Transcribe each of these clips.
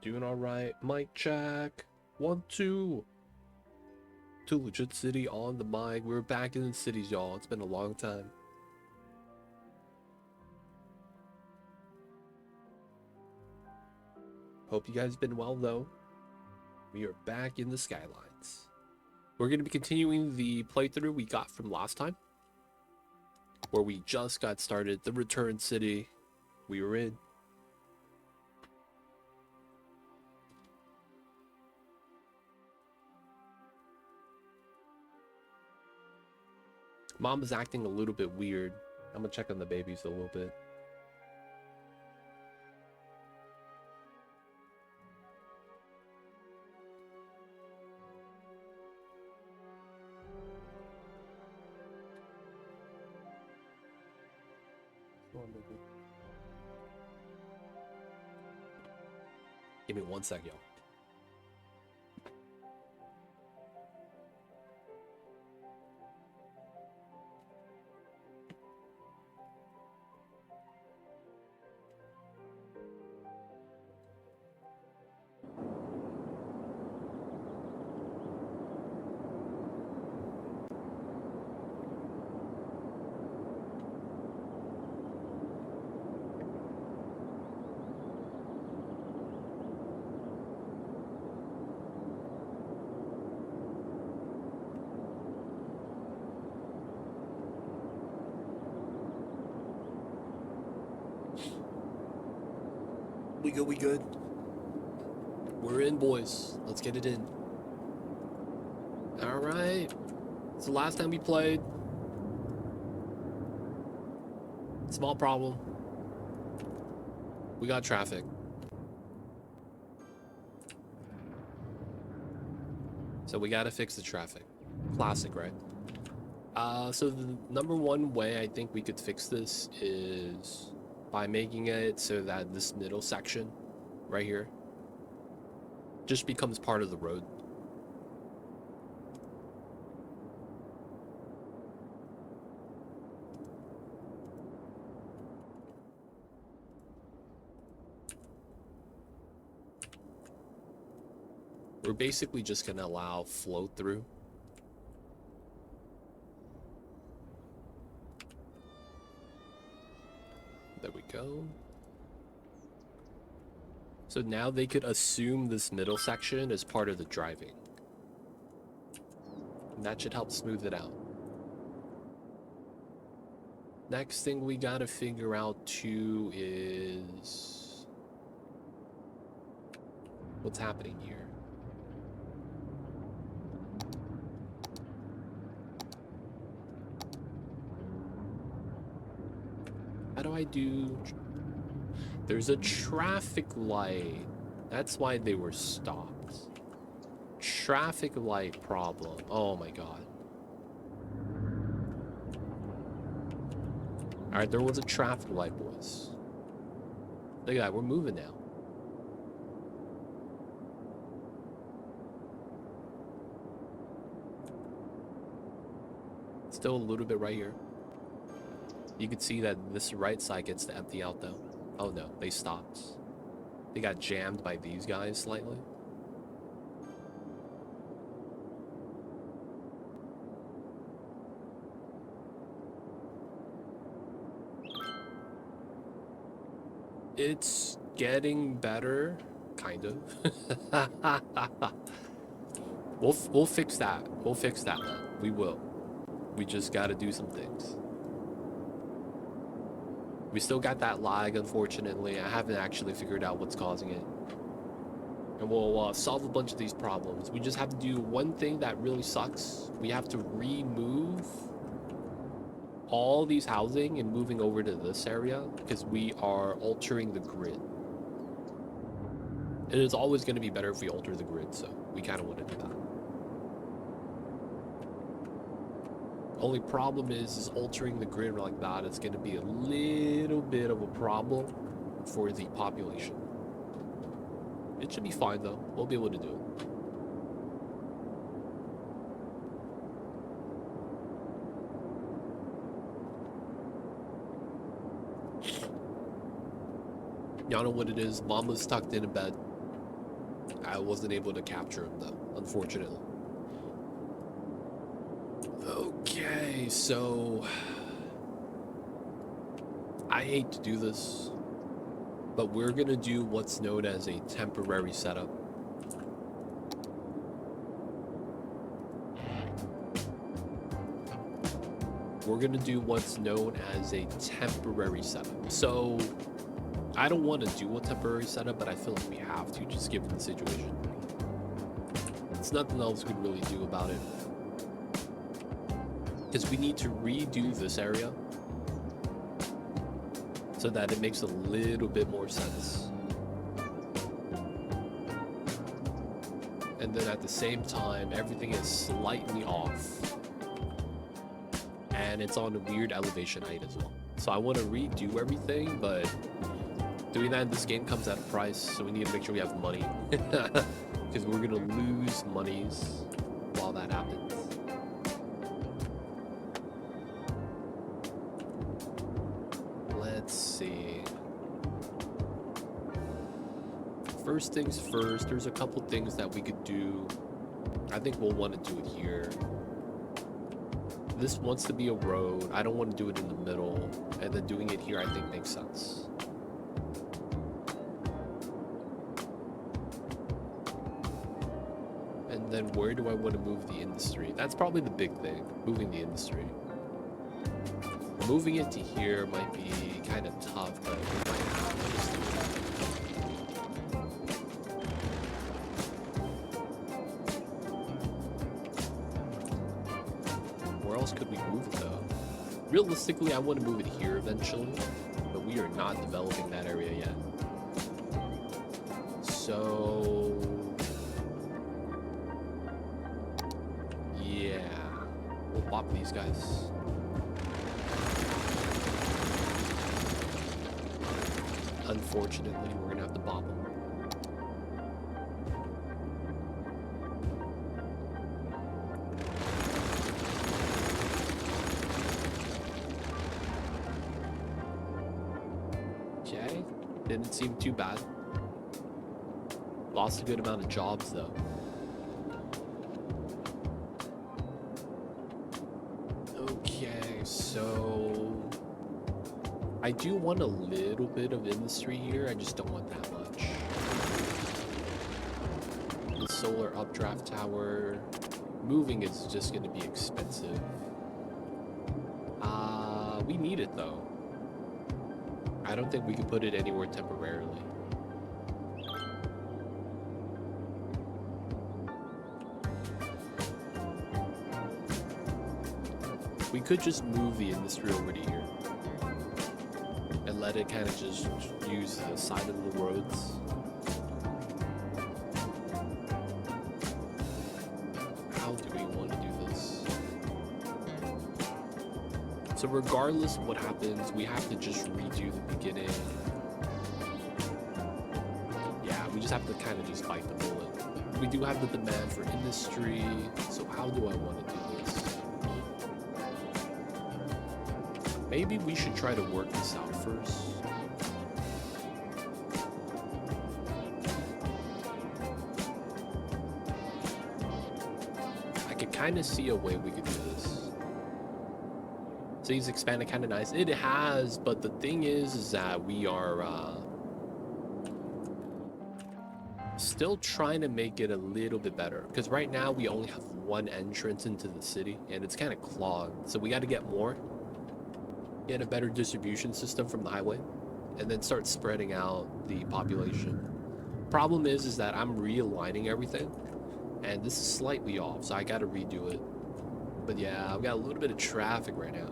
Doing all right. Mic check. 1, 2. Two Legit City on the mic. We're back in the cities, y'all. It's been a long time. Hope you guys been well, though. We are back in the Skylines. We're going to be continuing the playthrough we got from last time, where we just got started. The return city we were in. Mom is acting a little bit weird. I'm gonna check on the babies a little bit. Come on, baby. Give me 1 sec, y'all. We good. We're in, boys. Let's get it in. Alright. It's the last time we played. Small problem. We got traffic. So we gotta fix the traffic. Classic, right? So the number one way I think we could fix this is by making it so that this middle section right here just becomes part of the road. We're basically just gonna allow flow through. There we go. So now they could assume this middle section is part of the driving. And that should help smooth it out. Next thing we gotta figure out too is what's happening here. How do I do... There's a traffic light. That's why they were stopped. Traffic light problem. Oh my god. Alright, there was a traffic light, boys. Look at that, we're moving now. Still a little bit right here. You can see that this right side gets to empty out though. Oh no, they stopped. They got jammed by these guys slightly. It's getting better, kind of. We'll fix that. We'll fix that, man. We will. We just gotta do some things. We still got that lag, unfortunately. I haven't actually figured out what's causing it. And we'll solve a bunch of these problems. We just have to do one thing that really sucks. We have to remove all these housing and moving over to this area because we are altering the grid. And it's always going to be better if we alter the grid, so we kind of want to do that. Only problem is altering the grid like that is going to be a little bit of a problem for the population. It should be fine though. We'll be able to do it. Y'all know what it is. Mama's tucked in bed. I wasn't able to capture him though, unfortunately. Okay, so I hate to do this, but we're gonna do what's known as a temporary setup. We're gonna do what's known as a temporary setup. So I don't want to do a temporary setup, but I feel like we have to, just given the situation. There's nothing else we can really do about it. Because we need to redo this area so that it makes a little bit more sense. And then at the same time, everything is slightly off. And it's on a weird elevation height as well. So I want to redo everything, but doing that in this game comes at a price, so we need to make sure we have money. Because we're going to lose monies while that happens. Let's see. First things first, there's a couple things that we could do. I think we'll want to do it here. This wants to be a road. I don't want to do it in the middle. And then doing it here, I think makes sense. And then where do I want to move the industry? That's probably the big thing, moving the industry. Moving it to here might be kind of tough, but we might have to just do it. Where else could we move it though? Realistically, I want to move it here eventually, but we are not developing that area yet. So yeah, we'll pop these guys. Unfortunately, we're gonna have to bop them. Okay, didn't seem too bad. Lost a good amount of jobs though. Okay, so I do want a little bit of industry here, I just don't want that much. The solar updraft tower, moving is just going to be expensive. We need it though. I don't think we can put it anywhere temporarily. We could just move the industry over to here. And let it kind of just use the side of the roads. How do we want to do this? So regardless of what happens, we have to just redo the beginning. Yeah, we just have to kind of just bite the bullet. We do have the demand for industry, so how do I want to do this? Maybe we should try to work this out first. I could kind of see a way we could do this. So he's expanded kind of nice. It has, but the thing is that we are still trying to make it a little bit better. Because right now we only have one entrance into the city and it's kind of clogged. So we got to get more. Get a better distribution system from the highway and then start spreading out the population. Problem is that I'm realigning everything and this is slightly off, so I got to redo it. But yeah, I've got a little bit of traffic right now.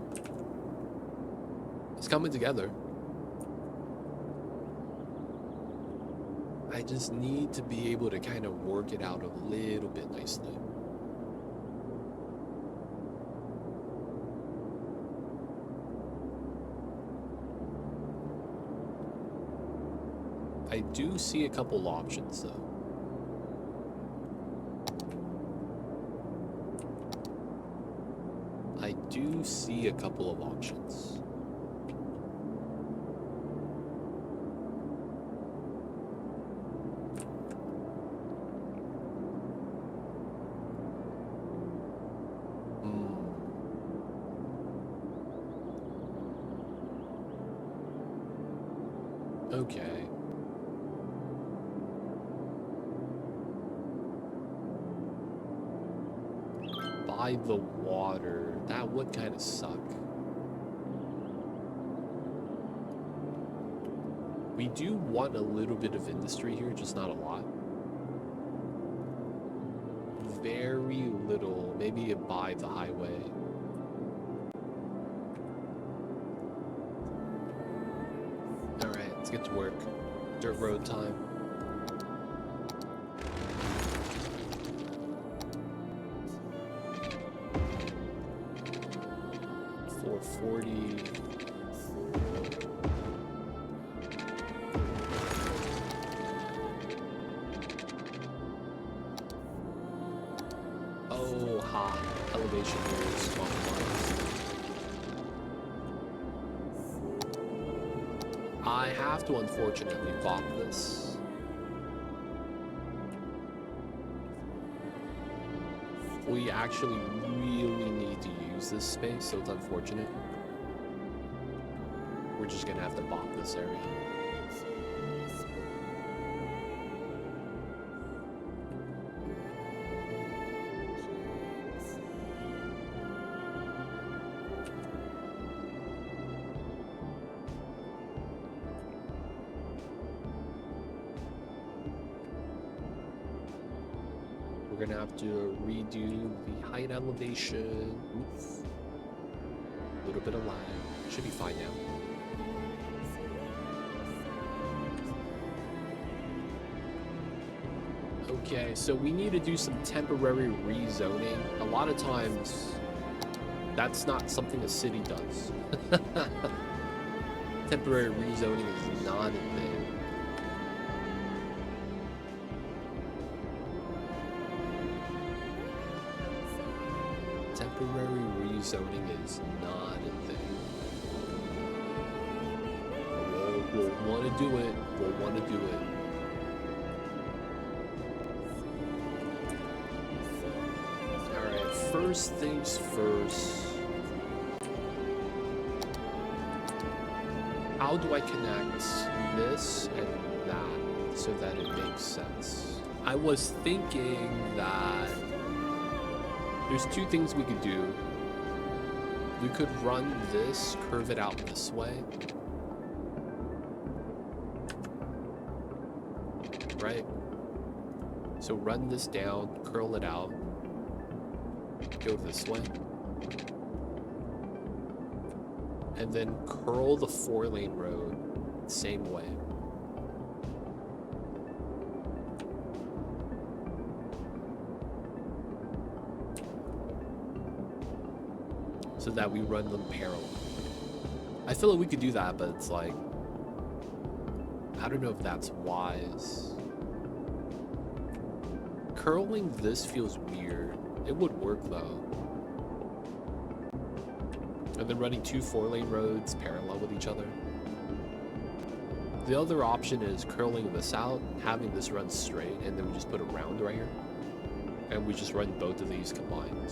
It's coming together. I just need to be able to kind of work it out a little bit nicely. I do see a couple options though. I do see a couple of options. Okay. By the water. That would kind of suck. We do want a little bit of industry here, just not a lot. Very little. Maybe by the highway. Alright, let's get to work. Dirt road time. $440. Oh, ha. Elevation here is compromised. I have to unfortunately bop this. We actually really need to use this space, so it's unfortunate. We're just gonna have to bop this area. We're gonna have to redo the height elevation. Oops. A little bit of lag. Should be fine now. Okay, so we need to do some temporary rezoning. A lot of times, that's not something a city does. Temporary rezoning is not a thing. Temporary rezoning is not a thing. We'll want to do it. We'll want to do it. Alright, first things first. How do I connect this and that so that it makes sense? I was thinking that there's two things we could do. We could run this, curve it out this way. Right? So run this down, curl it out, go this way. And then curl the 4-lane road same way. So that we run them parallel. I feel like we could do that, but it's like, I don't know if that's wise. Curling this feels weird. It would work though. And then running two 4-lane roads parallel with each other. The other option is curling this out, having this run straight, and then we just put a round right here. And we just run both of these combined.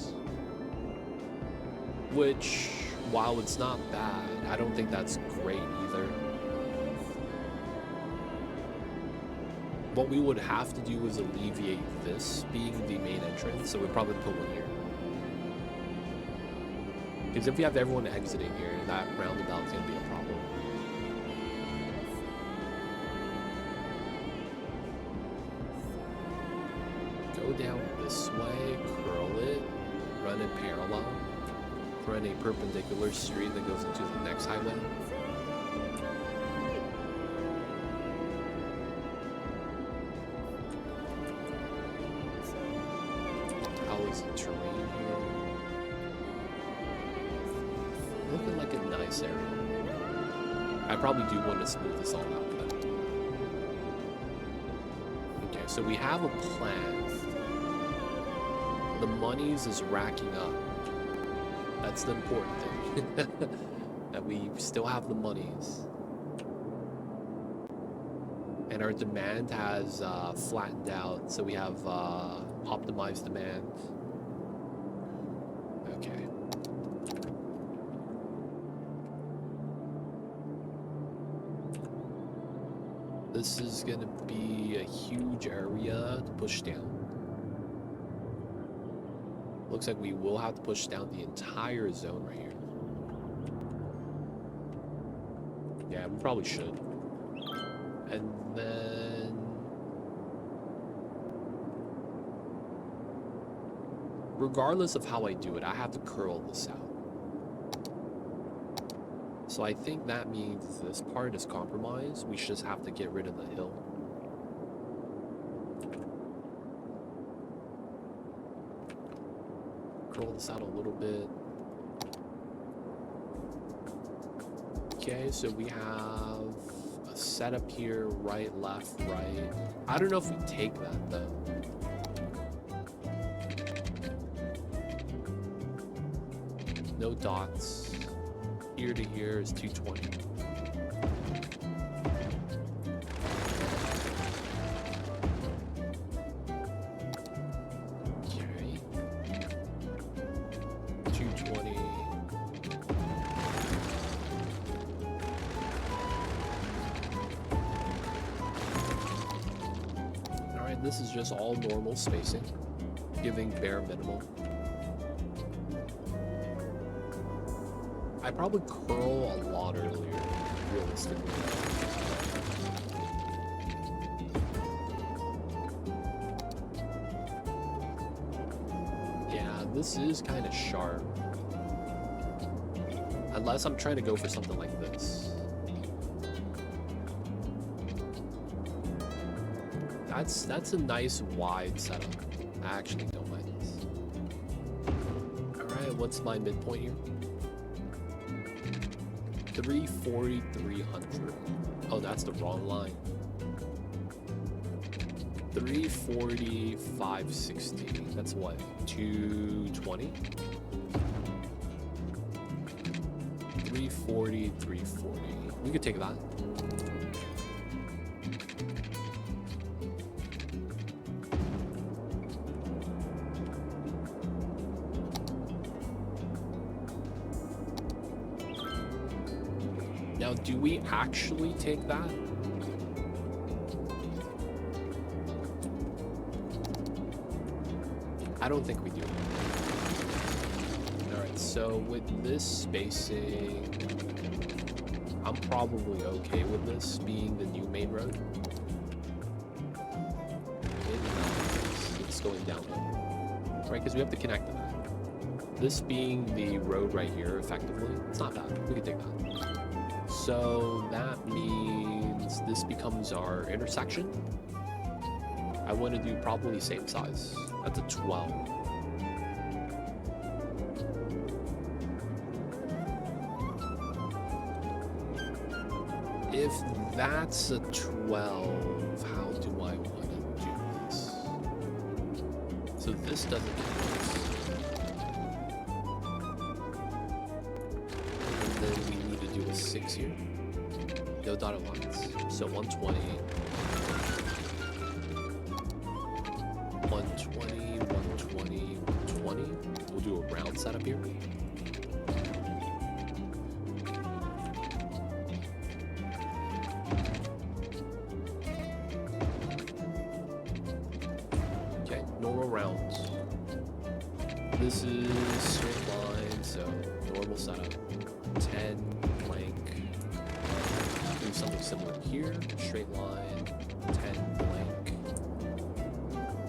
Which, while it's not bad, I don't think that's great either. What we would have to do is alleviate this being the main entrance, so we'd probably put one here. Because if we have everyone exiting here, that roundabout is going to be a problem. Go down this way, curl it, run it parallel, run a perpendicular street that goes into the next highway. How is the terrain here? Looking like a nice area. I probably do want to smooth this all out though. Okay, so we have a plan. The monies is racking up. That's the important thing. That we still have the monies. And our demand has flattened out, so we have optimized demand. Okay. This is gonna be a huge area to push down. Looks like we will have to push down the entire zone right here. Yeah, we probably should. And then... regardless of how I do it, I have to curl this out. So I think that means this part is compromised. We just have to get rid of the hill. Curl this out a little bit. Okay, so we have a setup here, right, left, right. I don't know if we take that though. No dots. Here to here is 220. Okay. 220. Alright, this is just all normal spacing, giving bare minimum. I probably curl a lot earlier, realistically. Yeah, this is kind of sharp. Unless I'm trying to go for something like this. That's a nice wide setup. I actually don't mind this. Alright, what's my midpoint here? 340, 300. Oh, that's the wrong line. 340, 560. That's what? 220? 340, 340. We could take that. Now, do we actually take that? I don't think we do. Alright, so with this spacing, I'm probably okay with this being the new main road. It's going downhill. Right, because we have to connect to that. This being the road right here, effectively, it's not bad. We can take that. So that means this becomes our intersection. I want to do probably same size. That's a 12. If that's a 12, how do I want to do this? So this doesn't get this. And then we need to do a 6 here. No dotted lines. So 120. 120, 120, 120. We'll do a round setup here. Okay, normal rounds. This is straight line, so normal setup. 10 blank. Do something similar here. Straight line. 10 blank.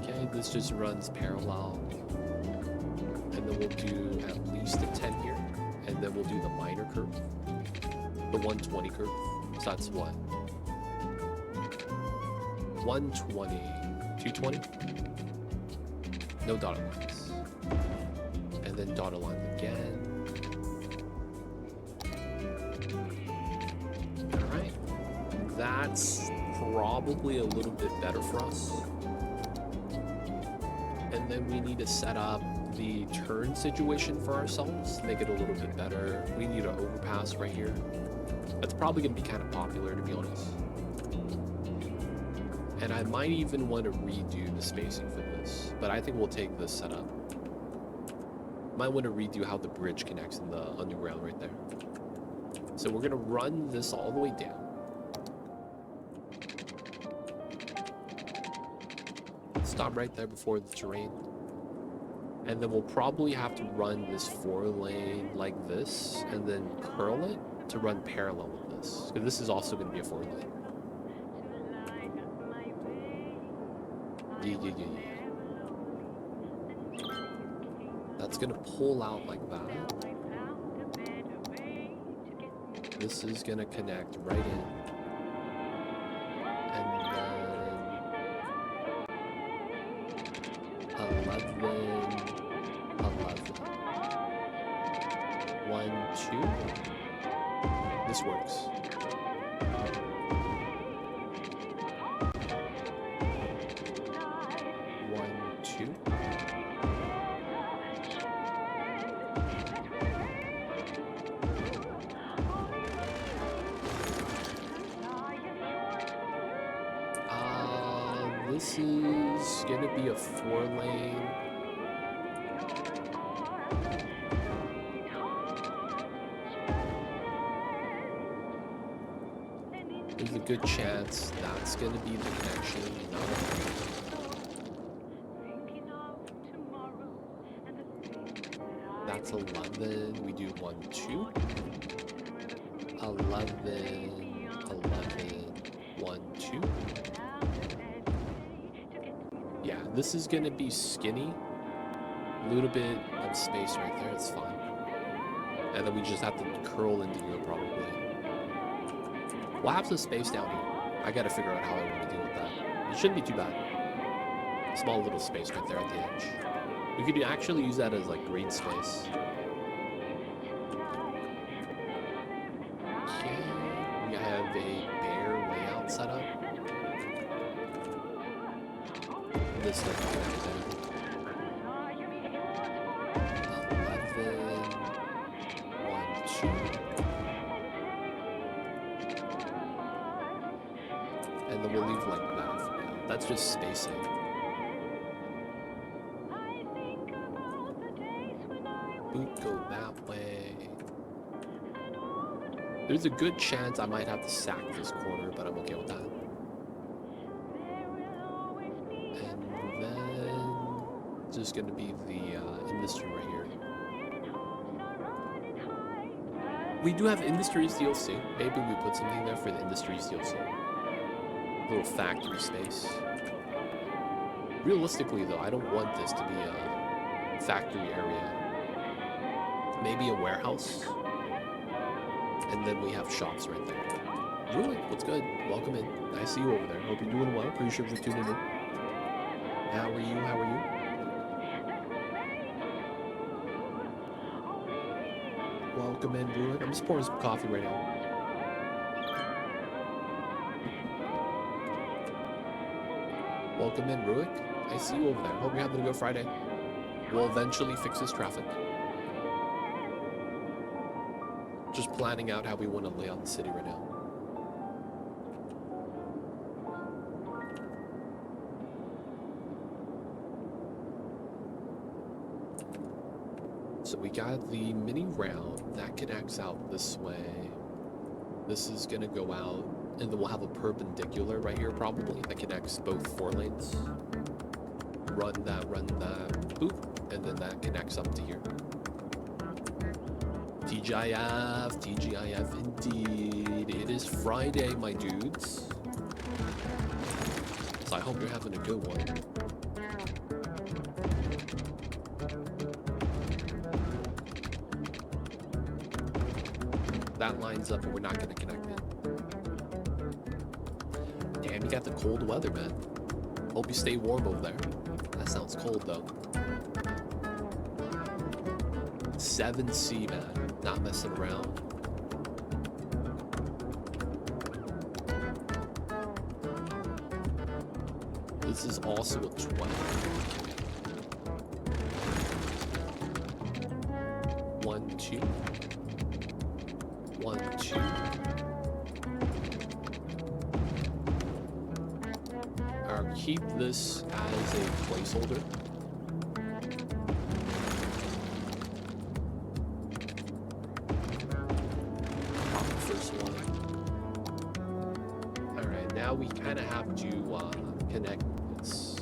Okay, this just runs parallel. And then we'll do at least a 10 here. And then we'll do the minor curve. The 120 curve. So that's what? 120. 220? No dotted lines. And then dotted line again. Alright. That's probably a little bit better for us. And then we need to set up the turn situation for ourselves, make it a little bit better. We need an overpass right here. That's probably going to be kind of popular, to be honest. And I might even want to redo the spacing for this, but I think we'll take this setup. Might want to redo how the bridge connects in the underground right there. So we're going to run this all the way down. Stop right there before the terrain. And then we'll probably have to run this 4-lane like this, and then curl it to run parallel with this. Because this is also going to be a 4-lane. Yeah. That's going to pull out like that. This is going to connect right in. And then 11. 1, 2. This works. 1, 2. This is gonna be a 4-lane. There's a good chance that's gonna be the connection. That's 11. We do 1, 2. 11, 1, 2. Yeah, this is gonna be skinny. A little bit of space right there, it's fine. And then we just have to curl into here probably. We'll have some space down here. I gotta figure out how I want to deal with that. It shouldn't be too bad. Small little space right there at the edge. We could actually use that as like green space. Okay, we have a bare layout set up. This stuff is connected. 11, 1, 2. And then we'll leave like that for now. That's just spacing. Boot, go that way. There's a good chance I might have to sack this corner, but I'm okay with that. And then it's just gonna be the industry right here. We do have Industries DLC. Maybe we put something there for the Industries DLC. A little factory space. Realistically though, I don't want this to be a factory area. Maybe a warehouse. And then we have shops right there. Really? What's good? Welcome in. I see you over there. Hope you're doing well. Pretty sure you're tuning in. How are you? How are you? Welcome in, Ruin. I'm just pouring some coffee right now. Welcome in, Ruick. I see you over there. Hope you're having a good Friday. We'll eventually fix this traffic. Just planning out how we want to lay out the city right now. So we got the mini route that connects out this way. This is gonna go out, and then we'll have a perpendicular right here probably that connects both 4 lanes. Run that, boop, and then that connects up to here. TGIF indeed. It is Friday, my dudes. So I hope you're having a good one. That lines up and we're not going to connect it. Damn, you got the cold weather, man. Hope you stay warm over there. That sounds cold, though. 7C, man. Not messing around. This is also a 20. 1, 2. 1, 2. I'll keep this as a placeholder. Pop the first one. Alright, now we kind of have to connect this.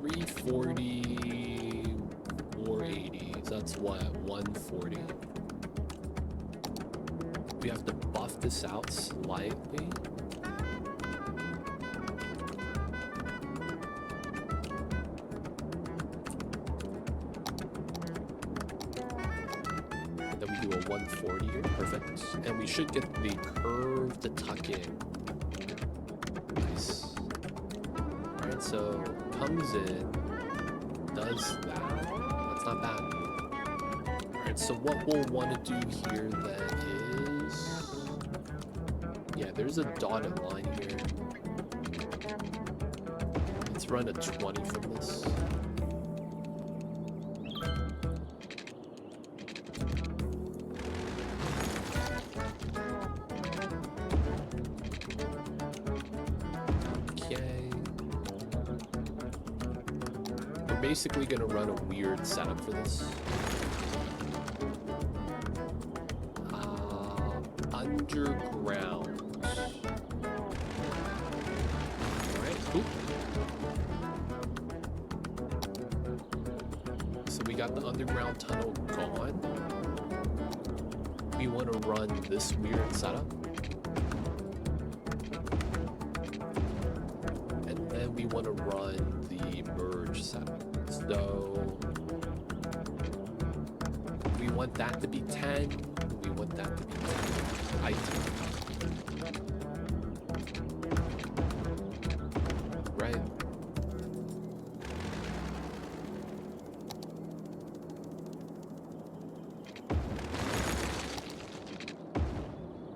340, 480. So that's what, 140. We have to buff this out slightly. Then we do a 140 here, perfect. And we should get the curve to tuck in. Nice. Alright, so comes in, does that. That's not bad. Alright, so what we'll want to do here then is... Yeah, there's a dotted line here. Let's run a 20 from this. Basically gonna run a weird setup for this. Underground. Alright, cool. So we got the underground tunnel gone. We want to run this weird setup. And then we want to run the merge setup. So we want that to be 10. We want that to be 10. I do. Right.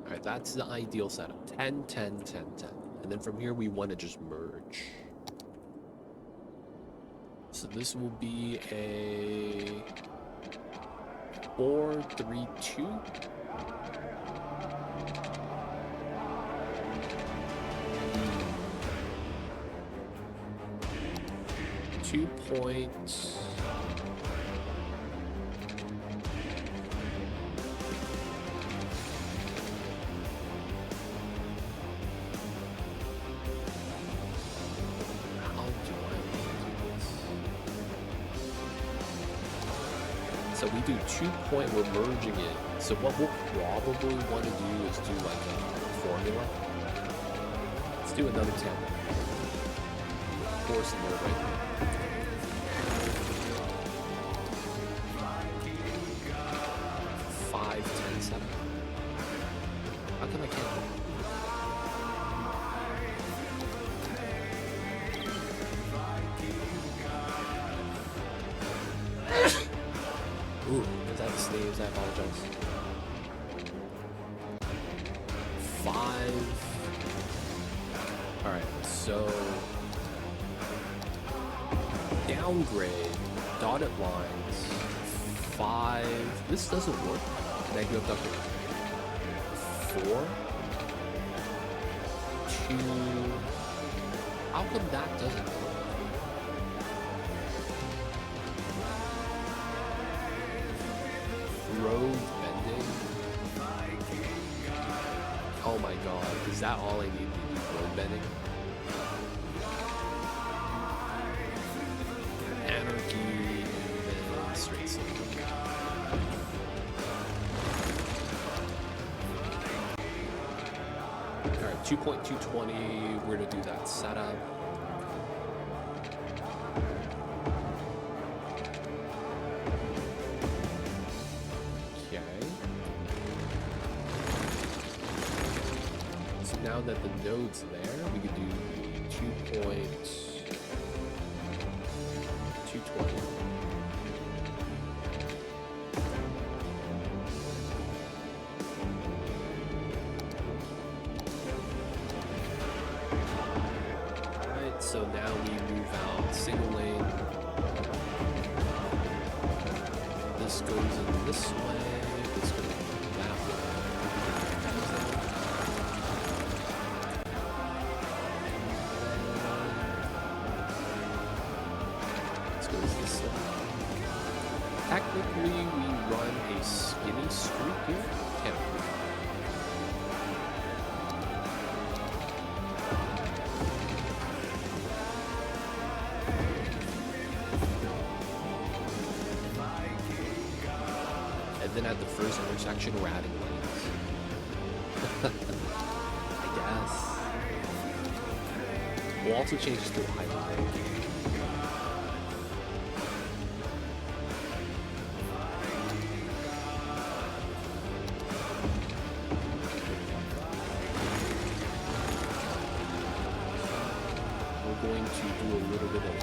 Alright, that's the ideal setup. 10, 10, 10, 10. And then from here we want to just merge. So this will be a 4-3-2. Two points. So we do 2 point, we're merging it. So what we'll probably want to do is do like a formula. Let's do another 10. Force in there right there. 5, 10, 7. How come I can't? Ooh, is that a sneeze? I apologize. 5. Alright, so downgrade, dotted lines, 5. This doesn't work. Negative ducting. 4. 2. How come that doesn't work? Road bending. Oh my god, is that all I need to do? Road bending? Anarchy and straight cycle. Alright, 2.220, we're gonna do that setup. Now that the node's there, we could do 2.220. Alright, so now we move out single lane. This goes in this way, this goes in that way. Technically, we run a skinny streak here. Can't we? first intersection we're adding lanes. I guess. We'll also change this to a highway. We're going to do a little bit of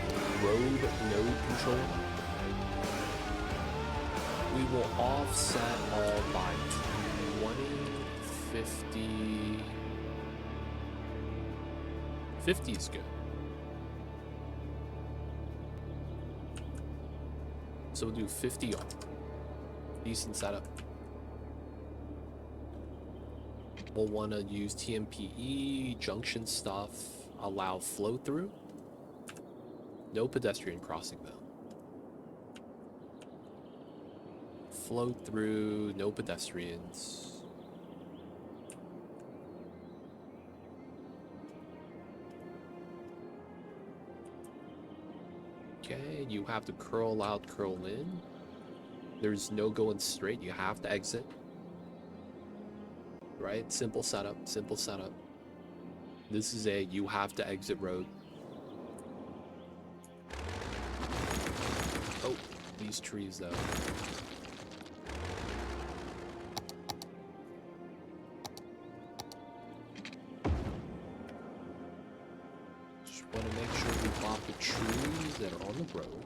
road node control. We will offset all by 20, 50. 50 is good. So we'll do 50 on. Decent setup. We'll want to use TMPE, junction stuff, allow flow through. No pedestrian crossing though. Flow through, no pedestrians. Okay, you have to curl out, curl in. There's no going straight, you have to exit. Right? Simple setup, simple setup. This is a you have to exit road. Oh, these trees though. Just want to make sure we pop the trees that are on the road.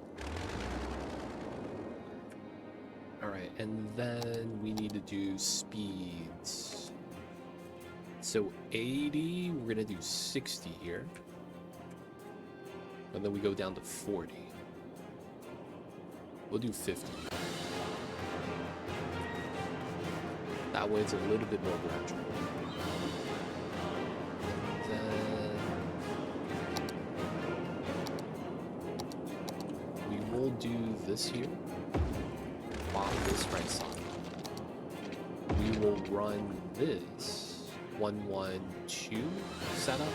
Alright, and then we need to do speeds. So 80, we're gonna do 60 here. And then we go down to 40. We'll do 50. That way it's a little bit more gradual. Then we will do this here. Pop this right side. We will run this 112 setup.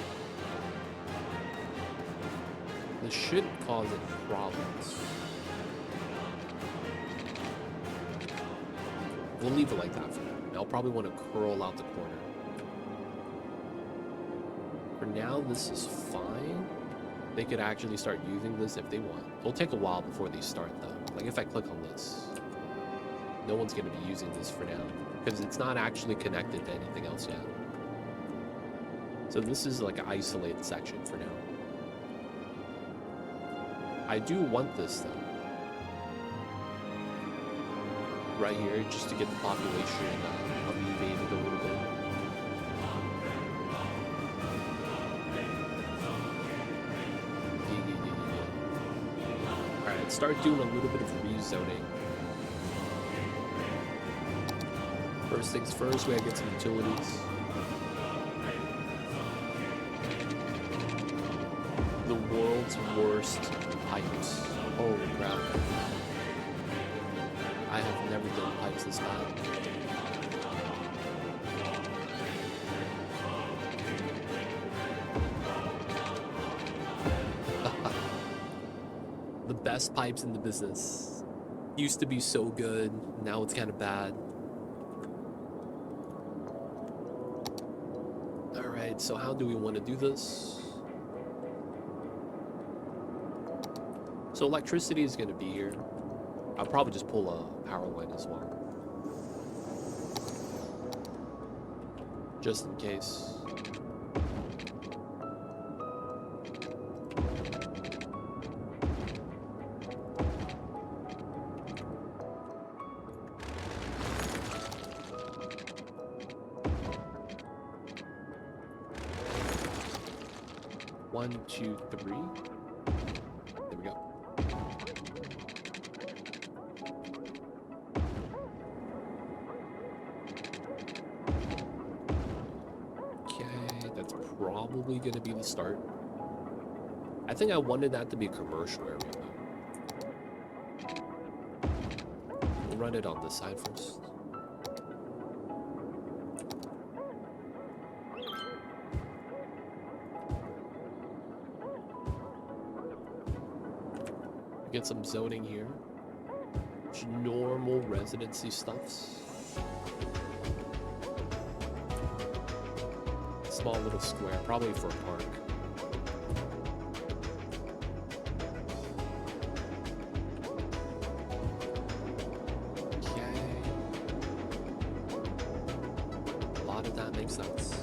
This shouldn't cause any problems. We'll leave it like that for now. I'll probably want to curl out the corner. For now, this is fine. They could actually start using this if they want. It'll take a while before they start though. Like if I click on this, no one's going to be using this for now because it's not actually connected to anything else yet. So this is like an isolated section for now. I do want this though. Right here, just to get the population alleviated a little bit. Alright, start doing a little bit of rezoning. First things first, we gotta get some utilities. The world's worst pipes. Holy crap. I have never done pipes this bad. The best pipes in the business. Used to be so good, now it's kind of bad. Alright, so how do we want to do this? So electricity is going to be here. I'll probably just pull a power line as well. Just in case. One, two, three. There we go. Probably gonna be the start. I think I wanted that to be a commercial area though. We'll run it on this side first. Get some zoning here. Just normal residency stuffs. small little square, probably for a park. Okay. A lot of that makes sense.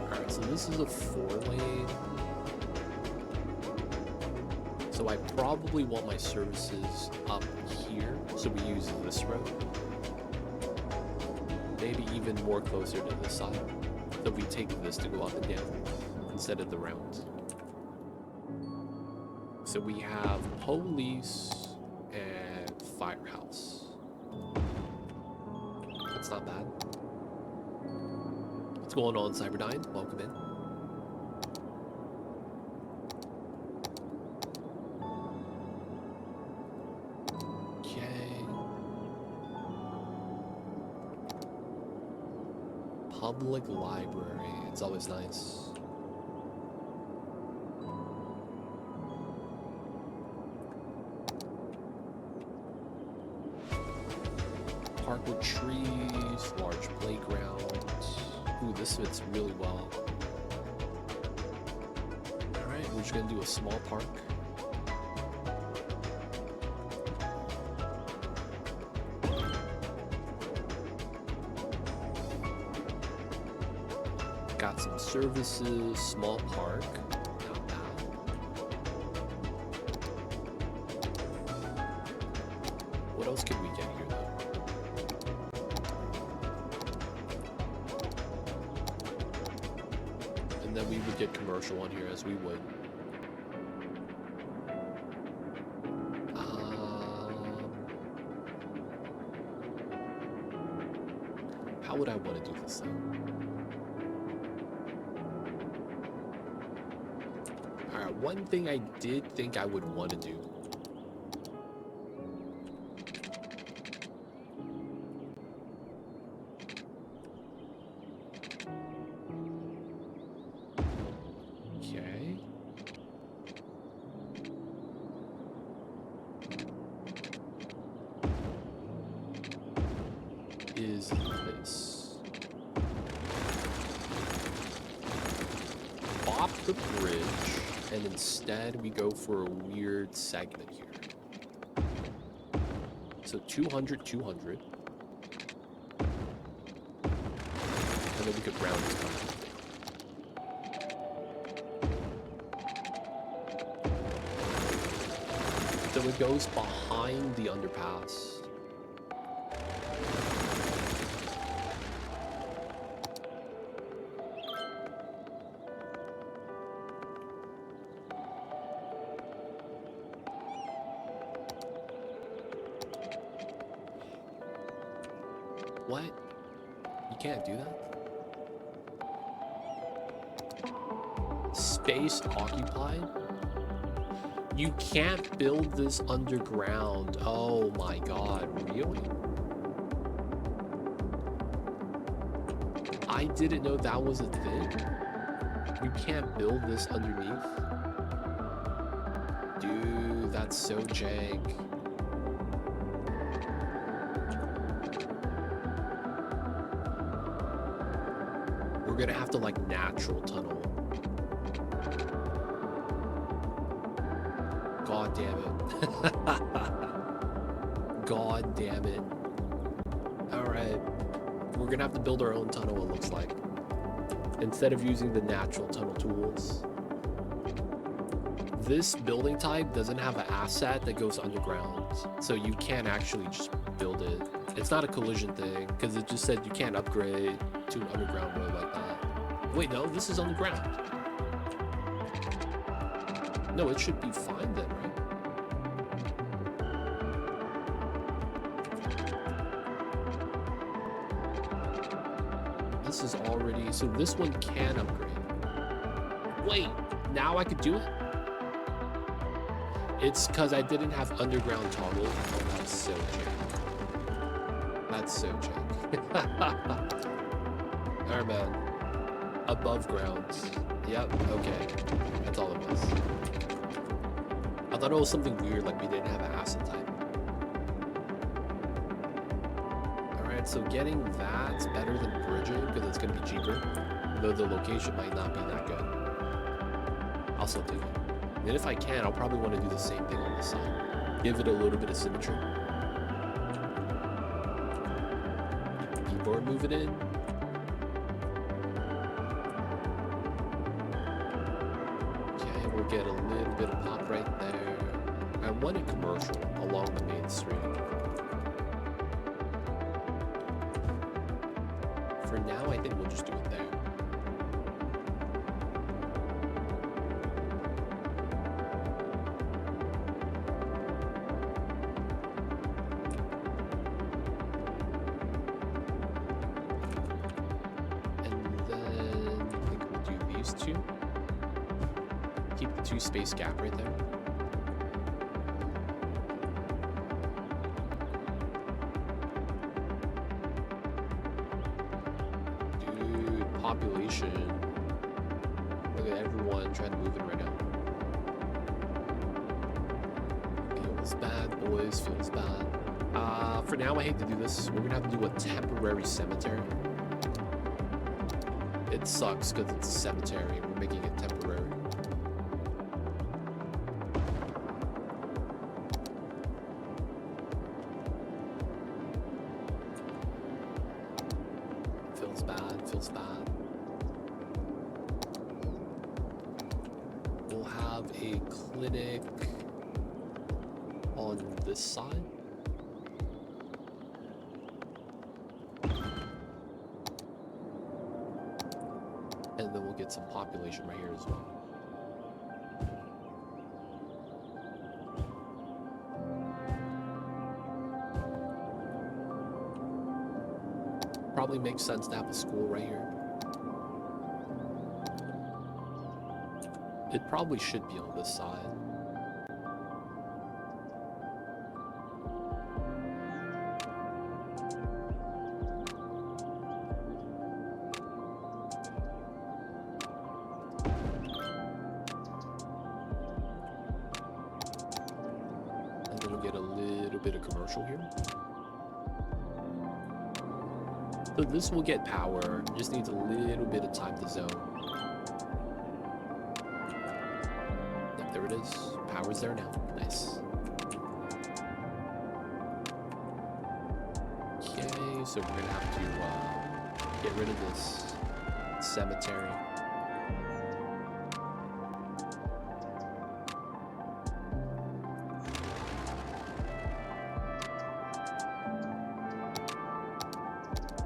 Alright, so this is a 4-lane. So I probably want my services up here, so we use this road. Maybe even more closer to this side. So we take this to go up and down instead of the round. So we have police and firehouse. That's not bad. What's going on, Cyberdyne? Welcome in. Public library, it's always nice. Park with trees, large playground. Ooh, this fits really well. Alright, we're just gonna do a small park. Got some services, small park. Not bad. What else can we get here, though? And then we would get commercial on here, as we would. How would I want to do this, though? One thing I did think I would want to do. Okay. Is this. Bop the bridge. And instead, we go for a weird segment here. So 200, 200. And then we could round this down. So it goes behind the underpass. What? You can't do that? Space occupied? You can't build this underground. Oh my god, really? I didn't know that was a thing. You can't build this underneath? Dude, that's so jank. We're gonna have to, like, natural tunnel. God damn it. God damn it. Alright. We're gonna have to build our own tunnel, it looks like. Instead of using the natural tunnel tools. This building type doesn't have an asset that goes underground. So you can't actually just build it. It's not a collision thing, because it just said you can't upgrade to an underground road like that. Wait, no, this is underground. No, it should be fine then, right? This is already... So this one can upgrade. Wait, now I could do it? It's because I didn't have underground toggle. Oh, that's so jank. That's so jank. Alright, man. Above ground. Yep, okay. That's all it was. I thought it was something weird, like we didn't have an asset type. Alright, So getting that's better than bridging because it's going to be cheaper, though the location might not be that good. I'll still take it. And if I can, I'll probably want to do the same thing on this side. Give it a little bit of symmetry. Keyboard, move it in. Okay, we'll get a little bit of pop right there. I want a commercial along the main street. For now, I think we'll just do it there. Keep the 2 space gap right there. Dude, population. Look at everyone trying to move in right now. Feels bad, boys, feels bad. For now, I hate to do this. We're gonna have to do a temporary cemetery. It sucks because it's a cemetery. We're making it temporary. Feels bad, feels bad. We'll have a clinic on this side. And then we'll get some population right here as well. Probably makes sense to have a school right here. It probably should be on this side. Get a little bit of commercial here. So this will get power, just needs a little bit of time to zone. Yep, there it is. Power's there now. Nice. Okay, so we're gonna have to get rid of this cemetery.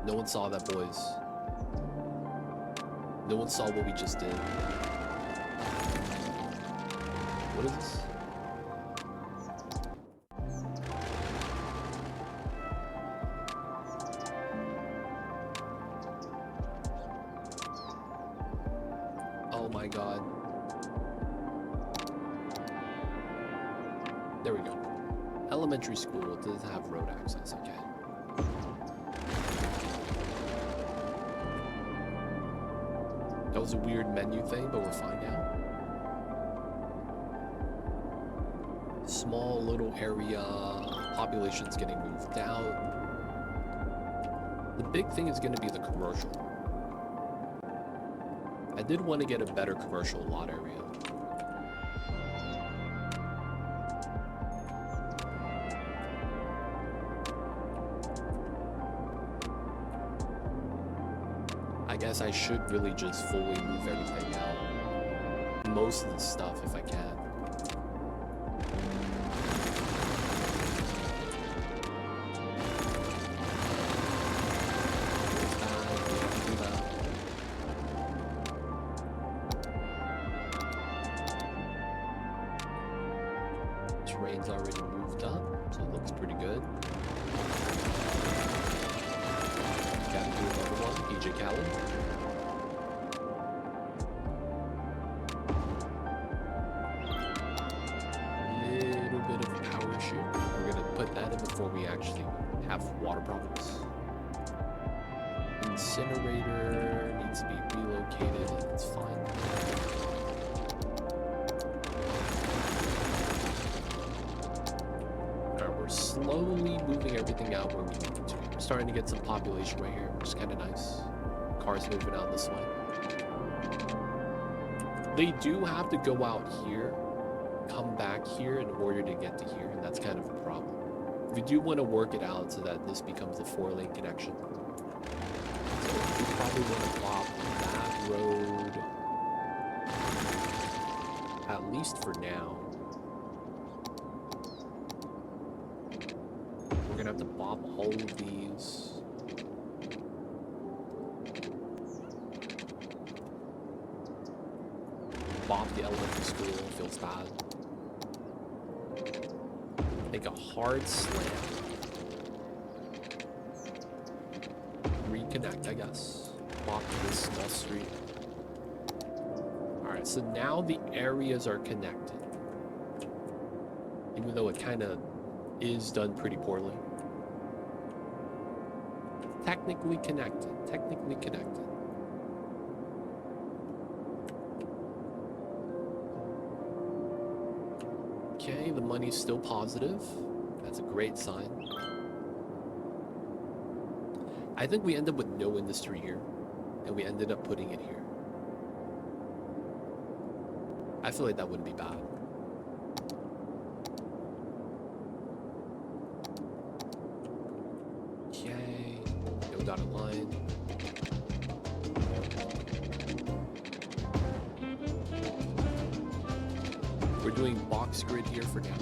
No one saw that, boys. No one saw what we just did. What is this? Oh my god. There we go. Elementary school doesn't have road access, okay. That was a weird menu thing, but we're fine now. Small little area, population's getting moved out. The big thing is going to be the commercial. I did want to get a better commercial lot area. I guess I should really just fully move everything out. Most of the stuff, if I can. Terrain's already moved up, so it looks pretty good. Gotta do another one, PJ Callan. Little bit of power issue. We're gonna put that in before we actually have water problems. Incinerator needs to be relocated. It's fine. Alright, we're slowly moving everything out where we need it to. starting to get some population right here, which is kind of nice. Cars moving out this way. They do have to go out here, come back here in order to get to here, and that's kind of a problem. We do want to work it out so that this becomes a 4-lane connection. So we probably want to plop that road, at least for now. We're gonna have to bop all of these. Bop the elementary school, feels bad. Make a hard slam. Reconnect, I guess. Bop this small street. Alright, so now the areas are connected. Even though it kind of is done pretty poorly. Technically connected. Technically connected. Okay, the money's still positive. That's a great sign. I think we end up with no industry here, and we ended up putting it here. I feel like that wouldn't be bad. Okay, no dotted line. We're doing box grid here for now.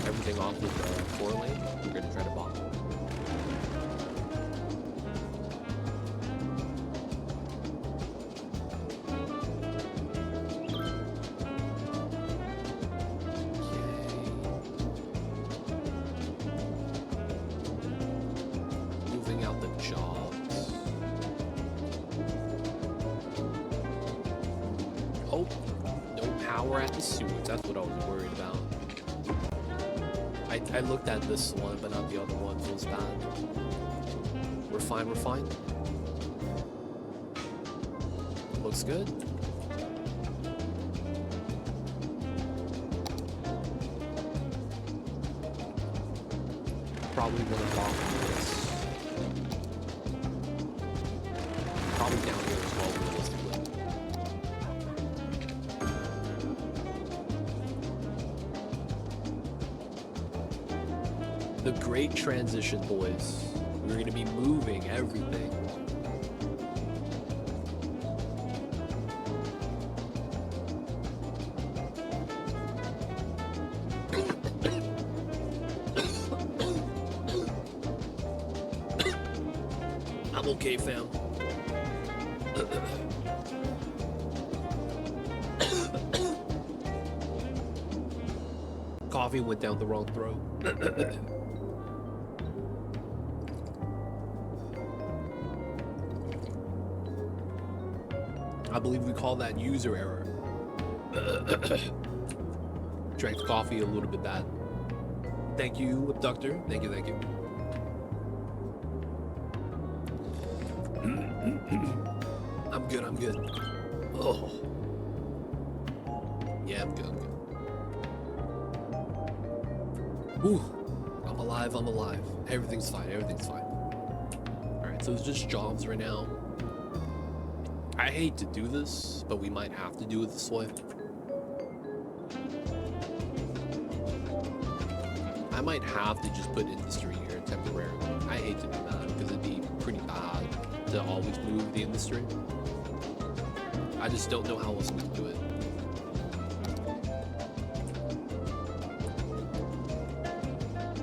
Everything off with the 4-lane. We're going to try to bop. That's what I was worried about. I looked at this one, but not the other one. Feels bad. We're fine, we're fine. Looks good. Probably want to bop this. Probably down here as well, realistically. The great transition, boys. We're going to be moving everything. I'm okay, fam. Coffee went down the wrong throat. I believe we call that user error. Drank the coffee a little bit bad. Thank you, abductor. Thank you, thank you. I'm good, I'm good. Oh. Yeah, I'm good, I'm good. Whew. I'm alive, I'm alive. Everything's fine, everything's fine. Alright, so it's just jobs right now. I hate to do this, but we might have to do it this way. I might have to just put industry here temporarily. I hate to do that because it'd be pretty bad to always move the industry. I just don't know how else to do it.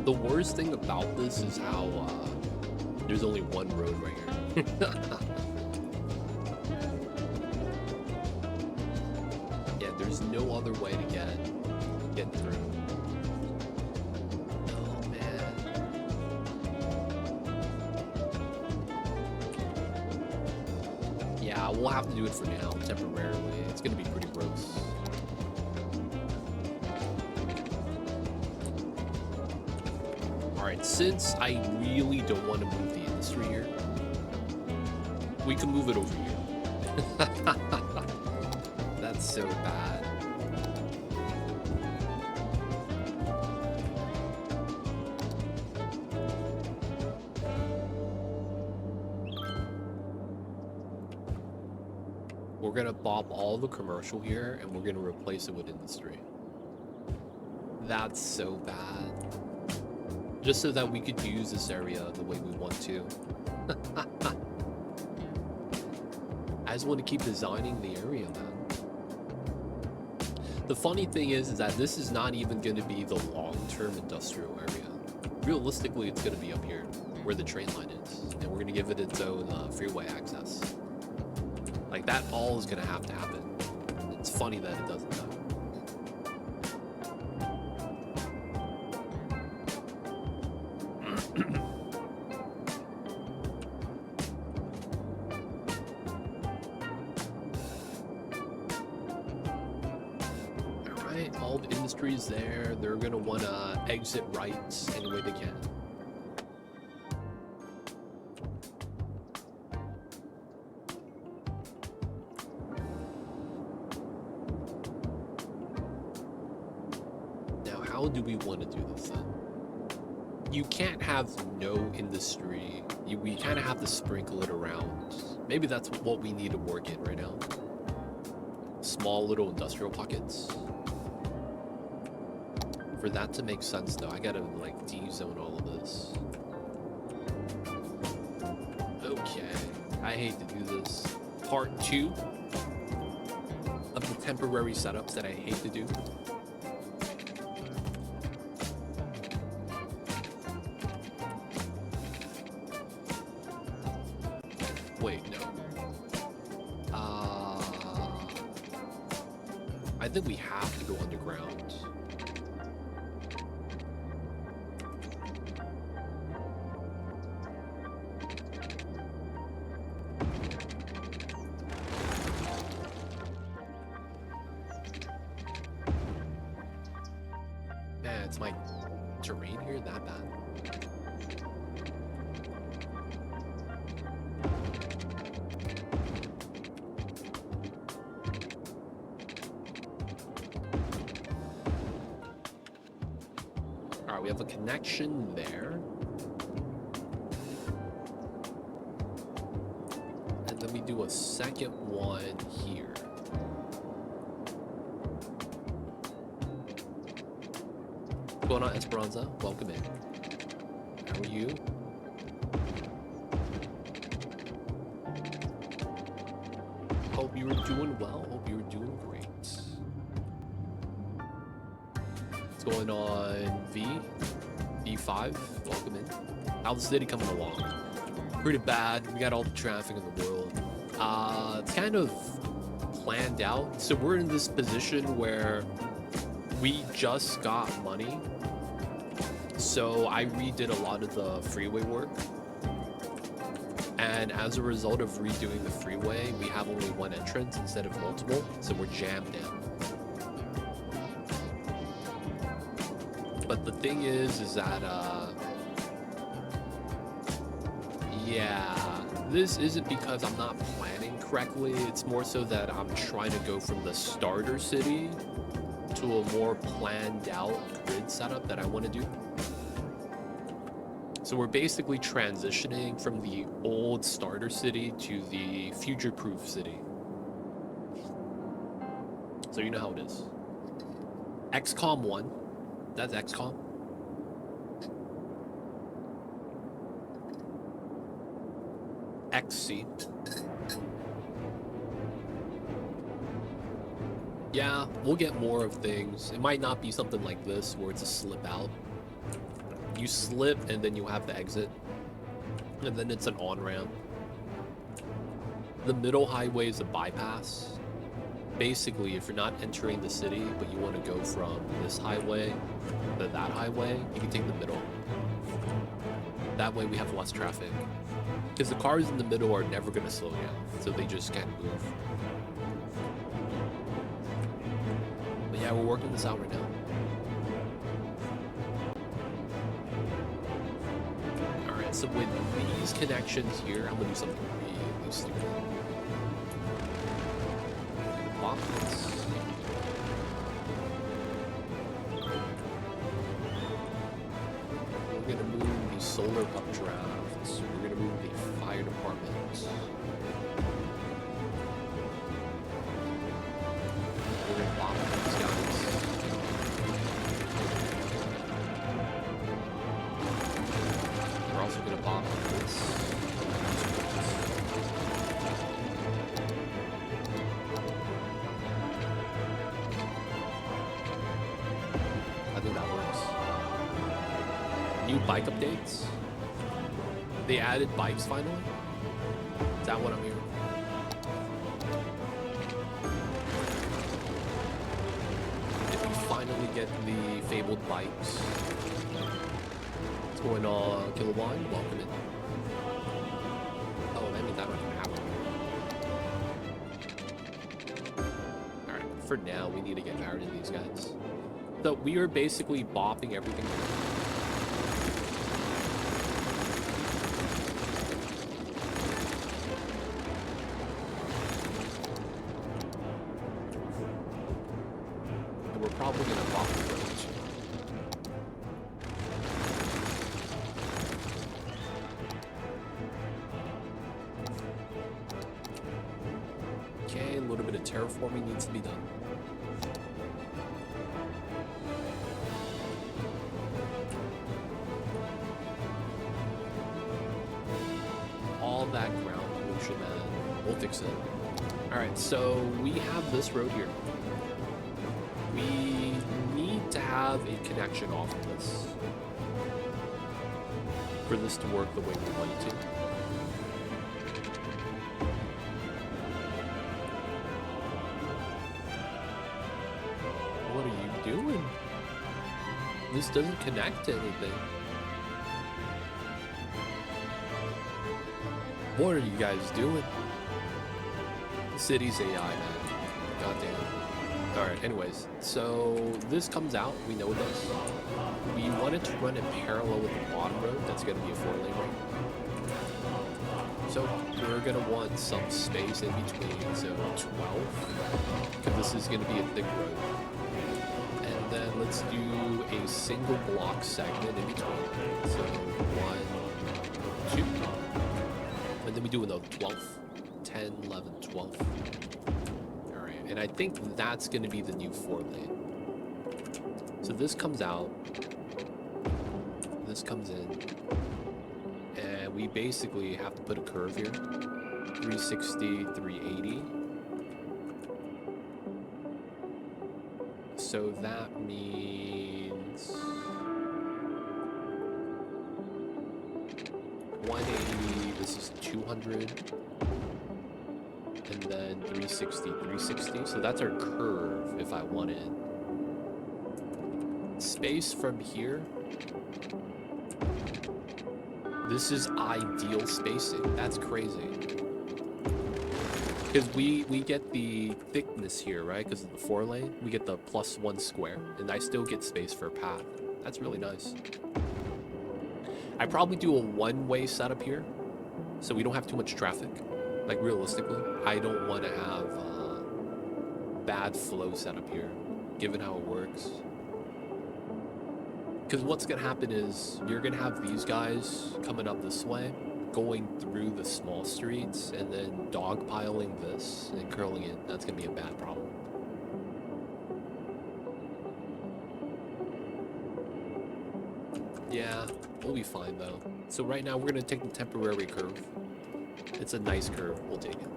The worst thing about this is how there's only one road right here. There's no other way to get through. Oh man. Yeah, we'll have to do it for now, temporarily. It's gonna be pretty gross. Alright, since I really don't want to move the industry here, we can move it over here. so bad. We're gonna bop all the commercial here and we're gonna replace it with industry. That's so bad. Just so that we could use this area the way we want to. I just want to keep designing the area, man. The funny thing is that this is not even going to be the long-term industrial area. Realistically, it's going to be up here where the train line is, and we're going to give it its own freeway access. Like, that all is going to happen. It's funny that it doesn't, though. All the industries there, they're gonna want to exit rights any way they can. Now, how do we want to do this then? You can't have no industry. We kind of have to sprinkle it around. Maybe that's what we need to work in right now. Small little industrial pockets. For that to make sense, though, I gotta, like, D-zone all of this. Okay. I hate to do this. Part 2 of the temporary setups that I hate to do. Wait, no. I think we have to go underground. Is my terrain here that bad? Alright, we have a connection there. And then we do a second one here. What's going on, Esperanza? Welcome in. How are you? Hope you were doing well. Hope you were doing great. What's going on, V? V5? Welcome in. How's the city coming along? Pretty bad. We got all the traffic in the world. It's kind of planned out. So we're in this position where we just got money. So I redid a lot of the freeway work. And as a result of redoing the freeway, we have only one entrance instead of multiple. So we're jammed in. But the thing is that, yeah, this isn't because I'm not planning correctly. It's more so that I'm trying to go from the starter city to a more planned out grid setup that I want to do. So we're basically transitioning from the old starter city to the future-proof city. So you know how it is. XCOM 1. That's XCOM. XC. Yeah, we'll get more of things. It might not be something like this where it's a slip out. You slip and then you have the exit. And then it's an on-ramp. The middle highway is a bypass. Basically, if you're not entering the city, but you want to go from this highway to that highway, you can take the middle. That way we have less traffic. Because the cars in the middle are never going to slow down, so they just can't move. But yeah, we're working this out right now. Alright, so with these connections here, I'm going to do something really stupid. Pockets. gonna move the solar updraft. We're gonna move the fire department. We're gonna bop these guys. We're also gonna bop this. I think that works. New bike updates. They added bikes finally. Is that what I'm hearing? If we finally get the fabled bikes. What's going on, Kilowatt? Welcome in. Oh, that means that might happen. Alright, for now, we need to get power to these guys. So we are basically bopping everything. And we're probably going to bop the roads. Okay, a little bit of terraforming needs to be done. That ground pollution, man. We'll fix it. Alright, so we have this road here. We need to have a connection off of this for this to work the way we want it to. What are you doing? This doesn't connect to anything. What are you guys doing? Cities AI, man. Goddamn. Alright, anyways. So, this comes out. We know this. We wanted to run it parallel with the bottom road. That's going to be a 4-lane road. So, we're going to want some space in between. So, 12. Because this is going to be a thick road. And then let's do a single block segment in between. So, 1, 2. And then we do another 12, 10, 11, 12. All right, and I think that's going to be the new 4-lane. So this comes out, this comes in, and we basically have to put a curve here, 360, 380. So that means 180, this is 200, and then 360, 360. So that's our curve if I want it. Space from here. This is ideal spacing. That's crazy. Because we get the thickness here, right? Because of the 4-lane. We get the +1 square, and I still get space for a path. That's really nice. I probably do a one-way setup here, so we don't have too much traffic. Like, realistically, I don't want to have bad flow setup here, given how it works. Because what's going to happen is, you're going to have these guys coming up this way, going through the small streets, and then dogpiling this and curling it. That's going to be a bad problem. Yeah, we'll be fine though. So right now we're gonna take the temporary curve. It's a nice curve, we'll take it.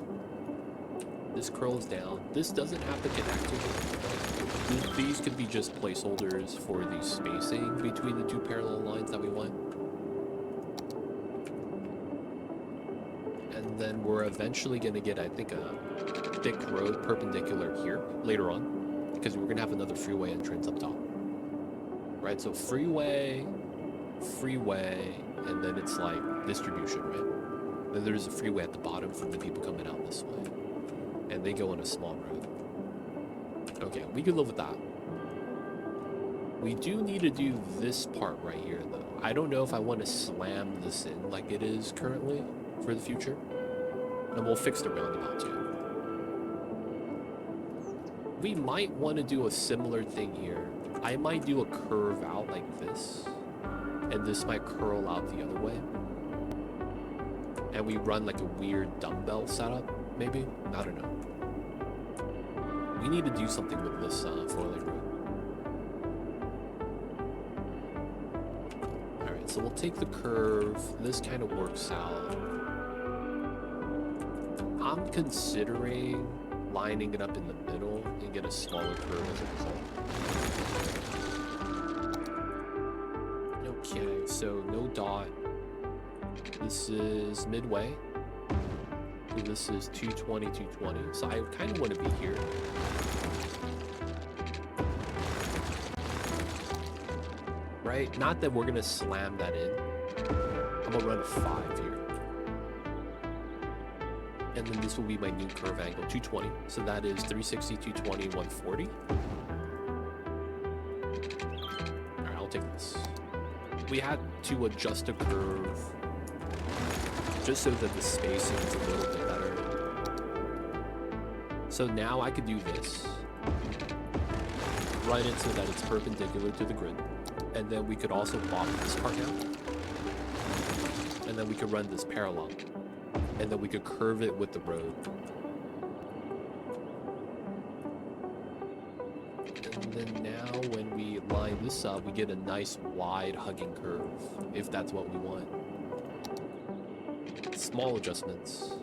This curls down. This doesn't have to connect to it. These could be just placeholders for the spacing between the two parallel lines that we want. And then we're eventually gonna get, I think, a thick road perpendicular here later on, because we're gonna have another freeway entrance up top. Right, so freeway, and then it's like distribution, right? Then there's a freeway at the bottom for the people coming out this way. And they go on a small road. Okay, we can live with that. We do need to do this part right here, though. I don't know if I want to slam this in like it is currently for the future. And we'll fix the roundabout too. We might want to do a similar thing here. I might do a curve out like this. and this might curl out the other way. And we run like a weird dumbbell setup, maybe? I don't know. We need to do something with this 4-lane road. Alright, so we'll take the curve. This kind of works out. I'm considering lining it up in the middle and get a smaller curve as a result. Okay, so no dot. This is midway. So this is 220, 220. So I kind of want to be here. Right? Not that we're going to slam that in. I'm going to run a 5 here. And then this will be my new curve angle, 220. So that is 360, 220, 140. All right, I'll take this. We had to adjust the curve just so that the spacing is a little bit better. So now I could do this. Run it so that it's perpendicular to the grid. And then we could also block this part now. And then we could run this parallel. And then we could curve it with the road. And then now when we line this up, we get a nice wide hugging curve, if that's what we want. Small adjustments,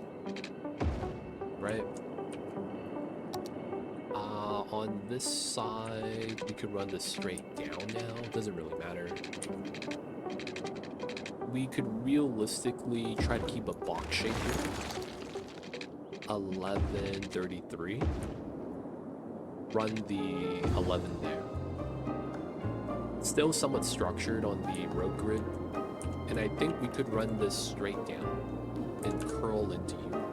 right? On this side, we could run this straight down now. Doesn't really matter. We could realistically try to keep a box shape here. 1133. Run the 11 there. Still somewhat structured on the road grid. And I think we could run this straight down and curl into here.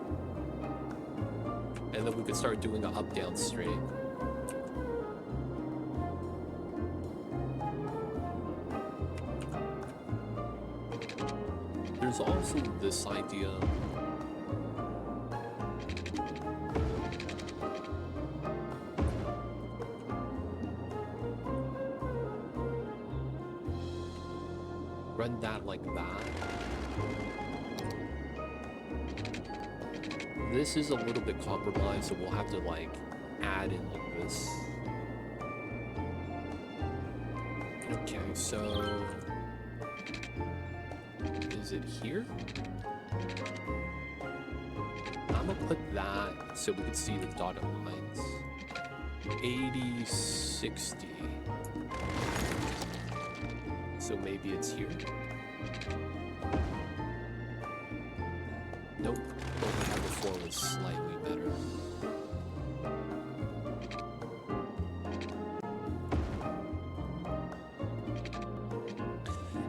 And then we could start doing an up-down straight. There's also this idea. Run that like that. This is a little bit compromised, so we'll have to like add in like this. Okay, so is it here? I'm gonna put that so we can see the dotted lines. 80, 60. So maybe it's here. Nope. What we had before was slightly better.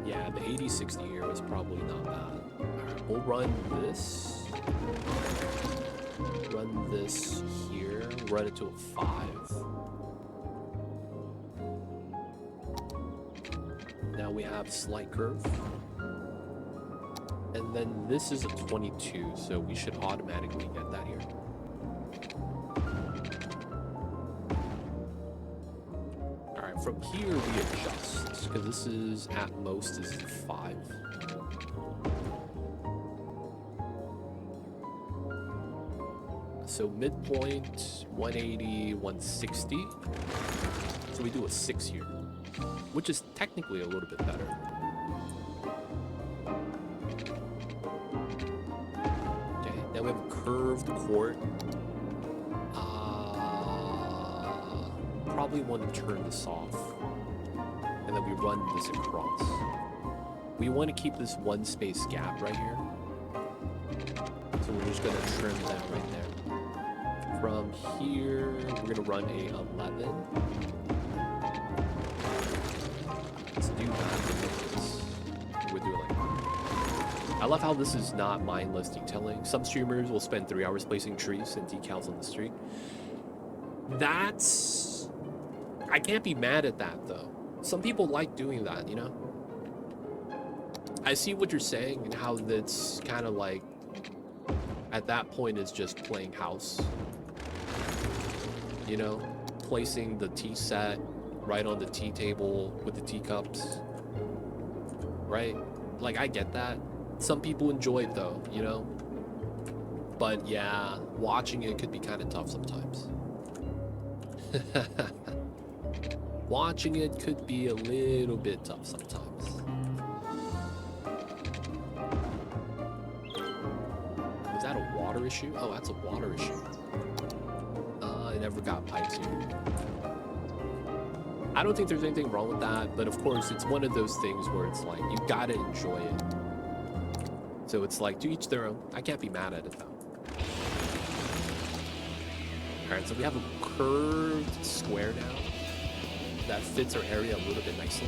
Yeah, the 80-60 here was probably not bad. Alright, we'll run this. Run this here. Run it to a 5. Now we have slight curve. And then this is a 22, so we should automatically get that here. Alright, from here we adjust, because this is at most is 5. So midpoint, 180, 160. So we do a 6 here, which is technically a little bit better. Then we have a curved court. Probably want to turn this off. And then we run this across. We want to keep this one space gap right here. So we're just going to trim that right there. From here, we're going to run a 11. Let's do that. We'll do it like that. I love how this is not mindless detailing. Some streamers will spend 3 hours placing trees and decals on the street. That's... I can't be mad at that, though. Some people like doing that, you know? I see what you're saying and how that's kind of like... At that point, it's just playing house. You know? Placing the tea set right on the tea table with the teacups. right? Like, I get that. Some people enjoy it though, you know? But yeah, watching it could be kind of tough sometimes. Watching it could be a little bit tough sometimes. Is that a water issue? Oh, that's a water issue. I never got pipes here. I don't think there's anything wrong with that, but of course, it's one of those things where it's like, you gotta enjoy it. So it's like, to each their own. I can't be mad at it, though. Alright, so we have a curved square now that fits our area a little bit nicely.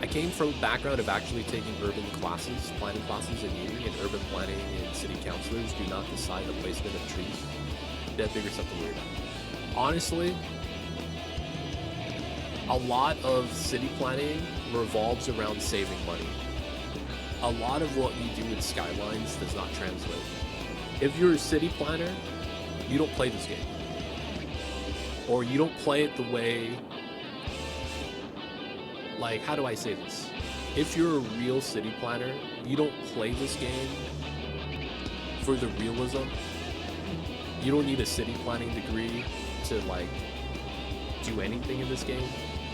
I came from a background of actually taking urban classes, planning classes in uni, and urban planning and city councilors do not decide the placement of trees. That figure something weird out. Honestly, a lot of city planning revolves around saving money. A lot of what you do in Skylines does not translate. If you're a city planner, you don't play this game. Or you don't play it the way... Like, how do I say this? If you're a real city planner, you don't play this game for the realism. You don't need a city planning degree to, like, do anything in this game,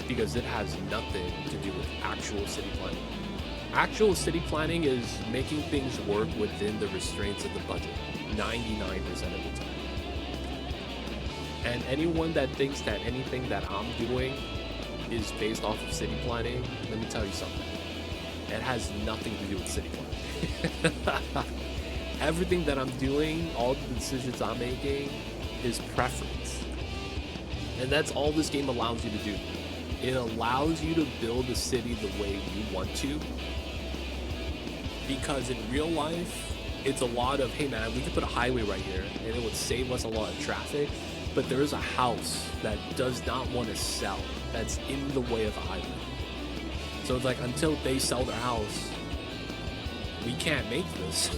because it has nothing to do with actual city planning. Actual city planning is making things work within the restraints of the budget 99% of the time. And anyone that thinks that anything that I'm doing is based off of city planning, let me tell you something. It has nothing to do with city planning. Everything that I'm doing, all the decisions I'm making, is preference. And that's all this game allows you to do. It allows you to build a city the way you want to. Because in real life, it's a lot of, hey man, we could put a highway right here and it would save us a lot of traffic. But there is a house that does not want to sell, that's in the way of the highway. So it's like, until they sell their house, we can't make this.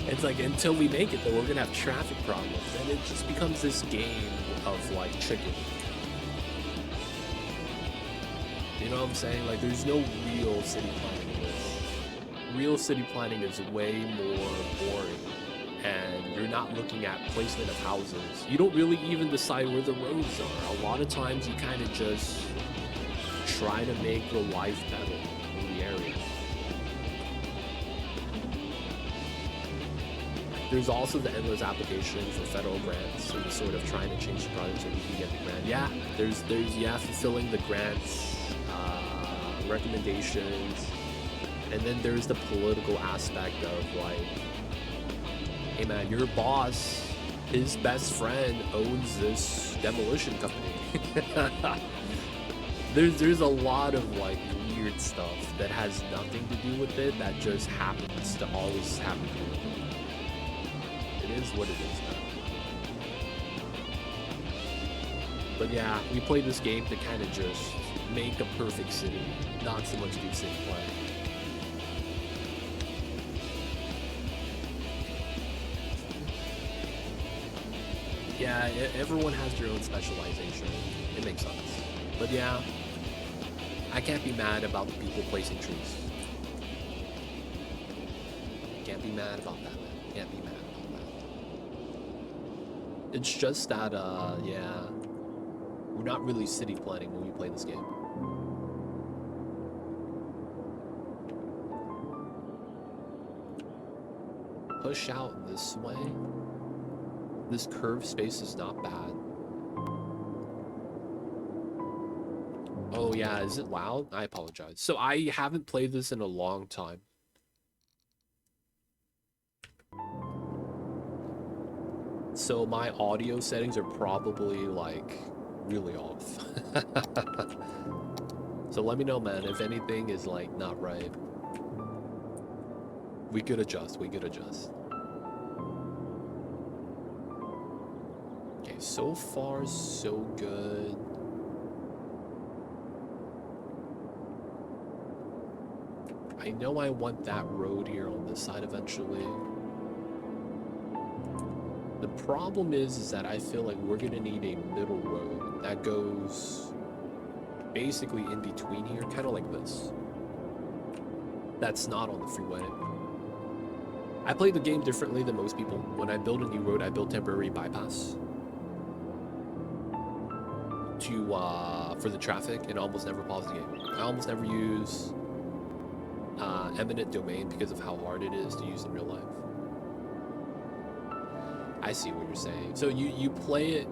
It's like, until we make it, though, we're gonna have traffic problems, and it just becomes this game of like chicken. You know what I'm saying? Like, there's no real city planning in this. Real city planning is way more boring. And you're not looking at placement of houses. You don't really even decide where the roads are. A lot of times you kind of just try to make the life better in the area. There's also the endless application for federal grants and sort of trying to change the product so you can get the grant. Yeah, there's fulfilling the grants, recommendations, and then there's the political aspect of like, hey man, your boss, his best friend owns this demolition company. There's a lot of like weird stuff that has nothing to do with it that just happens to always happen to do with it. It is what it is, man. But yeah, we play this game to kind of just make a perfect city, not so much do city planning. Yeah, everyone has their own specialization. It makes sense. But yeah, I can't be mad about the people placing trees. Can't be mad about that, man. Can't be mad about that. It's just that, yeah, we're not really city planning when we play this game. Push out this way. This curved space is not bad. Oh yeah, is it loud? I apologize. So I haven't played this in a long time. So my audio settings are probably like really off. So let me know, man, if anything is like not right. We could adjust, we could adjust. Okay, so far so good. I know I want that road here on this side eventually. The problem is that I feel like we're gonna need a middle road that goes basically in between here, kind of like this. That's not on the freeway. I play the game differently than most people. When I build a new road, I build temporary bypass for the traffic, and almost never pause the game. I almost never use eminent domain because of how hard it is to use in real life. I see what you're saying. So you play it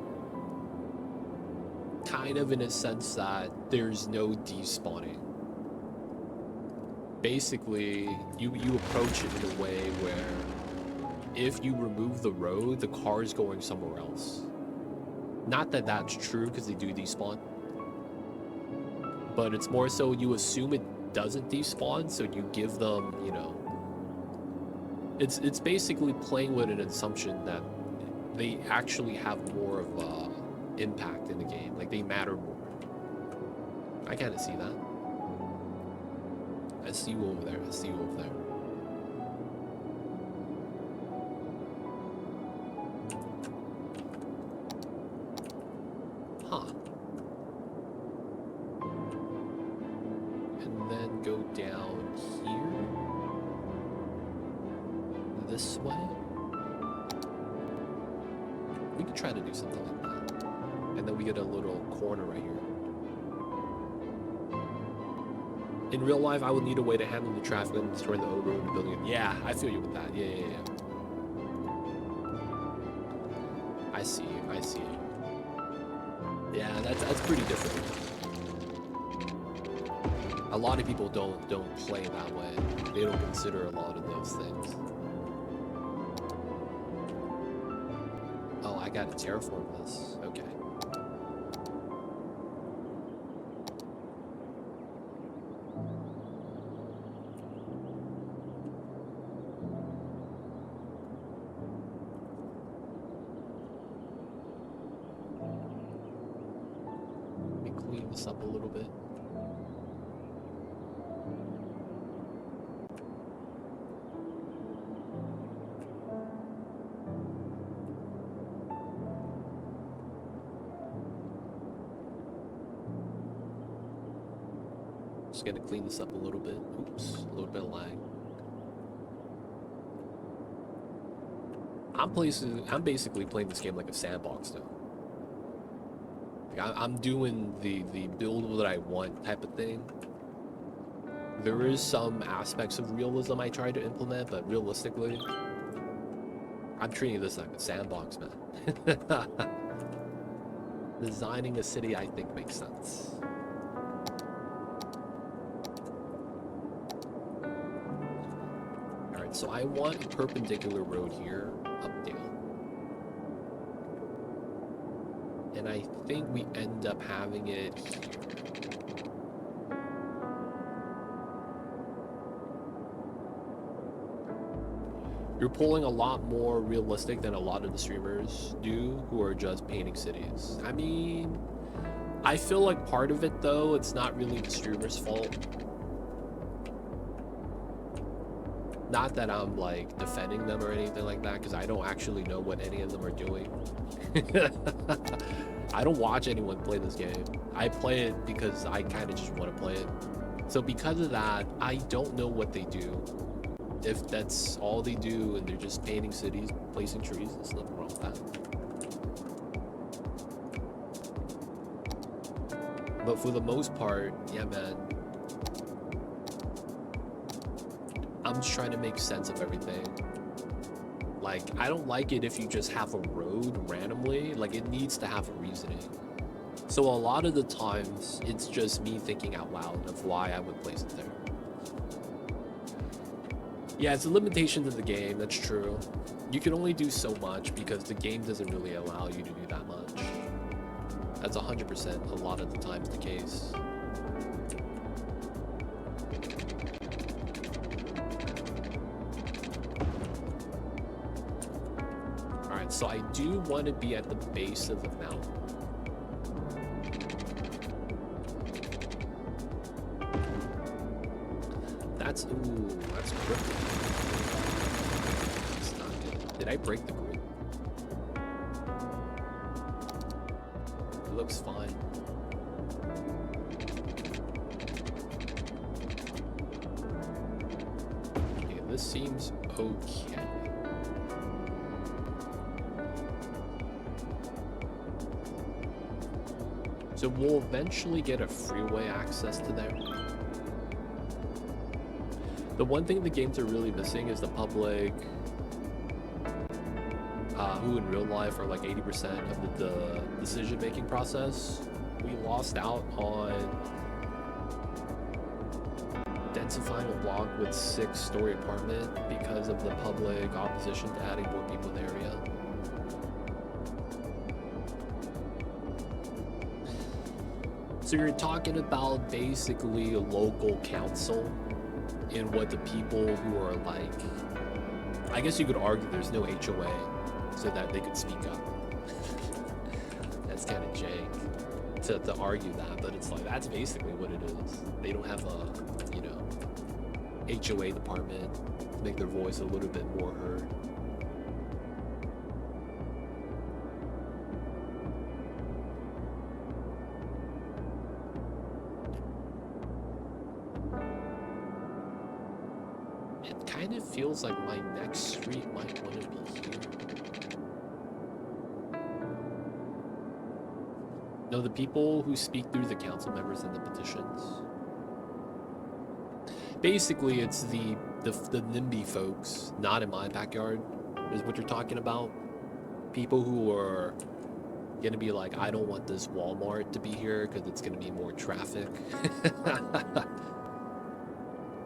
kind of in a sense that there's no despawning. Basically, you approach it in a way where if you remove the road, the car's going somewhere else. Not that that's true, because they do despawn. But it's more so you assume it doesn't despawn, so you give them, you know... It's basically playing with an assumption that they actually have more of an impact in the game. Like, they matter more. I kind of see that. I see you over there. I see you over there. Huh. And then go down here. This way. We could try to do something like that. And then we get a little corner right here. In real life, I would need a way to handle the traffic and destroy the old road and building it. Yeah, I feel you with that. Yeah. I see you. I see you. Yeah, that's pretty different. A lot of people don't play that way. They don't consider a lot of those things. Oh, I gotta terraform this. Okay. This up a little bit. Just gonna clean this up a little bit. Oops, a little bit of lag. I'm basically playing this game like a sandbox now. I'm doing the build that I want type of thing. There is some aspects of realism I try to implement, but realistically, I'm treating this like a sandbox, man. Designing a city, I think, makes sense. Alright, so I want a perpendicular road here, up down. And I think we end up having it here. You're pulling a lot more realistic than a lot of the streamers do who are just painting cities. I mean, I feel like part of it, though, it's not really the streamer's fault. Not that I'm, like, defending them or anything like that, because I don't actually know what any of them are doing. I don't watch anyone play this game. I play it because I kind of just want to play it. So because of that, I don't know what they do. If that's all they do and they're just painting cities, placing trees, there's nothing wrong with that. But for the most part, yeah, man. I'm just trying to make sense of everything. Like, I don't like it if you just have a road randomly. Like, it needs to have a reasoning. So a lot of the times, it's just me thinking out loud of why I would place it there. Yeah, it's a limitation to the game, that's true. You can only do so much because the game doesn't really allow you to do that much. That's 100% a lot of the times the case. So I do want to be at the base of the mountain. That's crooked. That's not good. Did I break the grid? looks fine. Okay, this seems okay. So we'll eventually get a freeway access to there. The one thing the games are really missing is the public, who in real life are like 80% of the decision-making process. We lost out on densifying a block with 6-story apartment because of the public opposition to adding more people in the area. So you're talking about basically a local council and what the people who are like, I guess you could argue there's no HOA so that they could speak up. That's kind of jank to argue that, but it's like, that's basically what it is. They don't have a, you know, HOA department to make their voice a little bit more heard. It kind of feels like my next street might want to be here. No, the people who speak through the council members and the petitions. Basically, it's the NIMBY folks, not in my backyard, is what you're talking about. People who are gonna be like, I don't want this Walmart to be here because it's gonna be more traffic.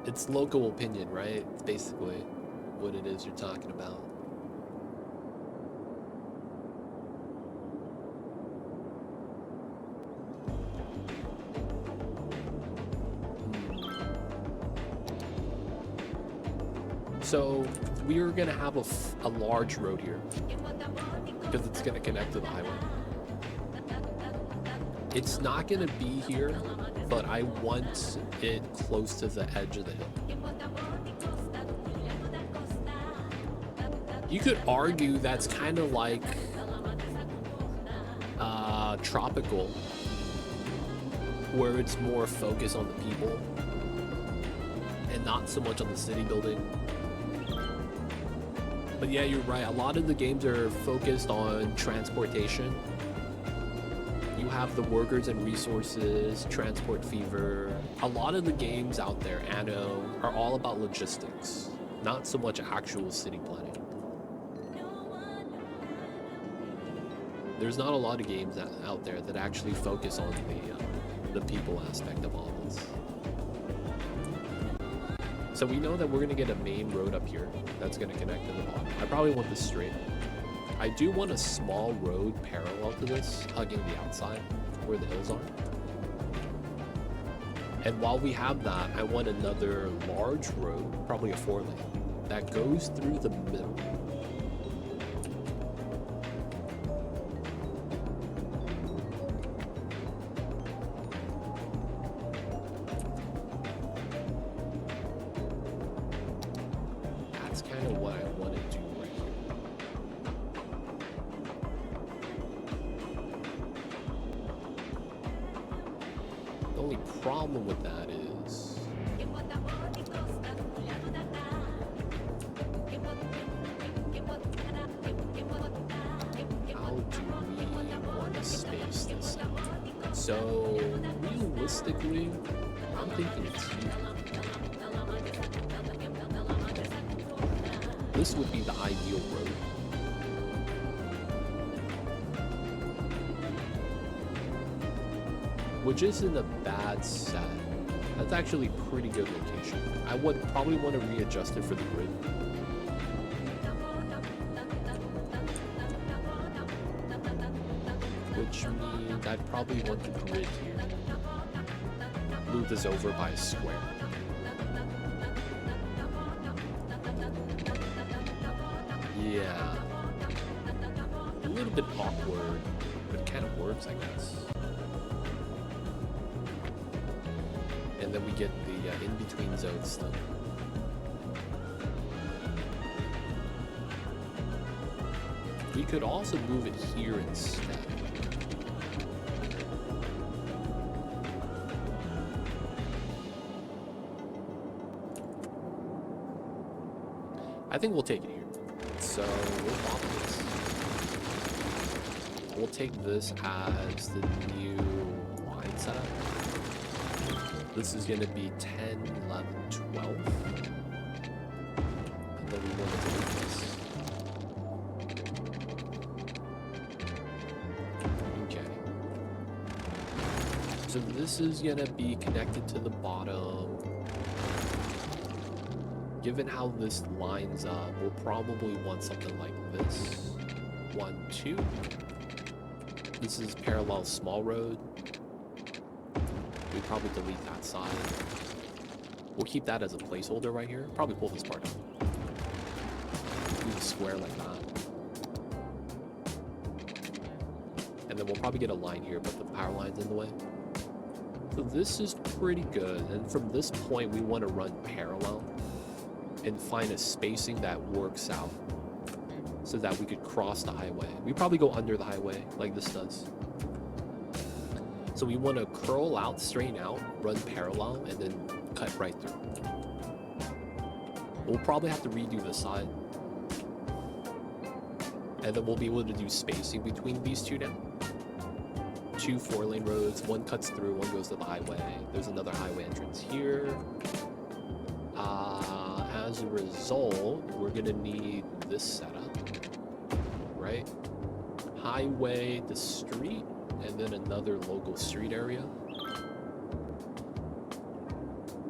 It's local opinion, right? It's basically what it is you're talking about. So we are going to have a large road here because it's going to connect to the highway. It's not going to be here, but I want it close to the edge of the hill. You could argue that's kind of like tropical, where it's more focused on the people and not so much on the city building. But yeah, you're right. A lot of the games are focused on transportation. You have the workers and resources, transport fever. A lot of the games out there, Anno, are all about logistics, not so much actual city planning. There's not a lot of games out there that actually focus on the people aspect of all this. So we know that we're going to get a main road up here that's going to connect to the bottom. I probably want this straight. I do want a small road parallel to this, hugging the outside where the hills are. And while we have that, I want another large road, probably a 4-lane, that goes through the middle. With that is how do we want to space this out? So realistically, I'm thinking it's here. This would be the ideal road. Which isn't a bad set. That's actually a pretty good location. I would probably want to readjust it for the grid. Which means I'd probably want the grid here. Move this over by a square. Yeah. A little bit awkward, but it kind of works, I guess. And then we get the in-between zone stuff. We could also move it here instead. I think we'll take it here. So we'll pop this. We'll take this as the new line setup. This is going to be 10, 11, 12. And then we want to delete this. Okay. So this is going to be connected to the bottom. Given how this lines up, we'll probably want something like this. 1, 2. This is parallel small road. We probably delete that side. We'll keep that as a placeholder right here. Probably pull this part out. Do the square like that. And then we'll probably get a line here, but the power line's in the way. So this is pretty good. And from this point, we want to run parallel and find a spacing that works out so that we could cross the highway. We probably go under the highway like this does. So we want to curl out, straighten out, run parallel, and then cut right through. We'll probably have to redo this side. And then we'll be able to do spacing between these two now. 2 4-lane roads, one cuts through, one goes to the highway. There's another highway entrance here. As a result, we're gonna need this setup, right? Highway to street, and then another local street area.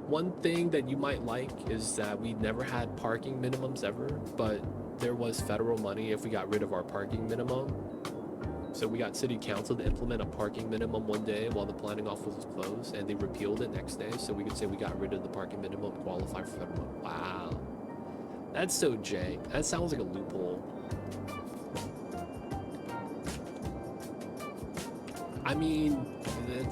One thing that you might like is that we never had parking minimums ever, but there was federal money if we got rid of our parking minimum. So we got city council to implement a parking minimum one day while the planning office was closed, and they repealed it next day. So we could say we got rid of the parking minimum, qualify for federal money. Wow. That's so jank. That sounds like a loophole. I mean,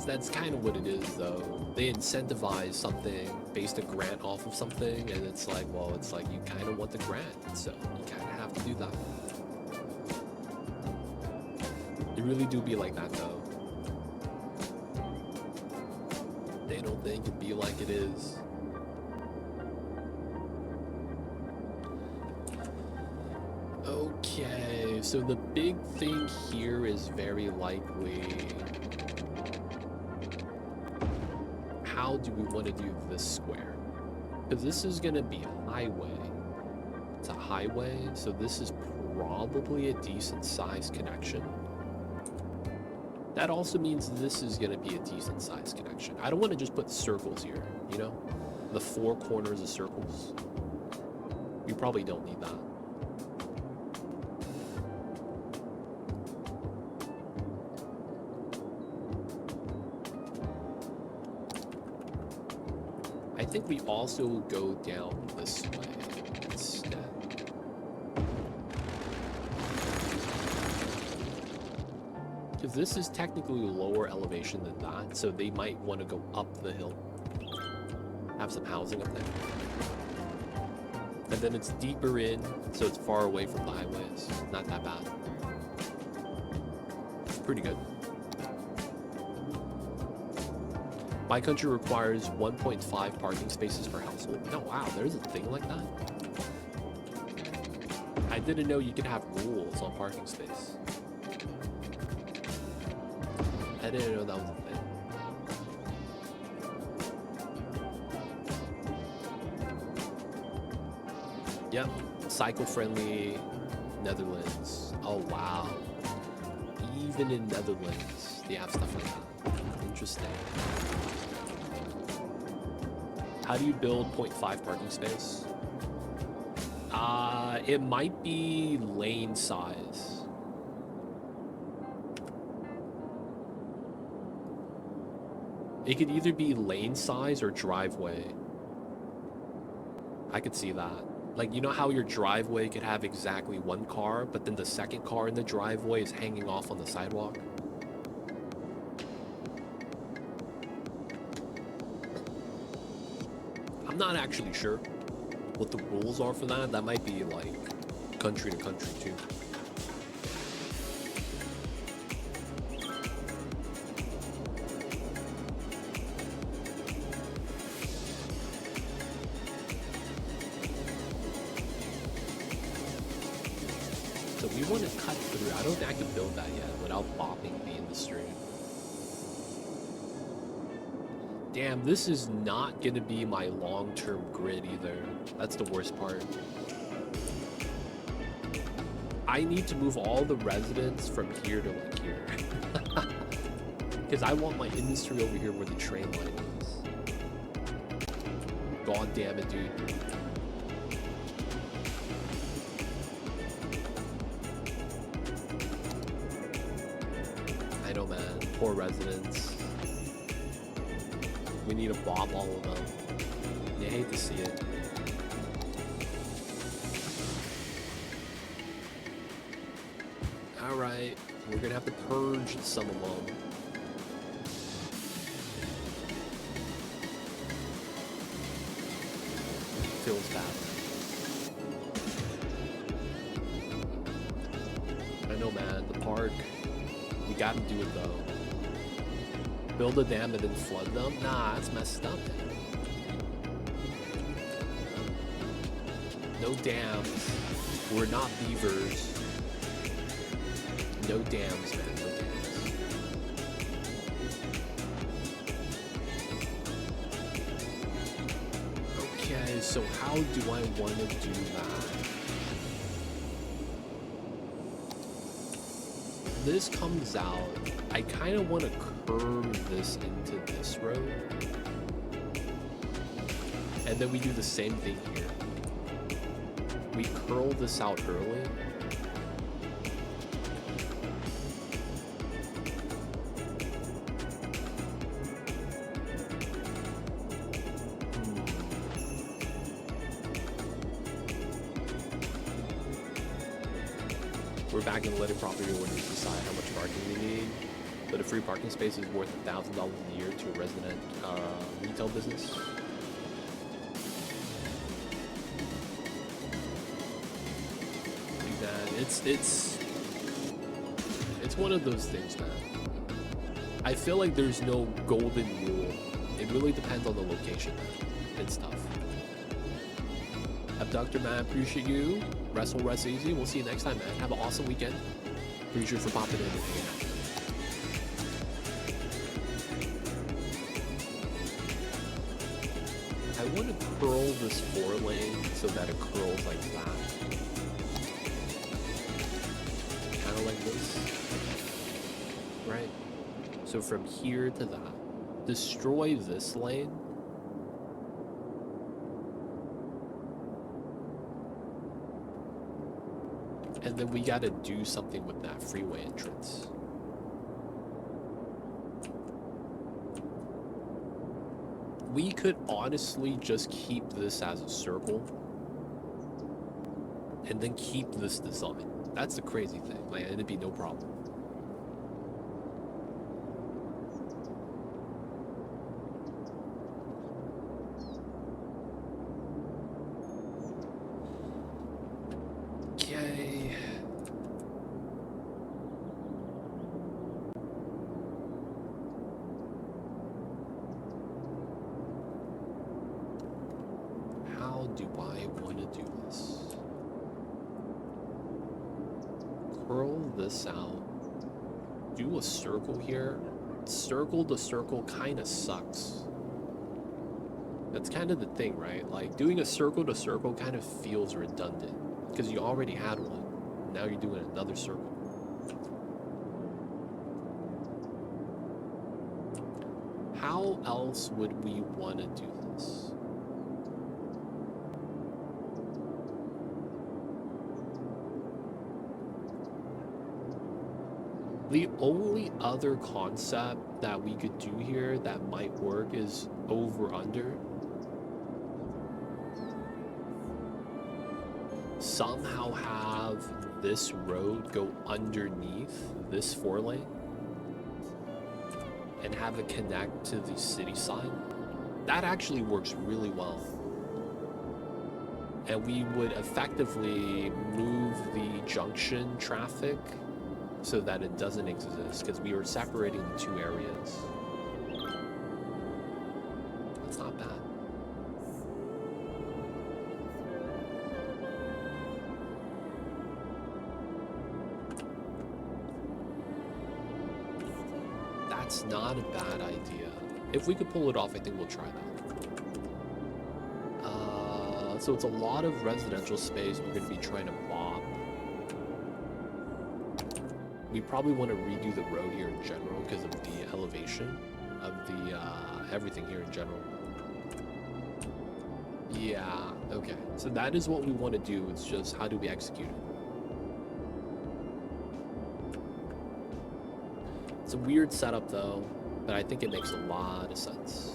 that's kind of what it is, though. They incentivize something based a grant off of something, and it's like, well, it's like you kind of want the grant, so you kind of have to do that. They really do be like that, though. They don't think it be like it is. Okay, so the big thing here is very likely, how do we want to do this square? Because this is going to be a highway. It's a highway, so this is probably a decent sized connection. That also means this is going to be a decent sized connection. I don't want to just put circles here, you know? The 4 corners of circles. We probably don't need that. I think we also go down this way instead. Because this is technically lower elevation than that, so they might want to go up the hill. Have some housing up there. And then it's deeper in, so it's far away from the highways. Not that bad. It's pretty good. My country requires 1.5 parking spaces per household. No, wow, there's a thing like that? I didn't know you could have rules on parking space. I didn't know that was a thing. Yep, cycle-friendly Netherlands. Oh, wow. Even in Netherlands, they have stuff like that. Interesting. How do you build 0.5 parking space? It might be lane size. It could either be lane size or driveway. I could see that. Like, you know how your driveway could have exactly 1 car, but then the second car in the driveway is hanging off on the sidewalk? I'm not actually sure what the rules are for that. That might be like country to country too. We want to cut through. I don't think I can build that yet without bopping the industry. Damn, this is not gonna be my long-term grid either. That's the worst part. I need to move all the residents from here to like here. Because I want my industry over here where the train line is. God damn it, dude. I know, man. Poor residents. We need to bob all of them. You hate to see it. Alright, we're gonna have to purge some of them. Feels bad. I know, man. The park. We gotta do it though. Build a dam and then flood them? Nah, that's messed up. No dams. We're not beavers. No dams, man. No dams. Okay, so how do I want to do that? This comes out. I kind of want to curve this into this road. And then we do the same thing here. We curl this out early. We're back in the letter property orders to decide how much parking we need. But a free parking space is worth $1,000 a year to a resident retail business. Do that. It's one of those things, man. I feel like there's no golden rule. It really depends on the location, man. It's tough. Abductor, man, appreciate you. Rest easy. We'll see you next time, man. Have an awesome weekend. Appreciate you for popping in and hanging out. I want to curl this 4-lane so that it curls like that. Kind of like this. Right? So from here to that. Destroy this lane. And then we gotta do something with that freeway entrance. We could honestly just keep this as a circle. And then keep this design. That's the crazy thing. Like, it'd be no problem. Okay. How do I want to do this? Curl this out. Do a circle here. Circle to circle kind of sucks. That's kind of the thing, right? Like, doing a circle to circle kind of feels redundant. Because you already had one. Now you're doing another circle. How else would we want to do this? The only other concept that we could do here that might work is over-under. Somehow have this road go underneath this 4-lane and have it connect to the city side. That actually works really well. And we would effectively move the junction traffic so that it doesn't exist, because we were separating the two areas. That's not bad. That's not a bad idea. If we could pull it off, I think we'll try that. So it's a lot of residential space we're going to be trying to bob. We probably want to redo the road here in general because of the elevation of the everything here in general. Yeah, okay. So that is what we want to do. It's just how do we execute it? It's a weird setup though, but I think it makes a lot of sense.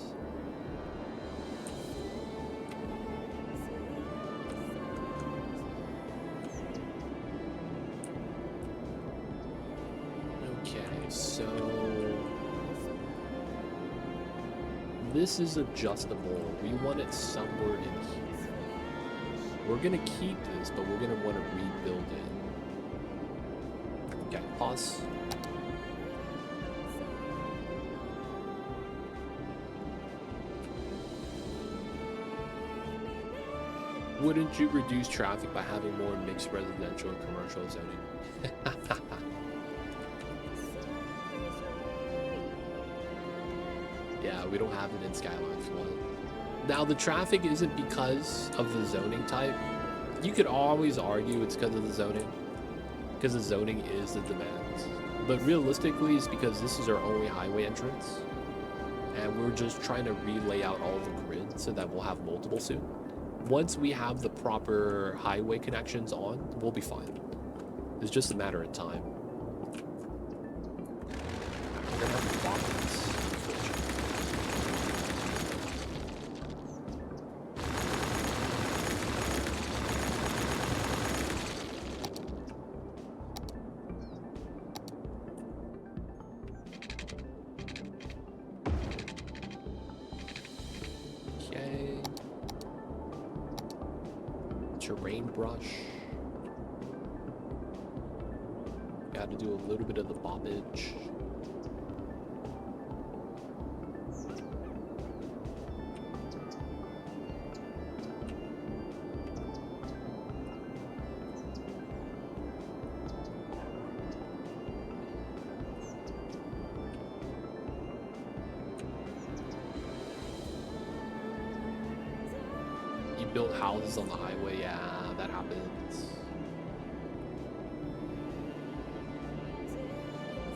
So this is adjustable. We want it somewhere in here. We're gonna keep this, but we're gonna want to rebuild it. Okay, pause. Wouldn't you reduce traffic by having more mixed residential and commercial zoning? Yeah, we don't have it in Skylines 1. Now, the traffic isn't because of the zoning type. You could always argue it's because of the zoning, because the zoning is the demands. But realistically, it's because this is our only highway entrance, and we're just trying to relay out all the grid so that we'll have multiple soon. Once we have the proper highway connections on, we'll be fine. It's just a matter of time. We're gonna have to block this. Terrain brush. Got to do a little bit of the bobbage. Build houses on the highway, yeah, that happens.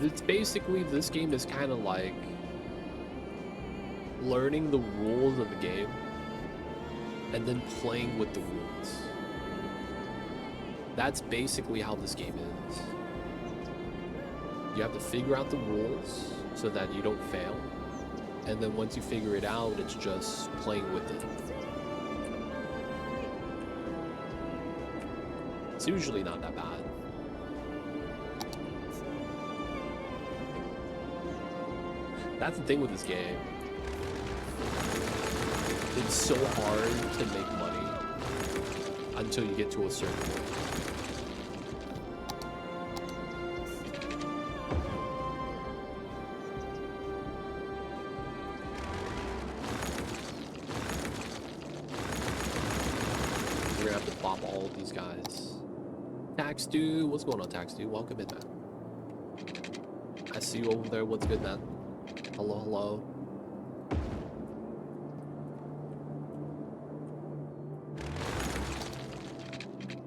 It's basically, this game is kind of like learning the rules of the game and then playing with the rules. That's basically how this game is. You have to figure out the rules so that you don't fail, and then once you figure it out, it's just playing with it. It's usually not that bad. That's the thing with this game. It's so hard to make money until you get to a certain point. We're gonna have to bop all of these guys. Tax Dude, what's going on, Tax Dude? Welcome in, man. I see you over there. What's good, man? Hello, hello.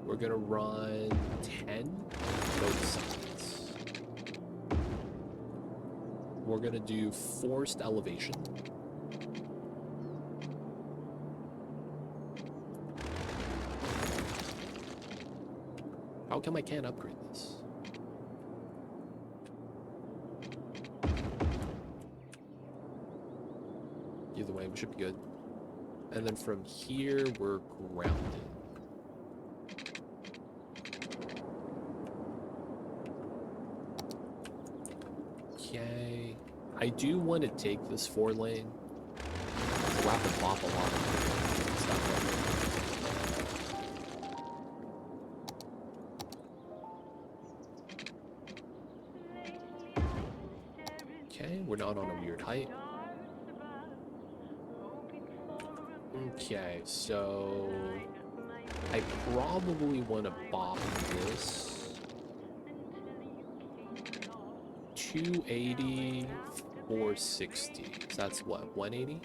We're gonna run 10 both sides. We're gonna do forced elevation. How come I can't upgrade this? Either way, we should be good. And then from here, we're grounded. Okay. I do want to take this 4-lane. We'll have to bop a lot of stuff. We're not on a weird height. Okay, so I probably want to bop this to 280, 460. So that's what, 180?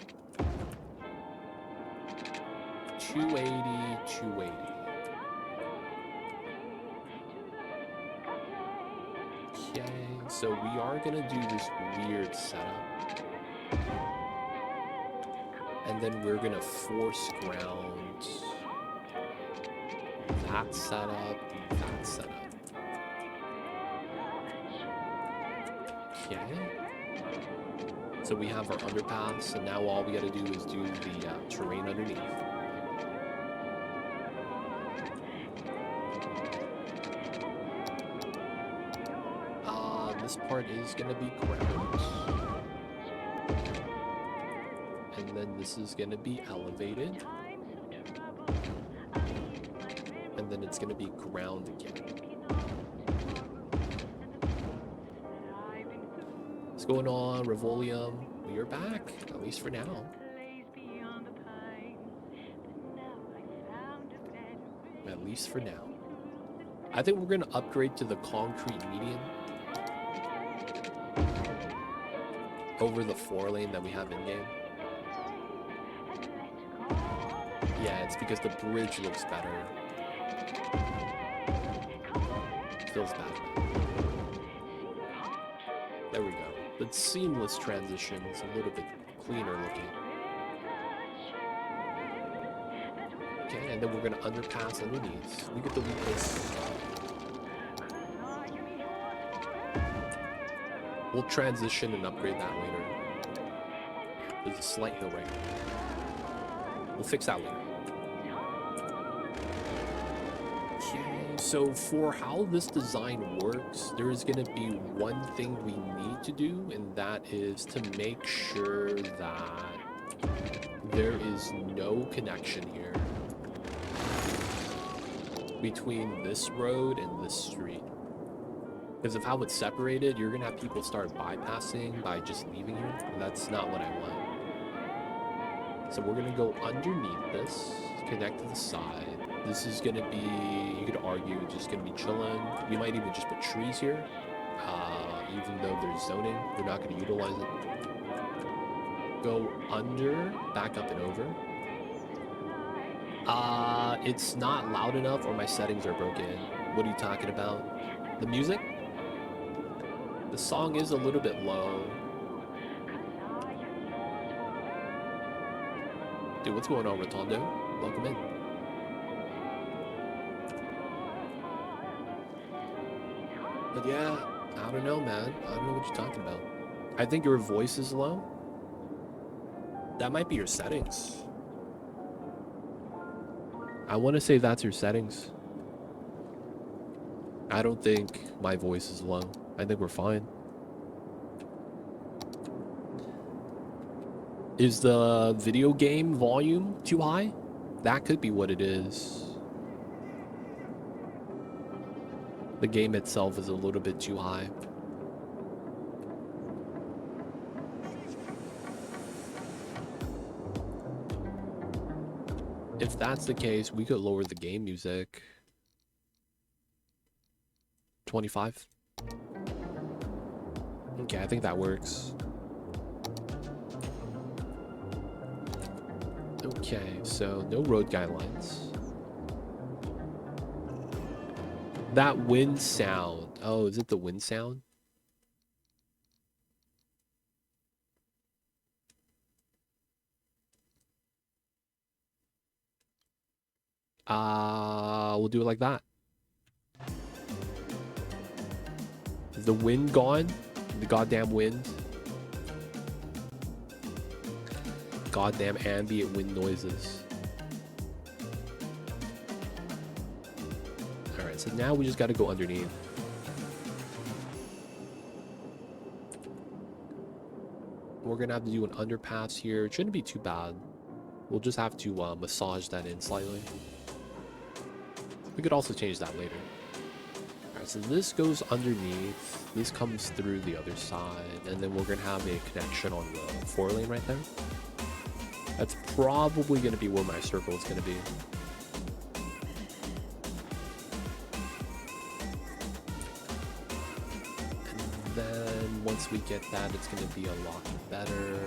280, 280. Okay, so we are gonna do this weird setup. And then we're gonna force ground that setup, that setup. Okay. So we have our underpass, and now all we gotta do is do the terrain underneath. This part is gonna be ground. And then this is gonna be elevated. And then it's gonna be ground again. What's going on, Revolium? We are back, at least for now. At least for now. I think we're gonna upgrade to the concrete median over the 4-lane that we have in game. Yeah, it's because the bridge looks better. Feels bad. There we go. The seamless transition is a little bit cleaner looking. Okay, and then we're gonna underpass underneath. We get to leave this. We'll transition and upgrade that later. There's a slight hill right here. We'll fix that later. Okay, so for how this design works, there is going to be one thing we need to do, and that is to make sure that there is no connection here between this road and this street. Because of how it's separated, you're going to have people start bypassing by just leaving here, and that's not what I want. So we're going to go underneath this, connect to the side. This is going to be, you could argue, just going to be chilling. We might even just put trees here. Even though there's zoning, we're not going to utilize it. Go under, back up and over. It's not loud enough, or my settings are broken. What are you talking about? The music? The song is a little bit low. Dude, what's going on, Rotondo? Welcome in. But yeah, I don't know, man. I don't know what you're talking about. I think your voice is low. That might be your settings. I want to say that's your settings. I don't think my voice is low. I think we're fine. Is the video game volume too high? That could be what it is. The game itself is a little bit too high. If that's the case, we could lower the game music. 25. Okay, I think that works. Okay, so no road guidelines. That wind sound. Oh, is it the wind sound? We'll do it like that. Is the wind gone? The goddamn wind. Goddamn ambient wind noises. Alright, so now we just gotta go underneath. We're gonna have to do an underpass here. It shouldn't be too bad. We'll just have to massage that in slightly. We could also change that later. Alright, so this goes underneath. This comes through the other side. And then we're gonna have a connection on the 4-lane right there. That's probably going to be where my circle is going to be. And then once we get that, it's going to be a lot better.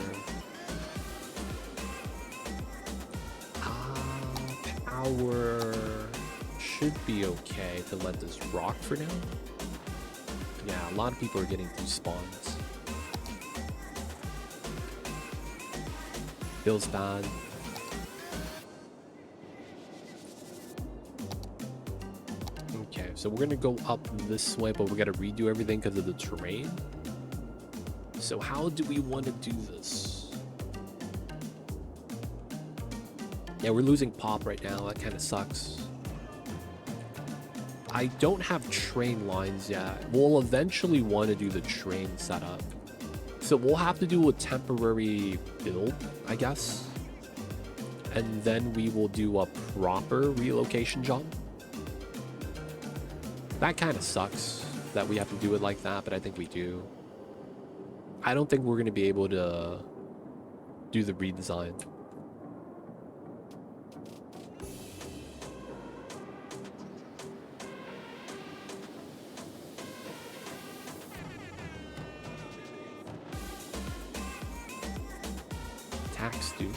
Power should be okay to let this rock for now. Yeah, a lot of people are getting through spawns. Feels bad. Okay, so we're gonna go up this way, but we gotta redo everything because of the terrain. So how do we want to do this? Yeah, we're losing pop right now. That kind of sucks. I don't have train lines yet. We'll eventually want to do the train setup. So we'll have to do a temporary build, I guess. And then we will do a proper relocation job. That kind of sucks that we have to do it like that, but I think we do. I don't think we're going to be able to do the redesign. Tax due.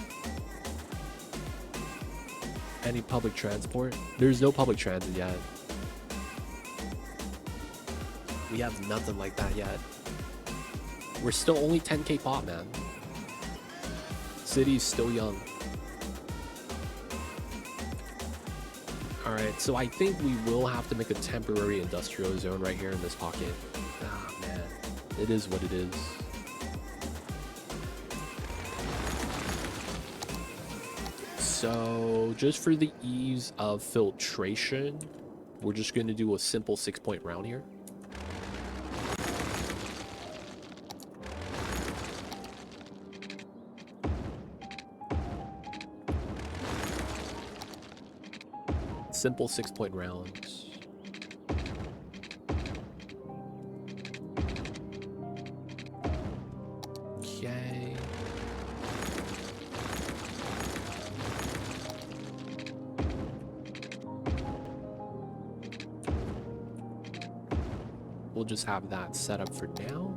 Any public transport? There's no public transit yet. We have nothing like that yet. We're still only 10k pop, man. City's still young. Alright, so I think we will have to make a temporary industrial zone right here in this pocket. Ah, man. It is what it is. So, just for the ease of filtration, we're just going to do a simple 6-point round here. Simple 6-point rounds. Okay. We'll just have that set up for now.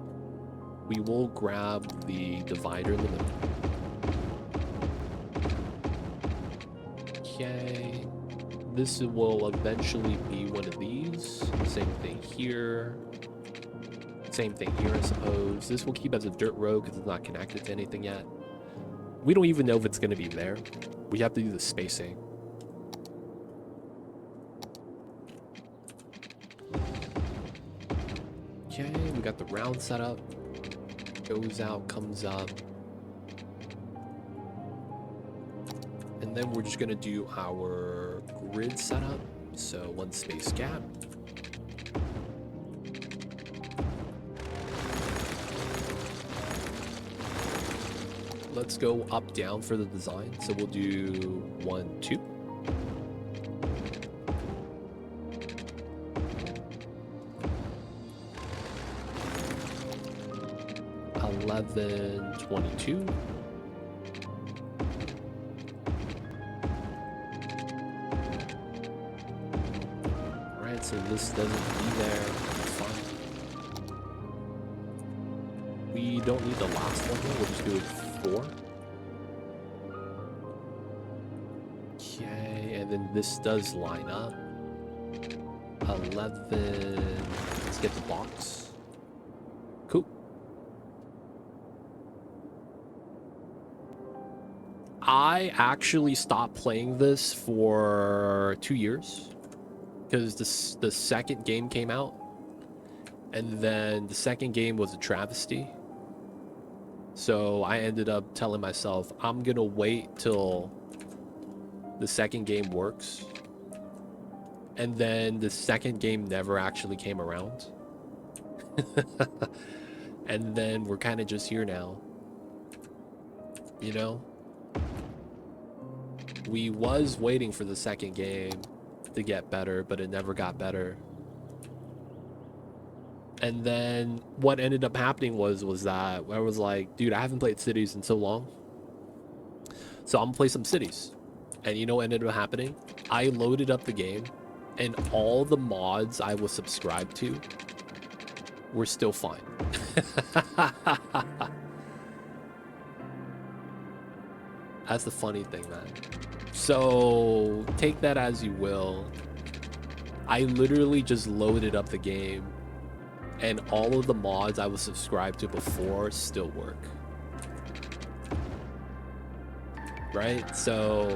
We will grab the divider in the middle. Okay. This will eventually be one of these. Same thing here. Same thing here, I suppose. This will keep as a dirt road because it's not connected to anything yet. We don't even know if it's going to be there. We have to do the spacing. Okay, we got the round set up. Goes out, comes up. And then we're just going to do our grid setup. So one space gap. Let's go up down for the design. So we'll do 1, 2. Eleven, 22. Alright, so this doesn't be there. That's fine. We don't need the last one here. We'll just do it 4. Okay, and then this does line up. 11. Let's get the box. Cool. I actually stopped playing this for 2 years because the second game came out, and then the second game was a travesty. So I ended up telling myself I'm gonna wait till the second game works, and then the second game never actually came around. And then we're kind of just here now, you know. We was waiting for the second game to get better, but it never got better. And then what ended up happening was that I was like, dude, I haven't played Cities in so long, so I'm gonna play some Cities. And you know what ended up happening? I loaded up the game, and all the mods I was subscribed to we're still fine. That's the funny thing, man. So take that as you will. I literally just loaded up the game and all of the mods I was subscribed to before still work. Right? So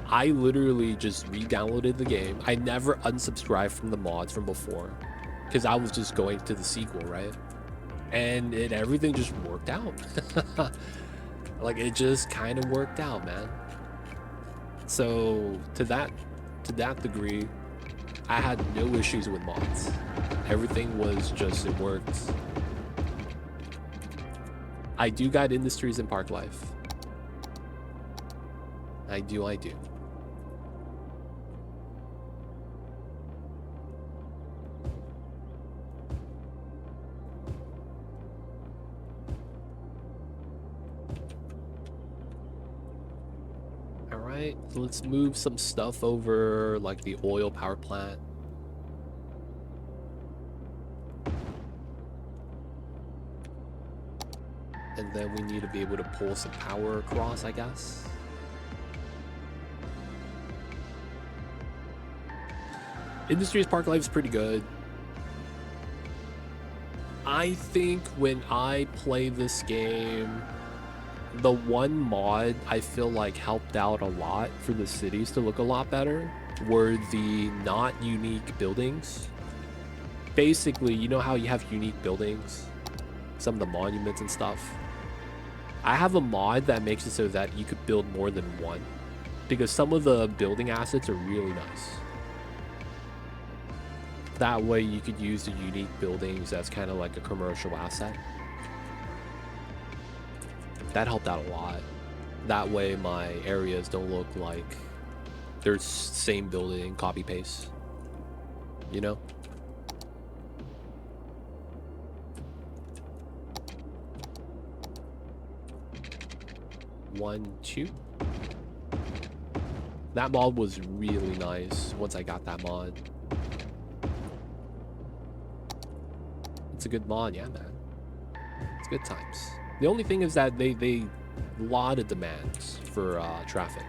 I literally just re-downloaded the game. I never unsubscribed from the mods from before because I was just going to the sequel, right? And everything just worked out. Like, it just kind of worked out, man. So to that degree, I had no issues with mods. Everything was just, it worked. I do got Industries and Park Life. I do. All right, so let's move some stuff over, like the oil power plant. And then we need to be able to pull some power across, I guess. Industries Park Life is pretty good. I think when I play this game, the one mod I feel like helped out a lot for the cities to look a lot better were the not unique buildings. Basically, you know how you have unique buildings? Some of the monuments and stuff. I have a mod that makes it so that you could build more than one, because some of the building assets are really nice. That way you could use the unique buildings as kind of like a commercial asset. That helped out a lot. That way my areas don't look like they're same building, copy paste. You know? One, two. That mod was really nice once I got that mod. It's a good mod, yeah, man. It's good times. The only thing is that they lot of demands for traffic.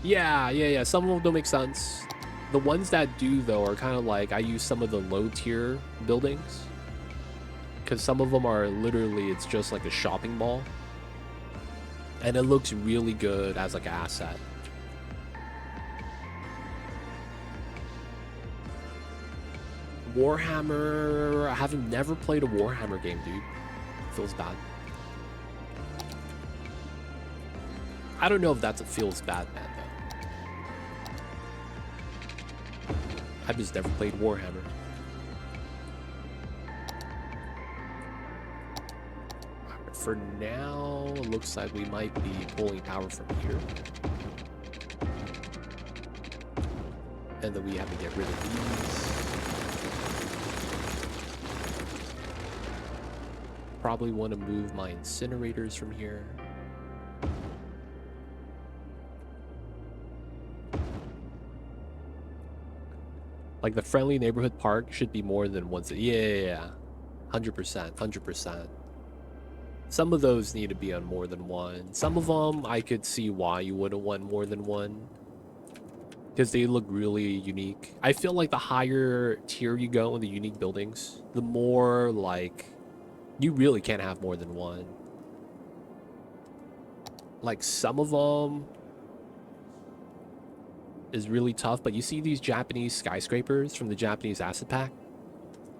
Yeah. Some of them don't make sense. The ones that do, though, are kind of like, I use some of the low tier buildings, because some of them are literally, it's just like a shopping mall, and it looks really good as like an asset. Warhammer, I haven't never played a Warhammer game, dude. Feels bad. I don't know if that's a feels bad, man, though. I've just never played Warhammer. For now, it looks like we might be pulling power from here. And then we have to get rid of these. Probably want to move my incinerators from here. Like the friendly neighborhood park should be more than one. Yeah. 100%. Some of those need to be on more than one. Some of them, I could see why you wouldn't want more than one, because they look really unique. I feel like the higher tier you go in the unique buildings, the more like you really can't have more than one. Like some of them is really tough, but you see these Japanese skyscrapers from the Japanese asset pack?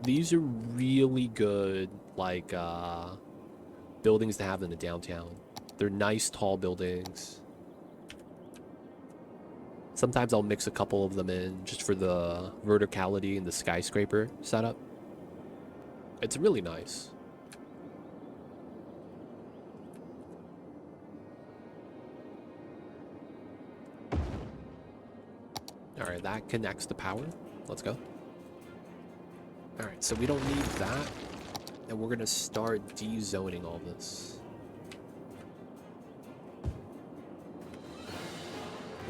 These are really good, like, buildings to have in the downtown. They're nice, tall buildings. Sometimes I'll mix a couple of them in just for the verticality and the skyscraper setup. It's really nice. All right, that connects to power. Let's go. All right, so we don't need that. And we're gonna start de-zoning all this.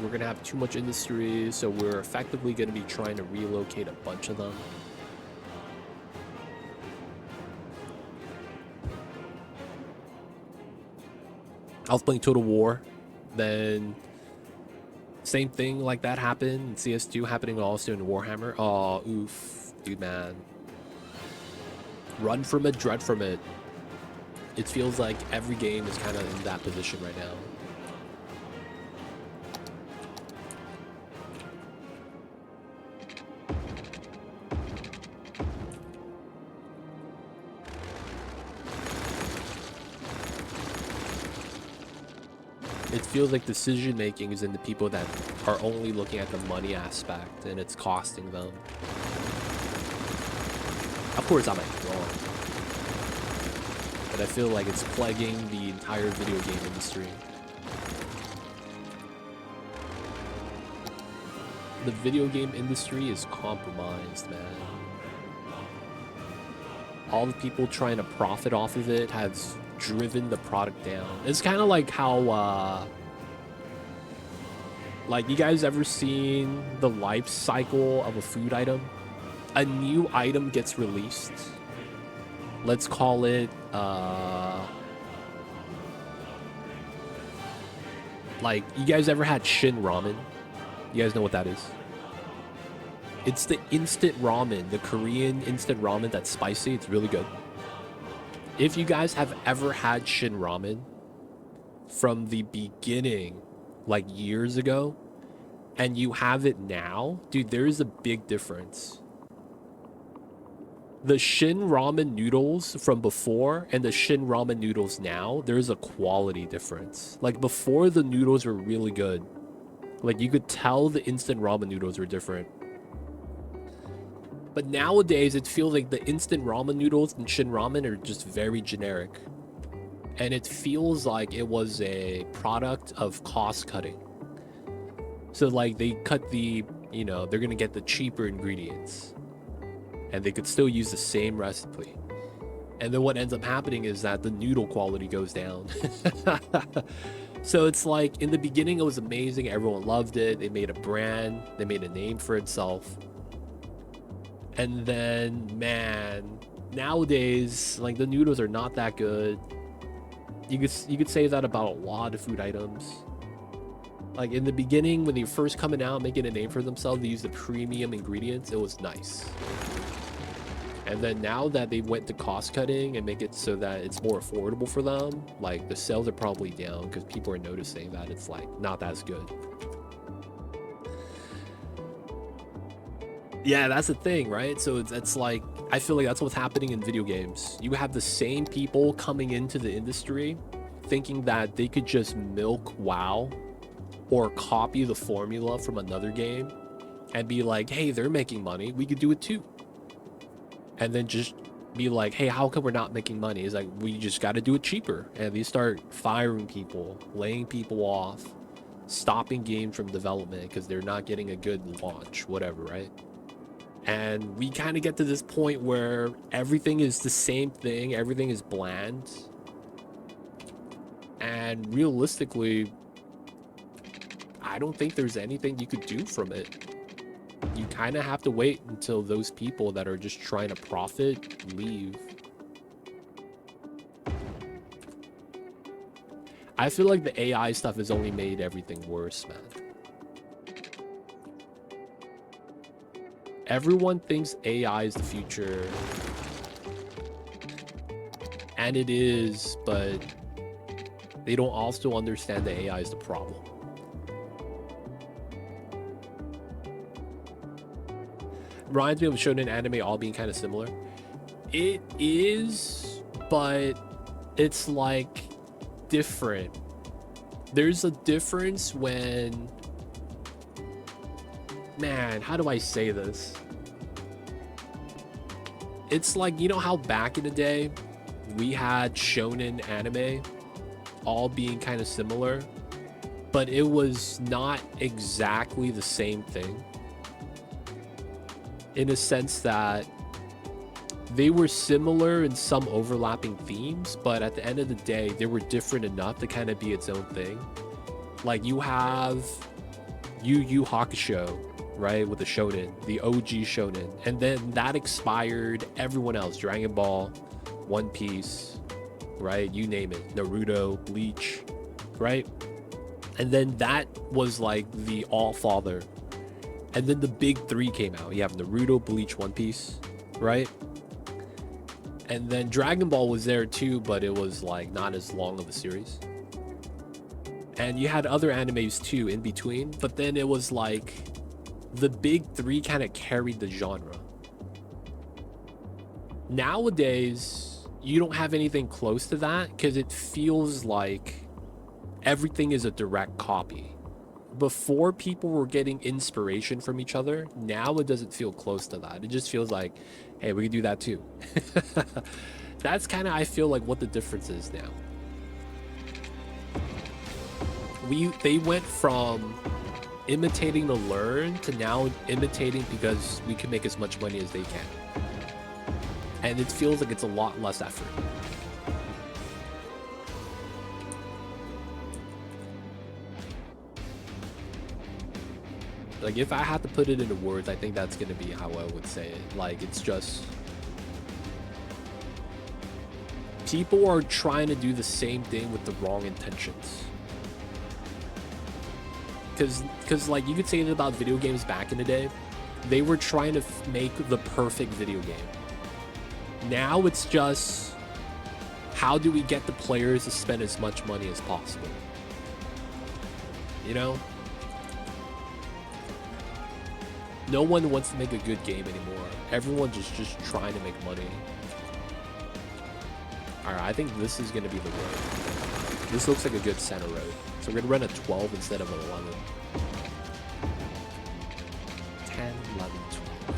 we're gonna have too much industry, so we're effectively gonna be trying to relocate a bunch of them. I was playing Total War, then same thing like that happened in CS2, happening also in Warhammer. Oh, oof, dude, man. Run from it, dread from it. It feels like every game is kind of in that position right now. It feels like decision making is in the people that are only looking at the money aspect, and it's costing them. Of course, I might be wrong, but I feel like it's plaguing the entire video game industry. The video game industry is compromised, man. All the people trying to profit off of it has driven the product down. It's kind of like how, like, you guys ever seen the life cycle of a food item? A new item gets released. Let's call it, like, you guys ever had Shin Ramen? You guys know what that is? It's the instant ramen, the Korean instant ramen that's spicy. It's really good. If you guys have ever had Shin Ramen from the beginning, like years ago, and you have it now, dude, there is a big difference. The Shin Ramen noodles from before and the Shin Ramen noodles now, there's a quality difference. Like, before, the noodles were really good. Like, you could tell the instant ramen noodles were different. But nowadays, it feels like the instant ramen noodles and Shin Ramen are just very generic. And it feels like it was a product of cost cutting. So, like, they cut the, you know, they're going to get the cheaper ingredients. And they could still use the same recipe. And then what ends up happening is that the noodle quality goes down. So it's like, in the beginning, it was amazing. Everyone loved it. They made a brand. They made a name for itself. And then, man, nowadays, like, the noodles are not that good. You could say that about a lot of food items. Like, in the beginning, when they were first coming out, making a name for themselves, they used the premium ingredients. It was nice. And then now that they went to cost cutting and make it so that it's more affordable for them, like, the sales are probably down because people are noticing that it's, like, not as good. Yeah, that's the thing, right? So it's like, I feel like that's what's happening in video games. You have the same people coming into the industry thinking that they could just milk WoW or copy the formula from another game and be like, hey, they're making money, we could do it too. And then just be like, hey, how come we're not making money? It's like, we just got to do it cheaper. And they start firing people, laying people off, stopping games from development because they're not getting a good launch, whatever, right? And we kind of get to this point where everything is the same thing. Everything is bland. And realistically, I don't think there's anything you could do from it. You kind of have to wait until those people that are just trying to profit leave. I feel like the AI stuff has only made everything worse, man. Everyone thinks AI is the future. And it is, but they don't also understand that AI is the problem. Reminds me of shonen anime all being kind of similar. It is, but it's like different. There's a difference when, man, how do I say this? It's like, you know how back in the day we had shonen anime all being kind of similar, but it was not exactly the same thing, in a sense that they were similar in some overlapping themes, but at the end of the day, they were different enough to kind of be its own thing. Like, you have Yu Yu Hakusho, right, with the shonen, the OG shonen, and then that expired. Everyone else, Dragon Ball, One Piece, right, you name it, Naruto, Bleach, right, and then that was like the all father, and then the big three came out. You have Naruto, Bleach, One Piece, right, and then Dragon Ball was there too, but it was like not as long of a series. And you had other animes too in between, but then it was like the big three kind of carried the genre. Nowadays, you don't have anything close to that because it feels like everything is a direct copy. Before, people were getting inspiration from each other. Now it doesn't feel close to that. It just feels like, hey, we can do that too. That's kind of, I feel like, what the difference is now. They went from imitating to learn to now imitating because we can make as much money as they can. And it feels like it's a lot less effort. Like, if I had to put it into words, I think that's going to be how I would say it. Like, it's just... people are trying to do the same thing with the wrong intentions. Because like, you could say that about video games back in the day. They were trying to make the perfect video game. Now it's just, how do we get the players to spend as much money as possible? You know? No one wants to make a good game anymore. Everyone's just trying to make money. Alright, I think this is going to be the road. This looks like a good center road. So we're going to run a 12 instead of an 11. 10, 11, 12.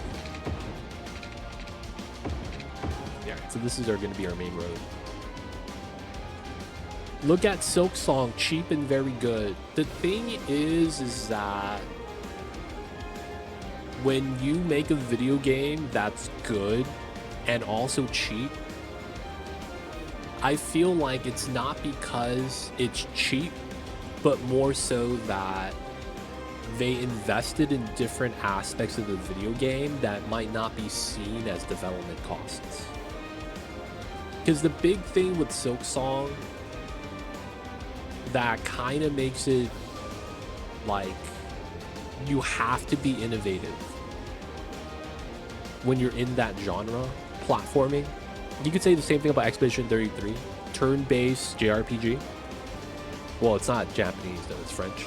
Yeah, so this is going to be our main road. Look at Silk Song, cheap and very good. The thing is that when you make a video game that's good and also cheap, I feel like it's not because it's cheap, but more so that they invested in different aspects of the video game that might not be seen as development costs. Because the big thing with Silk Song that kind of makes it like you have to be innovative when you're in that genre, platforming. You could say the same thing about Expedition 33, turn-based JRPG. Well, it's not Japanese though, it's French.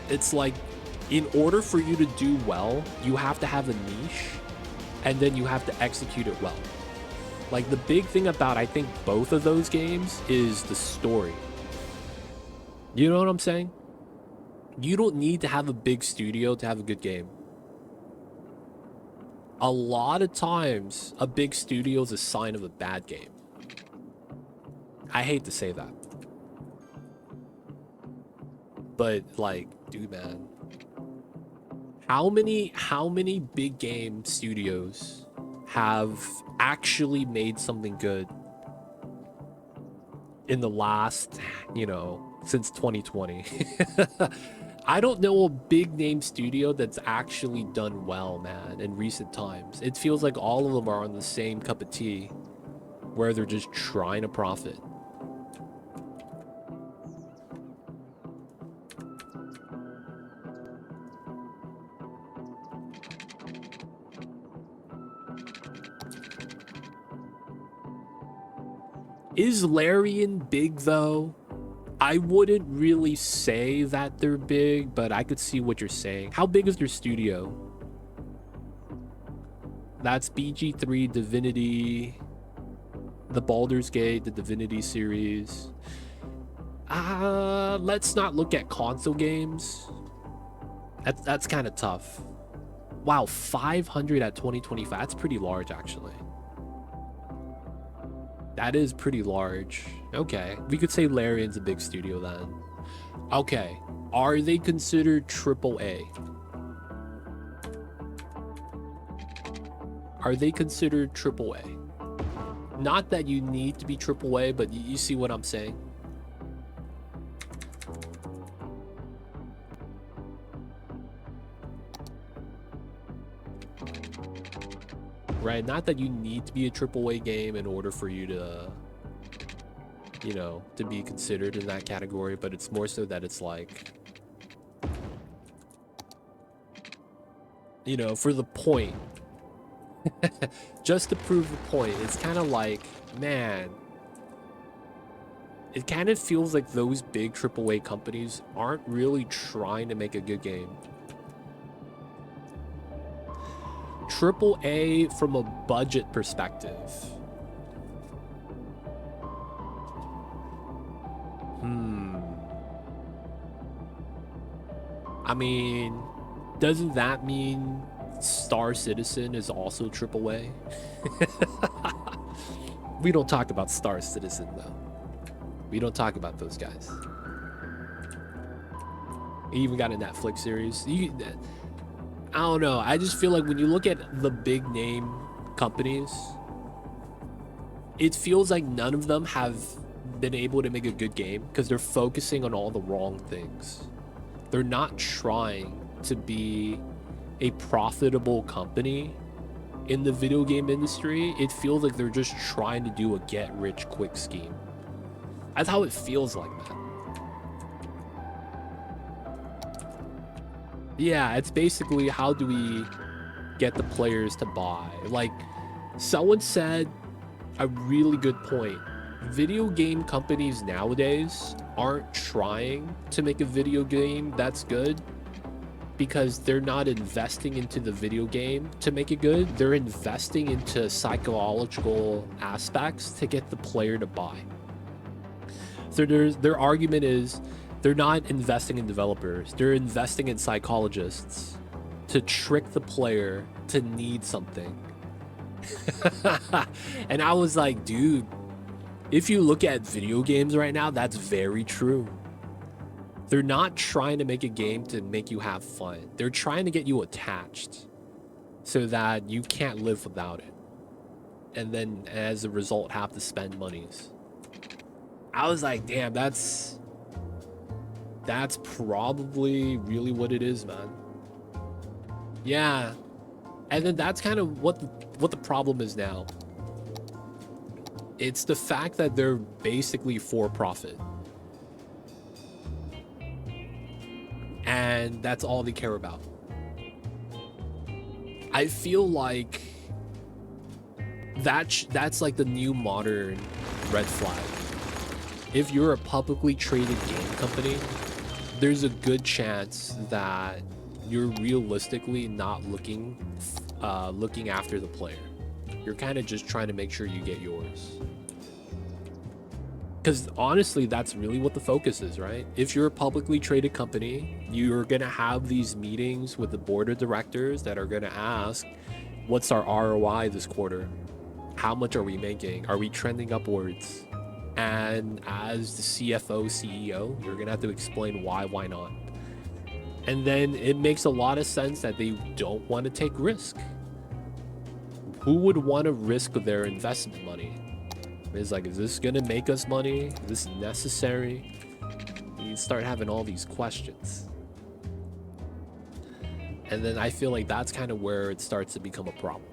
It's like, in order for you to do well, you have to have a niche, and then you have to execute it well. Like, the big thing about, I think, both of those games is the story. You know what I'm saying? You don't need to have a big studio to have a good game. A lot of times, a big studio is a sign of a bad game. I hate to say that. But, like, dude, man. How many big game studios have actually made something good in the last, you know, since 2020? I don't know a big name studio that's actually done well, man, in recent times. It feels like all of them are on the same cup of tea, where they're just trying to profit. Is Larian big, though? I wouldn't really say that they're big, but I could see what you're saying. How big is their studio? That's BG3, Divinity, the Baldur's Gate, the Divinity series. Let's not look at console games. That's kind of tough. Wow, 500 at 2025. That's pretty large, actually. That is pretty large. Okay, we could say Larian's a big studio then. Okay, are they considered AAA? Are they considered AAA? Not that you need to be AAA, but you see what I'm saying? right? Not that you need to be a AAA game in order for you to, you know, to be considered in that category, but it's more so that it's like, you know, for the point, just to prove the point. It's kind of like, man, it kind of feels like those big AAA companies aren't really trying to make a good game. AAA from a budget perspective. I mean, doesn't that mean Star Citizen is also AAA? We don't talk about Star Citizen, though. We don't talk about those guys. He even got a Netflix series. I don't know. I just feel like when you look at the big name companies, it feels like none of them have been able to make a good game because they're focusing on all the wrong things. They're not trying to be a profitable company in the video game industry. It feels like they're just trying to do a get-rich-quick scheme. That's how it feels like, man. Yeah, it's basically how do we get the players to buy. Like, someone said a really good point. Video game companies nowadays aren't trying to make a video game that's good because they're not investing into the video game to make it good. They're investing into psychological aspects to get the player to buy. So their argument is they're not investing in developers. They're investing in psychologists to trick the player to need something. And I was like, dude, if you look at video games right now, that's very true. They're not trying to make a game to make you have fun. They're trying to get you attached so that you can't live without it. And then as a result, have to spend monies. I was like, damn, that's probably really what it is, man. Yeah. And then that's kind of what the problem is now. It's the fact that they're basically for profit. And that's all they care about. I feel like that's like the new modern red flag. If you're a publicly traded game company, there's a good chance that you're realistically not looking after the player. You're kind of just trying to make sure you get yours. Because honestly, that's really what the focus is, right? If you're a publicly traded company, you're going to have these meetings with the board of directors that are going to ask, what's our ROI this quarter? How much are we making? Are we trending upwards? And as the CFO, CEO, you're going to have to explain why not. And then it makes a lot of sense that they don't want to take risk. Who would want to risk their investment money? It's like, is this going to make us money? Is this necessary? You start having all these questions. And then I feel like that's kind of where it starts to become a problem.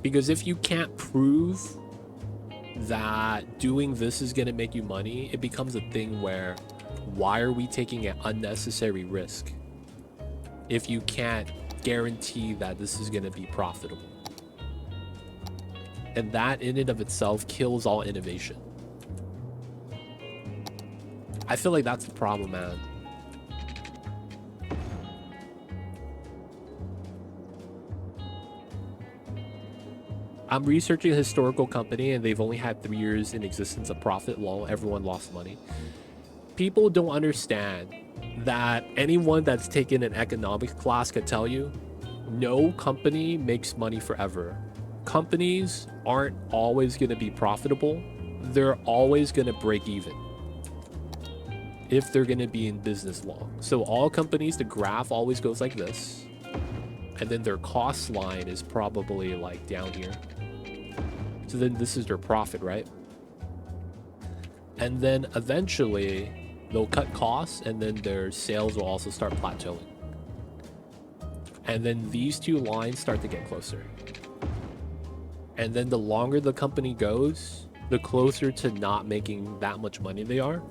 Because if you can't prove that doing this is going to make you money, it becomes a thing where, why are we taking an unnecessary risk if you can't guarantee that this is going to be profitable? And that in and of itself kills all innovation. I feel like that's the problem, man. I'm researching a historical company and they've only had 3 years in existence of profit. Lol, everyone lost money. People don't understand that anyone that's taken an economics class could tell you, no company makes money forever. Companies aren't always going to be profitable. They're always going to break even if they're going to be in business long. So all companies, the graph always goes like this. And then their cost line is probably like down here. So then this is their profit, right? And then eventually they'll cut costs and then their sales will also start plateauing. And then these two lines start to get closer. And then the longer the company goes, the closer to not making that much money they are.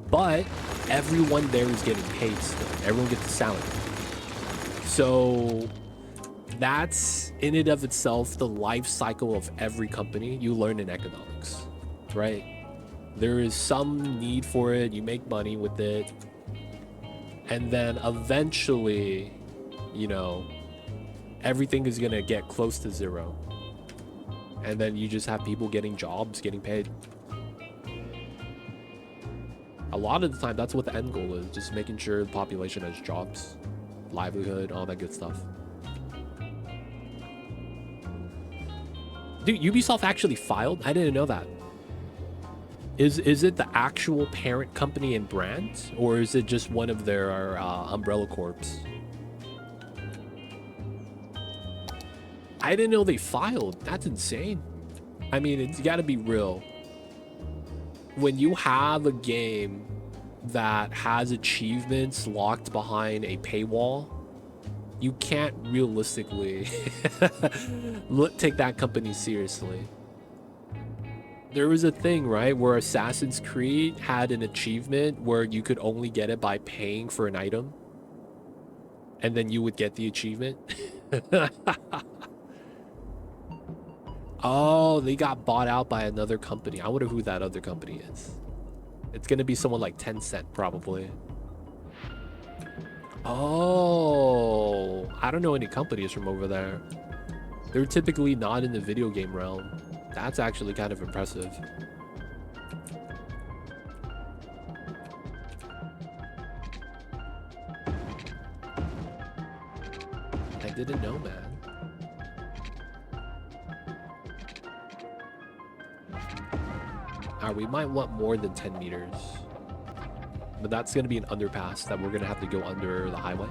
But everyone there is getting paid still. Everyone gets a salary. So that's in and of itself the life cycle of every company you learn in economics, right? There is some need for it. You make money with it. And then eventually, you know, everything is going to get close to zero. And then you just have people getting jobs, getting paid. A lot of the time, that's what the end goal is. Just making sure the population has jobs, livelihood, all that good stuff. Dude, Ubisoft actually filed? I didn't know that. Is it the actual parent company and brand? Or is it just one of their umbrella corps? I didn't know they filed. That's insane. I mean, it's got to be real. When you have a game that has achievements locked behind a paywall, you can't realistically take that company seriously. There was a thing, right, where Assassin's Creed had an achievement where you could only get it by paying for an item, and then you would get the achievement. Oh, they got bought out by another company. I wonder who that other company is. It's gonna be someone like Tencent, probably. Oh, I don't know any companies from over there. They're typically not in the video game realm. That's actually kind of impressive. I didn't know, man. We might want more than 10 meters. But that's going to be an underpass that we're going to have to go under the highway.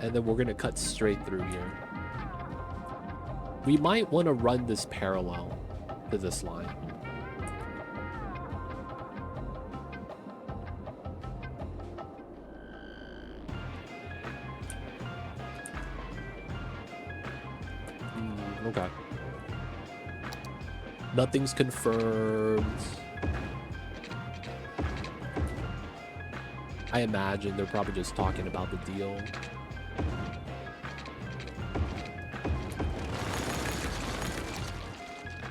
And then we're going to cut straight through here. We might want to run this parallel to this line. Okay. Nothing's confirmed. I imagine they're probably just talking about the deal.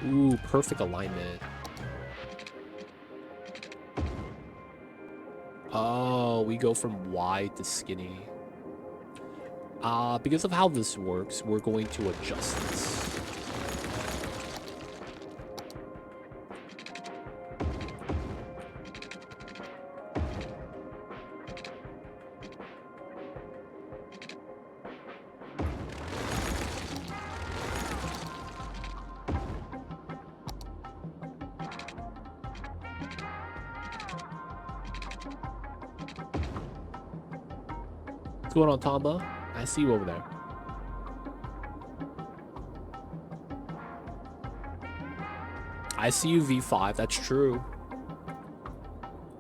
Ooh, perfect alignment. Oh, we go from wide to skinny. Because of how this works, we're going to adjust this. What's going on, Tomba? I see you over there. I see you, V5. That's true.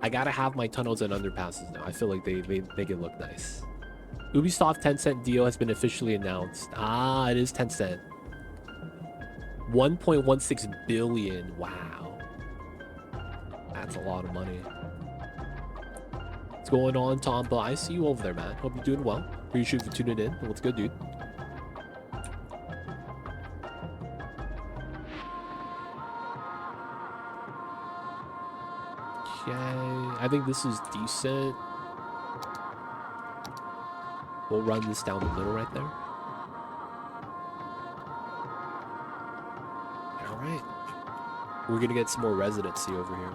I gotta have my tunnels and underpasses now. I feel like they make it look nice. Ubisoft Tencent deal has been officially announced. Ah, it is Tencent. 1.16 billion. Wow. That's a lot of money. What's going on, Tomba? I see you over there, man. Hope you're doing well. Appreciate you for tuning in. What's good, dude? Okay, I think this is decent. We'll run this down the middle right there. All right. We're gonna get some more residency over here.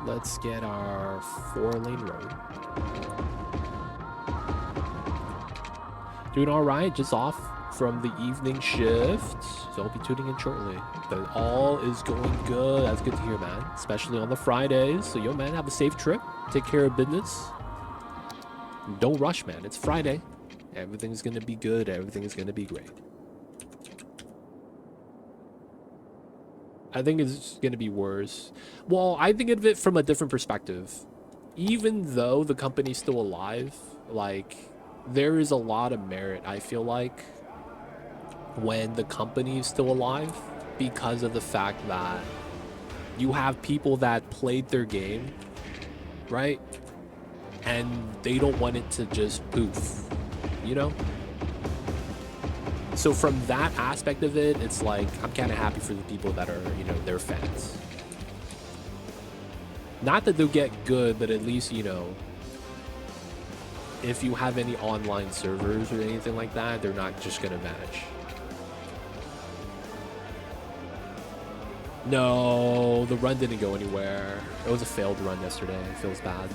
Let's get our 4-lane road. Doing all right, just off from the evening shift. So I'll be tuning in shortly. But all is going good. That's good to hear, man. Especially on the Fridays. So, yo, man, have a safe trip. Take care of business. Don't rush, man. It's Friday. Everything's going to be good. Everything is going to be great. I think it's going to be worse. Well, I think of it from a different perspective. Even though the company's still alive, like, there is a lot of merit, I feel like, when the company is still alive, because of the fact that you have people that played their game, right? And they don't want it to just poof, you know? So from that aspect of it, it's like, I'm kind of happy for the people that are, you know, their fans. Not that they'll get good, but at least, you know, if you have any online servers or anything like that, they're not just going to vanish. No, the run didn't go anywhere. It was a failed run yesterday. It feels bad.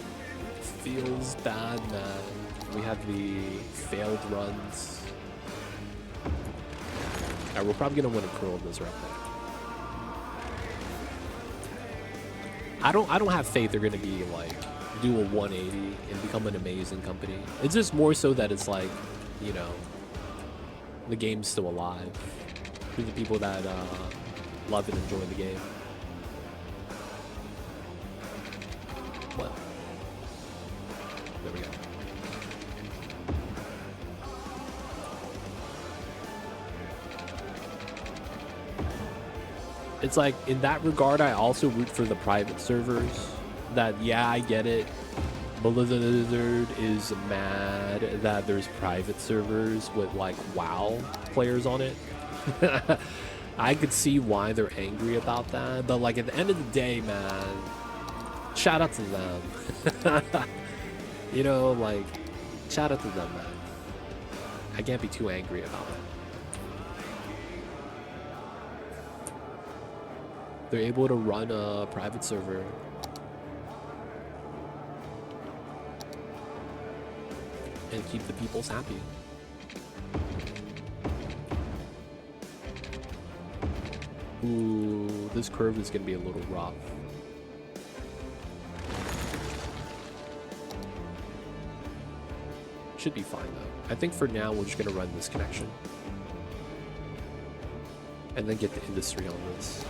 Feels bad, man. We have the failed runs. Alright, we're probably gonna win a curl in this round. I don't have faith they're gonna be like do a 180 and become an amazing company. It's just more so that it's like, you know, the game's still alive for the people that love and enjoy the game. Well, there we go. It's like, in that regard, I also root for the private servers. That, yeah, I get it. Blizzard is mad that there's private servers with, like, WoW players on it. I could see why they're angry about that. But, like, at the end of the day, man, shout out to them. You know, like, shout out to them, man. I can't be too angry about it. They're able to run a private server. And keep the peoples happy. Ooh, this curve is gonna be a little rough. Should be fine though. I think for now we're just gonna run this connection. And then get the industry on this.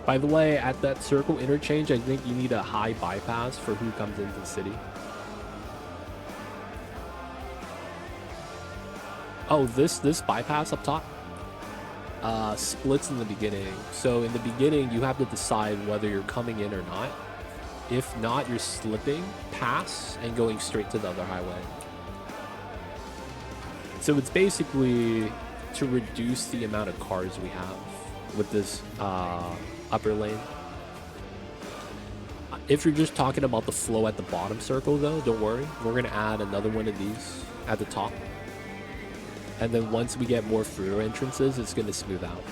By the way, at that circle interchange, I think you need a high bypass for who comes into the city. Oh, this bypass up top splits in the beginning. So in the beginning, you have to decide whether you're coming in or not. If not, you're slipping, pass, and going straight to the other highway. So it's basically to reduce the amount of cars we have with this upper lane. If you're just talking about the flow at the bottom circle though, don't worry. We're gonna add another one of these at the top. And then once we get more freeway entrances, it's gonna smooth out.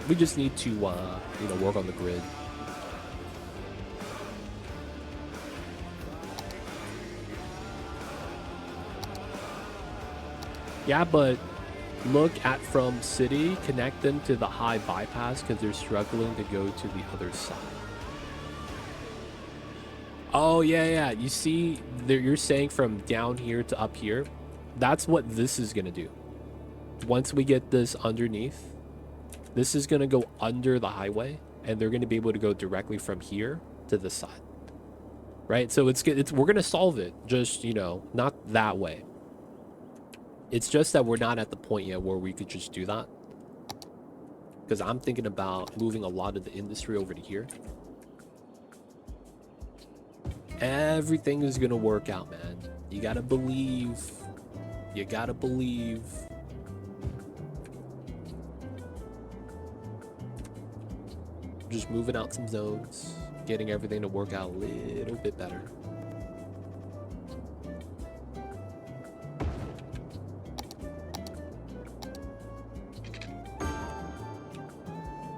We just need to, you know, work on the grid. Yeah, but look at from city, connect them to the high bypass because they're struggling to go to the other side. Oh, yeah. You see, you're saying from down here to up here. That's what this is going to do. Once we get this underneath, this is going to go under the highway, and they're going to be able to go directly from here to this side. Right? So we're going to solve it, just, you know, not that way. It's just that we're not at the point yet where we could just do that. Because I'm thinking about moving a lot of the industry over to here. Everything is going to work out, man. You got to believe. You got to believe. Just moving out some zones. Getting everything to work out a little bit better.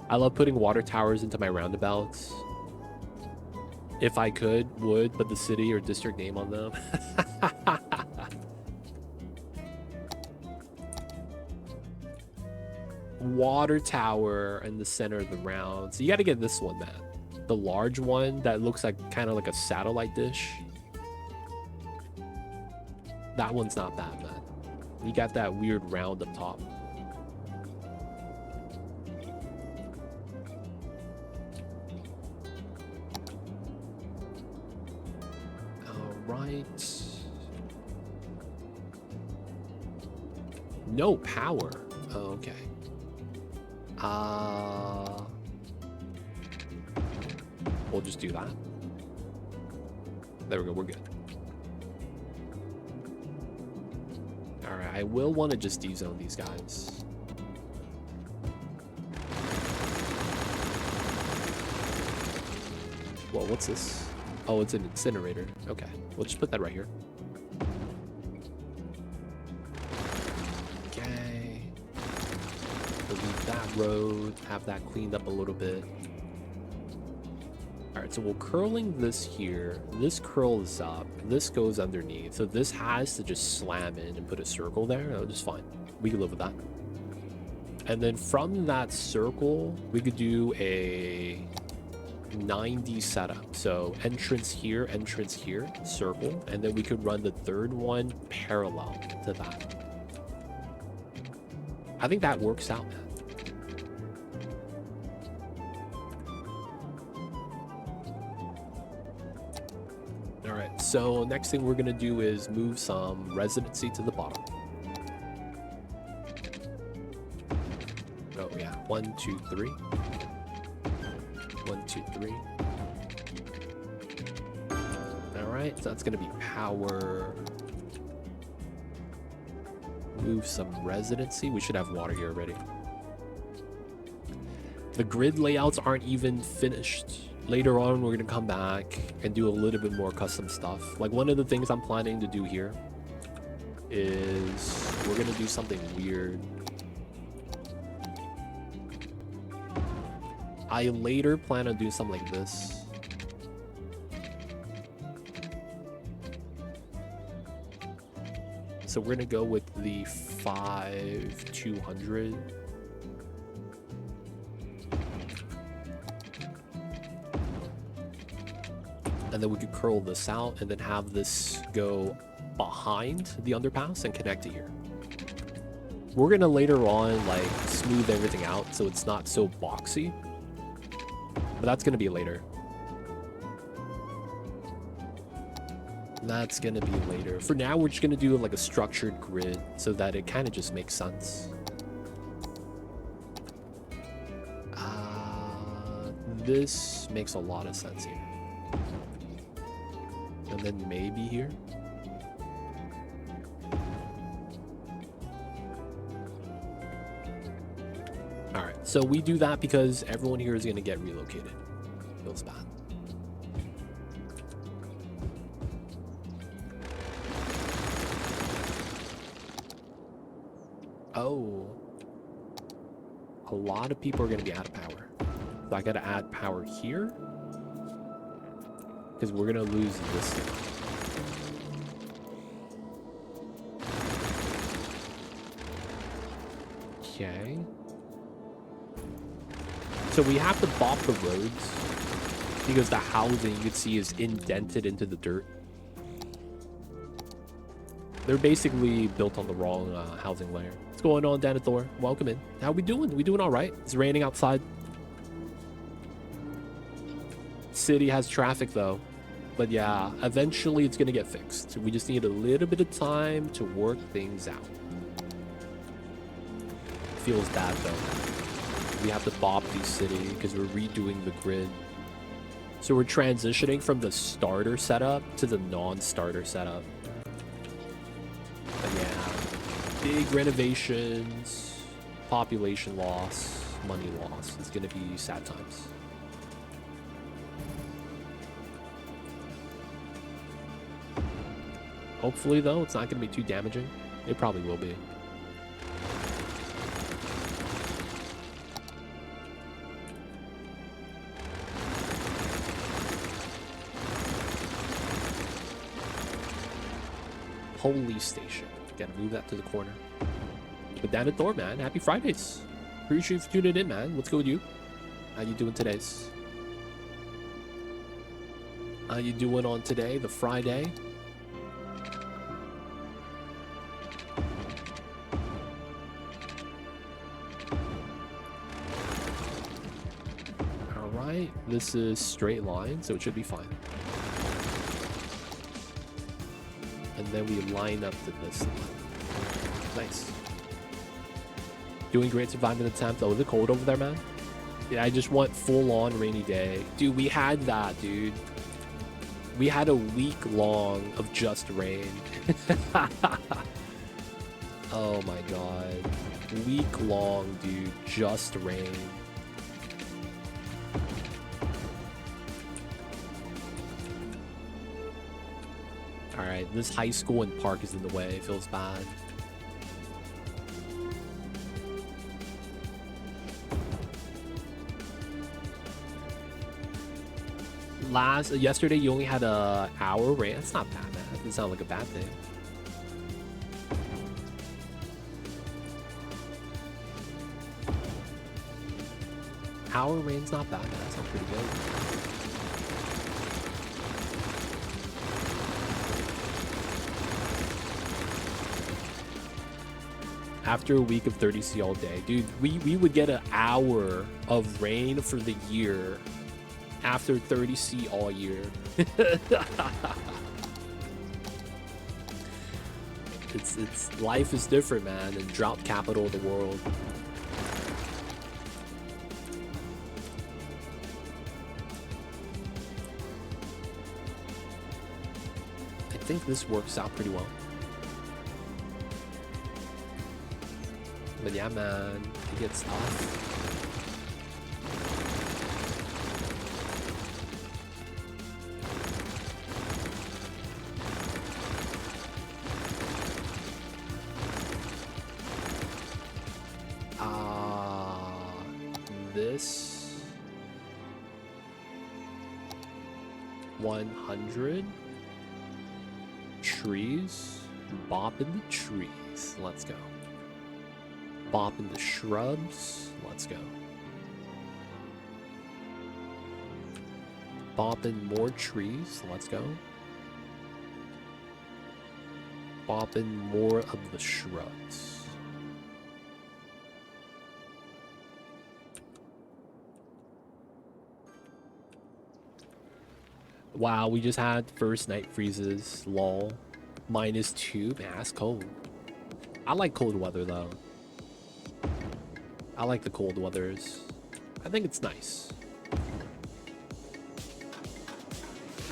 I love putting water towers into my roundabouts. If I could, would, but the city or district name on them. Water tower in the center of the round. So you got to get this one, man. The large one that looks like kind of like a satellite dish. That one's not bad, man. You got that weird round up top. All right. No power. Oh, okay. We'll just do that. There we go. We're good. All right. I will want to just D-zone these guys. Well, what's this? Oh, it's an incinerator. Okay. We'll just put that right here. Okay. We'll leave that road. Have that cleaned up a little bit. Alright, so we're curling this here. This curls up. This goes underneath. So this has to just slam in and put a circle there. Oh, just fine. We can live with that. And then from that circle, we could do a 90 setup. So entrance here, circle. And then we could run the third one parallel to that. I think that works out, man. Alright, so next thing we're going to do is move some residency to the bottom. Oh, yeah. 1, 2, 3. 1, 2, 3. Alright, so that's going to be power. Move some residency. We should have water here already. The grid layouts aren't even finished. Later on, we're going to come back and do a little bit more custom stuff. Like, one of the things I'm planning to do here is we're going to do something weird. I later plan on doing something like this. So we're going to go with the 5200. And then we could curl this out and then have this go behind the underpass and connect to here. We're going to later on like smooth everything out so it's not so boxy. But that's going to be later. That's going to be later. For now, we're just going to do like a structured grid so that it kind of just makes sense. This makes a lot of sense here. And then maybe here. Alright, so we do that because everyone here is going to get relocated. Feels bad. Oh. A lot of people are going to be out of power. So I got to add power here. Because we're going to lose this thing. Okay. So we have to bop the roads. Because the housing, you can see, is indented into the dirt. They're basically built on the wrong housing layer. What's going on, Danathor? Welcome in. How we doing? We doing all right? It's raining outside. City has traffic, though. But yeah, eventually it's going to get fixed. We just need a little bit of time to work things out. Feels bad, though. We have to bop the city because we're redoing the grid. So we're transitioning from the starter setup to the non-starter setup. But yeah, big renovations, population loss, money loss. It's going to be sad times. Hopefully, though, it's not going to be too damaging. It probably will be. Police station. Gotta move that to the corner. But down at Thor, man. Happy Fridays. Appreciate you for tuning in, man. What's good with you? How you doing today? How you doing on today, the Friday? This is straight line, so it should be fine. And then we line up to this line. Nice. Doing great, surviving the attempt. Oh, is it cold over there, man? Yeah, I just want full-on rainy day. Dude, we had that, dude. We had a week long of just rain. Oh my god. Week long, dude. Just rain. Alright, this high school and park is in the way. It feels bad. Yesterday you only had a hour rain. That's not bad, man. That doesn't sound like a bad thing. Hour rain's not bad. That sounds pretty good. After a week of 30C all day, dude, we would get an hour of rain for the year. After 30C all year. It's life is different, man, in drought capital of the world. I think this works out pretty well. But yeah, man, it gets tough. This 100 trees, bop in the trees. Let's go. Bop in the shrubs. Let's go. Bop in more trees. Let's go. Bop in more of the shrubs. Wow, we just had first night freezes. Lol. -2. Man, that's cold. I like cold weather, though. I like the cold weathers. I think it's nice.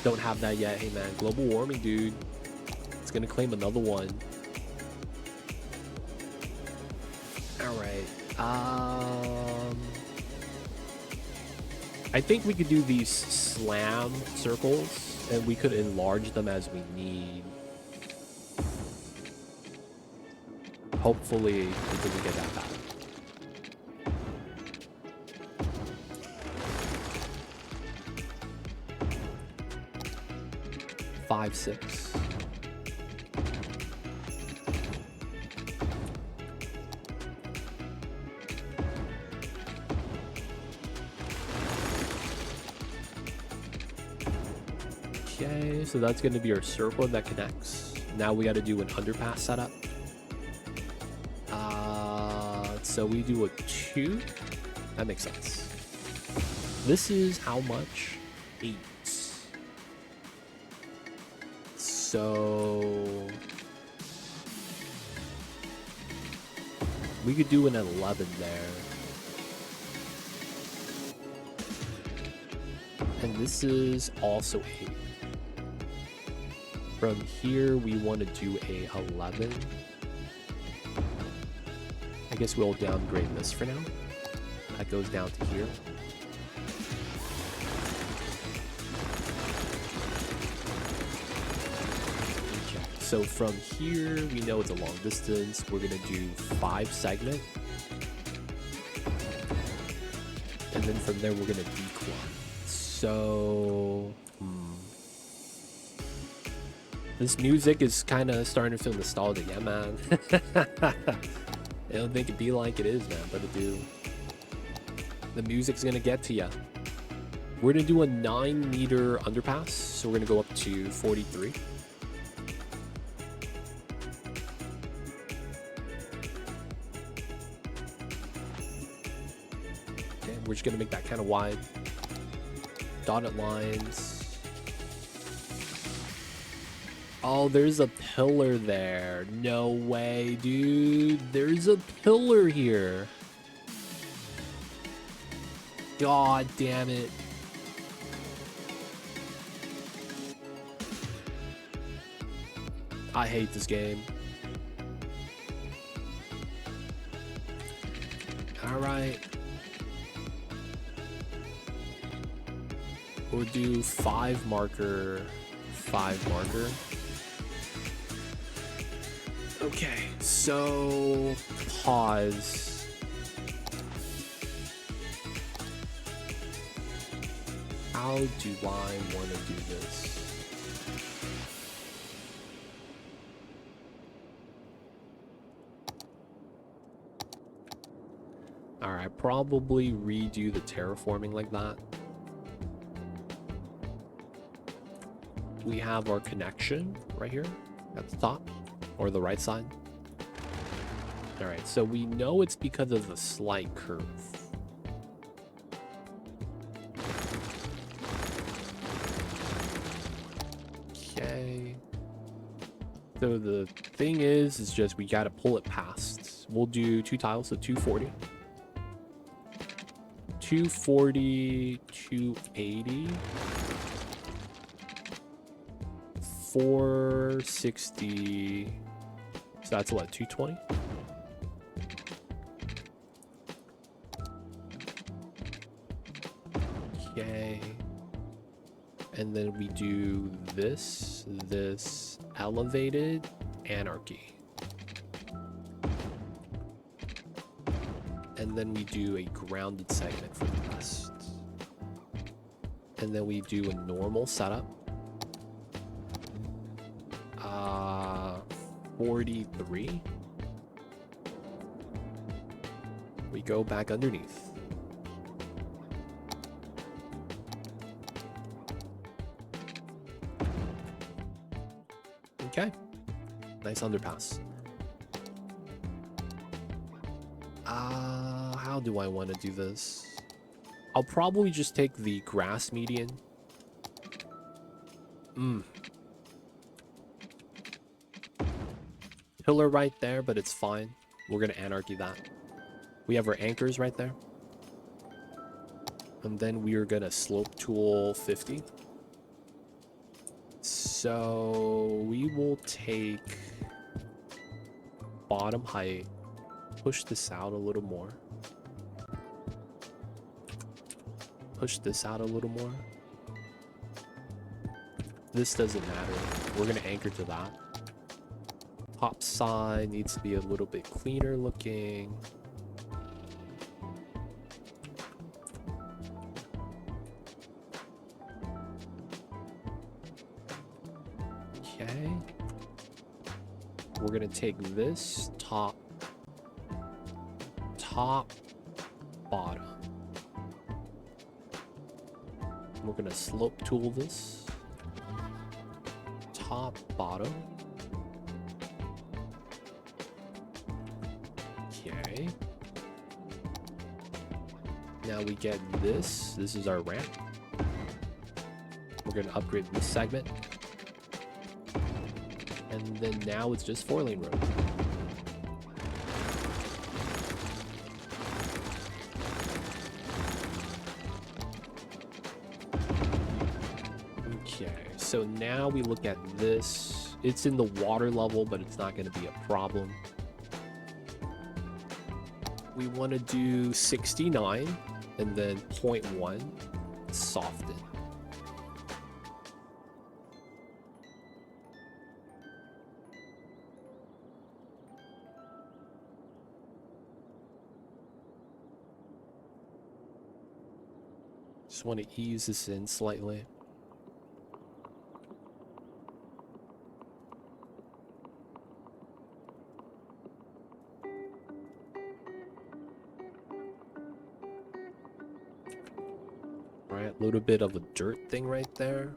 Don't have that yet. Hey, man. Global warming, dude. It's gonna claim another one. Alright. I think we could do these slam circles, and we could enlarge them as we need. Hopefully, it doesn't get that bad. Five, 6. Okay, so that's going to be our circle that connects. Now we got to do an underpass setup. So we do a 2. That makes sense. This is how much? 8. So we could do an 11 there. And this is also 8. From here, we want to do a 11. I guess we'll downgrade this for now. That goes down to here. Okay. So from here, we know it's a long distance. We're going to do 5 segment. And then from there, we're going to decline. So... This music is kind of starting to feel nostalgic, yeah, man. I don't think it be like it is, man, but it do. The music's gonna get to ya. We're gonna do a 9-meter underpass, so we're gonna go up to 43. Okay, we're just gonna make that kind of wide. Dotted lines. Oh, there's a pillar there. No way, dude. There's a pillar here. God damn it. I hate this game. Alright. We'll do 5 marker, 5 marker. Okay, so pause. How do I want to do this? Alright, probably redo the terraforming like that. We have our connection right here at the top, or the right side. Alright, so we know it's because of the slight curve. Okay. So the thing is just we gotta pull it past. We'll do 2 tiles, so 240. 240, 280. 460. So that's what, 220? Okay. And then we do this elevated anarchy. And then we do a grounded segment for the rest. And then we do a normal setup. 43. We go back underneath. Okay. Nice underpass. How do I want to do this? I'll probably just take the grass median. Pillar right there, but it's fine. We're gonna anarchy that. We have our anchors right there. And then we are gonna slope tool 50. So we will take bottom height, push this out a little more. Push this out a little more. This doesn't matter. We're gonna anchor to that. Top side needs to be a little bit cleaner looking. Okay. We're gonna take this top, bottom. We're gonna slope tool this. Top, bottom. Okay. Now we get this. This is our ramp. We're gonna upgrade this segment. And then now it's just 4-lane road. Okay, so now we look at this. It's in the water level, but it's not going to be a problem. We want to do 69 and then 0.1 soften. Just want to ease this in slightly. Alright, a little bit of a dirt thing right there.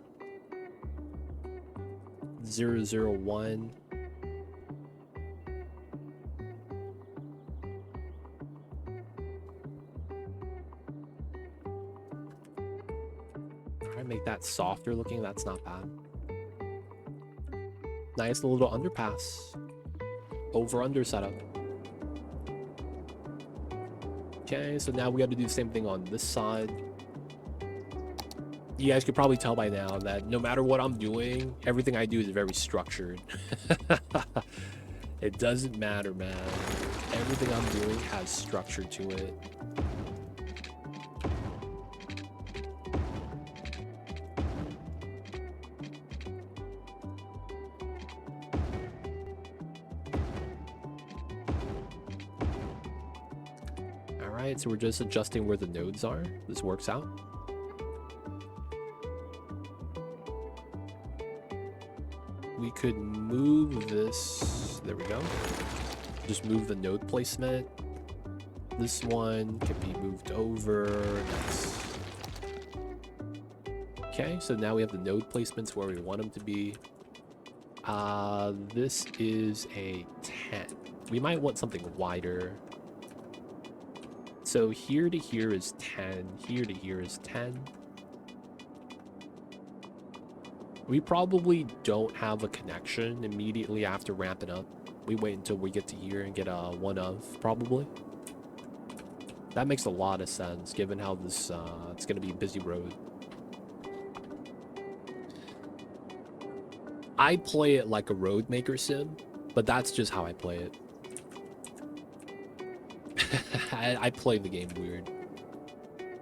001. Alright, make that softer looking. That's not bad. Nice little underpass. Over-under setup. Okay, so now we got to do the same thing on this side. You guys could probably tell by now that no matter what I'm doing, everything I do is very structured. It doesn't matter, man. Everything I'm doing has structure to it. Alright, so we're just adjusting where the nodes are. This works out. We could move this. There we go. Just move the node placement. This one can be moved over. Nice. Okay, so now we have the node placements where we want them to be. This is a 10. We might want something wider. So here to here is 10. Here to here is 10. We probably don't have a connection immediately after ramping up. We wait until we get to here and get a one of, probably. That makes a lot of sense, given how this, it's going to be a busy road. I play it like a road maker sim, but that's just how I play it. I play the game weird.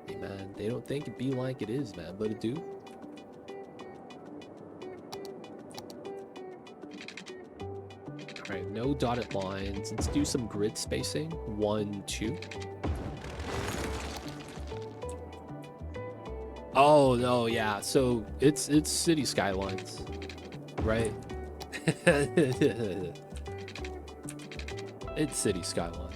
Hey man, they don't think it be like it is, man, but it do. Alright, no dotted lines. Let's do some grid spacing. 1, 2. Oh no, yeah. So it's City Skylines, right? It's City Skylines.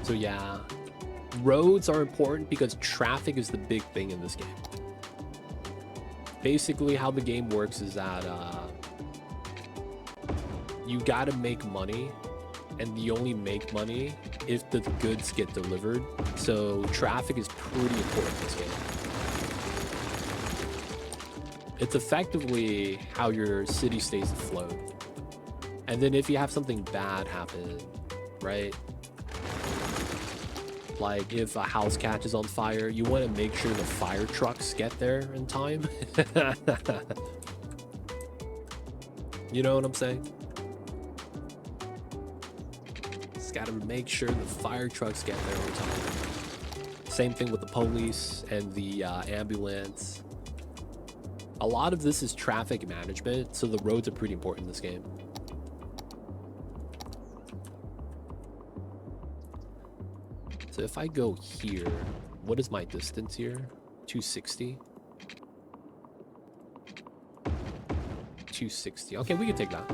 So yeah, roads are important because traffic is the big thing in this game. Basically, how the game works is that you gotta make money, and you only make money if the goods get delivered. So traffic is pretty important in this game. It's effectively how your city stays afloat. And then if you have something bad happen, right? Like if a house catches on fire, you want to make sure the fire trucks get there in time. You know what I'm saying? Just gotta make sure the fire trucks get there on time. Same thing with the police and the ambulance. A lot of this is traffic management, so the roads are pretty important in this game. So if I go here, what is my distance here? 260? 260. Okay, we can take that.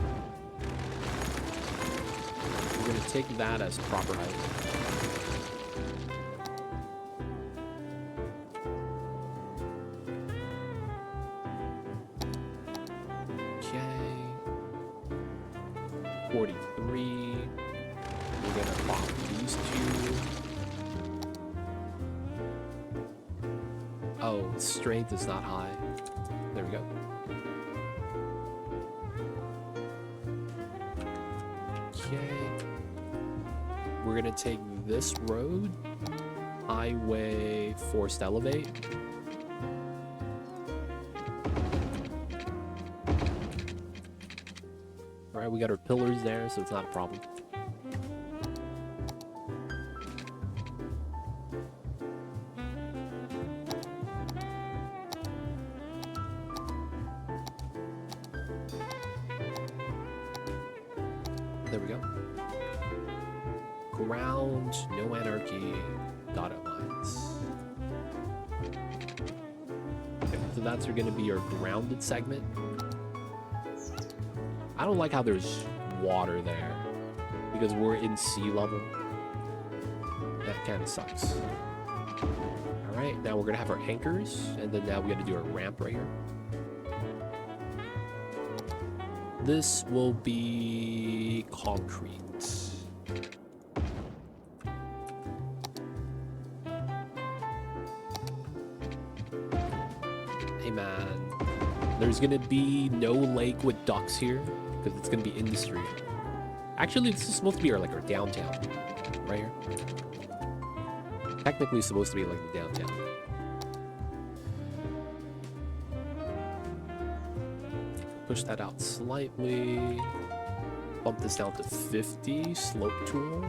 We're going to take that as proper height. Okay. 43. We're going to pop these two. Oh, strength is not high. There we go. Okay. We're gonna take this road. Highway forced elevate. Alright, we got our pillars there, so it's not a problem. There we go. Ground, no anarchy, dotted lines. Okay, so that's going to be your grounded segment. I don't like how there's water there because we're in sea level. That kind of sucks. All Alright, now we're gonna have our anchors, and then now we gotta do our ramp right here. This will be concrete. Hey man, there's gonna be no lake with ducks here, because it's gonna be industry. Actually, this is supposed to be our downtown, right here. Technically it's supposed to be like the downtown. Push that out slightly. Bump this down to 50. Slope tool.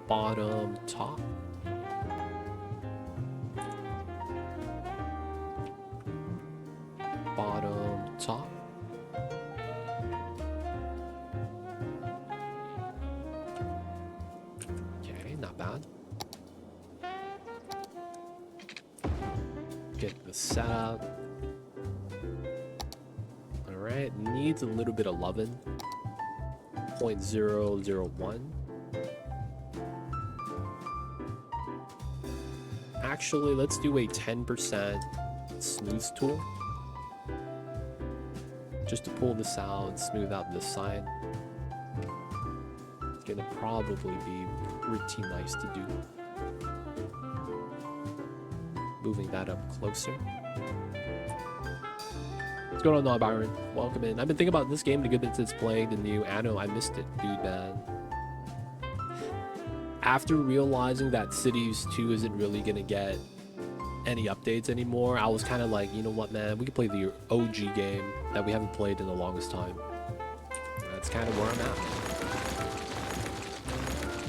Bottom, top. Bottom, top. Okay, not bad. Get the setup. Alright, needs a little bit of loving. 0.001. Actually, let's do a 10% smooth tool. Just to pull this out, smooth out this side. It's gonna probably be pretty nice to do. Moving that up closer. What's going on, Byron? Welcome in. I've been thinking about this game a good bit since playing the new Anno. I missed it, dude, man. After realizing that Cities 2 isn't really gonna get any updates anymore, I was kind of like, you know what, man, we can play the OG game that we haven't played in the longest time. That's kind of where I'm at.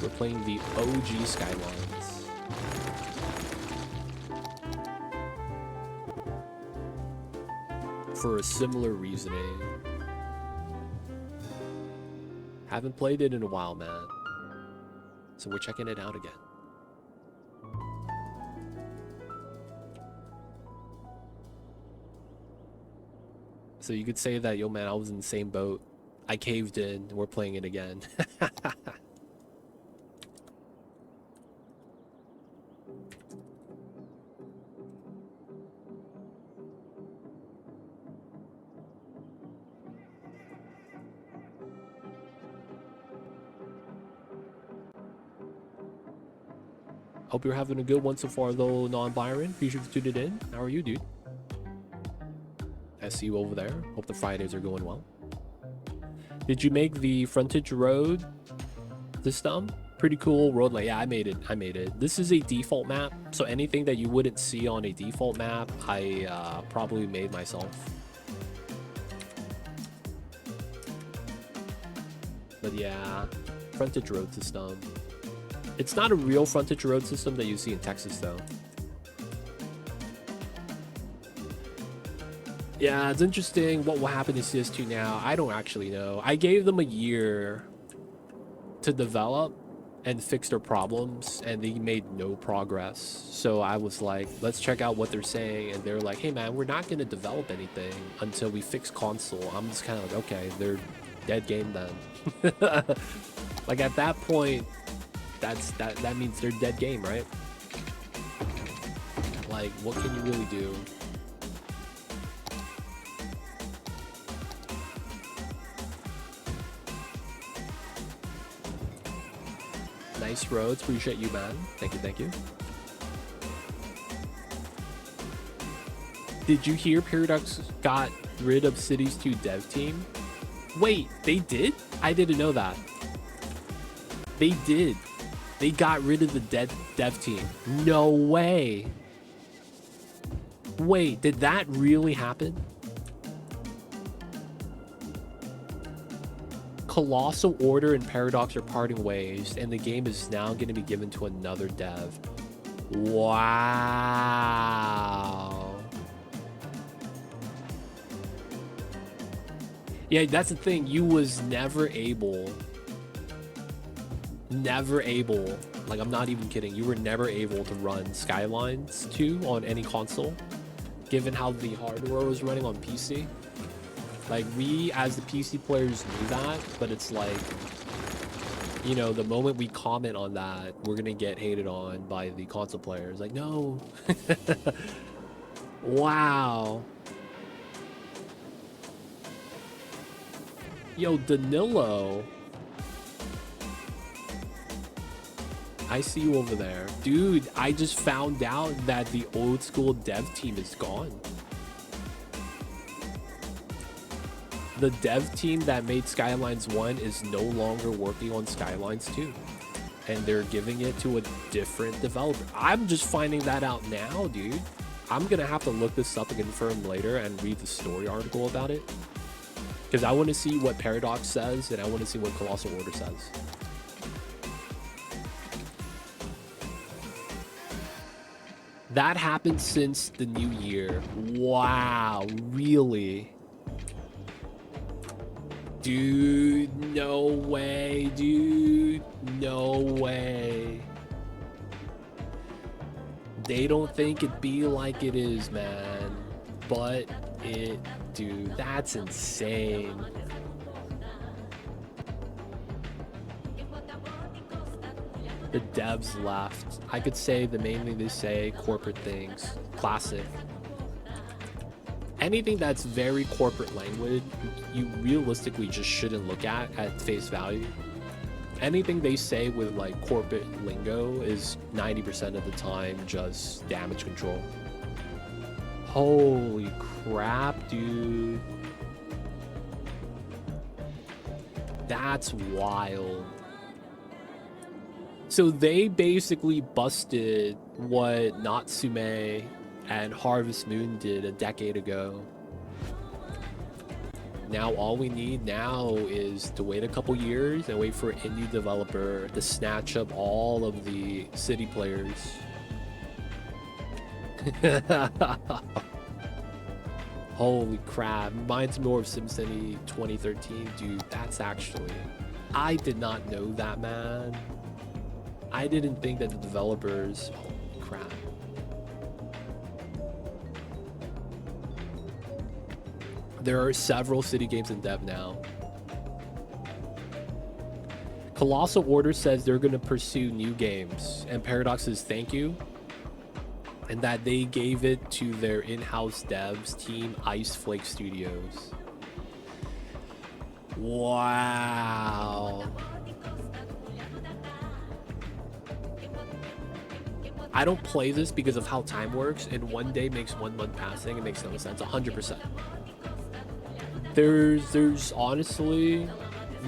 We're playing the OG Skylines. For a similar reasoning. Haven't played it in a while, man. So we're checking it out again. So you could say that, yo man, I was in the same boat. I caved in, we're playing it again. Hope you're having a good one so far, though, Non-Byron. Appreciate you tuning in. How are you, dude? I see you over there. Hope the Fridays are going well. Did you make the frontage road system? Pretty cool road layout. Yeah, I made it. I made it. This is a default map, so anything that you wouldn't see on a default map, I probably made myself. But yeah, frontage road system. It's not a real frontage road system that you see in Texas, though. Yeah, it's interesting what will happen to CS2 now. I don't actually know. I gave them a year to develop and fix their problems, and they made no progress. So I was like, let's check out what they're saying. And they're like, hey, man, we're not going to develop anything until we fix console. I'm just kind of like, okay, they're dead game then. Like, at that point, that means they're dead game, right? Like, what can you really do? Nice roads, appreciate you, man. Thank you, thank you. Did you hear Paradox got rid of Cities 2 dev team? Wait, they did? I didn't know that. They did. They got rid of the dev team. No way. Wait, did that really happen? Colossal Order and Paradox are parting ways, and the game is now going to be given to another dev. Wow. Yeah, that's the thing. You was never able, like, I'm not even kidding, you were never able to run Skylines 2 on any console, given how the hardware was running on PC. Like, we as the PC players knew that, but it's like, you know, the moment we comment on that, we're gonna get hated on by the console players. Like, no. Wow. Yo, Danilo. I see you over there. Dude, I just found out that the old school dev team is gone. The dev team that made Skylines 1 is no longer working on Skylines 2. And they're giving it to a different developer. I'm just finding that out now, dude. I'm gonna have to look this up and confirm later and read the story article about it. Because I want to see what Paradox says, and I want to see what Colossal Order says. That happened since the new year. Wow, really? Dude, no way, dude. No way. They don't think it be like it is, man. But it, dude, that's insane. The devs left. I could say the main thing they say, corporate things, classic. Anything that's very corporate language, you realistically just shouldn't look at face value. Anything they say with like corporate lingo is 90% of the time just damage control. Holy crap, dude. That's wild. So they basically busted what Natsume and Harvest Moon did a decade ago. Now all we need now is to wait a couple years and wait for an indie developer to snatch up all of the city players. Holy crap. Reminds me more of SimCity 2013. Dude, that's actually... I did not know that, man. I didn't think that the developers... Holy crap. There are several city games in dev now. Colossal Order says they're going to pursue new games. And Paradox says thank you. And that they gave it to their in-house devs team, Ice Flake Studios. Wow. I don't play this because of how time works, and one day makes 1 month passing. It makes no sense, 100%. There's honestly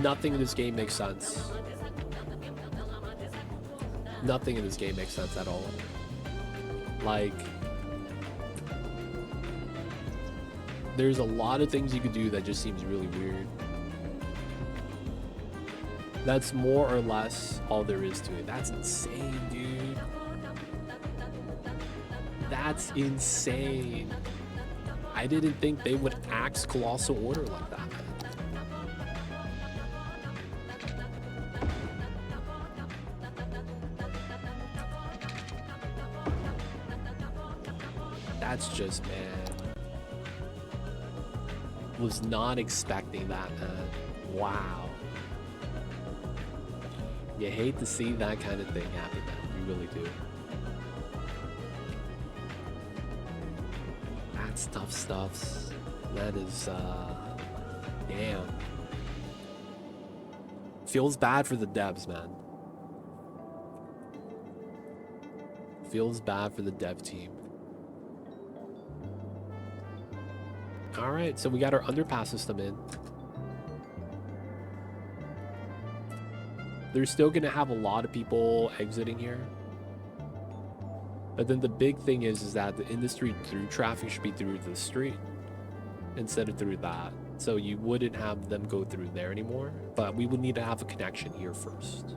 nothing in this game makes sense. Nothing in this game makes sense at all. Like, there's a lot of things you could do that just seems really weird. That's more or less all there is to it. That's insane, dude. That's insane. I didn't think they would axe Colossal Order like that. That's just, man. Was not expecting that, man. Wow. You hate to see that kind of thing happen, man. You really do. That's tough stuff. That is, damn. Feels bad for the devs, man. Feels bad for the dev team. Alright, so we got our underpass system in. They're still gonna have a lot of people exiting here. But then the big thing is that the industry through traffic should be through the street instead of through that. So you wouldn't have them go through there anymore, but we would need to have a connection here first.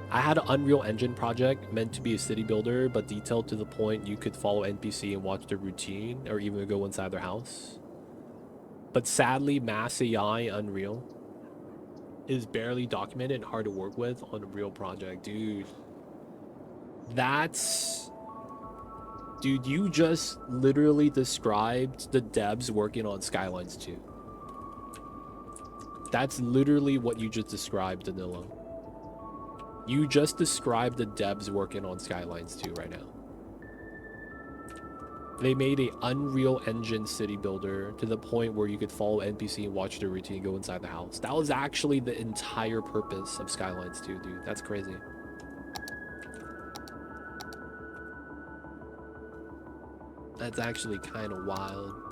I had an Unreal Engine project meant to be a city builder, but detailed to the point you could follow NPC and watch their routine or even go inside their house. But sadly, Mass AI Unreal is barely documented and hard to work with on a real project, dude. That's... Dude, you just literally described the devs working on Skylines 2. That's literally what you just described, Danilo. You just described the devs working on Skylines 2 right now. They made a Unreal Engine city builder to the point where you could follow NPC and watch their routine go inside the house. That was actually the entire purpose of Skylines 2, dude. That's crazy. That's actually kind of wild.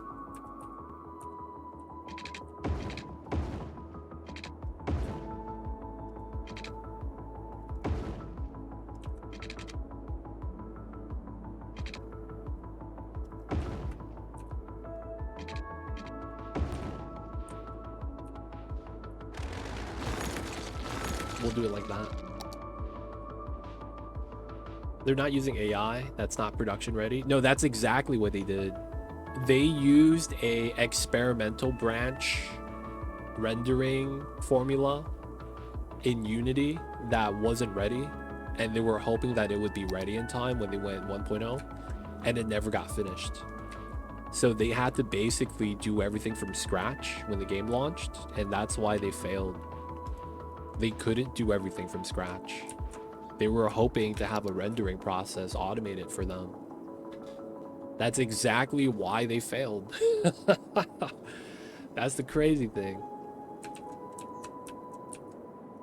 We'll do it like that. They're not using AI. That's not production ready. No, that's exactly what they did. They used a experimental branch rendering formula in Unity that wasn't ready, and they were hoping that it would be ready in time when they went 1.0, and it never got finished. So they had to basically do everything from scratch when the game launched, and that's why they failed. They couldn't do everything from scratch. They were hoping to have a rendering process automated for them. That's exactly why they failed. That's the crazy thing.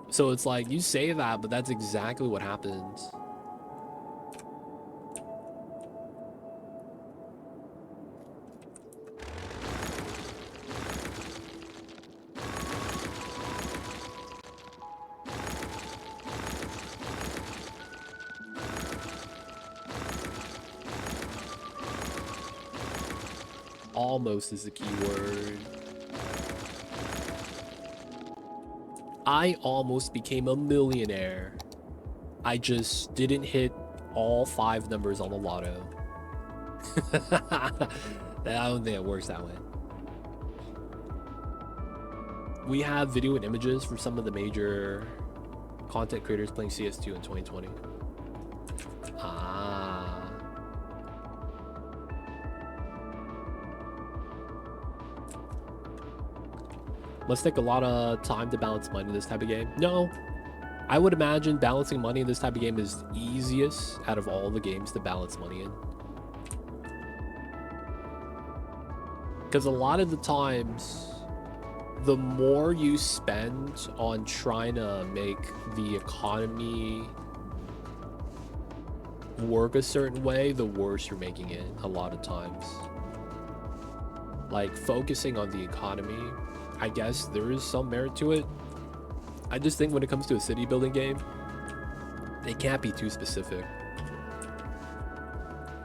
So it's like, you say that, but that's exactly what happens. Almost is the key word. I almost became a millionaire. I just didn't hit all 5 numbers on the lotto. I don't think it works that way. We have video and images for some of the major content creators playing CS2 in 2020. Must take a lot of time to balance money in this type of game. No, I would imagine balancing money in this type of game is easiest out of all the games to balance money in. Because a lot of the times, the more you spend on trying to make the economy work a certain way, the worse you're making it a lot of times. Like, focusing on the economy, I guess there is some merit to it. I just think when it comes to a city building game, it can't be too specific.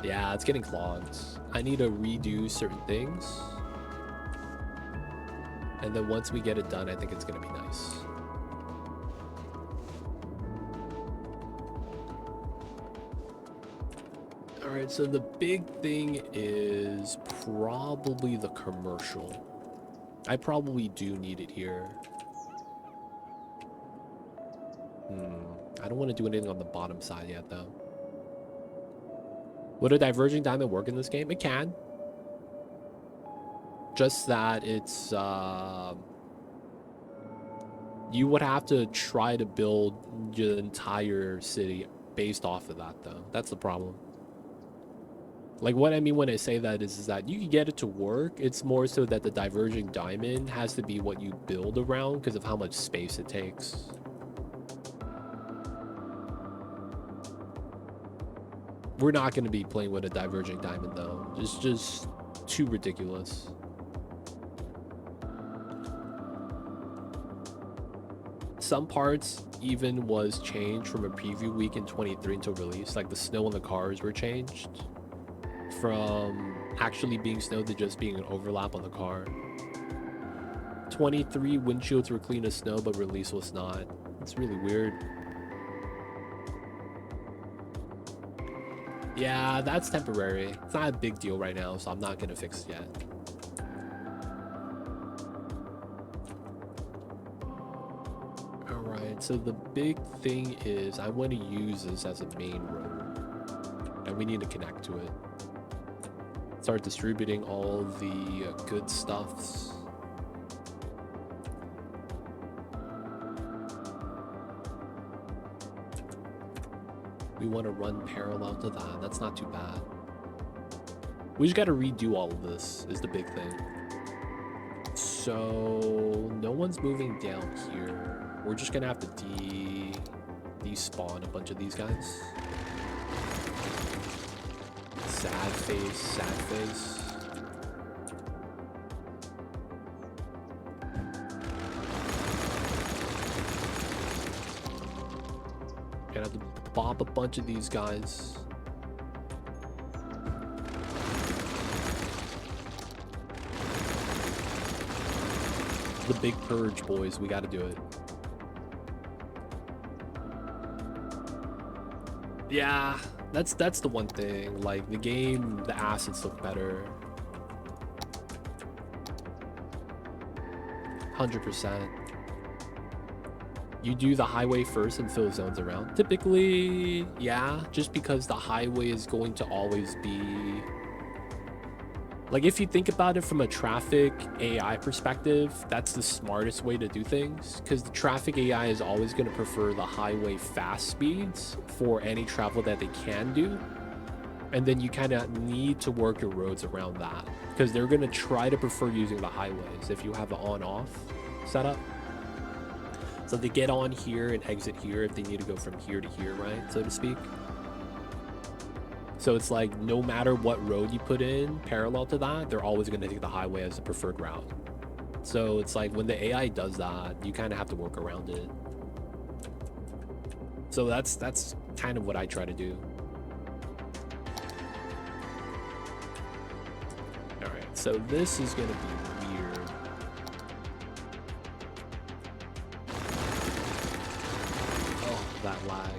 Yeah, it's getting clogged. I need to redo certain things. And then once we get it done, I think it's gonna be nice. All right, so the big thing is probably the commercial. I probably do need it here. I don't want to do anything on the bottom side yet, though. Would a diverging diamond work in this game? It can. Just that it's... you would have to try to build your entire city based off of that, though. That's the problem. Like, what I mean when I say that is that you can get it to work. It's more so that the diverging diamond has to be what you build around because of how much space it takes. We're not going to be playing with a diverging diamond, though. It's just too ridiculous. Some parts even was changed from a preview week in 23 until release. Like, the snow on the cars were changed from actually being snow to just being an overlap on the car. 23 windshields were clean as snow, but release was not. It's really weird. Yeah, that's temporary. It's not a big deal right now, so I'm not gonna fix it yet. Alright, so the big thing is I want to use this as a main road, and we need to connect to it. Start distributing all the good stuffs. We want to run parallel to that. That's not too bad. We just got to redo all of this is the big thing. So no one's moving down here. We're just gonna have to despawn a bunch of these guys. Sad face, sad face. Gonna have to bop a bunch of these guys. The big purge, boys. We gotta do it. Yeah, that's the one thing. Like, the game, the assets look better. 100%. You do the highway first and fill zones around. Typically, yeah, just because the highway is going to always be... Like, if you think about it from a traffic AI perspective, that's the smartest way to do things, because the traffic AI is always going to prefer the highway fast speeds for any travel that they can do. And then you kind of need to work your roads around that, because they're going to try to prefer using the highways if you have an on-off setup. So they get on here and exit here if they need to go from here to here, right, so to speak. So it's like, no matter what road you put in parallel to that, they're always going to take the highway as the preferred route. So it's like, when the AI does that, you kind of have to work around it. So that's kind of what I try to do. All right, so this is going to be weird. Oh, that lag.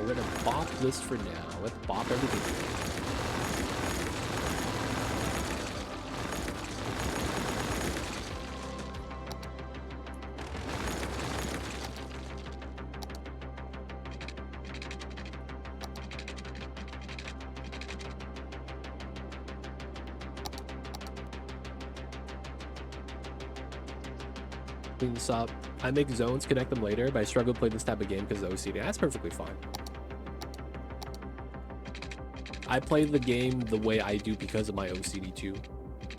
We're gonna bop this for now. Let's bop everything. Clean this up. I make zones, connect them later, but I struggle to play this type of game because of OCD. That's perfectly fine. I play the game the way I do because of my OCD too.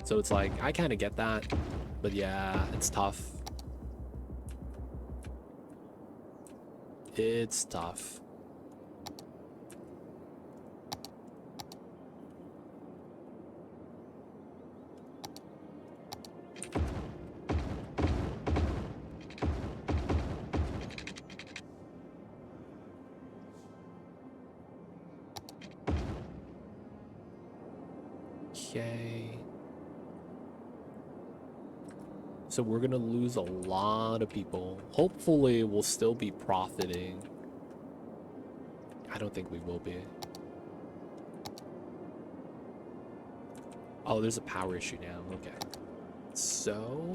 So it's like, I kind of get that, but yeah, it's tough. It's tough. Okay. So we're gonna lose a lot of people. Hopefully we'll still be profiting. I don't think we will be. Oh, there's a power issue now. Okay. So...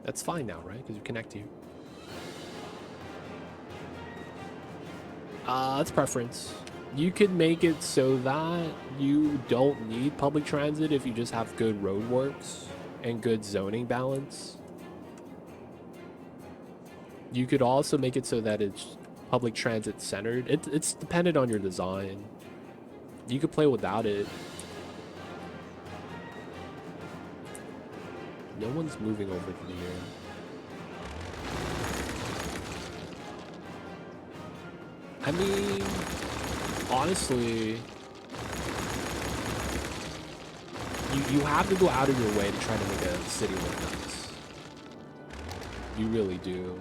That's fine now, right? Because you connect here. It's preference. You could make it so that you don't need public transit if you just have good roadworks and good zoning balance. You could also make it so that it's public transit centered. It's dependent on your design. You could play without it. No one's moving over to here. I mean, honestly, you have to go out of your way to try to make a city look nice. You really do.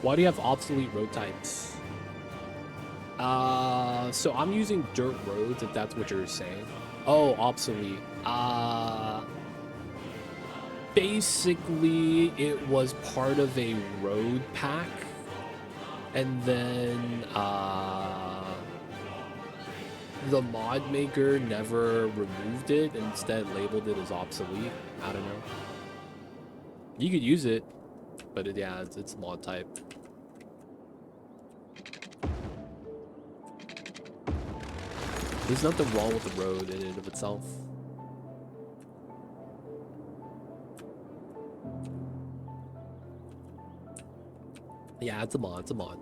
Why do you have obsolete road types? So I'm using dirt roads, if that's what you're saying. Oh, obsolete. Basically, it was part of a road pack, and then the mod maker never removed it and instead labeled it as obsolete. I don't know. You could use it, but yeah, it's mod type. There's nothing wrong with the road in and of itself. Yeah, it's a mod, it's a mod.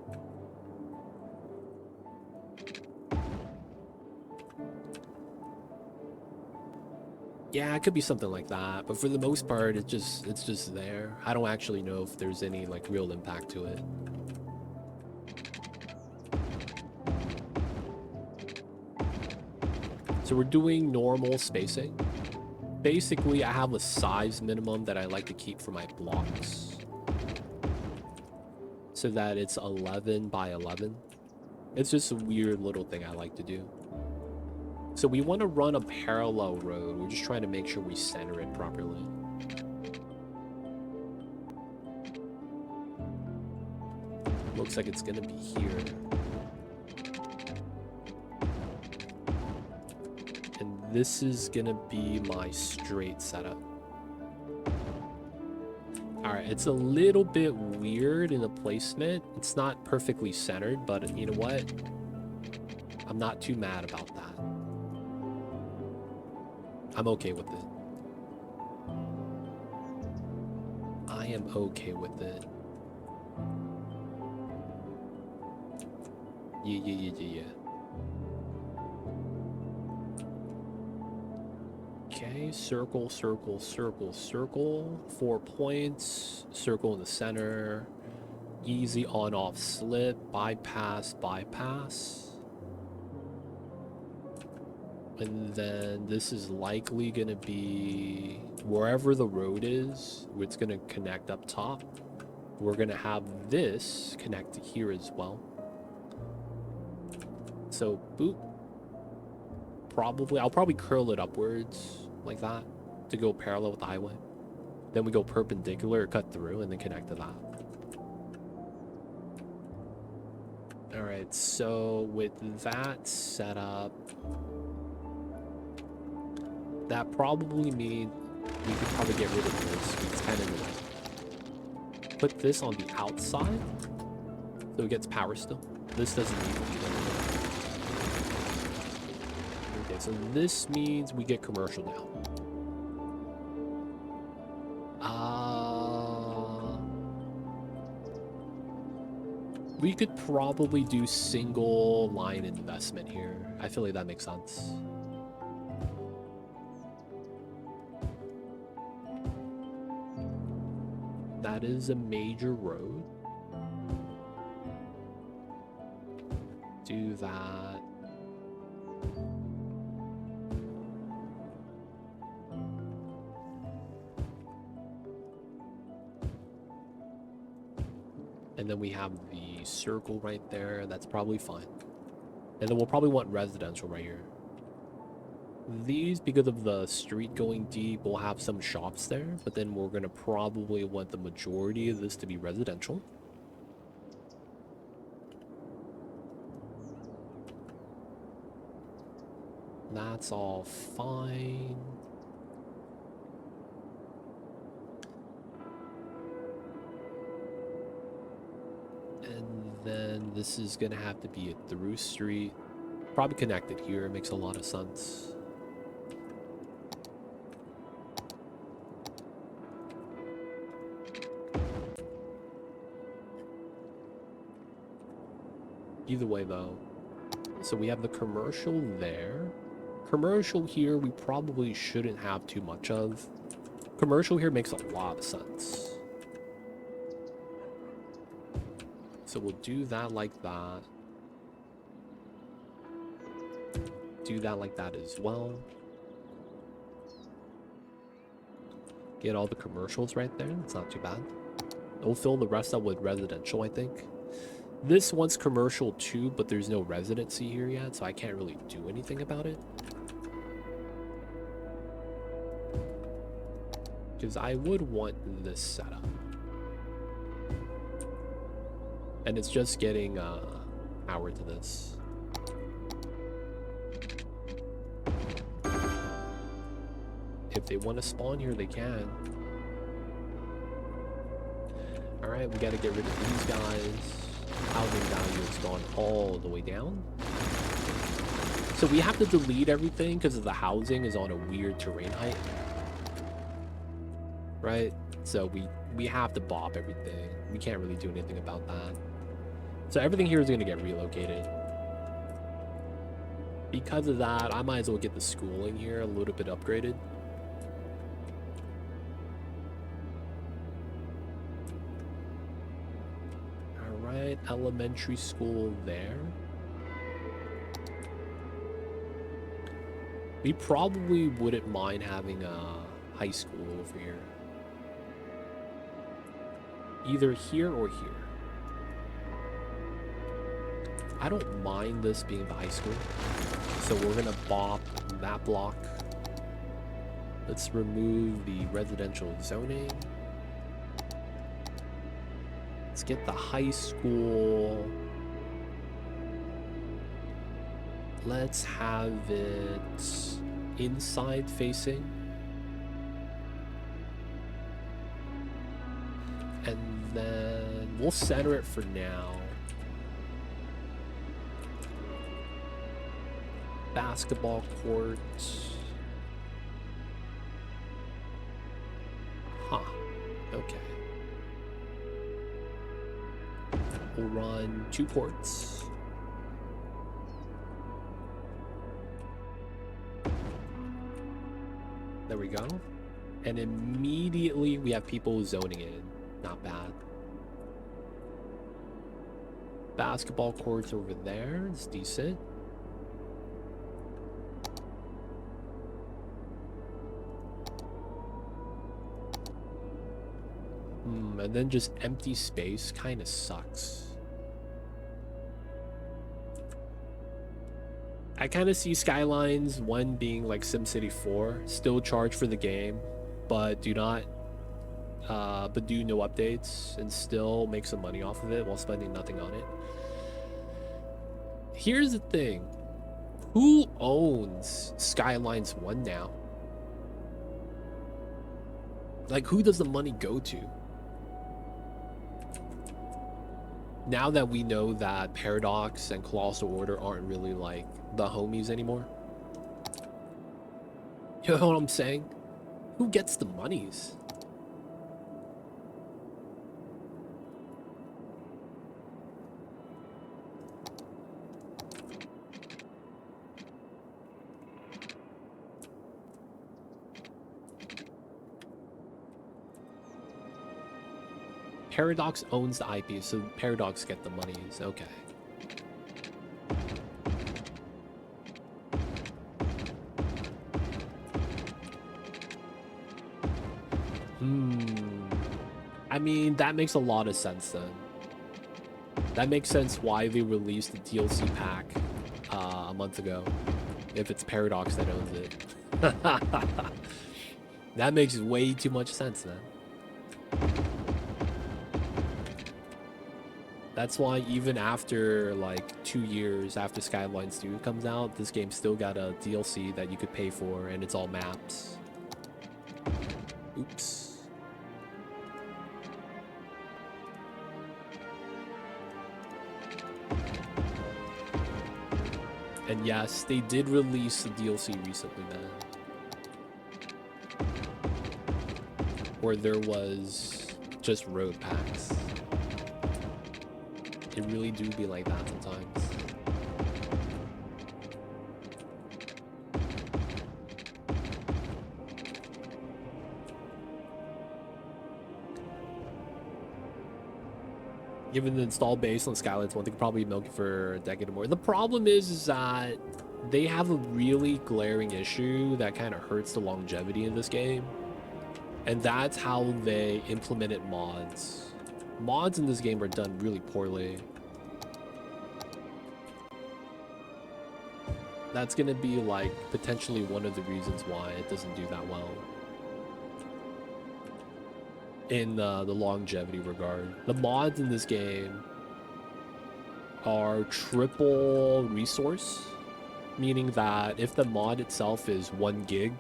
Yeah, it could be something like that, but for the most part, it's just there. I don't actually know if there's any like real impact to it. So we're doing normal spacing. Basically, I have a size minimum that I like to keep for my blocks, so that it's 11 by 11. It's just a weird little thing I like to do. So we want to run a parallel road. We're just trying to make sure we center it properly. Looks like it's going to be here. And this is going to be my straight setup. Alright, it's a little bit weird in the placement. It's not perfectly centered, but you know what? I'm not too mad about that. I'm okay with it. I am okay with it. Yeah. Okay, circle, circle, circle, circle. 4 points. Circle in the center. Easy on-off slip. Bypass, bypass. And then this is likely going to be wherever the road is, it's going to connect up top. We're going to have this connect to here as well. So, boop. I'll probably curl it upwards like that to go parallel with the highway. Then we go perpendicular, cut through, and then connect to that. Alright, so with that setup, that probably means we could probably get rid of this. It's kind of in the way. Put this on the outside, so it gets power still. This doesn't need to be there. Okay, so this means we get commercial now. We could probably do single line investment here. I feel like that makes sense. That is a major road. Do that. And then we have the circle right there. That's probably fine. And then we'll probably want residential right here. These, because of the street going deep, will have some shops there, but then we're going to probably want the majority of this to be residential. That's all fine. And then this is going to have to be a through street. Probably connected here. It makes a lot of sense. Either way, though. So we have the commercial there. Commercial here, we probably shouldn't have too much of. Commercial here makes a lot of sense. So we'll do that like that. Do that like that as well. Get all the commercials right there. That's not too bad. We'll fill the rest up with residential, I think. This one's commercial too, but there's no residency here yet, so I can't really do anything about it. Because I would want this setup. And it's just getting power to this. If they want to spawn here, they can. Alright, we gotta get rid of these guys. Housing value has gone all the way down. So we have to delete everything because the housing is on a weird terrain height. Right? So we have to bop everything. We can't really do anything about that. So everything here is going to get relocated. Because of that, I might as well get the schooling here a little bit upgraded. Alright, elementary school there. We probably wouldn't mind having a high school over here. Either here or here. I don't mind this being the high school. So we're gonna bop that block. Let's remove the residential zoning. Let's get the high school. Let's have it inside facing. And then we'll center it for now. Basketball court. Huh. Okay. We'll run 2 courts. There we go. And immediately we have people zoning in. Not bad. Basketball courts over there. It's decent. And then just empty space kind of sucks. I kind of see Skylines 1 being like SimCity 4, still charge for the game, but do no updates and still make some money off of it while spending nothing on it. Here's the thing. Who owns Skylines 1 now? Like, who does the money go to? Now that we know that Paradox and Colossal Order aren't really like the homies anymore. You know what I'm saying? Who gets the monies? Paradox owns the IP, so Paradox get the monies. Okay. I mean, that makes a lot of sense then. That makes sense why they released the DLC pack a month ago. If it's Paradox that owns it. That makes way too much sense then. That's why even after like 2 years after Skylines 2 comes out, this game still got a DLC that you could pay for, and it's all maps. Oops. And yes, they did release the DLC recently, man. Where there was just road packs. It really do be like that sometimes. Given the install base on Skylines 1, they could probably milk it for a decade or more. The problem is that they have a really glaring issue that kind of hurts the longevity in this game. And that's how they implemented mods Mods in this game are done really poorly. That's gonna be like potentially one of the reasons why it doesn't do that well in the longevity regard. The mods in this game are triple resource, meaning that if the mod itself is 1 gig,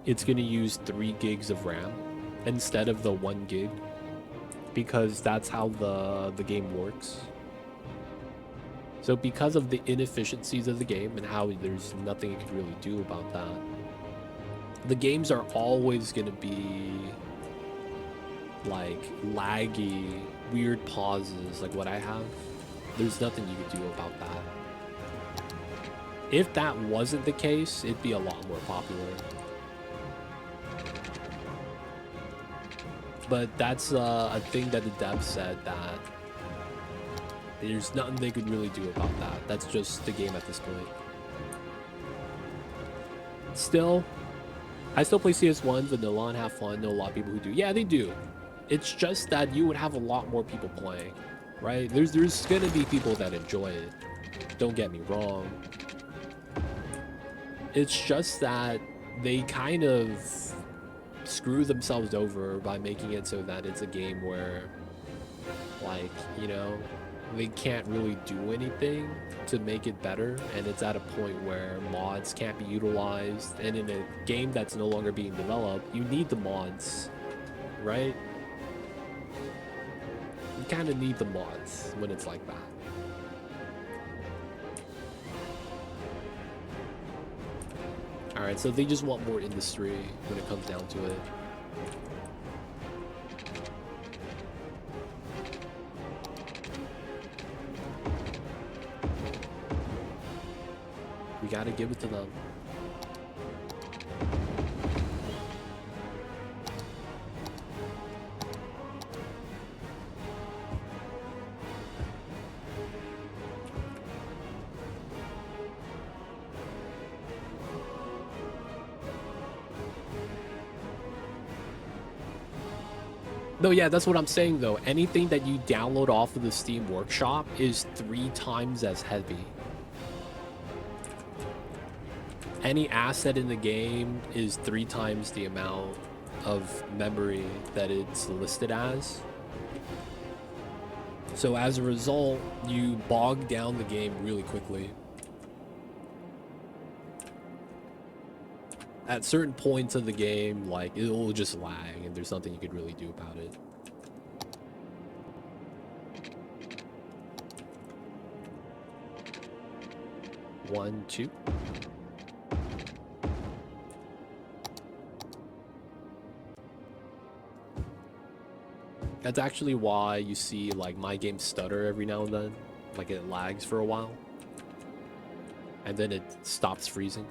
it's gonna use 3 gigs of RAM instead of the 1 gig, because that's how the game works. So because of the inefficiencies of the game and how there's nothing you can really do about that, the games are always going to be like laggy, weird pauses like what I have. There's nothing you can do about that. If that wasn't the case, it'd be a lot more popular. But that's a thing that the dev said, that there's nothing they could really do about that. That's just the game at this point. Still, I still play CS1 vanilla and have fun. Know a lot of people who do. Yeah, they do. It's just that you would have a lot more people playing, right? There's gonna be people that enjoy it. Don't get me wrong. It's just that they kind of screw themselves over by making it so that it's a game where, like, you know, they can't really do anything to make it better, and it's at a point where mods can't be utilized, and in a game that's no longer being developed, you need the mods, right? You kind of need the mods when it's like that. Alright, so they just want more industry when it comes down to it. We gotta give it to them. No, yeah, that's what I'm saying though. Anything that you download off of the Steam Workshop is 3 times as heavy. Any asset in the game is 3 times the amount of memory that it's listed as. So as a result, you bog down the game really quickly. At certain points of the game, like, it will just lag and there's nothing you could really do about it. One, two. That's actually why you see, like, my game stutter every now and then. Like, it lags for a while. And then it stops freezing.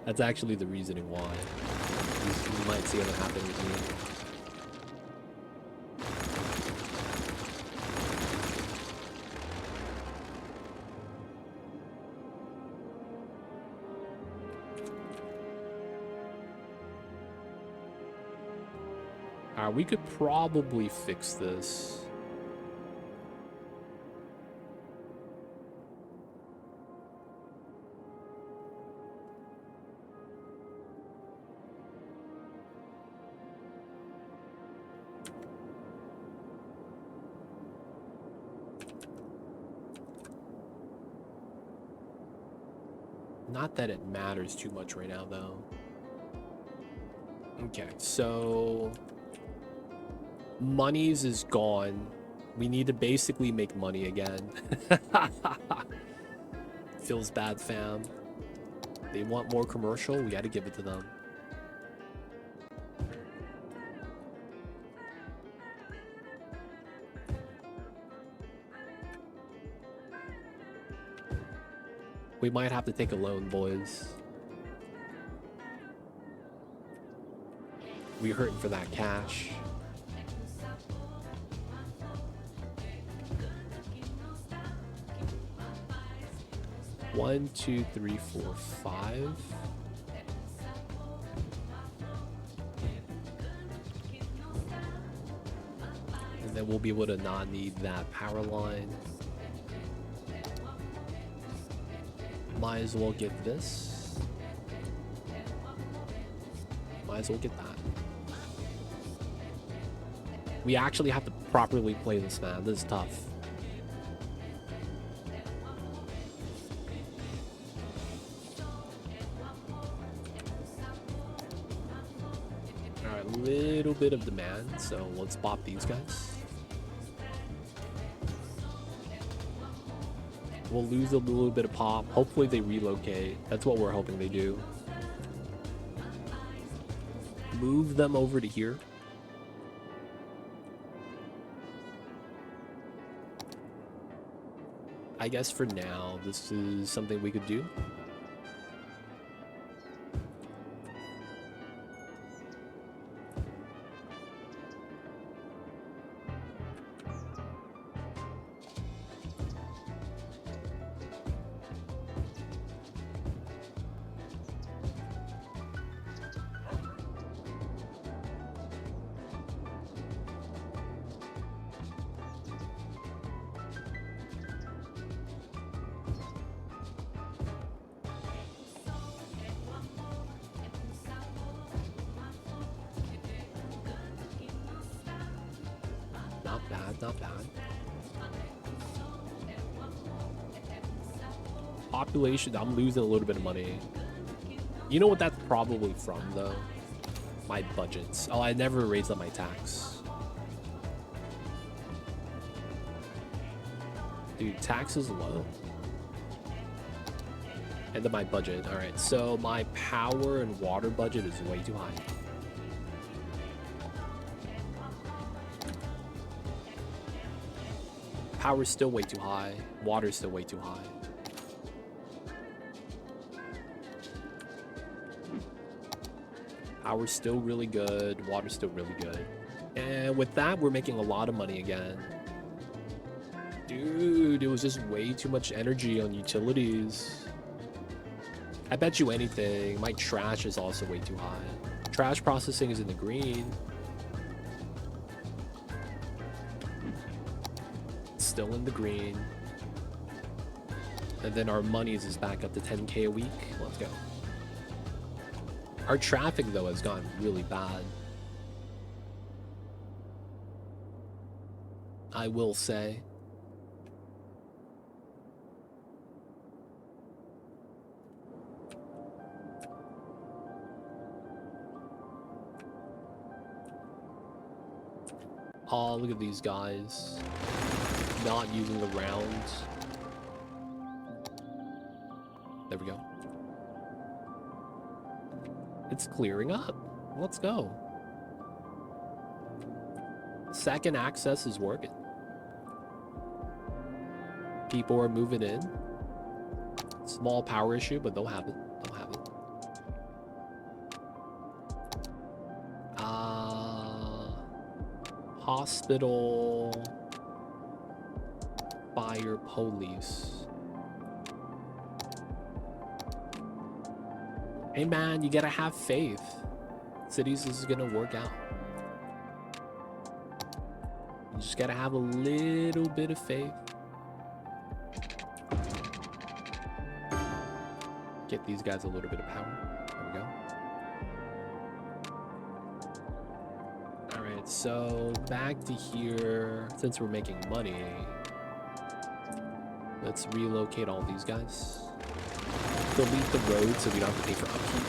That's actually the reasoning why. You might see what happened with me. We could probably fix this. Not that it matters too much right now, though. Okay, so monies is gone. We need to basically make money again. Feels bad, fam. They want more commercial, we gotta give it to them. We might have to take a loan, boys. We hurting for that cash. One, two, three, four, five. then we'll be able to not need that power line. Might as well get this. Might as well get that. We actually have to properly play this, man. This is tough. Alright, a little bit of demand, so let's bop these guys. We'll lose a little bit of pop. Hopefully they relocate. That's what we're hoping they do. Move them over to here. I guess for now, this is something we could do. Not bad. Population, I'm losing a little bit of money. You know what that's probably from, though? My budgets. Oh, I never raised up my tax. Dude, tax is low. And then my budget. Alright, so my power and water budget is way too high. Power's still way too high. Water's still way too high. Power's still really good. Water's still really good. And with that, we're making a lot of money again. Dude, it was just way too much energy on utilities. I bet you anything, my trash is also way too high. Trash processing is in the green. Still in the green. And then our monies is back up to 10K a week. Let's go. Our traffic, though, has gotten really bad. I will say. Oh, look at these guys. Not using the rounds. There we go. It's clearing up. Let's go. Second access is working. People are moving in. Small power issue, but they'll have it. They'll have it. Hospital. Fire, police. Hey man, you gotta have faith. Cities is gonna work out. You just gotta have a little bit of faith. Get these guys a little bit of power. There we go. Alright, so back to here. Since we're making money, let's relocate all these guys. Delete the road so we don't have to pay for upkeep.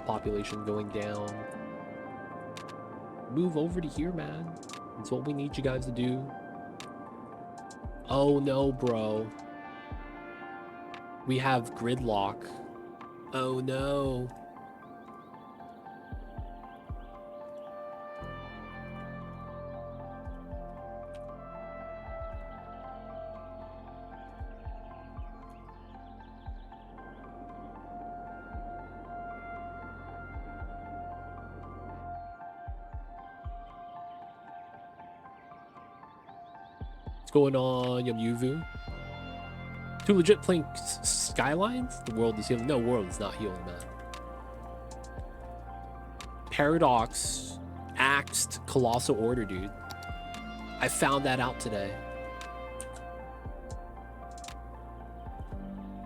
Population going down. Move over to here, man. That's what we need you guys to do. Oh no, bro. We have gridlock. Oh no. What's going on, Yumyuvu? Too legit playing Skylines? The world is healing. No, world is not healing, man. Paradox axed Colossal Order, dude. I found that out today.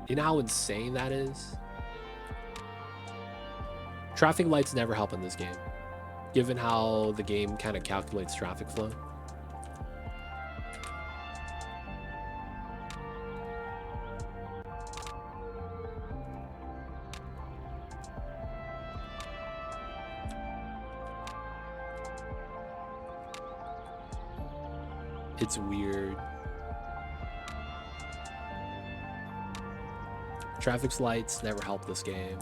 You know how insane that is? Traffic lights never help in this game, given how the game kind of calculates traffic flow. It's weird. Traffic lights never help this game.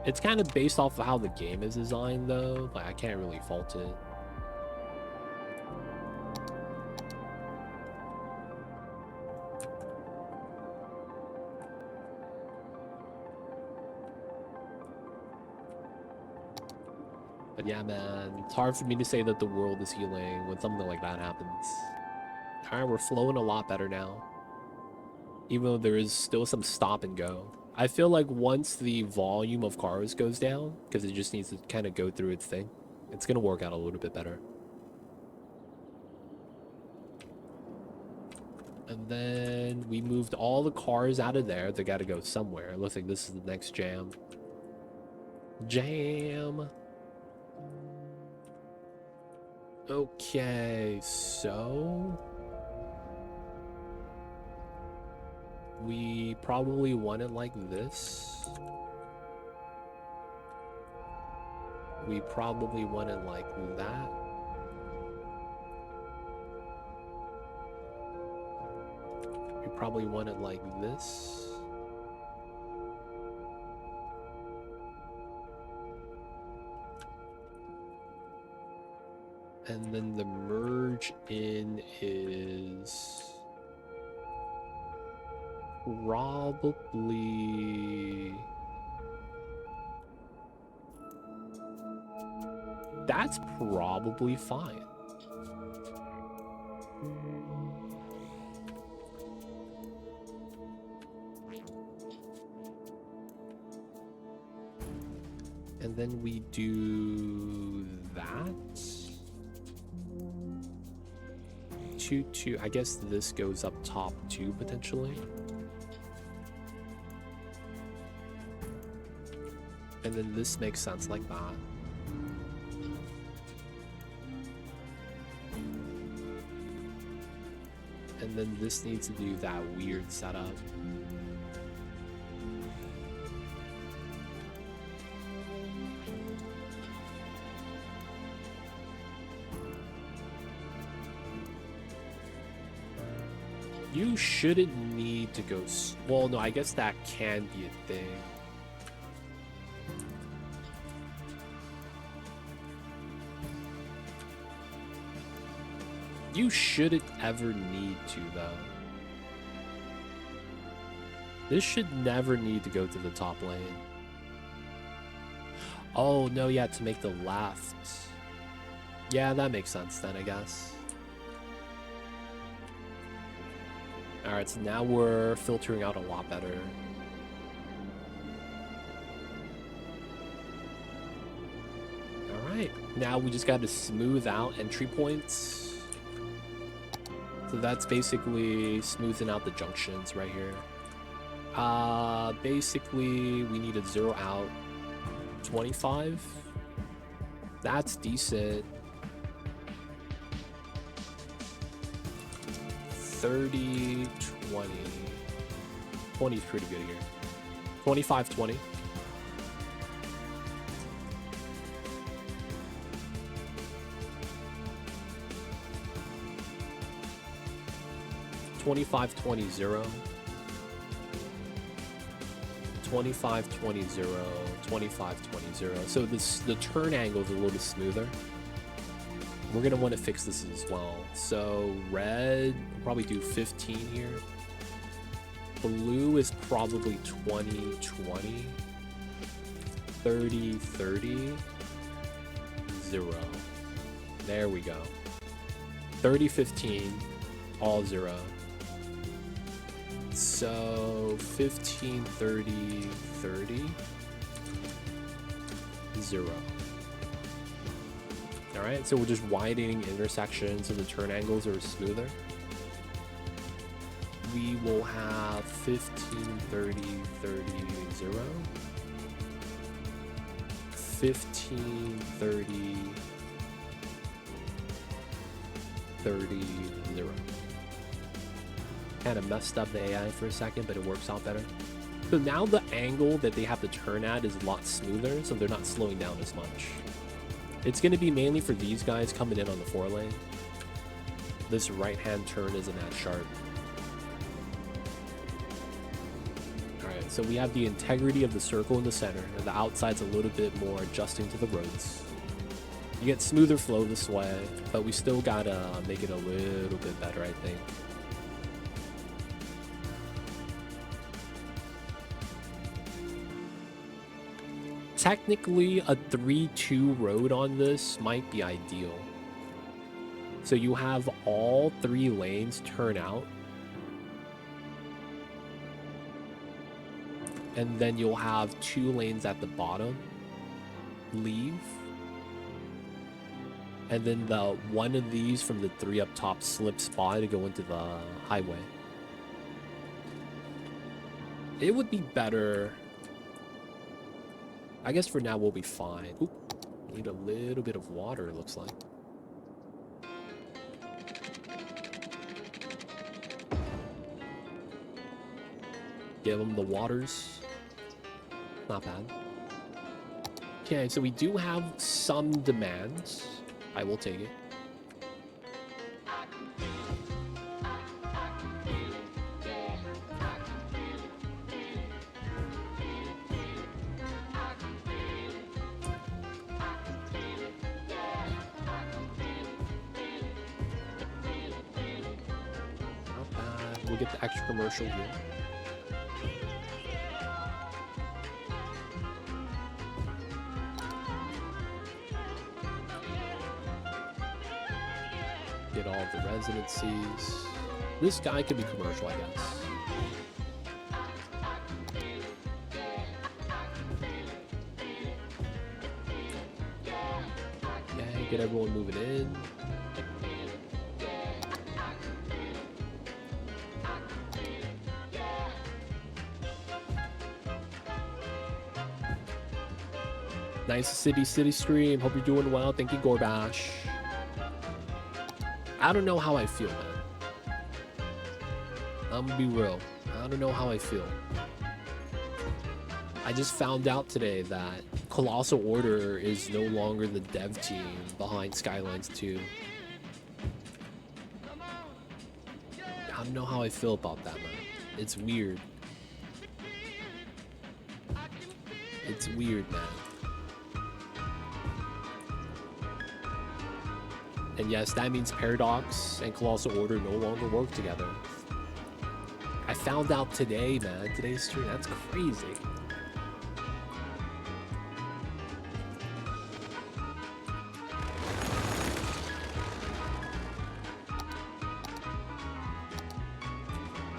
It's kind of based off of how the game is designed, though. Like, I can't really fault it. But yeah, man, it's hard for me to say that the world is healing when something like that happens. Alright, we're flowing a lot better now. Even though there is still some stop and go. I feel like once the volume of cars goes down, because it just needs to kind of go through its thing, it's going to work out a little bit better. And then we moved all the cars out of there. They got to go somewhere. It looks like this is the next jam. Jam. Okay, so we probably want it like this. We probably want it like that. We probably want it like this. And then the merge in is probably... That's probably fine. And then we do that. 2, I guess this goes up top too, potentially. And then this makes sense like that. And then this needs to do that weird setup. You shouldn't need to go... Well, no, I guess that can be a thing. You shouldn't ever need to, though. This should never need to go to the top lane. Oh, no, yeah, to make the left. Yeah, that makes sense then, I guess. Alright, so now we're filtering out a lot better. Alright, now we just got to smooth out entry points. So that's basically smoothing out the junctions right here. Basically, we need to zero out 25. That's decent. 30, 20. 20 is pretty good here. 25, 20. $25, 20, 0. 25, 20, 0. 25, 20, 0. So the turn angle is a little bit smoother. We're going to want to fix this as well. So red, we'll probably do 15 here. blue is probably 20, 20, 30, 30, 0. There we go. 30, 15, all 0. So 15, 30, 30, 0. All right, so we're just widening intersections so the turn angles are smoother. We will have 15, 30, 30, 0. 15, 30, 30, 0. Kind of messed up the AI for a second, but it works out better. So now the angle that they have to turn at is a lot smoother, so they're not slowing down as much. It's going to be mainly for these guys coming in on the 4 lane. This right-hand turn isn't that sharp. Alright, so we have the integrity of the circle in the center, and the outside's a little bit more adjusting to the roads. You get smoother flow this way, but we still gotta make it a little bit better, I think. Technically, a 3-2 road on this might be ideal. So you have all 3 lanes turn out. And then you'll have 2 lanes at the bottom leave. And then the one of these from the 3 up top slips by to go into the highway. It would be better. I guess for now we'll be fine. Oop, need a little bit of water, it looks like. Give them the waters. Not bad. Okay, so we do have some demands. I will take it. We'll get the extra commercial here. Get all the residencies. This guy could be commercial, I guess. Okay, get everyone moving in. Nice city stream. Hope you're doing well. Thank you, Gorbash. I don't know how I feel, man. I'm gonna be real. I don't know how I feel. I just found out today that Colossal Order is no longer the dev team behind Skylines 2. I don't know how I feel about that, man. It's weird. It's weird, man. And yes, that means Paradox and Colossal Order no longer work together. I found out today, man. Today's stream. That's crazy.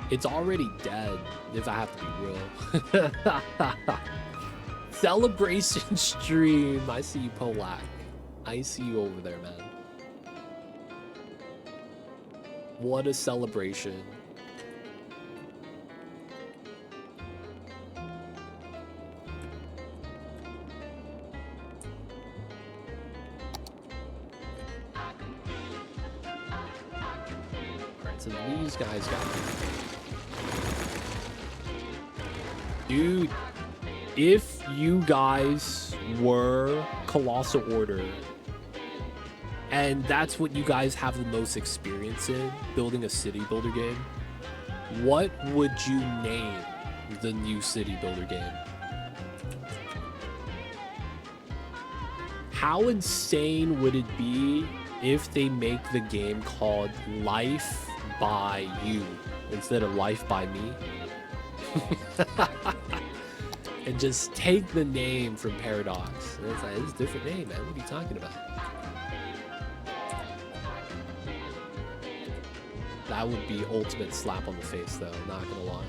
It's already dead, if I have to be real. Celebration stream. I see you, Polak. I see you over there, man. What a celebration. Alright, so these guys got... Dude, if you guys were Colossal Order, and that's what you guys have the most experience in, building a city builder game, what would you name the new city builder game? How insane would it be if they make the game called Life by You instead of Life by Me? And just take the name from Paradox. And it's like, it's a different name, man. What are you talking about? That would be ultimate slap on the face, though. Not gonna lie.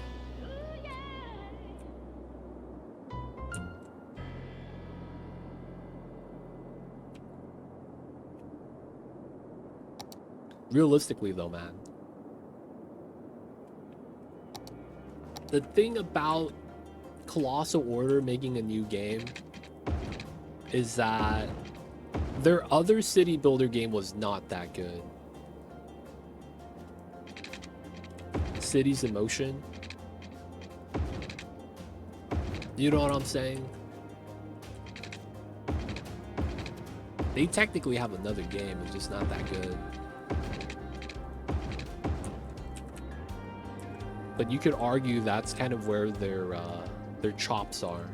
Realistically, though, man, the thing about Colossal Order making a new game is that their other city builder game was not that good. Cities in Motion. You know what I'm saying? They technically have another game, it's just not that good. But you could argue that's kind of where their chops are.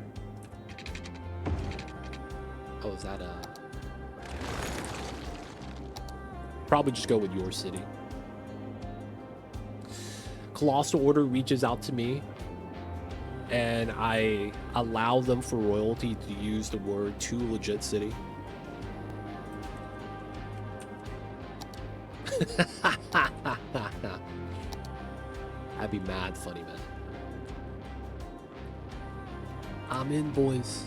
Oh, is that a... Probably just go with your city. Colossal Order reaches out to me, and I allow them for royalty to use the word "too legit city." That'd be mad funny, man. I'm in, boys.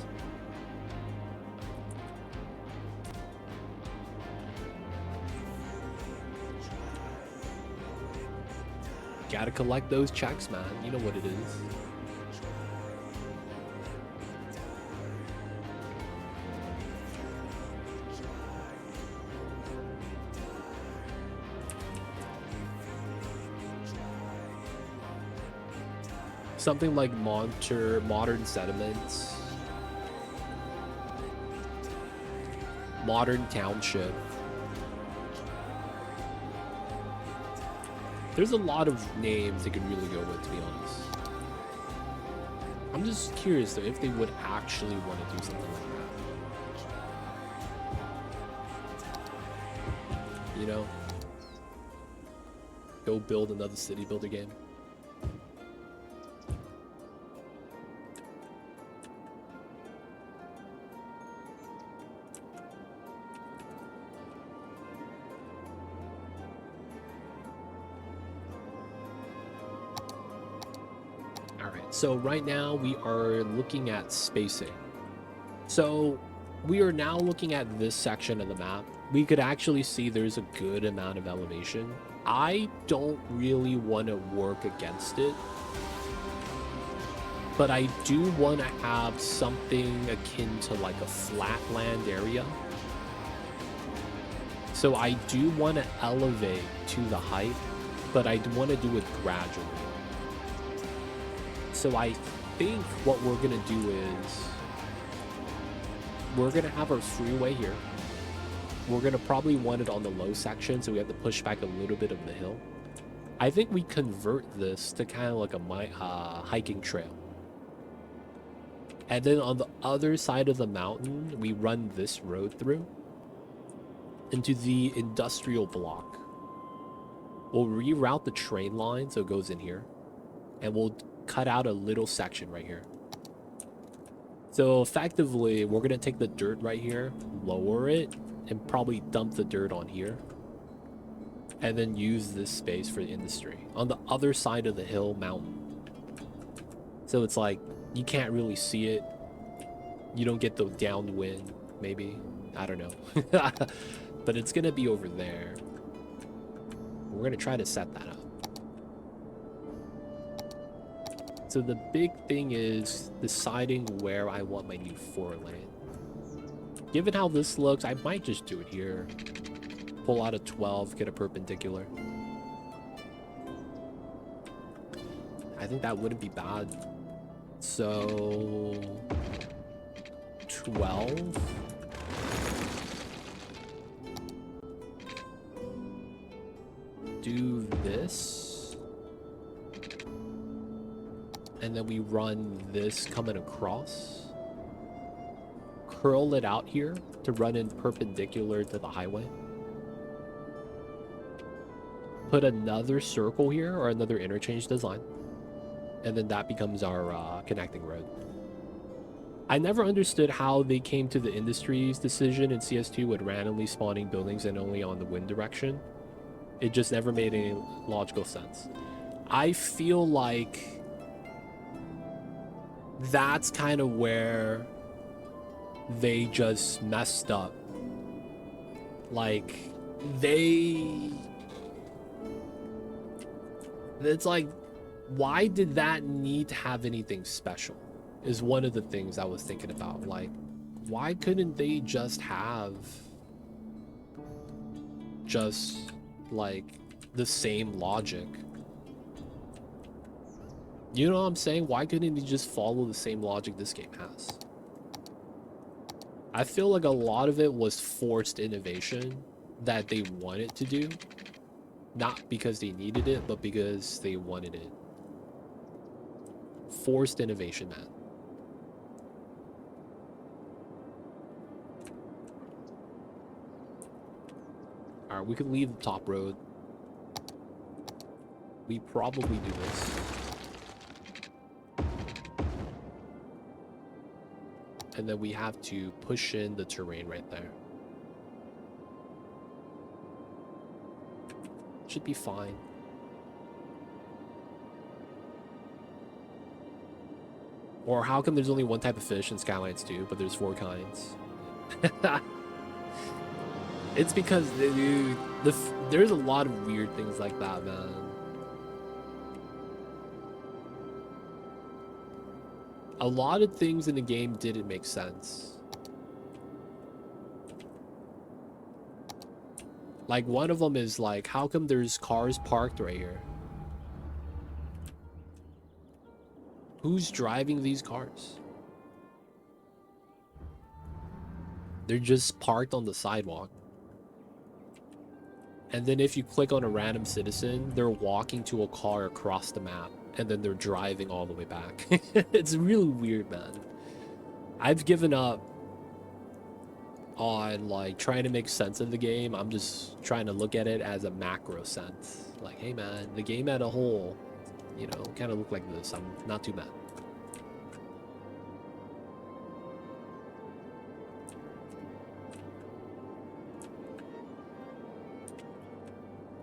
Gotta collect those checks, man. You know what it is. Something like modern settlements, modern township. There's a lot of names they could really go with, to be honest. I'm just curious though if they would actually want to do something like that. You know? Go build another city builder game. So right now we are looking at spacing. So we are now looking at this section of the map. We could actually see there's a good amount of elevation. I don't really want to work against it, but I do want to have something akin to like a flatland area. So I do want to elevate to the height, but I want to do it gradually. So I think what we're going to do is we're going to have our freeway here. We're going to probably want it on the low section, so we have to push back a little bit of the hill. I think we convert this to kind of like a hiking trail. And then on the other side of the mountain, we run this road through into the industrial block. We'll reroute the train line so it goes in here. And we'll cut out a little section right here. So effectively, we're going to take the dirt right here, lower it, and probably dump the dirt on here. And then use this space for the industry on the other side of the hill mountain. So it's like, you can't really see it. You don't get the downwind, maybe. I don't know. But it's going to be over there. We're going to try to set that up. So the big thing is deciding where I want my new 4-lane. Given how this looks, I might just do it here. Pull out a 12, get a perpendicular. I think that wouldn't be bad. So 12. Do this. And then we run this coming across. Curl it out here to run in perpendicular to the highway. Put another circle here or another interchange design. and then that becomes our connecting road. I never understood how they came to the industry's decision in CS2 with randomly spawning buildings and only on the wind direction. It just never made any logical sense. I feel like that's kind of where they just messed up. Like, it's like, why did that need to have anything special? Is one of the things I was thinking about. Like, why couldn't they just have like the same logic? You know what I'm saying? Why couldn't they just follow the same logic this game has? I feel like a lot of it was forced innovation that they wanted to do. Not because they needed it, but because they wanted it. Forced innovation, man. Alright, we could leave the top road. We probably do this. And then we have to push in the terrain right there. Should be fine. Or how come there's only one type of fish in Skylines 2, but there's 4 kinds? It's because, dude, there's a lot of weird things like that, man. A lot of things in the game didn't make sense. Like, one of them is like, how come there's cars parked right here? Who's driving these cars? They're just parked on the sidewalk. And then if you click on a random citizen, they're walking to a car across the map. And then they're driving all the way back. It's really weird, man. I've given up on, like, trying to make sense of the game. I'm just trying to look at it as a macro sense. Like, hey, man, the game as a whole, you know, kind of look like this. I'm not too bad.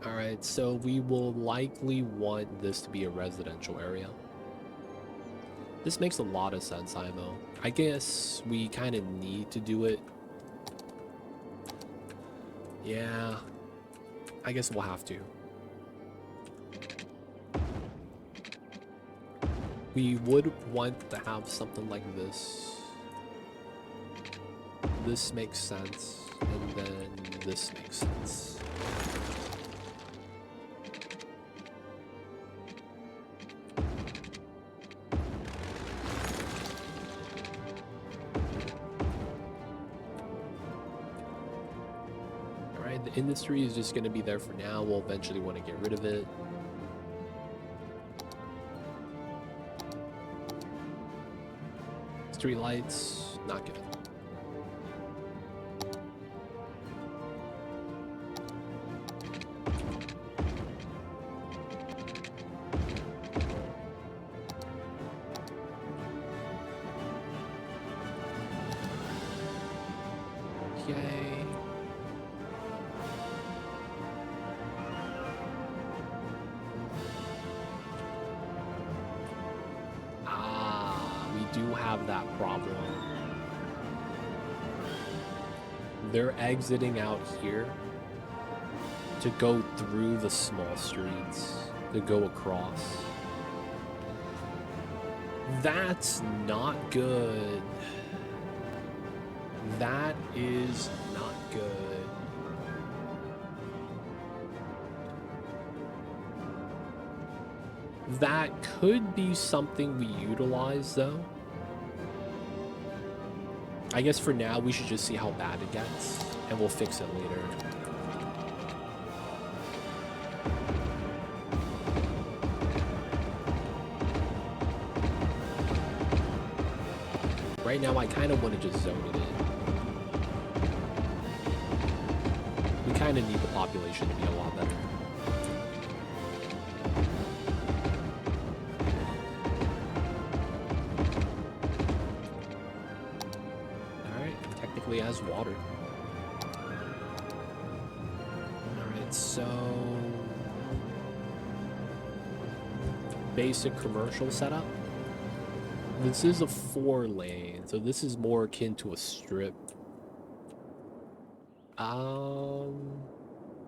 Alright, so we will likely want this to be a residential area. This makes a lot of sense, IMO. I guess we kind of need to do it. Yeah, I guess we'll have to. We would want to have something like this. This makes sense, and then this makes sense. The industry is just going to be there for now. We'll eventually want to get rid of it. Street lights, not good. Okay. Do have that problem. They're exiting out here to go through the small streets, to go across. That's not good. That is not good. That could be something we utilize, though. I guess for now, we should just see how bad it gets, and we'll fix it later. Right now, I kind of want to just zone it in. We kind of need the population to be a lot better. technically has water. Alright, so basic commercial setup. This is a 4-lane, so this is more akin to a strip.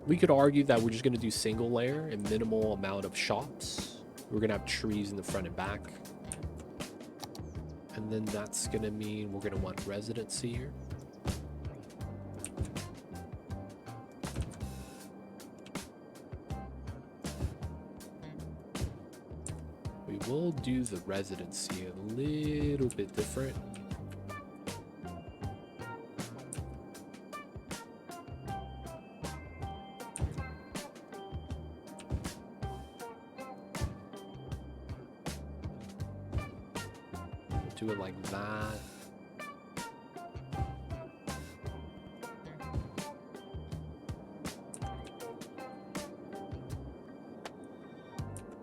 We could argue that we're just gonna do single layer and minimal amount of shops. We're gonna have trees in the front and back. And then that's gonna mean we're gonna want residency here. We will do the residency a little bit different. Do it like that.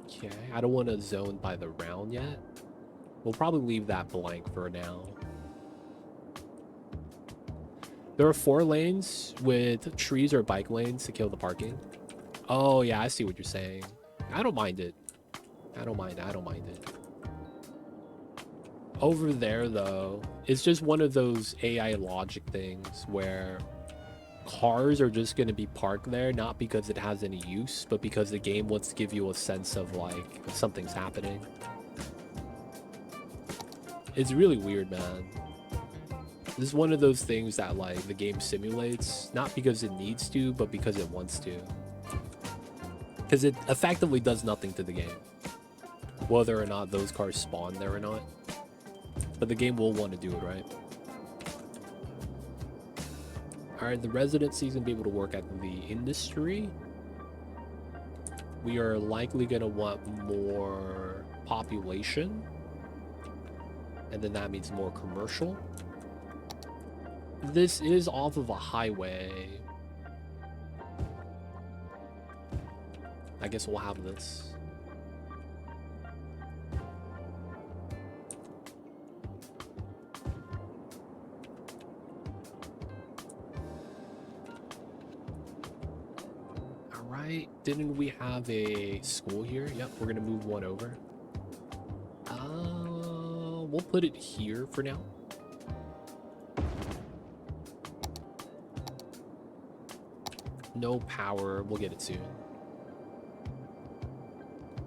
Okay, I don't want to zone by the round yet. We'll probably leave that blank for now. There are 4 lanes with trees or bike lanes to kill the parking. Oh yeah, I see what you're saying. I don't mind it. I don't mind it. Over there, though, it's just one of those AI logic things where cars are just going to be parked there, not because it has any use, but because the game wants to give you a sense of, like, something's happening. It's really weird, man. This is one of those things that, like, the game simulates, not because it needs to, but because it wants to. Because it effectively does nothing to the game, whether or not those cars spawn there or not. But the game will want to do it, right? Alright, the residency is going to be able to work at the industry. We are likely going to want more population. And then that means more commercial. This is off of a highway. I guess we'll have this. Didn't we have a school here? Yep, we're gonna move one over. We'll put it here for now. No power. We'll get it soon.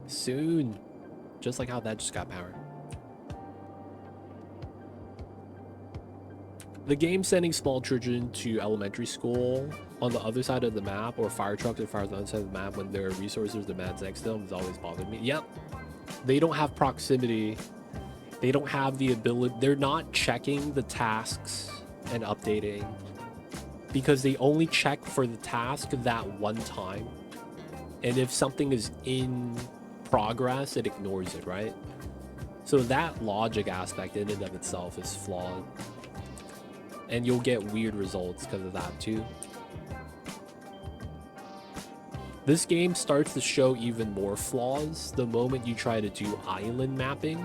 Soon. Just like how that just got power. The game sending small children to elementary school on the other side of the map, or fire trucks and fires on the other side of the map when there are resources demands next to them, has always bothered me. Yep. They don't have proximity. They don't have the ability. They're not checking the tasks and updating because they only check for the task that one time. And if something is in progress, it ignores it, right? So that logic aspect in and of itself is flawed. And you'll get weird results because of that too. This game starts to show even more flaws the moment you try to do island mapping,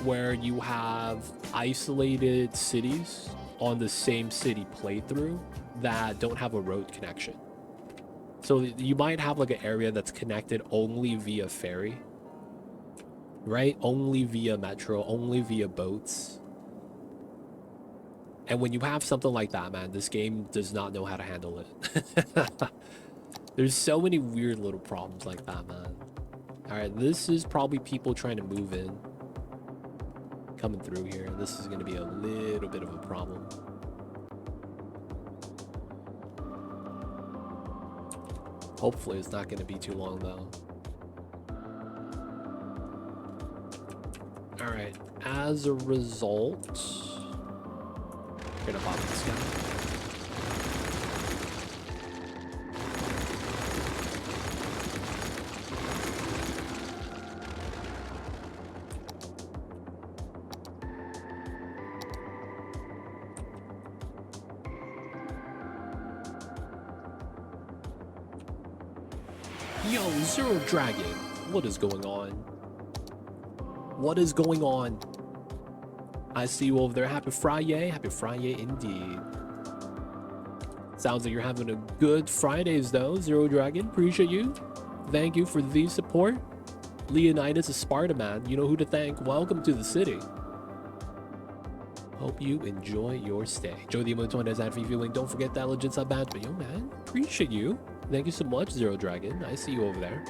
where you have isolated cities on the same city playthrough that don't have a road connection. So you might have like an area that's connected only via ferry, right? Only via metro, only via boats. And when you have something like that, man, this game does not know how to handle it. There's so many weird little problems like that, man. All right, this is probably people trying to move in. Coming through here. This is going to be a little bit of a problem. Hopefully it's not going to be too long, though. All right, as a result, we're gonna pop this guy. Yo, Zero Dragon, what is going on? What is going on? I see you over there. Happy Friday. Happy Friday indeed. Sounds like you're having a good Fridays though, Zero Dragon. Appreciate you. Thank you for the support. Leonidas is Sparta, man. You know who to thank. Welcome to the city. Hope you enjoy your stay. Joe the Emoton does that for you feeling. Don't forget that legit sub badge. But yo, man, appreciate you. Thank you so much, Zero Dragon. I see you over there.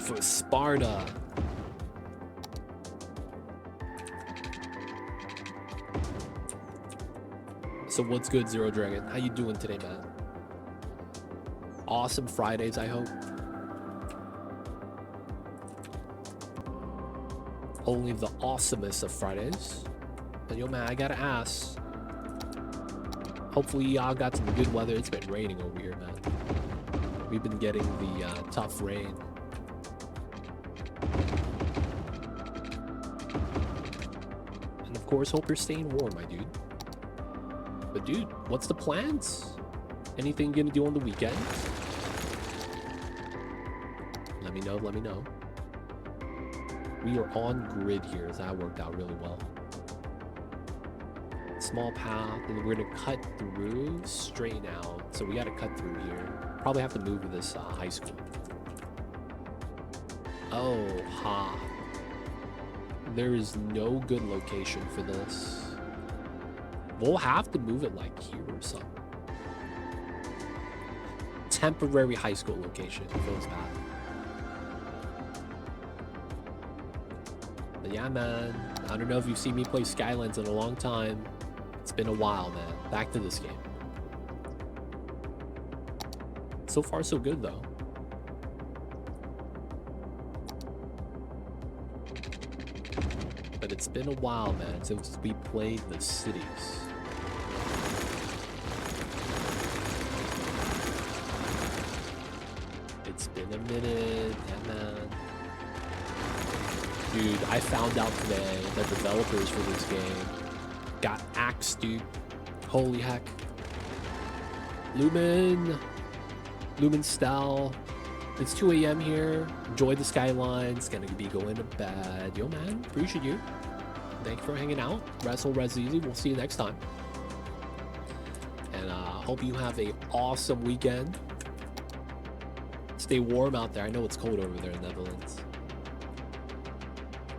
For Sparta. So what's good, Zero Dragon? How you doing today, man? Awesome Fridays, I hope. Only the awesomest of Fridays. But yo, man, I gotta ask. Hopefully y'all got some good weather. It's been raining over here, man. We've been getting the tough rain. And of course, hope you're staying warm, my dude. But dude, what's the plans? Anything gonna do on the weekend? Let me know, let me know. We are on grid here, so that worked out really well. Small path, and we're gonna cut through, straighten out. So we gotta cut through here. Probably have to move to this high school. Oh, ha. There is no good location for this. We'll have to move it like here or something. Temporary high school location. Feels bad. But yeah, man. I don't know if you've seen me play Skylines in a long time. It's been a while, man. Back to this game. So far, so good, though. But it's been a while, man, since we played the cities. It's been a minute, yeah, man. Dude, I found out today that developers for this game got axed, dude. Holy heck. Lumen Stel. It's 2 a.m. here. Enjoy the Skylines. Gonna be going to bed. Yo, man, appreciate you. Thank you for hanging out. Wrestle easy. We'll see you next time. And hope you have a awesome weekend. Stay warm out there. I know it's cold over there in the Netherlands.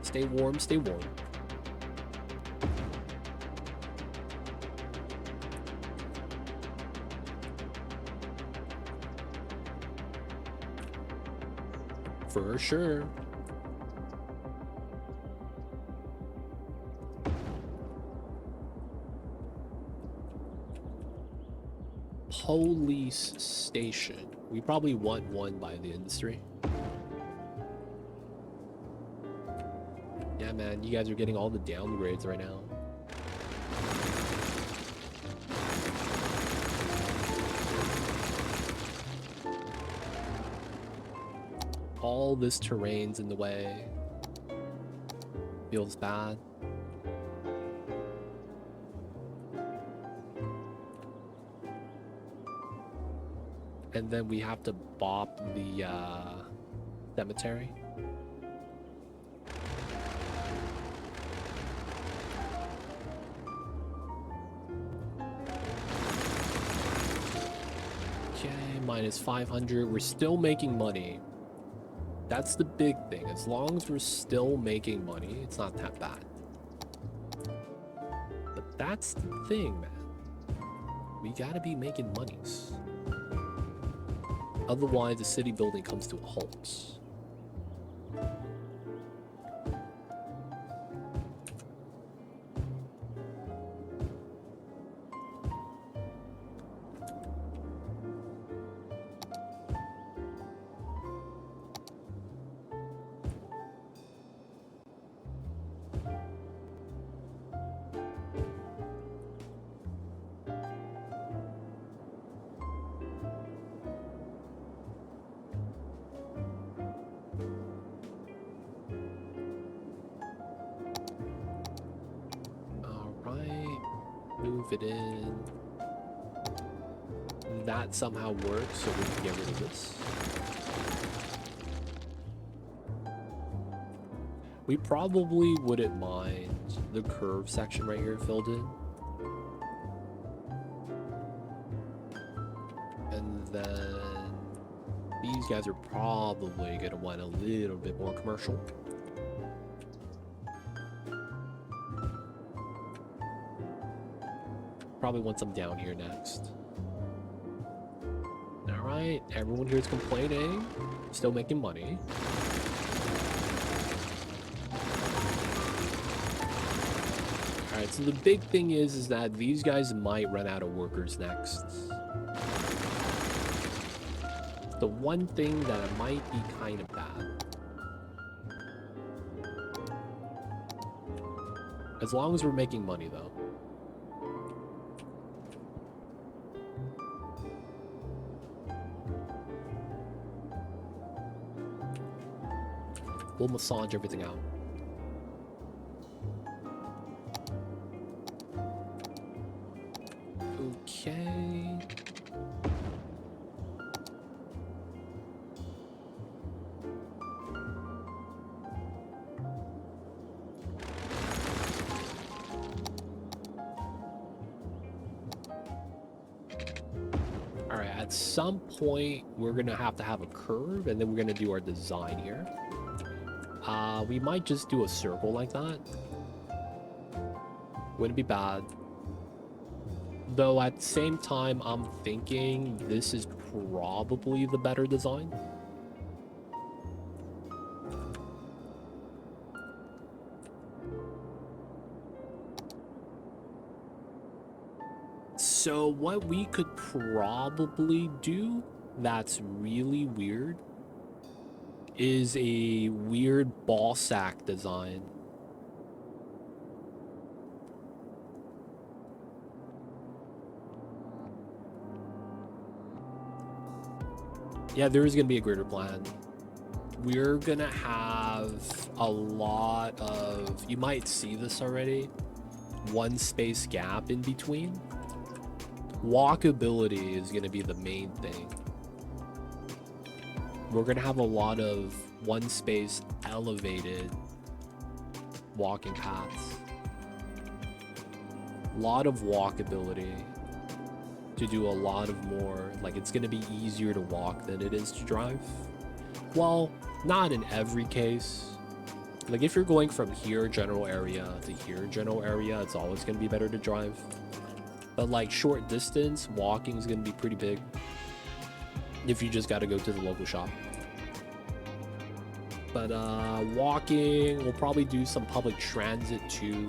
Stay warm, stay warm. For sure. Police station. We probably want one by the industry. Yeah, man, you guys are getting all the downgrades right now. All this terrain's in the way. Feels bad. And then we have to bop the cemetery. Okay, minus 500. We're still making money. That's the big thing. As long as we're still making money, it's not that bad. But that's the thing, man. We gotta be making monies. Otherwise, the city building comes to a halt. It in. That somehow works, so we can get rid of this. We probably wouldn't mind the curve section right here filled in. And then these guys are probably gonna want a little bit more commercial. Probably want some down here next. Alright, everyone here is complaining. Still making money. Alright, so the big thing is that these guys might run out of workers next. The one thing that might be kind of bad. As long as we're making money, though. We'll massage everything out. Okay. All right, at some point, we're going to have a curve, and then we're going to do our design here. We might just do a circle like that. Wouldn't be bad. Though at the same time, I'm thinking this is probably the better design. So what we could probably do that's really weird is a weird ball sack design. Yeah, there is going to be a greater plan. We're going to have a lot of, you might see this already, one space gap in between. Walkability is going to be the main thing. We're going to have a lot of one space elevated walking paths. A lot of walkability to do a lot of more, like it's going to be easier to walk than it is to drive. Well, not in every case. Like if you're going from here general area to here general area, it's always going to be better to drive. But like short distance, walking is going to be pretty big if you just got to go to the local shop. But walking, we'll probably do some public transit too.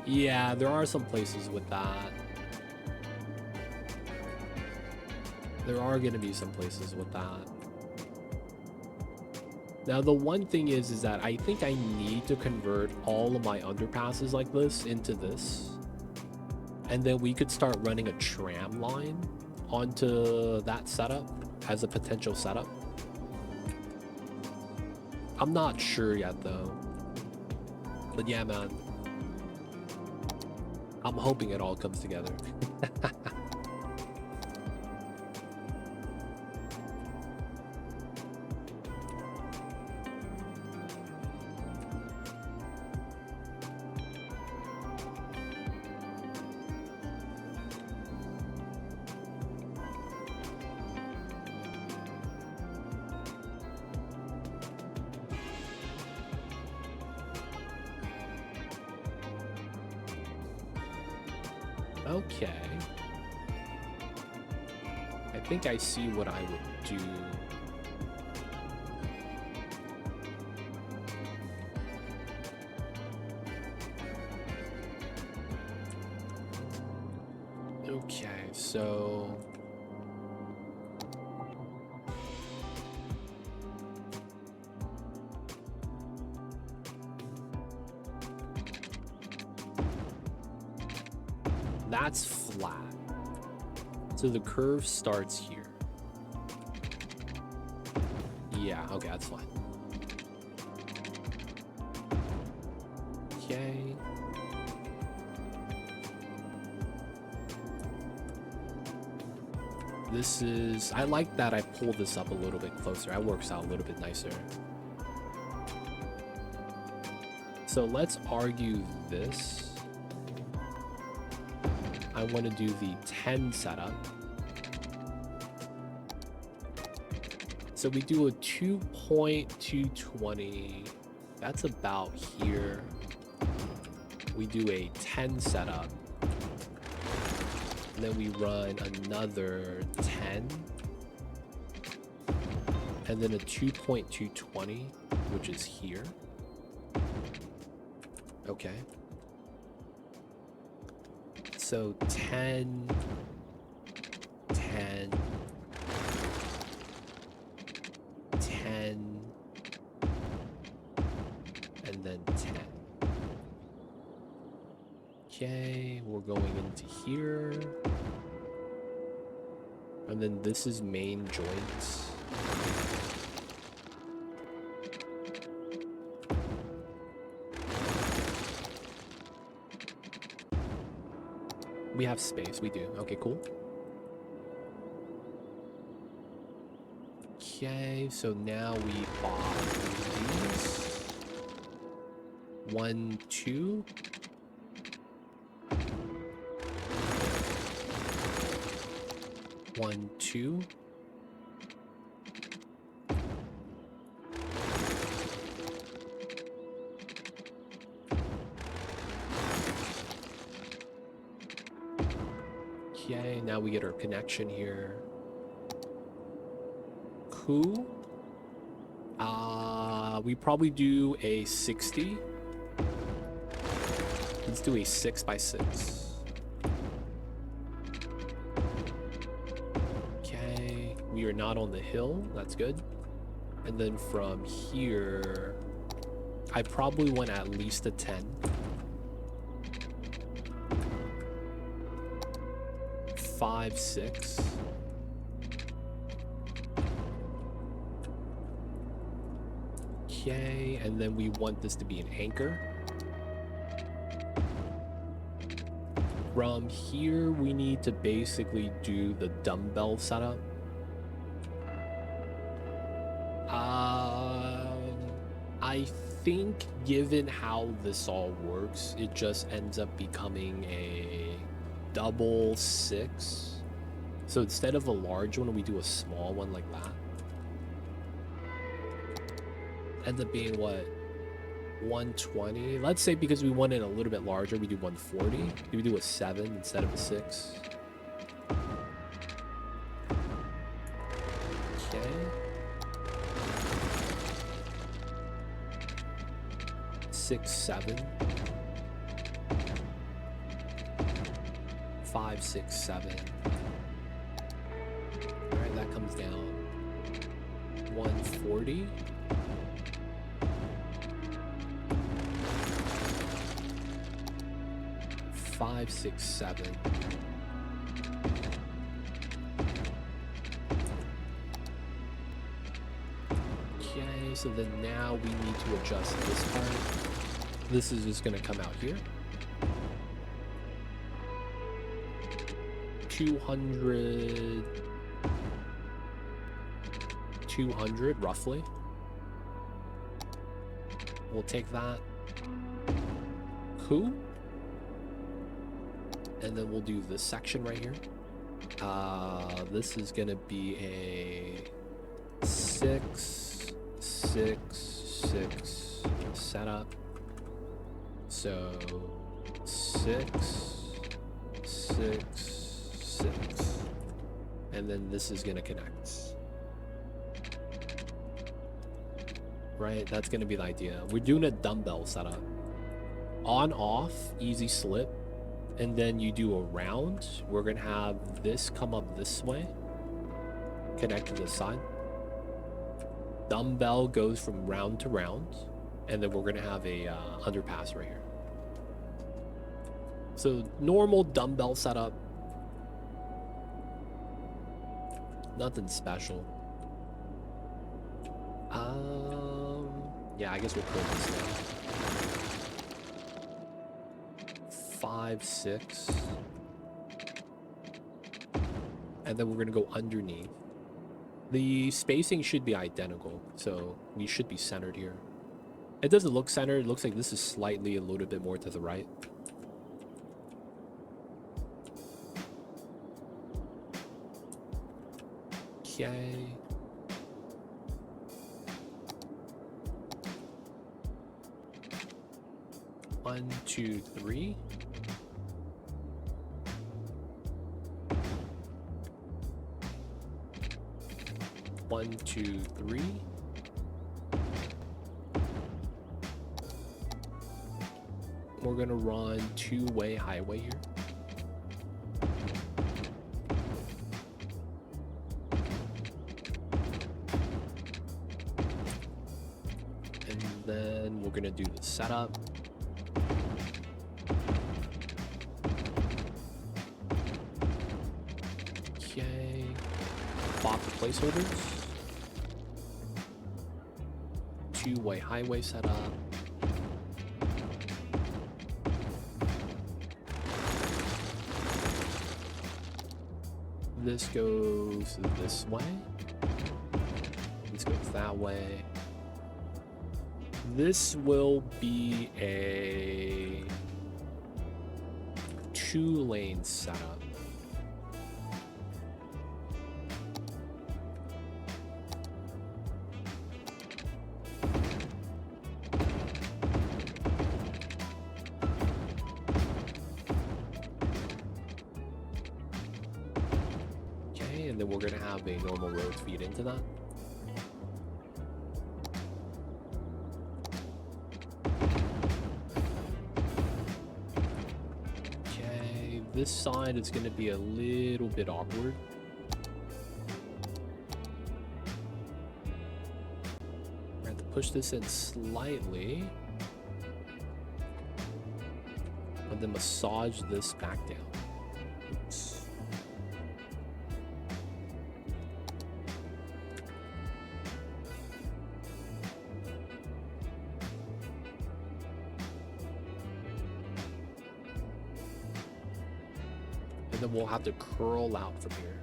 Yeah, there are some places with that. There are going to be some places with that. Now, the one thing is that I think I need to convert all of my underpasses like this into this. And then we could start running a tram line onto that setup as a potential setup. I'm not sure yet, though. But yeah, man. I'm hoping it all comes together. Okay. I think I see what I would do. Okay, so that's flat. So the curve starts here. Yeah, okay, that's fine. Okay. This is, I like that I pulled this up a little bit closer. That works out a little bit nicer. So let's argue this. I want to do the 10 setup. So we do a 2.220. That's about here. We do a 10 setup. And then we run another 10. And then a 2.220, which is here. Okay. So 10, 10, 10, and then 10. Okay, we're going into here. And then this is main joints. We have space, we do. Okay, cool. Okay, so now we bought these. 1, 2. One, 2. Okay, now we get our connection here. Cool. We probably do a 60. Let's do a 6x6. Okay, we are not on the hill. That's good. And then from here, I probably want at least a 10. 5, 6. Okay, and then we want this to be an anchor. From here, we need to basically do the dumbbell setup. I think given how this all works, it just ends up becoming a double 6. So instead of a large one, we do a small one like that. Ends up being what? 120. Let's say because we want it a little bit larger, we do 140. Do we do a 7 instead of a 6? Okay. 6, 7. 5, 6, 7. Alright, that comes down 140. 5, 6, 7. Okay, so then now we need to adjust this part. This is just going to come out here. 200 roughly. We'll take that. Cool. And then we'll do this section right here. This is gonna be a 6, 6, 6 setup. So 6, 6, 6. And then this is gonna connect. Right, that's gonna be the idea. We're doing a dumbbell setup. On, off, easy slip. And then you do a round. We're gonna have this come up this way, connect to this side. Dumbbell goes from round to round, and then we're gonna have a underpass right here. So normal dumbbell setup, nothing special. Yeah, I guess we'll pull this down. 5, 6. and then we're gonna go underneath. The spacing should be identical, so we should be centered here. It doesn't look centered. It looks like this is slightly a little bit more to the right. Okay. One, two, three. One, two, three. We're gonna run two-way highway here. And then we're gonna do the setup. Okay. Pop the placeholders. Two-way highway setup. This goes this way. This goes that way. This will be a 2-lane setup. And then we're going to have a normal road feed into that. Okay, this side is going to be a little bit awkward. We're going to have to push this in slightly. And then massage this back down. Oops. Then we'll have to curl out from here.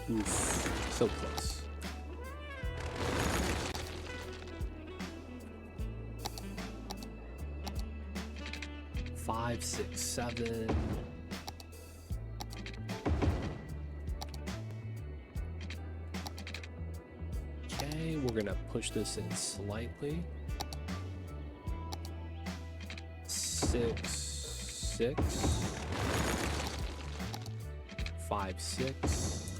Oof, so close. Five, six, seven. We're gonna push this in slightly. 6, 6. 5, 6.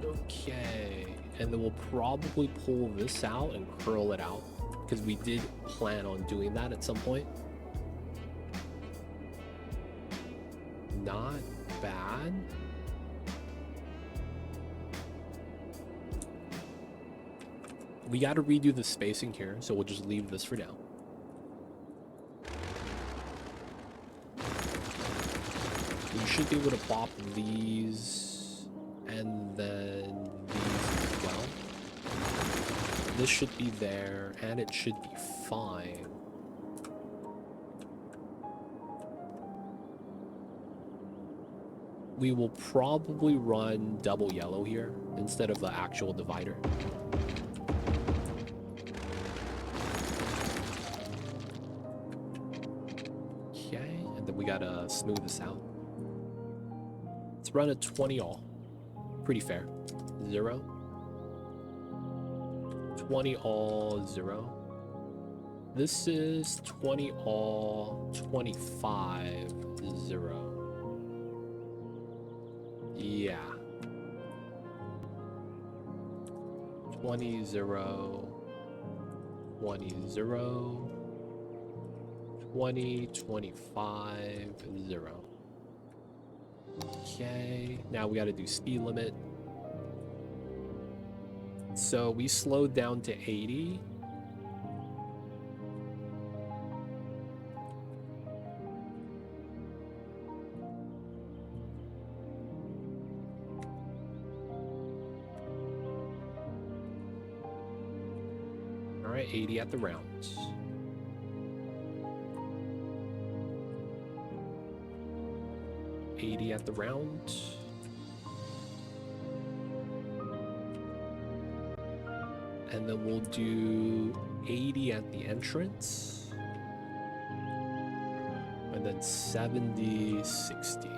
Okay. And then we'll probably pull this out and curl it out because we did plan on doing that at some point. Not bad. We got to redo the spacing here, so we'll just leave this for now. We should be able to pop these and then these as well. This should be there and it should be fine. We will probably run double yellow here instead of the actual divider. Okay, and then we gotta smooth this out. Let's run a 20 all. Pretty fair. 0. 20 all, 0. This is 20 all, 25, 0. Yeah. 20, 0. 20, 0. 20, 25, 0. Okay, now we got to do speed limit. So we slowed down to 80. All right, 80 at the rounds. At the round. And then we'll do 80 at the entrance. And then 70, 60.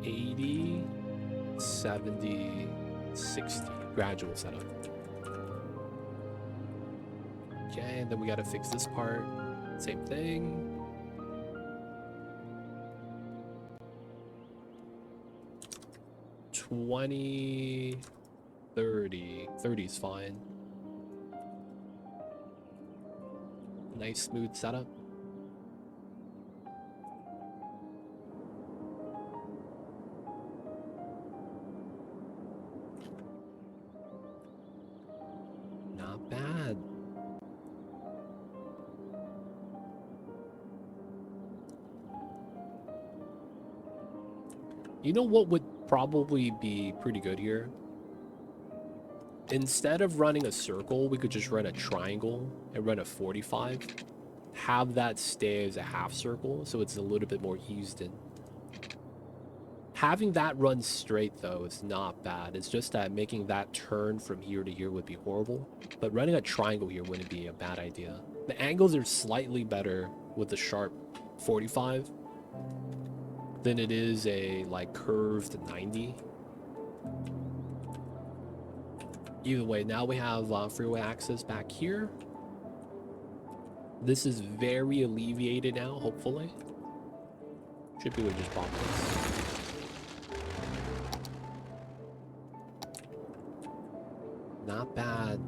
80, 70, 60. Gradual setup. Okay, and then we gotta fix this part. Same thing. 20, 30. 30 is fine. Nice smooth setup. Not bad. You know what would probably be pretty good here? Instead of running a circle, we could just run a triangle and run a 45. Have that stay as a half circle, so it's a little bit more eased in. Having that run straight, though, is not bad. It's just that making that turn from here to here would be horrible. But running a triangle here wouldn't be a bad idea. The angles are slightly better with the sharp 45 than it is a, like, curved 90. Either way, now we have freeway access back here. This is very alleviated now, hopefully. Should be able to just pop this. Not bad.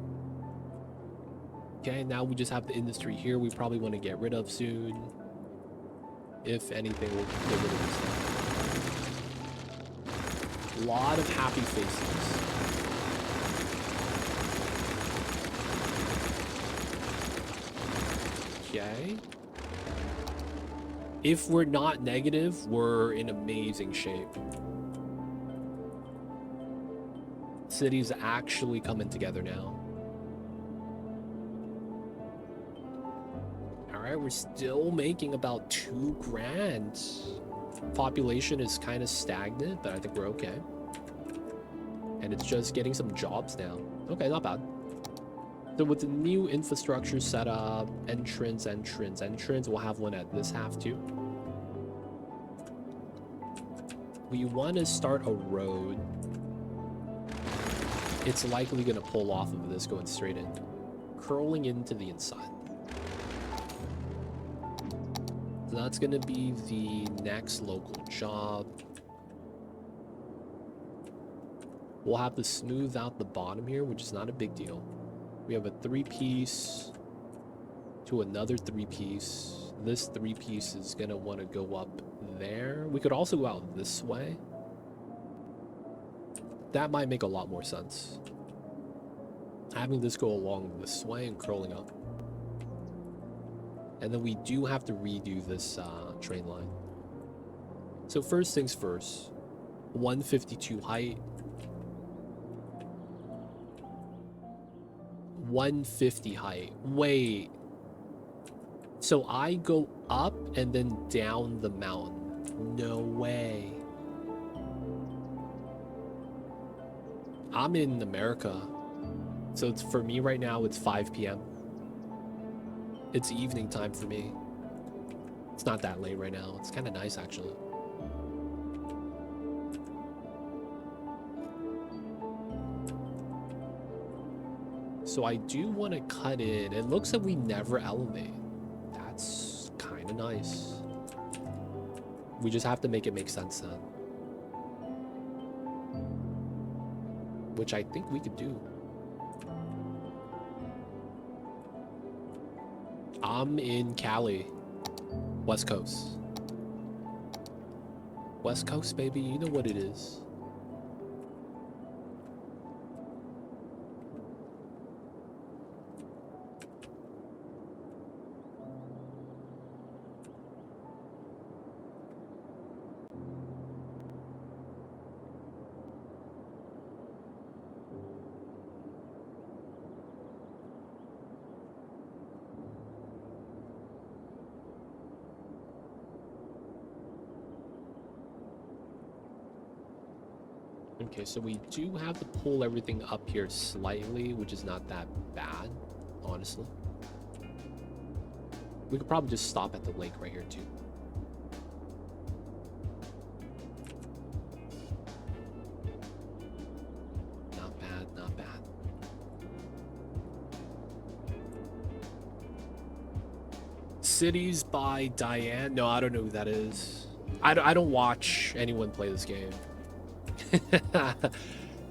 Okay, now we just have the industry here we probably want to get rid of soon. If anything, we'll get rid of this. A lot of happy faces. Okay. If we're not negative, we're in amazing shape. City's actually coming together now. Alright, we're still making about 2 grand. Population is kind of stagnant, but I think we're okay. And it's just getting some jobs now. Okay, not bad. So with the new infrastructure setup, entrance, we'll have one at this half too. We want to start a road. It's likely going to pull off of this going straight in. Curling into the inside. So that's going to be the next local job. We'll have to smooth out the bottom here, which is not a big deal. We have a 3-piece to another 3-piece. This 3-piece is going to want to go up there. We could also go out this way. That might make a lot more sense. Having this go along this way and curling up. And then we do have to redo this train line. So first things first. 152 height. 150 height. Wait. So I go up and then down the mountain. No way. I'm in America. So it's, for me right now, it's 5 p.m. It's evening time for me. It's not that late right now. It's kind of nice, actually. So I do want to cut in. It looks like we never elevate. That's kind of nice. We just have to make it make sense then. Which I think we could do. I'm in Cali, West Coast. West Coast, baby. You know what it is. Okay, so we do have to pull everything up here slightly, which is not that bad, honestly. We could probably just stop at the lake right here, too. Not bad, not bad. Cities by Diane? No, I don't know who that is. I don't watch anyone play this game.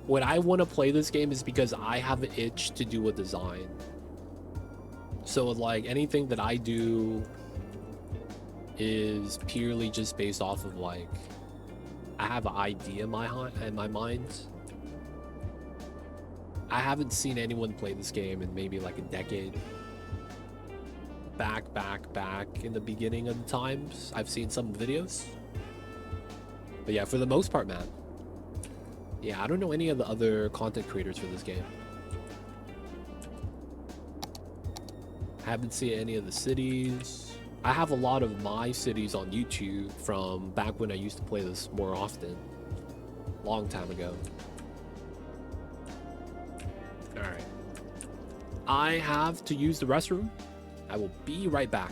When I want to play this game is because I have an itch to do a design. So like anything that I do is purely just based off of like I have an idea in my mind. I haven't seen anyone play this game in maybe like a decade. Back in the beginning of the times, I've seen some videos. But yeah, for the most part, man. Yeah, I don't know any of the other content creators for this game. Haven't seen any of the cities. I have a lot of my cities on YouTube from back when I used to play this more often. Long time ago. Alright. I have to use the restroom. I will be right back.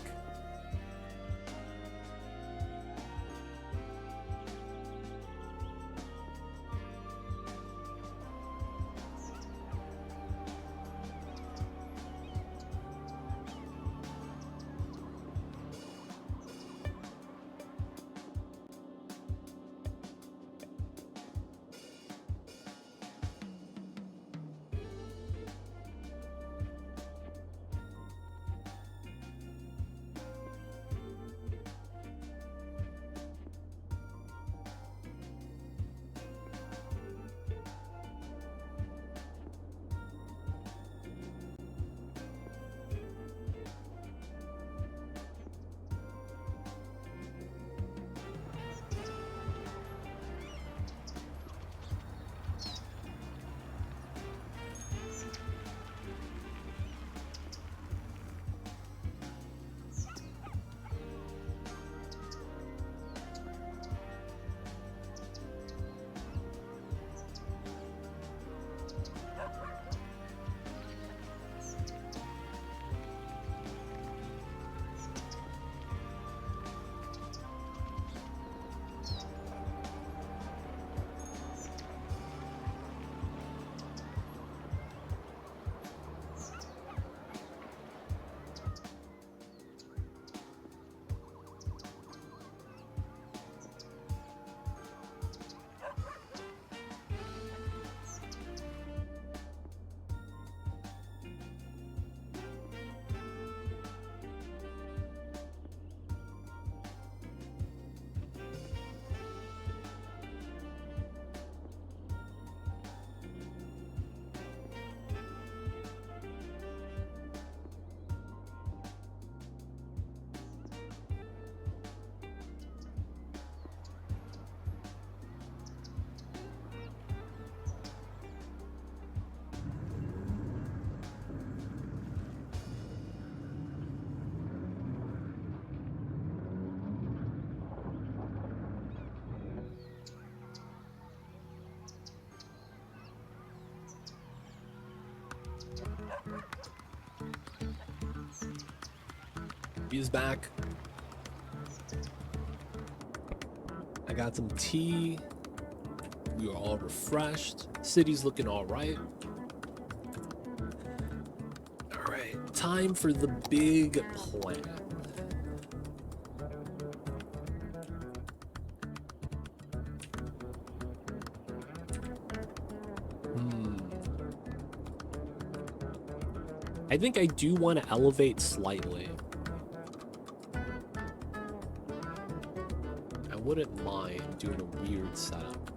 He's back. I got some tea. We are all refreshed. City's looking all right. All right, time for the big plan. I think I do want to elevate slightly. I wouldn't mind doing a weird setup.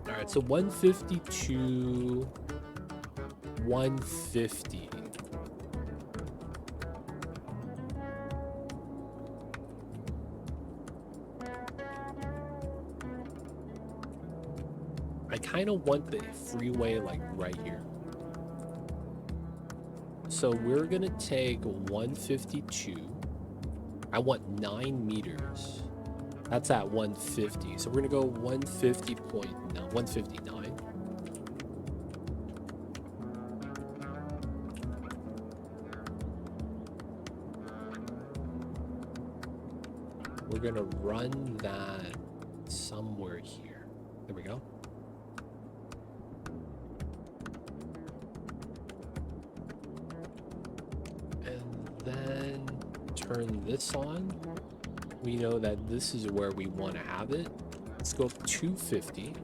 All right, so 152, 150. I kind of want the freeway like right here. So we're gonna take 152. I want 9 meters. That's at 150. So we're gonna go 150.9. We're gonna run that somewhere here. There we go. Then turn this on. We know that this is where we want to have it. Let's go up 250.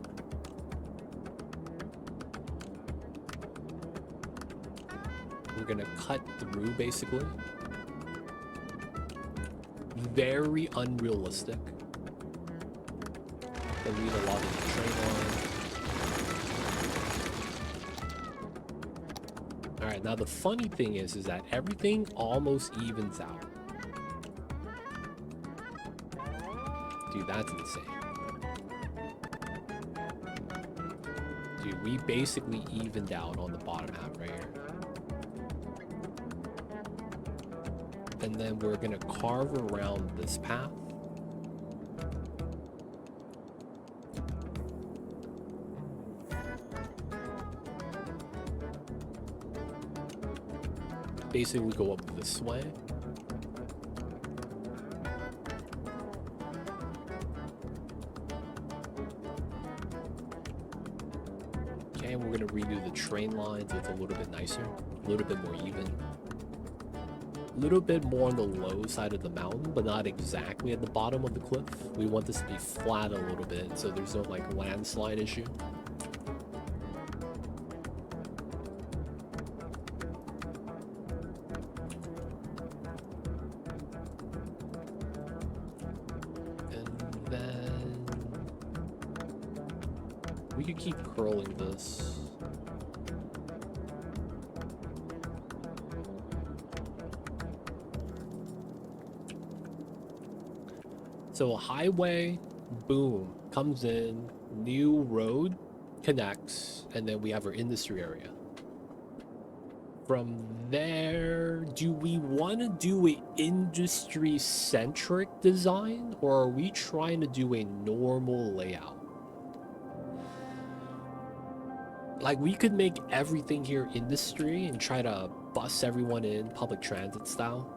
We're gonna cut through basically. Very unrealistic. Delete a lot of the train line. Alright, now the funny thing is that everything almost evens out. Dude, that's insane. Dude, we basically evened out on the bottom half right here. And then we're gonna carve around this path. Basically go up this way. Okay, and we're gonna redo the train lines. It's a little bit nicer, a little bit more even. A little bit more on the low side of the mountain, but not exactly at the bottom of the cliff. We want this to be flat a little bit, so there's no like landslide issue. We could keep curling this. So a highway, boom, comes in, new road connects, and then we have our industry area. From there, do we want to do an industry-centric design, or are we trying to do a normal layout? Like, we could make everything here industry and try to bus everyone in public transit style.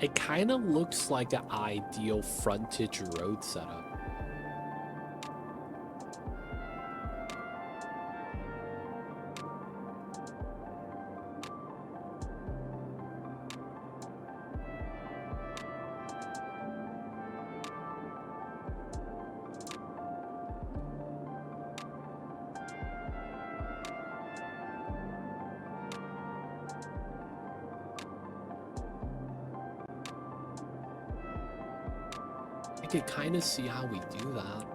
It kind of looks like an ideal frontage road setup. I could kind of see how we do that.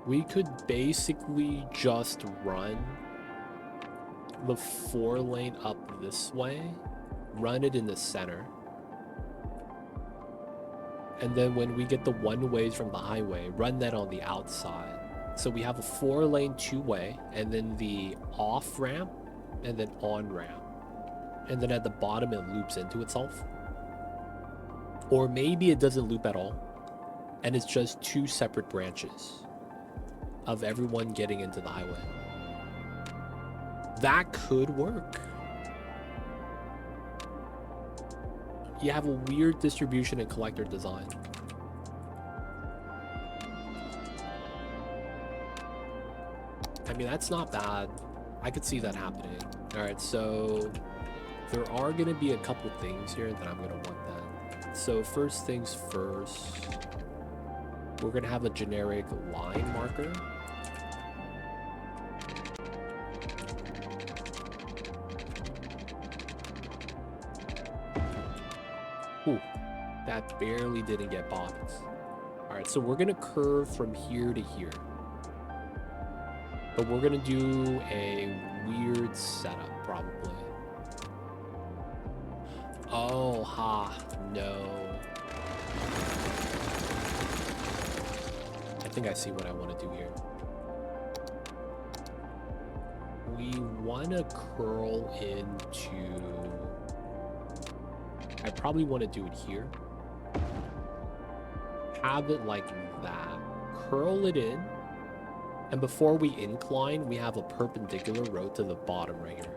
We could basically just run the 4-lane up this way, run it in the center, and then when we get the one-ways from the highway, run that on the outside. So we have a 4-lane 2-way, and then the off-ramp, and then on-ramp. And then at the bottom it loops into itself. Or maybe it doesn't loop at all, and it's just 2 separate branches. of everyone getting into the highway. That could work. You have a weird distribution and collector design. I mean, that's not bad. I could see that happening. All right, so there are going to be a couple things here that I'm going to want that. So first things first, we're going to have a generic line marker. Ooh, that barely didn't get boxed. All right, so we're going to curve from here to here. But we're going to do a weird setup, probably. Oh, ha, no. I think I see what I want to do here. We want to curl into... I probably want to do it here. Have it like that. Curl it in. And before we incline, we have a perpendicular road to the bottom right here.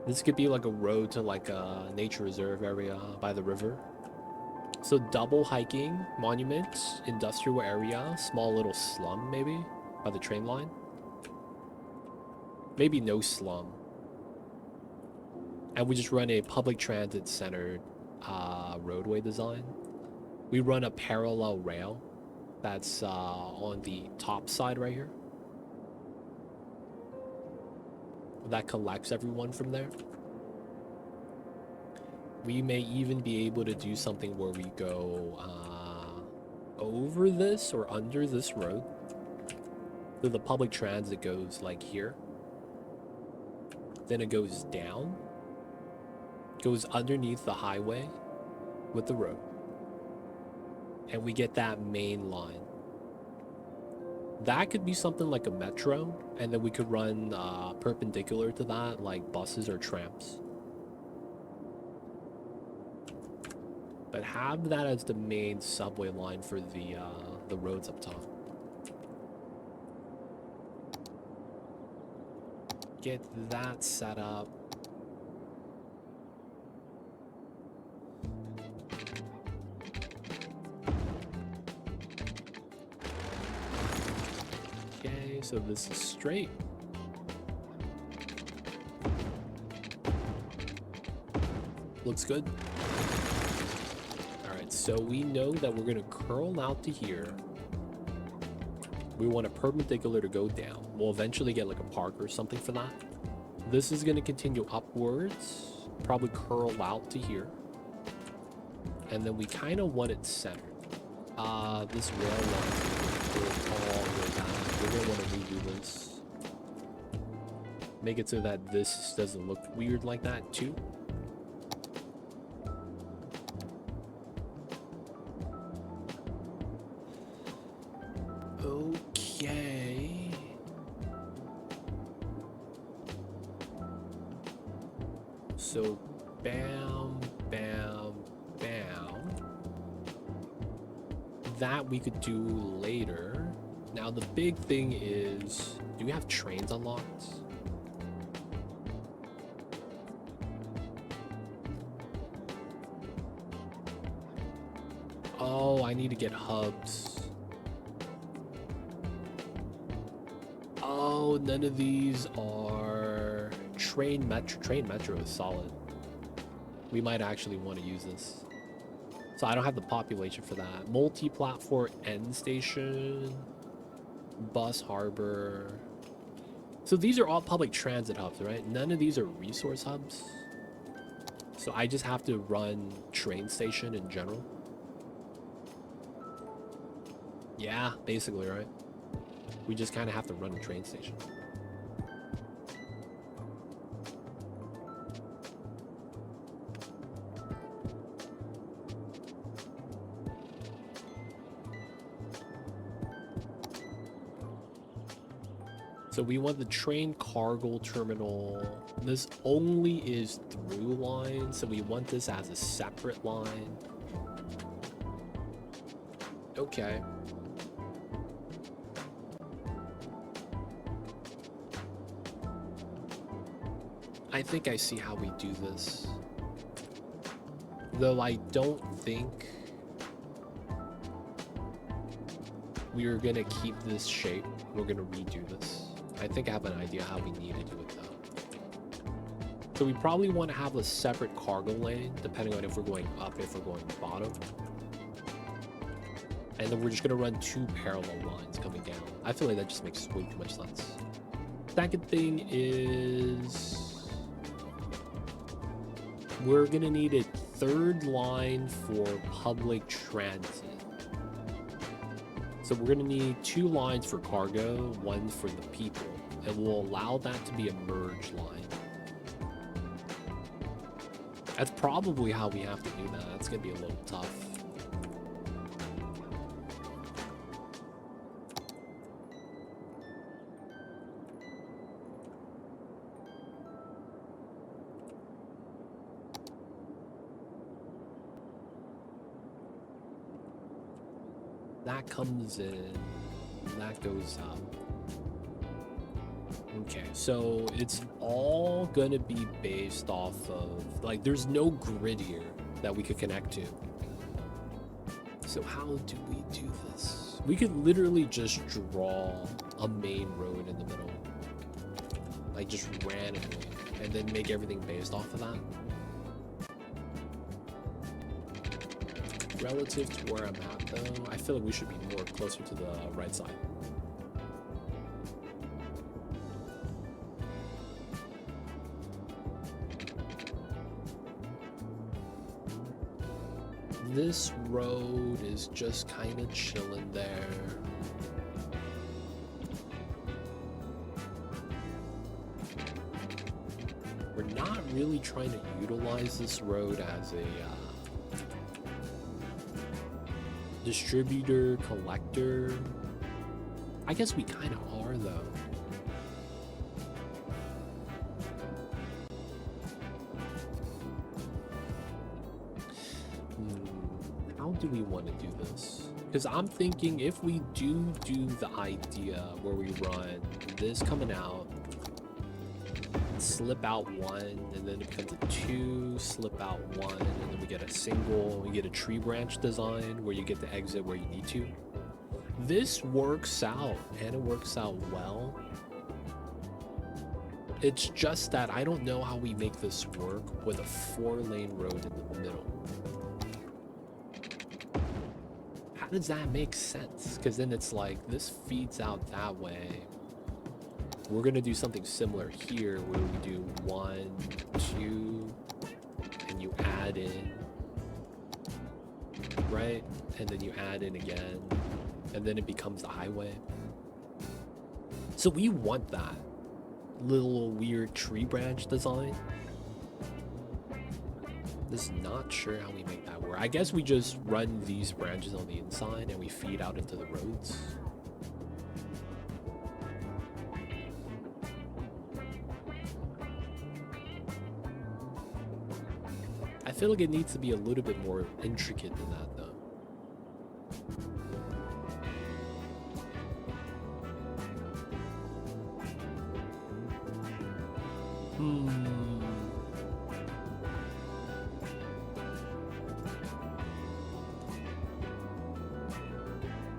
This could be like a road to like a nature reserve area by the river. So double hiking, monuments, industrial area, small little slum maybe by the train line. Maybe no slum. And we just run a public transit centered roadway design. We run a parallel rail that's on the top side right here. That collects everyone from there. We may even be able to do something where we go over this or under this road. So the public transit goes like here. Then it goes down. Goes underneath the highway with the road. And we get that main line. That could be something like a metro, and then we could run perpendicular to that, like buses or trams. But have that as the main subway line for the roads up top. Get that set up. So this is straight. Looks good. All right, so we know that we're gonna curl out to here. We want a perpendicular to go down. We'll eventually get like a park or something for that. This is gonna continue upwards, probably curl out to here. And then we kind of want it centered. This rail line all the way down. We're gonna want to redo this. Make it so that this doesn't look weird like that too. Okay. So bam, bam, bam. That we could do later. Now the big thing is, do we have trains unlocked? Oh, I need to get hubs. Oh, none of these are train metro. Train metro is solid. We might actually want to use this. So I don't have the population for that. Multi-platform end station. Bus harbor. So these are all public transit hubs, right? None of these are resource hubs. So I just have to run train station in general. Yeah, basically, right? We just kind of have to run a train station. So we want the train cargo terminal. This only is through line, so we want this as a separate line. Okay. I think I see how we do this. Though I don't think we are gonna keep this shape. We're gonna redo this. I think I have an idea how we need to do it though. So we probably want to have a separate cargo lane, depending on if we're going up, if we're going bottom. And then we're just gonna run 2 parallel lines coming down. I feel like that just makes way too much sense. Second thing is we're gonna need a 3rd line for public transit. So we're gonna need 2 lines for cargo, 1 for the people, and we'll allow that to be a merge line. That's probably how we have to do that. That's gonna be a little tough. That comes in, that goes out. Okay, so it's all gonna be based off of, like, there's no grid here that we could connect to. So how do we do this? We could literally just draw a main road in the middle, like just randomly, and then make everything based off of that. Relative to where I'm at though, I feel like we should be more closer to the right side. This road is just kind of chilling there. We're not really trying to utilize this road as a distributor, collector. I guess we kind of are though. How do we want to do this? Because I'm thinking if we do the idea where we run this coming out, slip out 1, and then it becomes a 2, slip out 1, and then we get a single, we get a tree branch design where you get to exit where you need to. This works out, and it works out well. It's just that I don't know how we make this work with a 4-lane road in the middle. How does that make sense? Because then it's like, this feeds out that way. We're gonna do something similar here where we do 1, 2, and you add in, right? And then you add in again, and then it becomes the highway. So we want that little weird tree branch design. Just not sure how we make that work. I guess we just run these branches on the inside and we feed out into the roads. I feel like it needs to be a little bit more intricate than that though.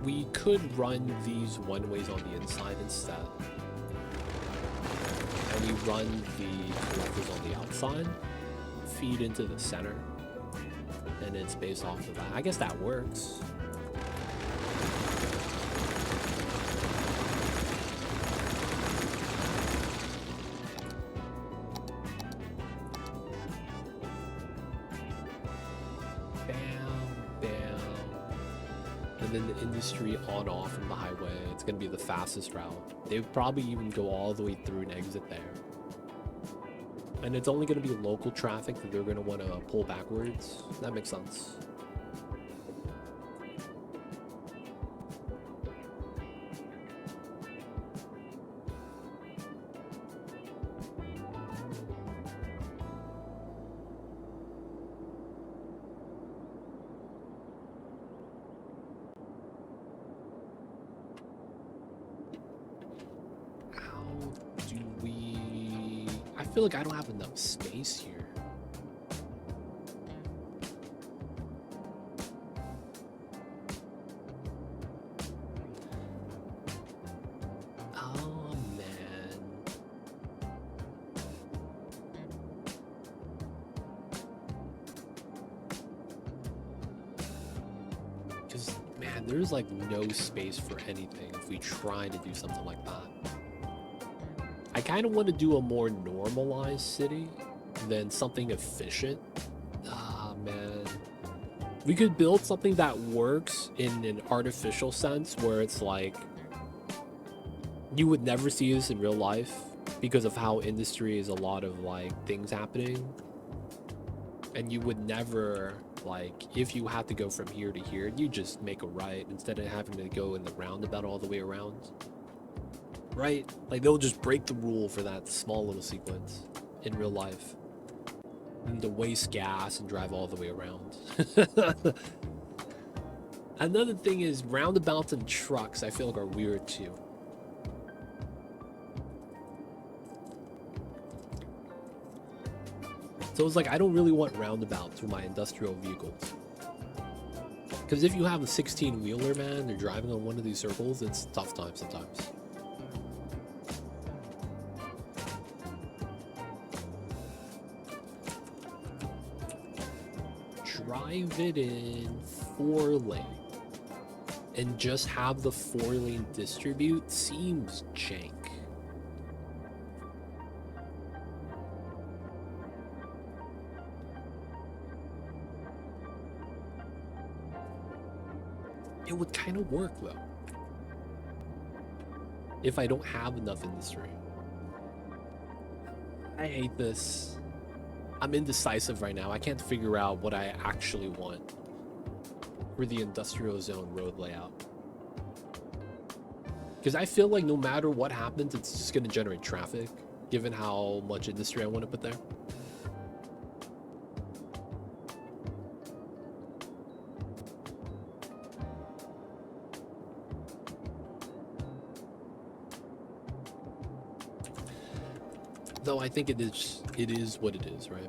We could run these one-ways on the inside instead. And we run the collectors on the outside, feed into the center, and it's based off of that. I guess that works. And then the industry on off from the highway, it's going to be the fastest route. They would probably even go all the way through and exit there. And it's only going to be local traffic that they're going to want to pull backwards. That makes sense. feel like I don't have enough space here. Oh, man. Because, man, there's like no space for anything if we try to do something like that. I kind of want to do a more normalized city than something efficient. Ah, man. We could build something that works in an artificial sense where it's like you would never see this in real life because of how industry is a lot of like things happening. And you would never, like, if you had to go from here to here, you just make a right instead of having to go in the roundabout all the way around. Right? Like, they'll just break the rule for that small little sequence in real life. And to waste gas and drive all the way around. Another thing is roundabouts and trucks I feel like are weird too. So it's like, I don't really want roundabouts with my industrial vehicles. Because if you have a 16-wheeler, man, they're driving on one of these circles, it's tough time sometimes. Drive it in 4-lane and just have the 4-lane distribute seems jank. It would kind of work though if I don't have enough industry. I hate this. I'm indecisive right now. I can't figure out what I actually want for the industrial zone road layout. Because I feel like no matter what happens, it's just going to generate traffic, given how much industry I want to put there. Though I think it is what it is, right?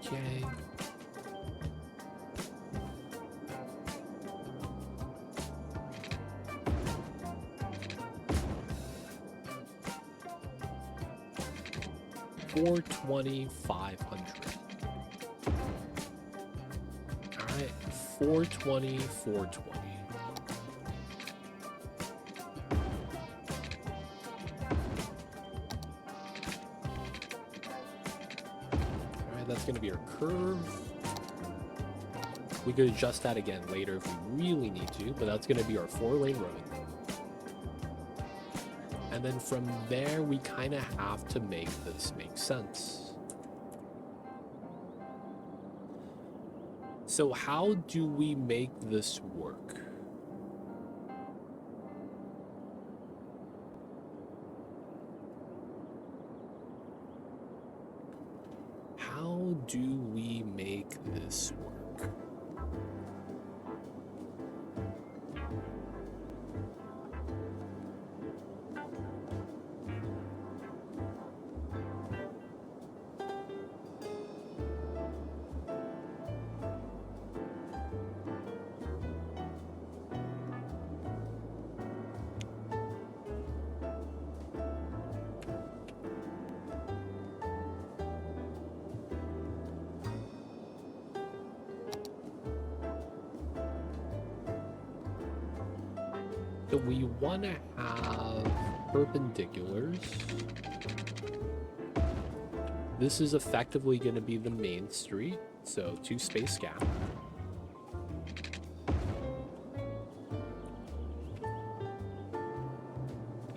Okay. $420, $500. All right, $420, $420. All right, that's going to be our curve. We could adjust that again later if we really need to, but that's going to be our 4-lane road. And then from there, we kind of have to make this make sense. So how do we make this work? How do we make this work? So we want to have perpendiculars. This is effectively going to be the main street, so 2-space gap.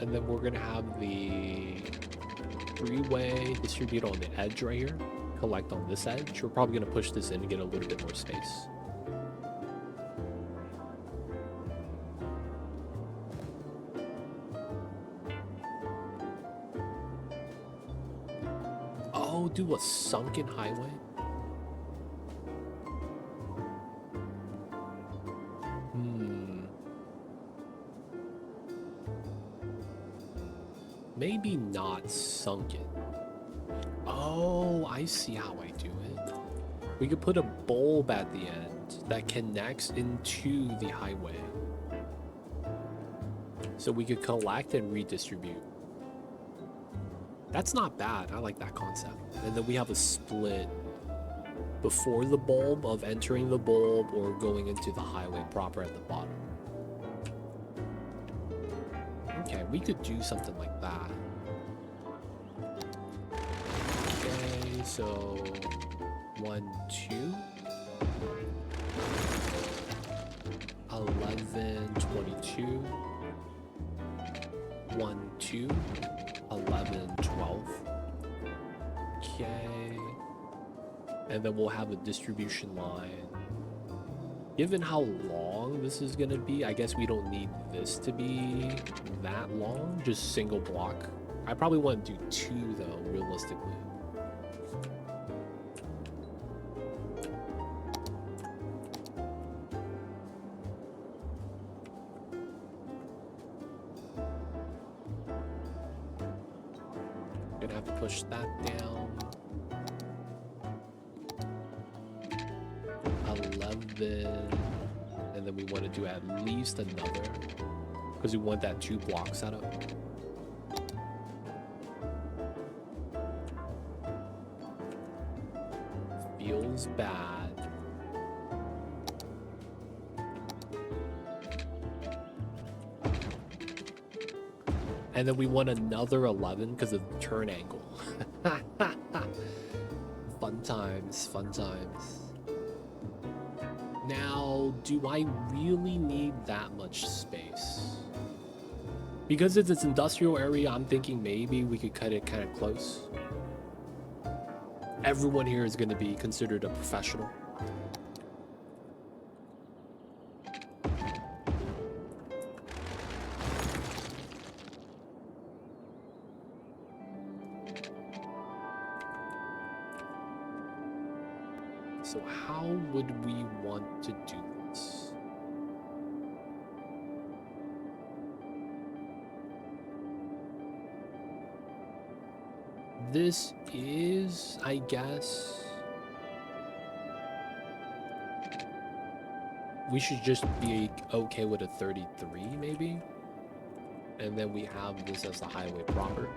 And then we're going to have the freeway distribute on the edge right here, collect on this edge. We're probably going to push this in to get a little bit more space. Oh, do a sunken highway? Maybe not sunken. Oh, I see how I do it. We could put a bulb at the end that connects into the highway. So we could collect and redistribute. That's not bad. I like that concept. And then we have a split before the bulb of entering the bulb or going into the highway proper at the bottom. Okay, we could do something like that. Okay, so 1, 2, 11, 22, 1, 2, 11, 12. Okay. And then we'll have a distribution line. Given how long this is gonna be, I guess we don't need this to be that long, just single block. I probably want to do 2 though, realistically. Gonna have to push that down. 11, and then we want to do at least another because we want that 2 block setup. Feels bad. And then we want another 11 because of the turn angle. Fun times, fun times. Now, do I really need that much space? Because it's this industrial area, I'm thinking maybe we could cut it kind of close. Everyone here is going to be considered a professional. So how would we want to do this? This is, I guess, we should just be okay with a 33 maybe, and then we have this as the highway proper.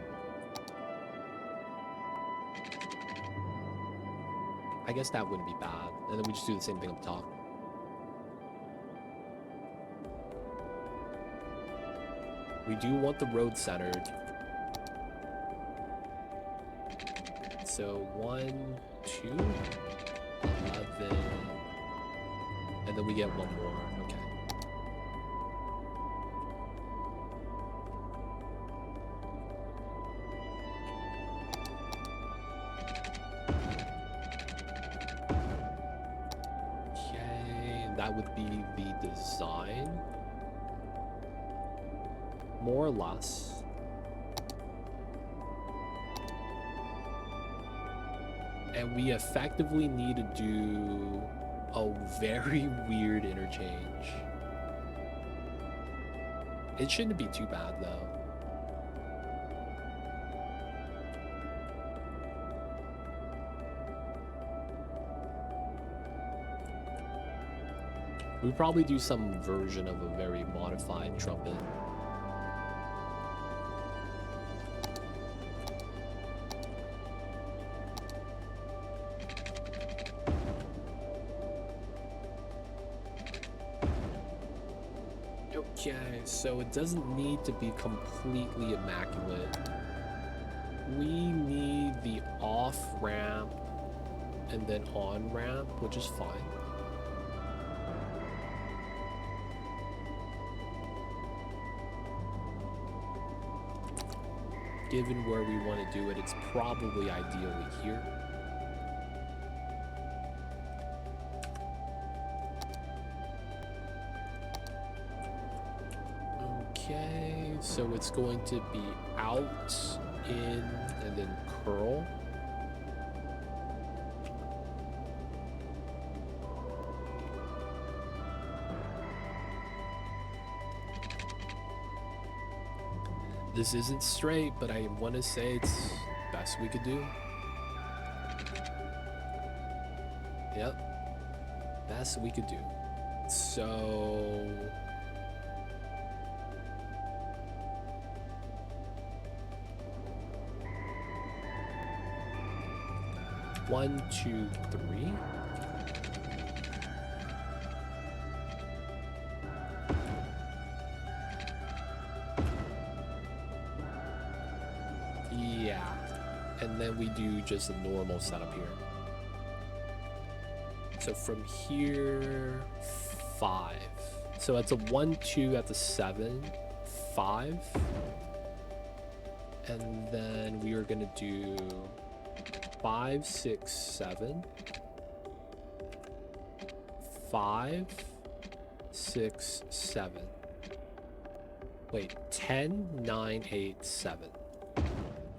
I guess that wouldn't be bad. And then we just do the same thing up top. We do want the road centered. So 1, 2, 11. And then we get 1 more. Okay. That would be the design, more or less. And we effectively need to do a very weird interchange. It shouldn't be too bad though. We probably do some version of a very modified trumpet. Okay, so it doesn't need to be completely immaculate. We need the off ramp and then on ramp, which is fine. Given where we want to do it, it's probably ideally here. Okay, so it's going to be out, in, and then curl. This isn't straight, but I want to say it's best we could do. Yep. Best we could do. So... One, two, three. Yeah. And then we do just a normal setup here. So from here, 5. So it's a 1, 2 at the 7, 5. And then we are gonna do 5, 6, 7. 5, 6, 7. Wait, 10, 9, 8, 7.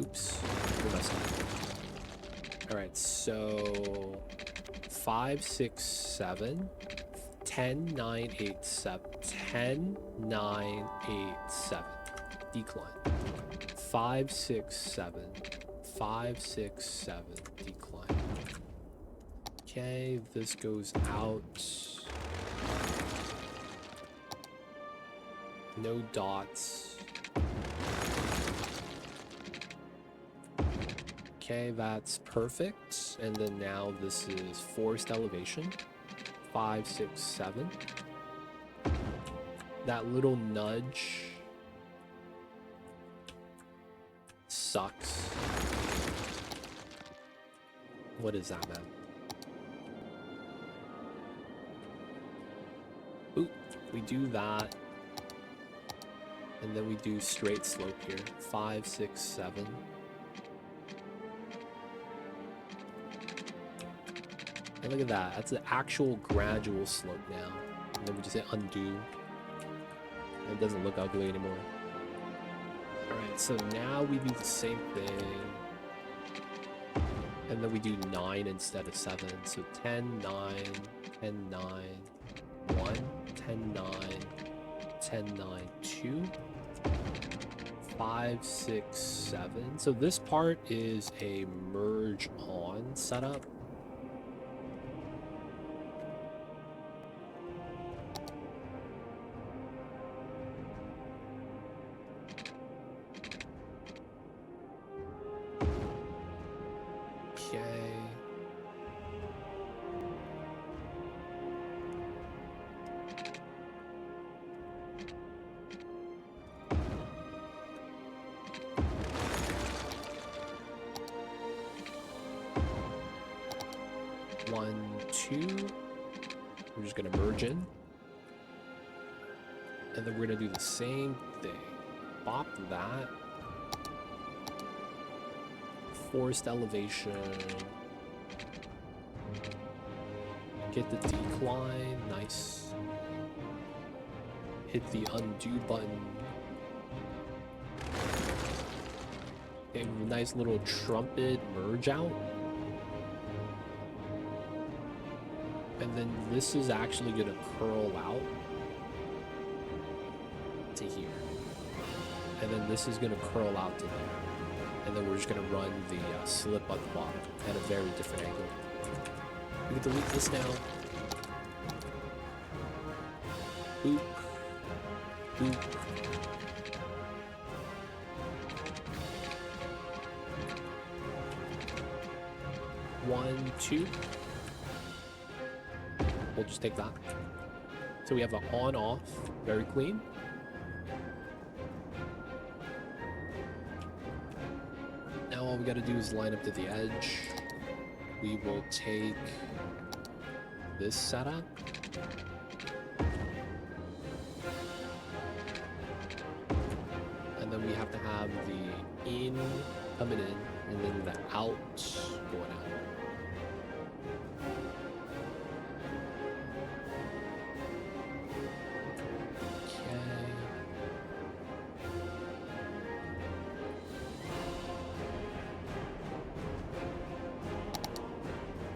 Oops, we messed up. Alright, so 5, 6, 7, 10, 9, 8, 7, 10, 9, 8, 7. Decline. 5, 6, 7, 5, 6, 7, decline. Okay, this goes out. No dots. Okay, that's perfect. And then now this is forced elevation. 5, 6, 7. That little nudge sucks. What is that, man? Oop, we do that. And then we do straight slope here. 5, 6, 7. And look at that. That's an actual gradual slope now. And then we just hit undo. And it doesn't look ugly anymore. Alright, so now we do the same thing. And then we do 9 instead of 7. So 10, 9, 10, 9, 1, 10, 9, 10, 9, 2, 5, 6, 7. So this part is a merge on setup. We're just gonna merge in, and then we're gonna do the same thing. Bop that. Forced elevation. Get the decline. Nice. Hit the undo button. Okay, nice little trumpet merge out. And then this is actually going to curl out to here. And then this is going to curl out to there. And then we're just going to run the slip at the bottom at a very different angle. We can delete this now. Boop. Boop. One, two. We'll just take that. So we have an on-off, very clean. Now all we gotta do is line up to the edge. We will take this setup. And then we have to have the in coming in, and then the out going out.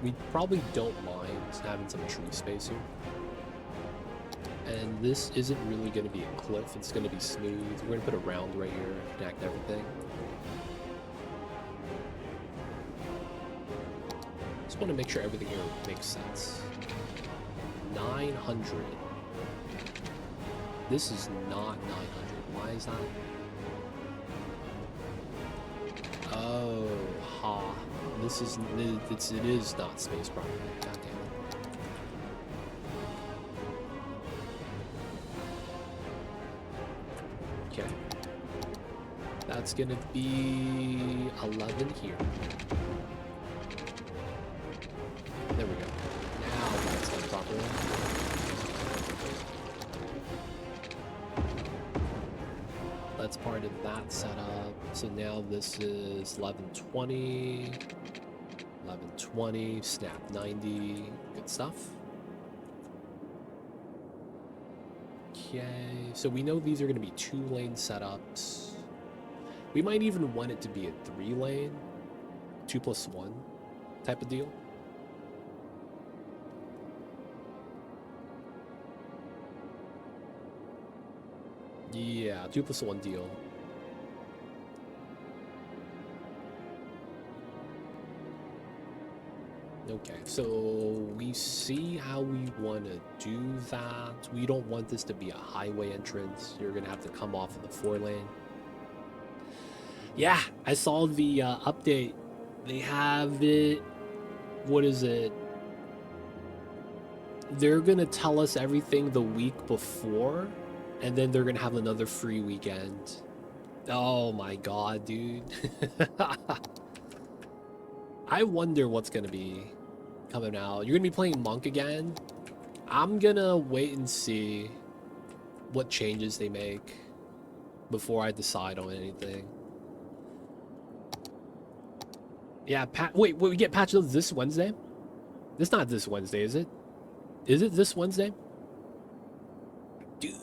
We probably don't mind having some tree space here. And this isn't really going to be a cliff, it's going to be smooth. We're going to put a round right here, connect everything. Just want to make sure everything here makes sense. 900. This is not 900. Why is that? Oh, ha. This is, it is not space properly. God damn it. Okay. That's gonna be 11 here. There we go. Now that's done properly. That's part of that setup. So now this is 1120, 1120, snap 90, good stuff. Okay, so we know these are going to be 2-lane setups. We might even want it to be a 3-lane, 2+1 type of deal. Yeah, 2+1 deal. Okay, so we see how we want to do that. We don't want this to be a highway entrance. You're going to have to come off of the 4-lane. Yeah, I saw the update. They have it. What is it? They're going to tell us everything the week before. And then they're going to have another free weekend. Oh my god, dude. I wonder what's going to be coming out. You're going to be playing Monk again? I'm going to wait and see what changes they make before I decide on anything. Yeah, wait, we get patch notes this Wednesday? It's not this Wednesday, is it? Is it this Wednesday? Dude.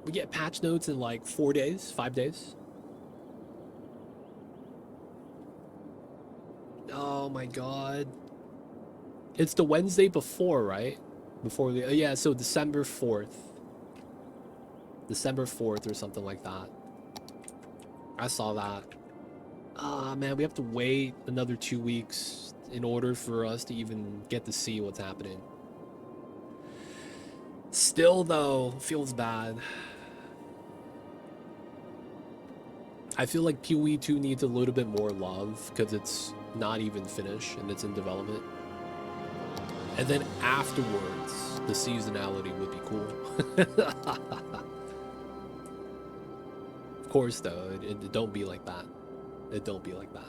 We get patch notes in like 4 days, 5 days. Oh my god. It's the Wednesday before, right? Before the, yeah, so December 4th. December 4th or something like that. I saw that. Ah, man, we have to wait another 2 weeks in order for us to even get to see what's happening. Still, though, feels bad. I feel like PoE 2 needs a little bit more love because it's not even finished and it's in development. And then afterwards, the seasonality would be cool. Of course, though, it don't be like that. It don't be like that.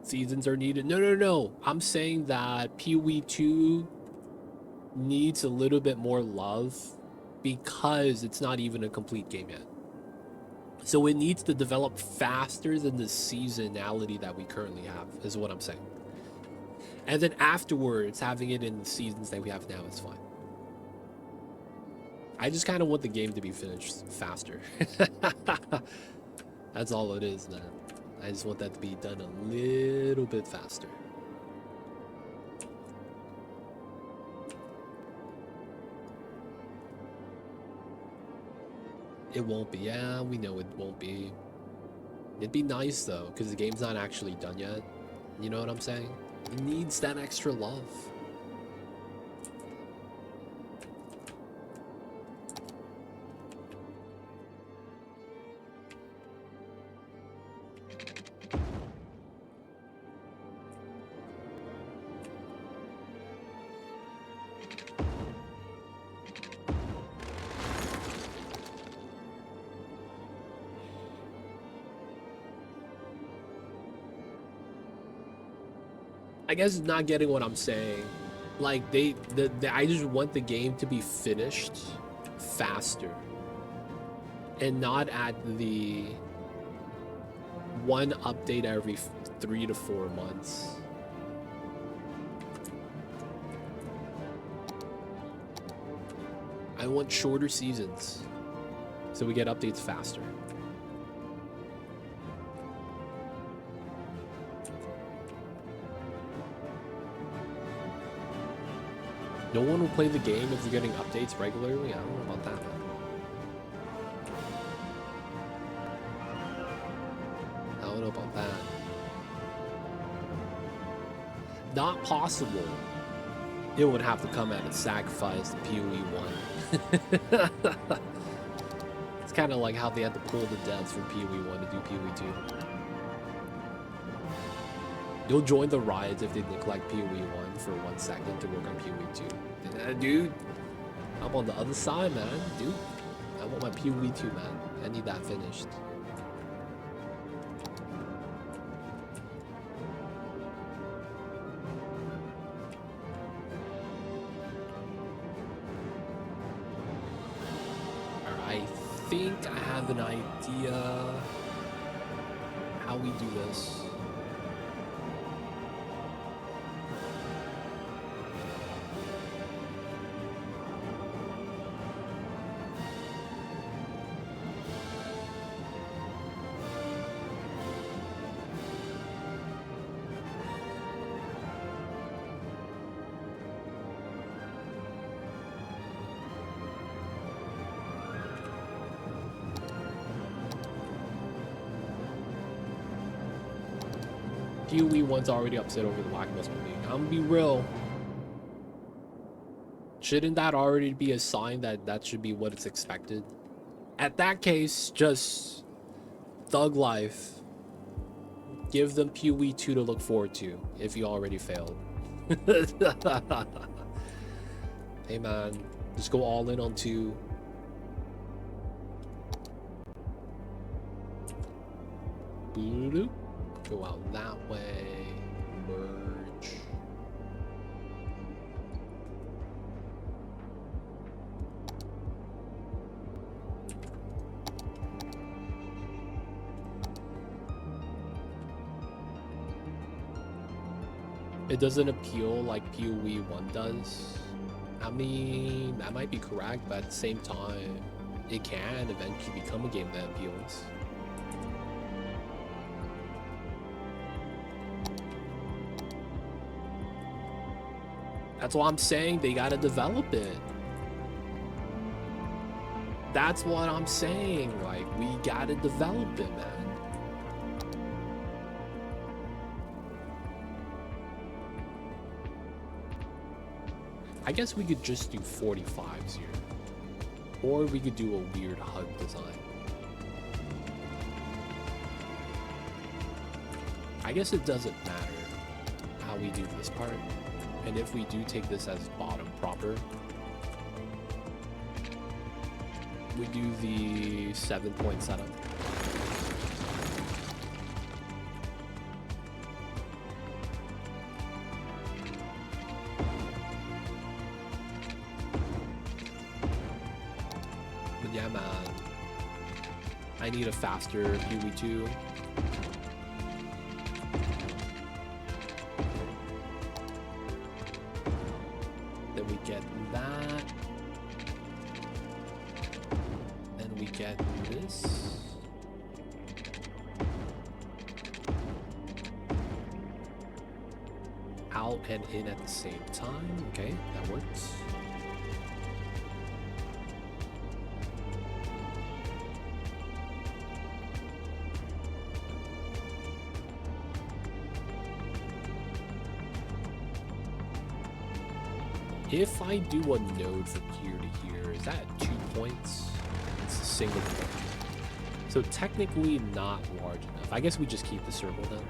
Seasons are needed. No. I'm saying that PoE 2 needs a little bit more love because it's not even a complete game yet. So it needs to develop faster than the seasonality that we currently have, is what I'm saying. And then afterwards, having it in the seasons that we have now is fine. I just kind of want the game to be finished faster. That's all it is, man. I just want that to be done a little bit faster. It won't be. Yeah, we know it won't be. It'd be nice, though, because the game's not actually done yet. You know what I'm saying? It needs that extra love. I guess not getting what I'm saying. Like I just want the game to be finished faster and not at the one update every 3 to 4 months. I want shorter seasons so we get updates faster. No one will play the game if you're getting updates regularly. I don't know about that, man. I don't know about that. Not possible. It would have to come at a sacrifice to PoE 1. It's kind of like how they had to pull the devs from PoE 1 to do PoE 2. You'll join the riots if they neglect PoE 1 for 1 second to work on PoE 2. Dude, I'm on the other side, man. Dude, I want my PoE 2, man. I need that finished. I think I have an idea how we do this. PoE 1's already upset over the lackluster league. I'm gonna be real. Shouldn't that already be a sign that that should be what it's expected? At that case, just thug life. Give them PoE 2 to look forward to if you already failed. Hey man, just go all in on 2. Boop. Go out that way. Merge. It doesn't appeal like PoE 1 does. I mean, that might be correct, but at the same time, it can eventually become a game that appeals. That's what I'm saying. They gotta develop it. That's what I'm saying. Like, we gotta develop it, man. I guess we could just do 45s here. Or we could do a weird HUD design. I guess it doesn't matter how we do this part. And if we do take this as bottom proper, we do the 7-point setup. But yeah, man, I need a faster PoE 2. And in at the same time. Okay, that works. If I do a node from here to here, is that 2 points? It's a single point. So technically not large enough. I guess we just keep the circle then.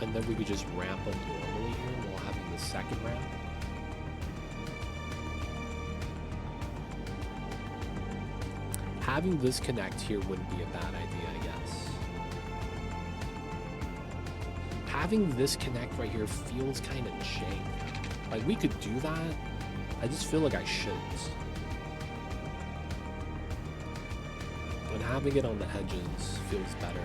And then we could just ramp up normally here while having the second ramp. Having this connect here wouldn't be a bad idea, I guess. Having this connect right here feels kind of jank. Like, we could do that. I just feel like I shouldn't. But having it on the edges feels better.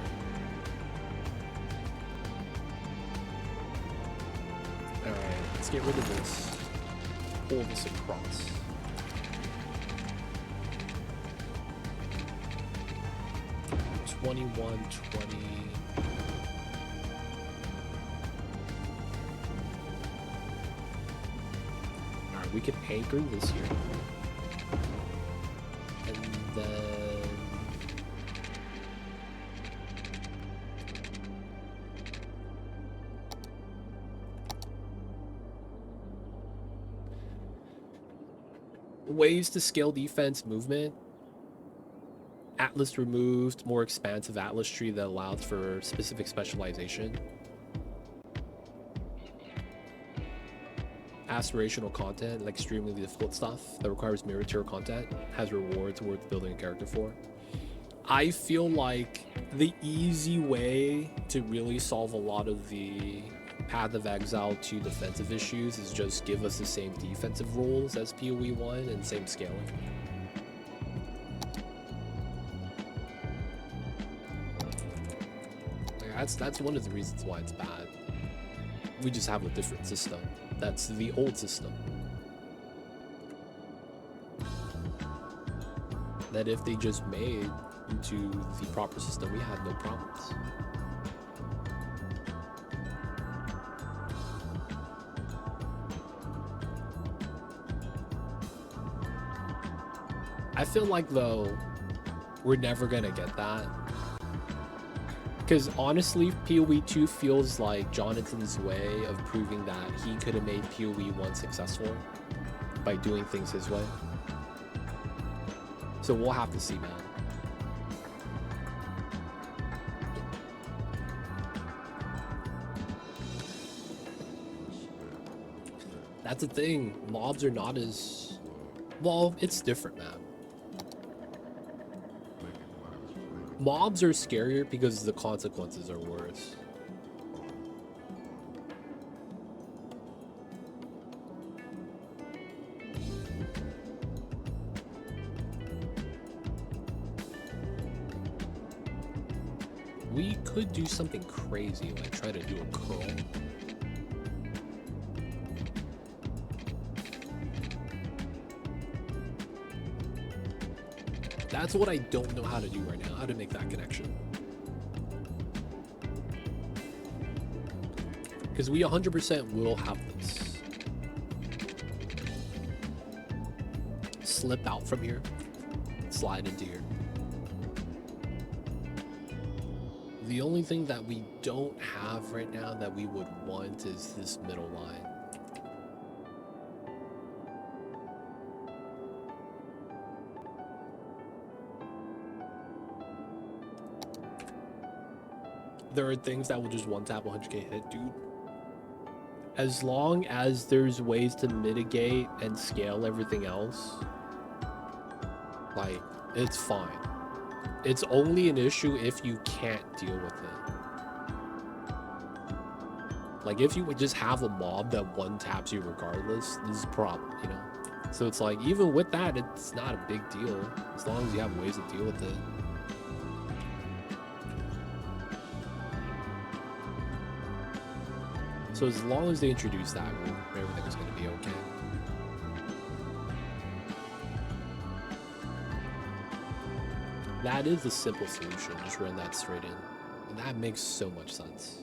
Alright. Let's get rid of this. Pull this across. $21.20. Alright, we can anchor this here. And then ways to scale defense movement. Atlas removed, more expansive Atlas tree that allows for specific specialization. Aspirational content, like extremely difficult stuff that requires mirror tier content, has rewards worth building a character for. I feel like the easy way to really solve a lot of the Path of Exile 2 defensive issues is just give us the same defensive rules as PoE 1 and same scaling. That's one of the reasons why it's bad. We just have a different system. That's the old system. That if they just made into the proper system, we had no problems. I feel like, though, we're never gonna get that. Because honestly, PoE 2 feels like Jonathan's way of proving that he could have made PoE 1 successful by doing things his way. So we'll have to see, man. That's the thing. Mobs are not as... Well, it's different, man. Mobs are scarier because the consequences are worse. We could do something crazy, like try to do a curl. That's what I don't know how to do right now, how to make that connection. Because we 100% will have this. Slip out from here, slide into here. The only thing that we don't have right now that we would want is this middle line. There are things that will just one tap 100k hit, dude. As long as there's ways to mitigate and scale everything else, like, it's fine. It's only an issue if you can't deal with it. Like, if you would just have a mob that one taps you regardless, this is a problem, you know? So it's like, even with that, it's not a big deal, as long as you have ways to deal with it. So as long as they introduce that, everything is going to be okay. That is the simple solution. Just run that straight in. And that makes so much sense.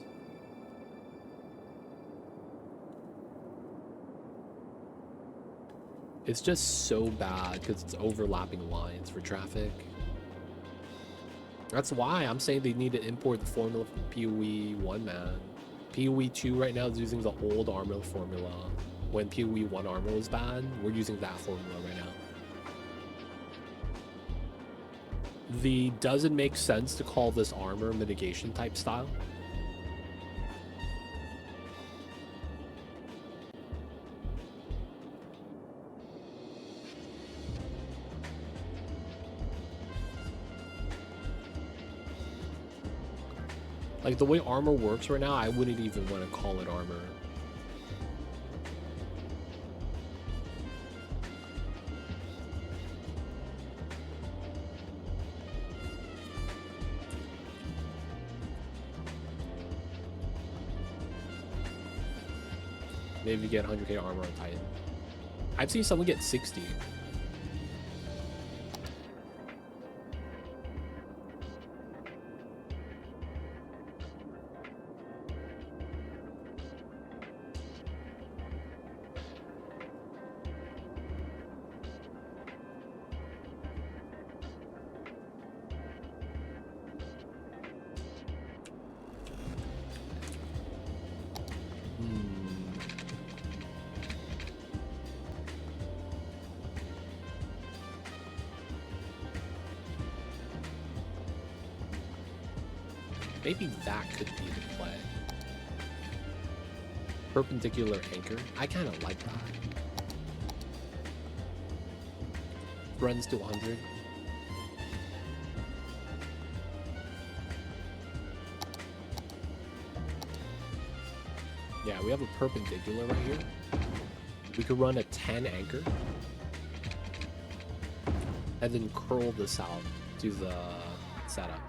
It's just so bad because it's overlapping lines for traffic. That's why I'm saying they need to import the formula from PoE 1, man. PoE 2 right now is using the old armor formula. When PoE 1 armor was bad, we're using that formula right now. Does it make sense to call this armor mitigation type style? Like, the way armor works right now, I wouldn't even want to call it armor. Maybe get 100k armor on Titan. I've seen someone get 60. Maybe that could be the play. Perpendicular anchor. I kind of like that. Runs to 100. Yeah, we have a perpendicular right here. We could run a 10 anchor. And then curl this out to the setup.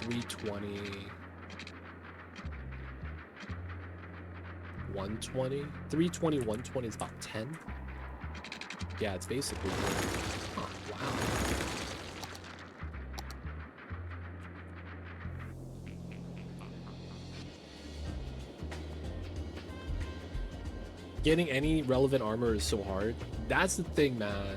320, 120, 320, 120 is about 10. Yeah, it's basically. Oh, wow. Getting any relevant armor is so hard. That's the thing, man.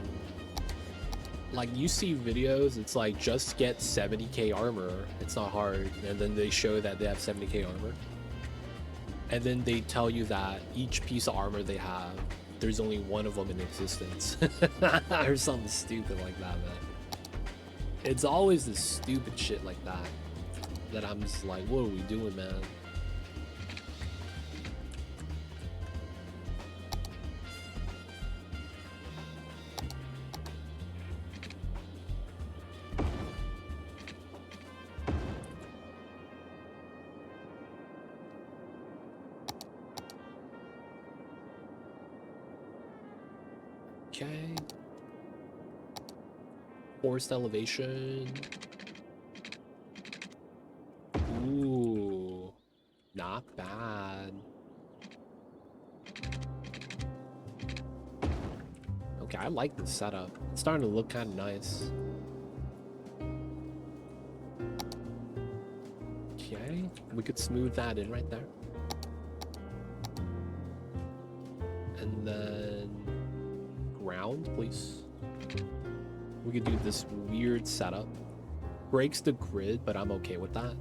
Like, you see videos, it's like, just get 70k armor. It's not hard. And then they show that they have 70k armor. And then they tell you that each piece of armor they have, there's only one of them in existence. Or something stupid like that, man. It's always this stupid shit like that. That I'm just like, what are we doing, man? Okay. Forced elevation. Ooh. Not bad. Okay, I like this setup. It's starting to look kind of nice. Okay. We could smooth that in right there. And then ground, please. We could do this weird setup. Breaks the grid, but I'm okay with that.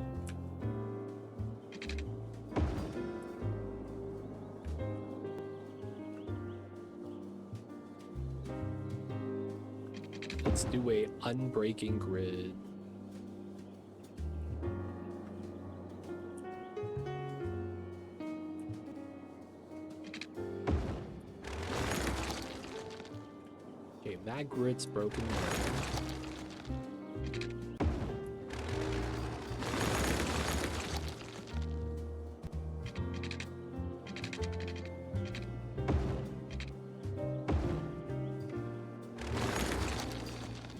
Let's do a unbreaking grid. That grid's broken down.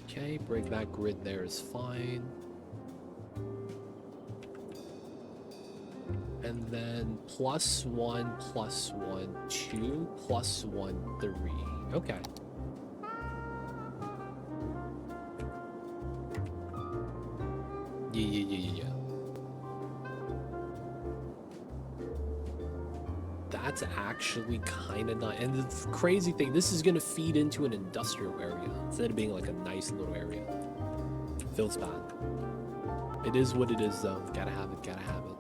Okay, break that grid there is fine. And then +1, +1, 2, +1, 3. Okay. Yeah. That's actually kind of nice. And the crazy thing, this is going to feed into an industrial area instead of being like a nice little area. Feels bad. It is what it is, though. Gotta have it, gotta have it.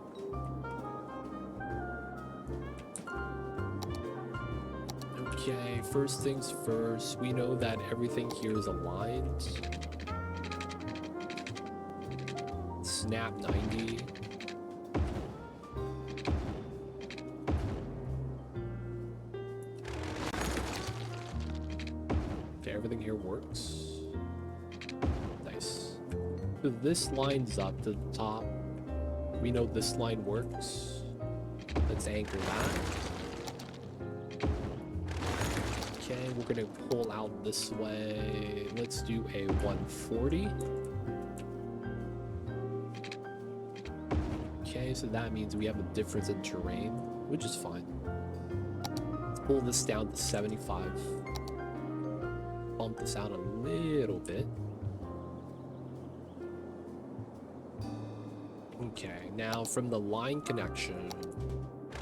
Okay, first things first. We know that everything here is aligned. Snap 90. Okay, everything here works. Nice. So this lines up to the top. We know this line works. Let's anchor that. Okay, we're gonna pull out this way. Let's do a 140. Okay, so that means we have a difference in terrain, which is fine. Let's pull this down to 75. Bump this out a little bit. Okay, now from the line connection,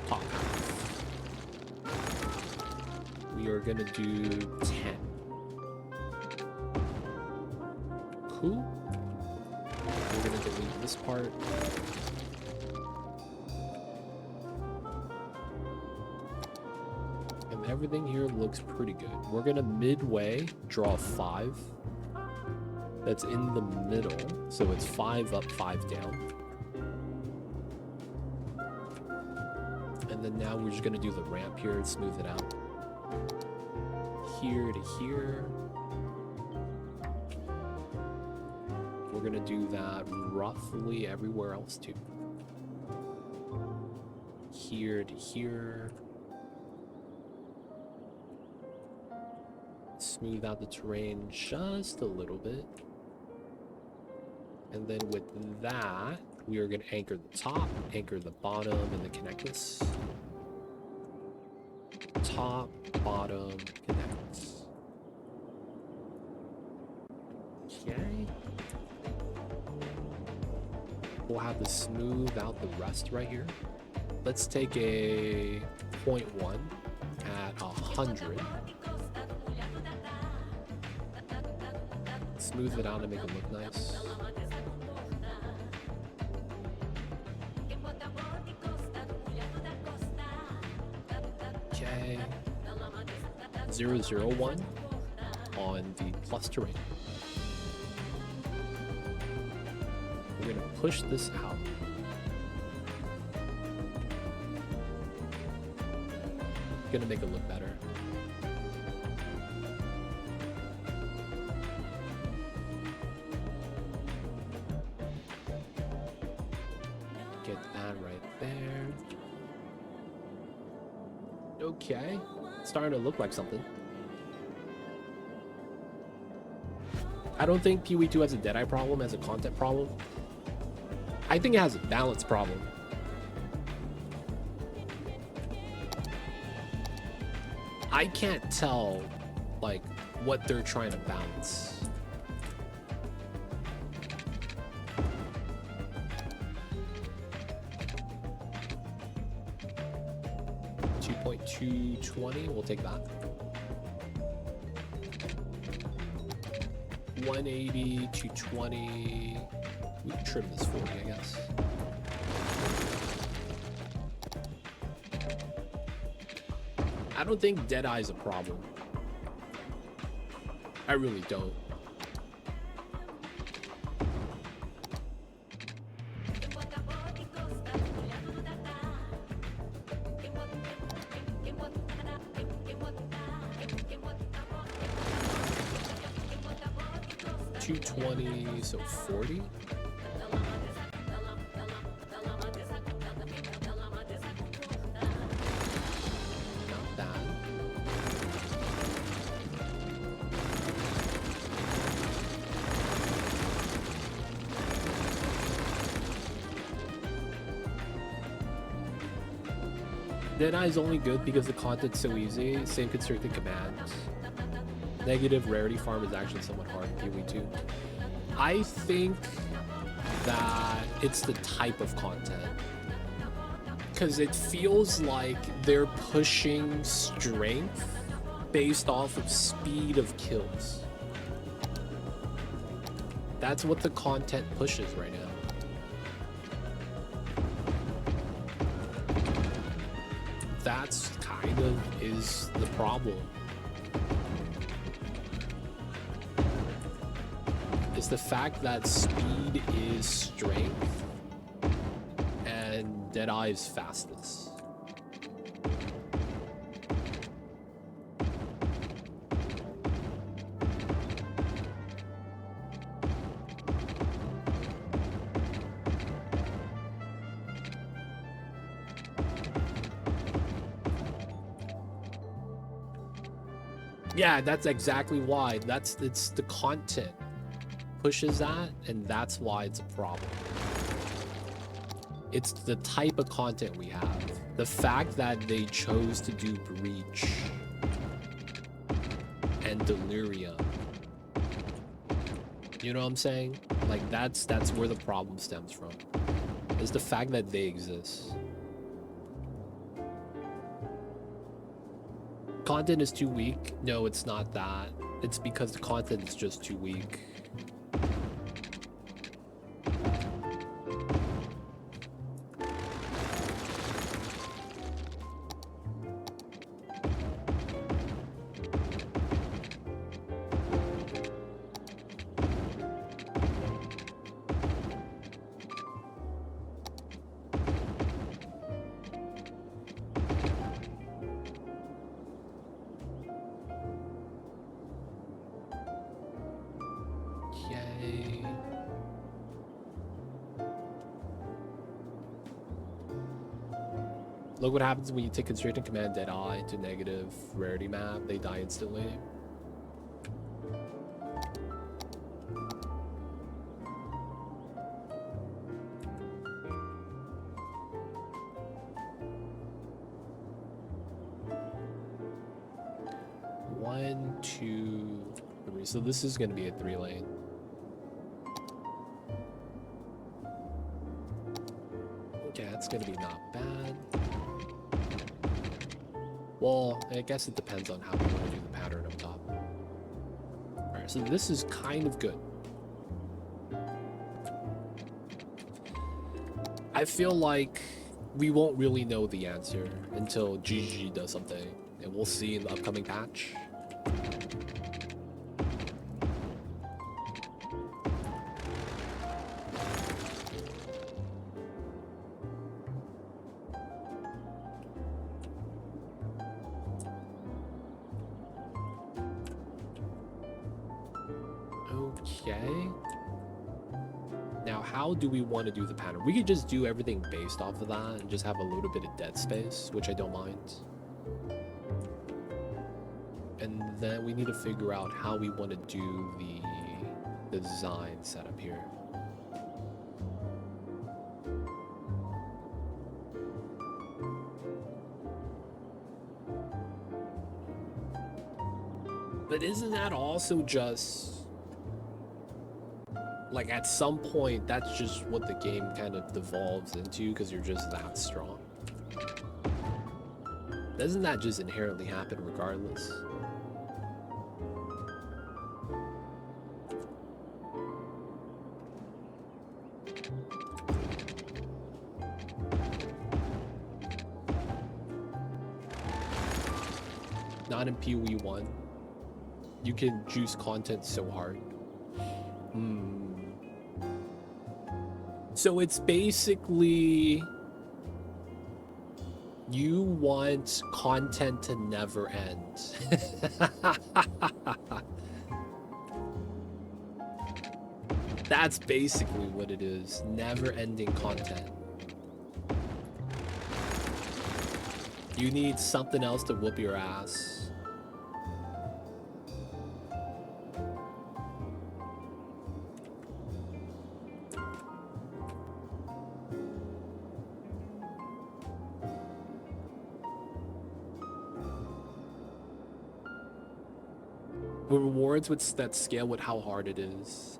top half, we are gonna do 10. Cool. We're gonna delete this part. And everything here looks pretty good. We're gonna midway draw a 5. That's in the middle, so it's 5 up, 5 down. And then now we're just gonna do the ramp here and smooth it out. Here to here. We're gonna do that roughly everywhere else too. Here to here. Smooth out the terrain just a little bit. And then with that, we are going to anchor the top, anchor the bottom, and then connect this. Top, bottom, connect. Okay. We'll have to smooth out the rest right here. Let's take a 0.1 at 100. Smooth it out and make it look nice. Okay. 001 on the plus terrain. We're gonna push this out. Gonna make it look better. Get that right there. Okay, it's starting to look like something. I don't think PoE2 has a Deadeye problem, has a content problem. I think it has a balance problem. I can't tell, like, what they're trying to balance. .220, we'll take that. 180, 220. We can trim this 40, I guess. I don't think Deadeye is a problem. I really don't. .220, so 40. Deadeye is only good because the content's so easy. Same constricted commands. Negative rarity farm is actually somewhat hard in PoE2. I think that it's the type of content. Because it feels like they're pushing strength based off of speed of kills. That's what the content pushes right now. That's kind of is the problem. It's the fact that speed is strength and Deadeye is fastness. Yeah, that's exactly why. It's the content pushes that, and that's why it's a problem. It's the type of content we have. The fact that they chose to do Breach and Delirium. You know what I'm saying? Like, that's where the problem stems from. Is the fact that they exist. Content is too weak? No, it's not that. It's because the content is just too weak. Look what happens when you take constraint and command Deadeye to negative rarity map. They die instantly. One, two, three. So this is going to be a 3-lane. Okay, that's going to be not bad. Well, I guess it depends on how we want to do the pattern up top. Alright, so this is kind of good. I feel like we won't really know the answer until GG does something, and we'll see in the upcoming patch. Okay. Now, how do we want to do the pattern? We could just do everything based off of that and just have a little bit of dead space, which I don't mind. And then we need to figure out how we want to do the design setup here. But isn't that also just... like, at some point, that's just what the game kind of devolves into because you're just that strong. Doesn't that just inherently happen regardless? Not in PoE 1. You can juice content so hard. So it's basically you want content to never end. That's basically what it is. Never-ending content. You need something else to whoop your ass. Rewards with that scale with how hard it is.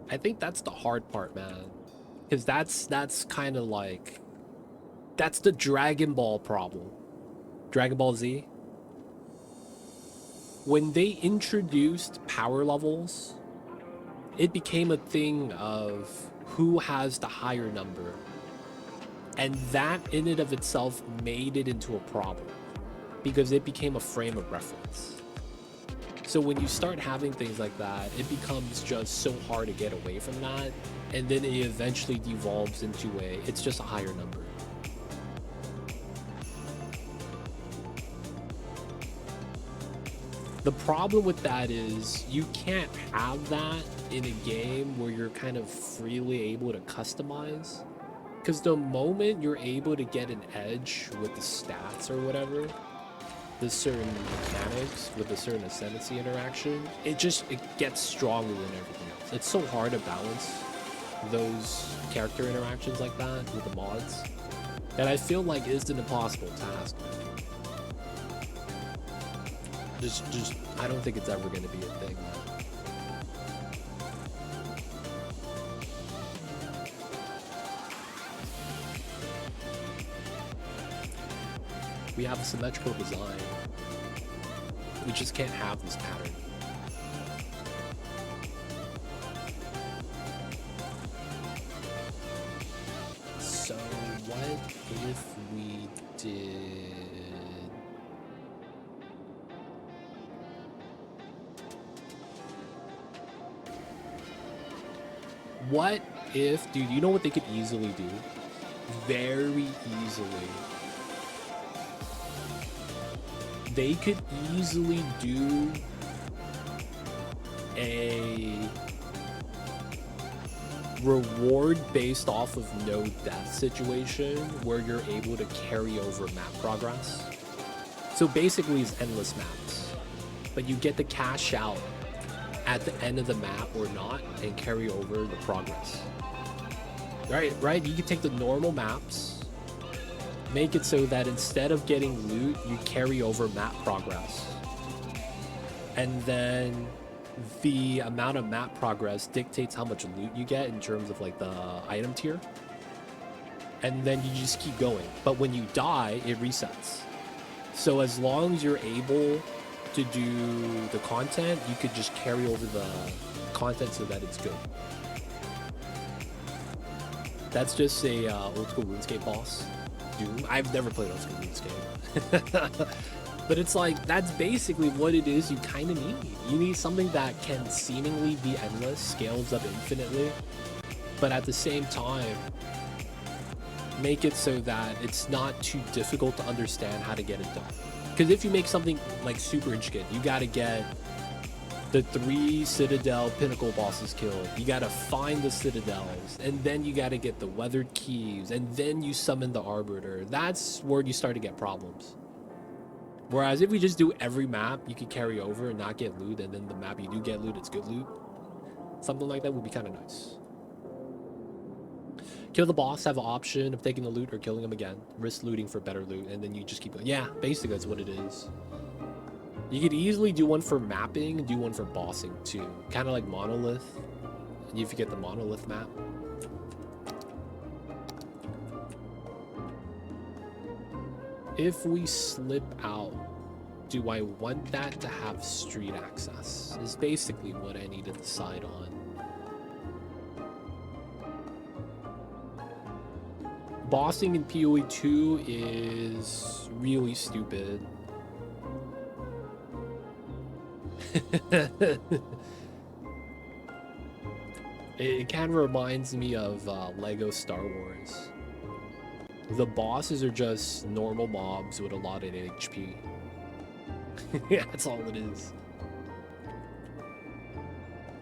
I think that's the hard part, man. Because that's kind of like... that's the Dragon Ball problem. Dragon Ball Z. When they introduced power levels, it became a thing of who has the higher number. And that in and of itself made it into a problem because it became a frame of reference. So when you start having things like that, it becomes just so hard to get away from that. And then it eventually devolves into it's just a higher number. The problem with that is you can't have that in a game where you're kind of freely able to customize. Because the moment you're able to get an edge with the stats or whatever, the certain mechanics with a certain ascendancy interaction, it gets stronger than everything else. It's so hard to balance those character interactions like that with the mods that I feel like it's an impossible task. Just I don't think it's ever going to be a thing. We have a symmetrical design. We just can't have this pattern. So what if we did... What if, dude, you know what they could easily do? Very easily. They could easily do a reward based off of no death situation where you're able to carry over map progress. So basically it's endless maps, but you get to cash out at the end of the map or not and carry over the progress. Right? You can take the normal maps, make it so that instead of getting loot, you carry over map progress. And then the amount of map progress dictates how much loot you get in terms of like the item tier. And then you just keep going. But when you die, it resets. So as long as you're able to do the content, you could just carry over the content so that it's good. That's just a old school RuneScape boss. Doom. I've never played old school RuneScape. But it's like, that's basically what it is you kind of need. You need something that can seemingly be endless, scales up infinitely, but at the same time, make it so that it's not too difficult to understand how to get it done. Because if you make something like super intricate, you got to get the 3 Citadel Pinnacle bosses killed. You got to find the Citadels, and then you got to get the Weathered Keys, and then you summon the Arbiter. That's where you start to get problems. Whereas if we just do every map, you can carry over and not get loot, and then the map you do get loot, it's good loot. Something like that would be kind of nice. Kill the boss, have an option of taking the loot or killing him again. Risk looting for better loot, and then you just keep going. Yeah, basically that's what it is. You could easily do one for mapping and do one for bossing too. Kind of like Monolith. If you get the Monolith map. If we slip out, do I want that to have street access? Is basically what I need to decide on. Bossing in PoE 2 is really stupid. It kind of reminds me of Lego Star Wars. The bosses are just normal mobs with a lot of HP. Yeah, that's all it is.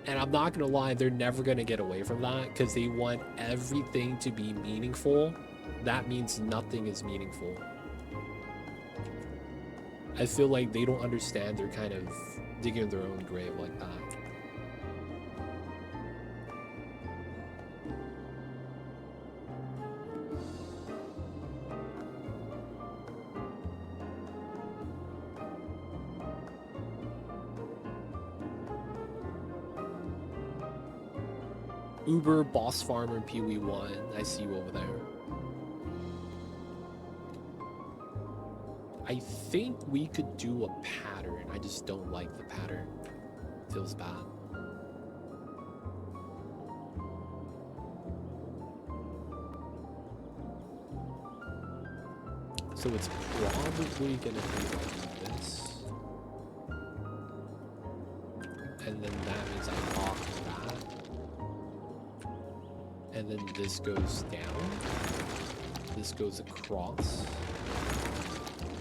And I'm not gonna lie, they're never gonna get away from that because they want everything to be meaningful. That means nothing is meaningful. I feel like they don't understand they're kind of digging their own grave like that. Uber Boss Farmer in PoE 1. I see you over there. I think we could do a pattern. I just don't like the pattern. Feels bad. So it's probably gonna be like this. And then that means I block that. And then this goes down. This goes across.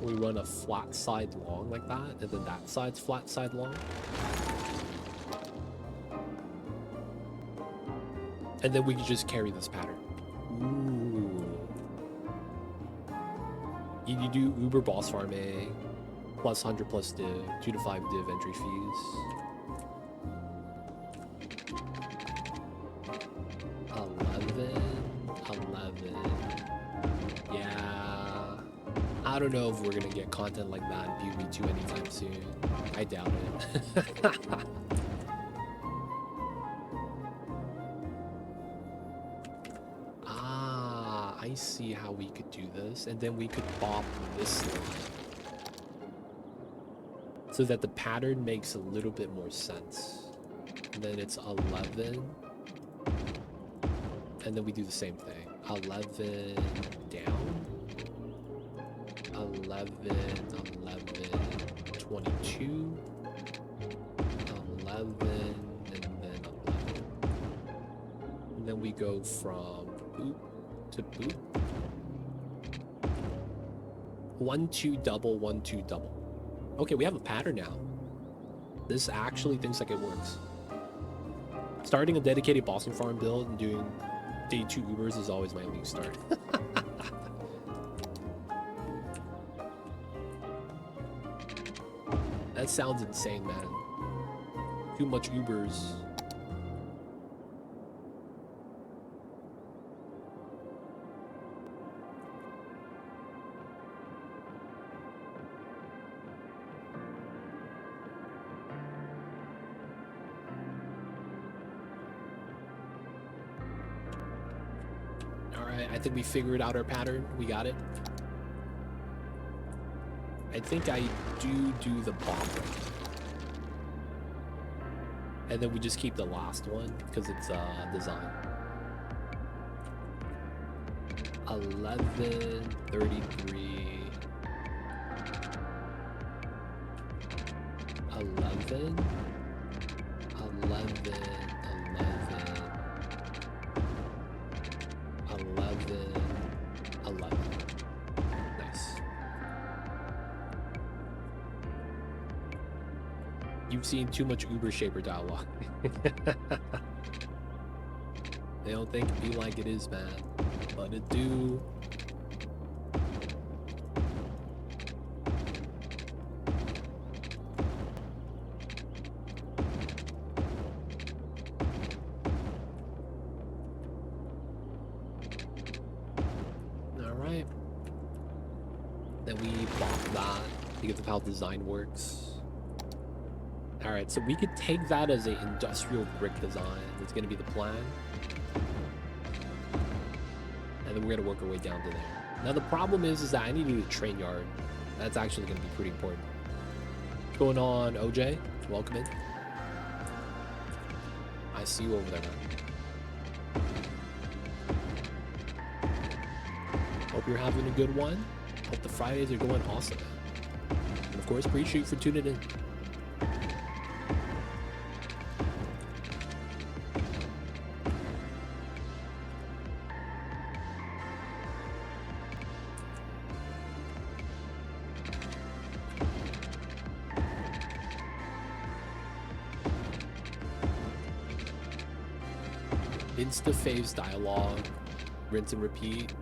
We run a flat side long like that, and then that side's flat side long. And then we can just carry this pattern. Ooh. You do Uber boss farming, plus 100 plus div, 2 to 5 div entry fees. 11. Yeah. I don't know if we're gonna get content like that in PvP 2 anytime soon. I doubt it. I see how we could do this, and then we could bop this line so that the pattern makes a little bit more sense. And then it's 11, and then we do the same thing. 11 down, 11, 22, 11, and then 11. And then we go from boop to boop. 1 2 double, 1 2 double. Okay, we have a pattern now. This actually thinks like it works. Starting a dedicated Boston farm build and doing day 2 Ubers is always my league start. That sounds insane, man. Too much Ubers. I think we figured out our pattern. We got it. I think I do the bomb right. And then we just keep the last one because it's design. 11, 33, 11, 11, 11. Nice. You've seen too much Uber Shaper dialogue. They don't think it be like it is, man. But it do. Because of how design works. All right, so we could take that as an industrial brick design. It's going to be the plan. And then we're going to work our way down to there. Now, the problem is that I need to do a train yard. That's actually going to be pretty important. What's going on, OJ? Welcome in. I see you over there, man. Hope you're having a good one. Hope the Fridays are going awesome. And of course, appreciate you for tuning in. Insta faves dialogue, rinse and repeat.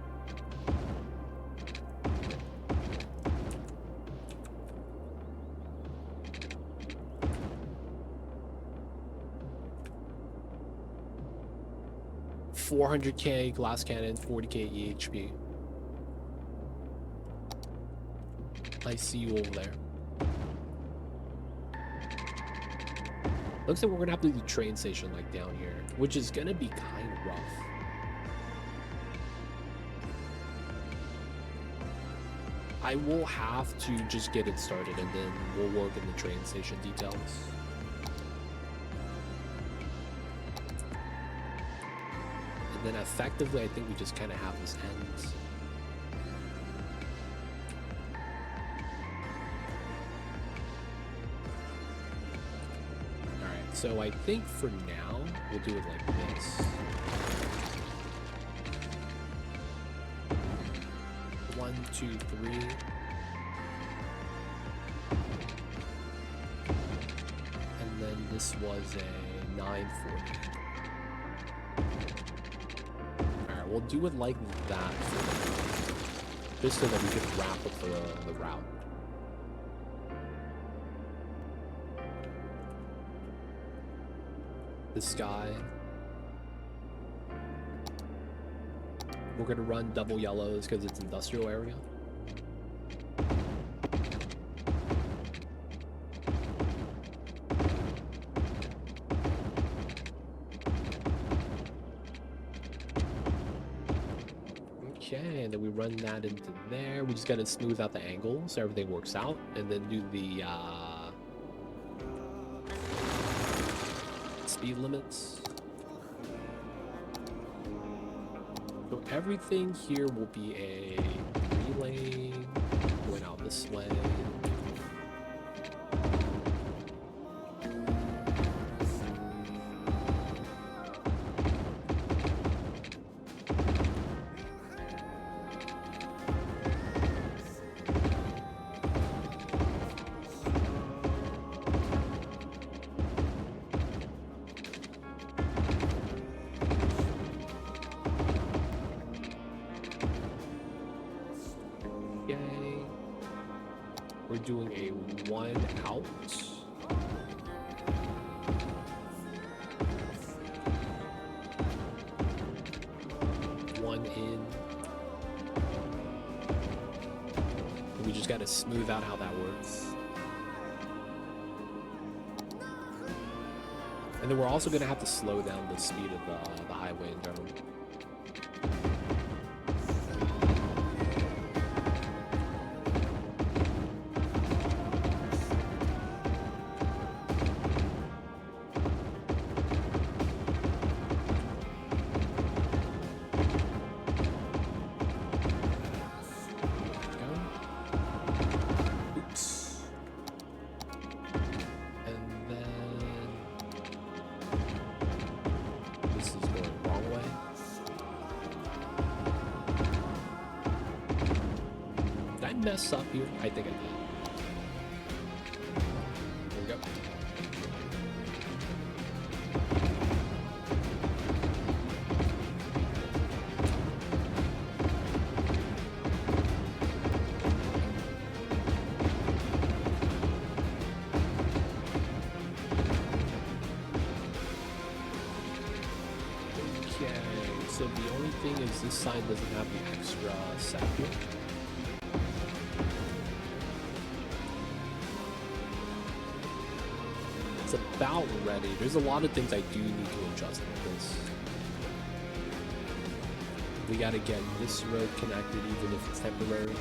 $400k glass cannon, 40k EHP. I see you over there. Looks like we're gonna have to do the train station like down here, which is gonna be kind of rough. I will have to just get it started and then we'll work in the train station details. And then effectively, I think we just kind of have this end. Alright, so I think for now, we'll do it like this. 1, 2, 3. And then this was a 940. We'll do it like that, just so that we can wrap up the route. this guy. We're gonna run double yellows because it's industrial area. Okay, and then we run that into there. We just gotta smooth out the angles so everything works out, and then do the speed limits. So everything here will be a relay going out this way. We're doing a 1 out. 1 in. We just gotta smooth out how that works. And then we're also gonna have to slow down the speed of the highway in general. Mess up here? I think I did. There we go. Okay, so the only thing is this sign doesn't have the extra sector. It's about ready. There's a lot of things I do need to adjust with this. We gotta get this road connected even if it's temporary.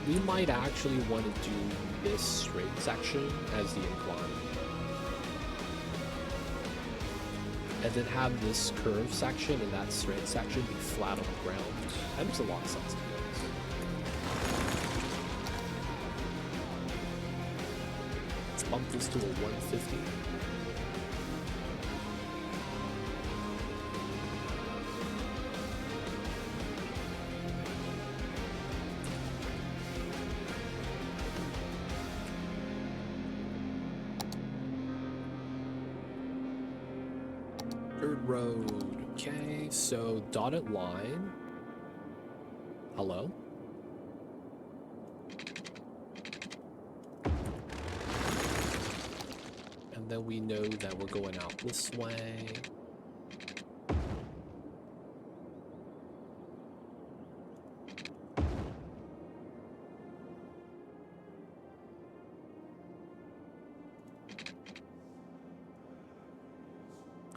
We might actually want to do this straight section as the incline. And then have this curved section and that straight section be flat on the ground. That makes a lot of sense to me. Bump this to a 150. Third road. Okay, so dotted line. Hello? And then we know that we're going out this way.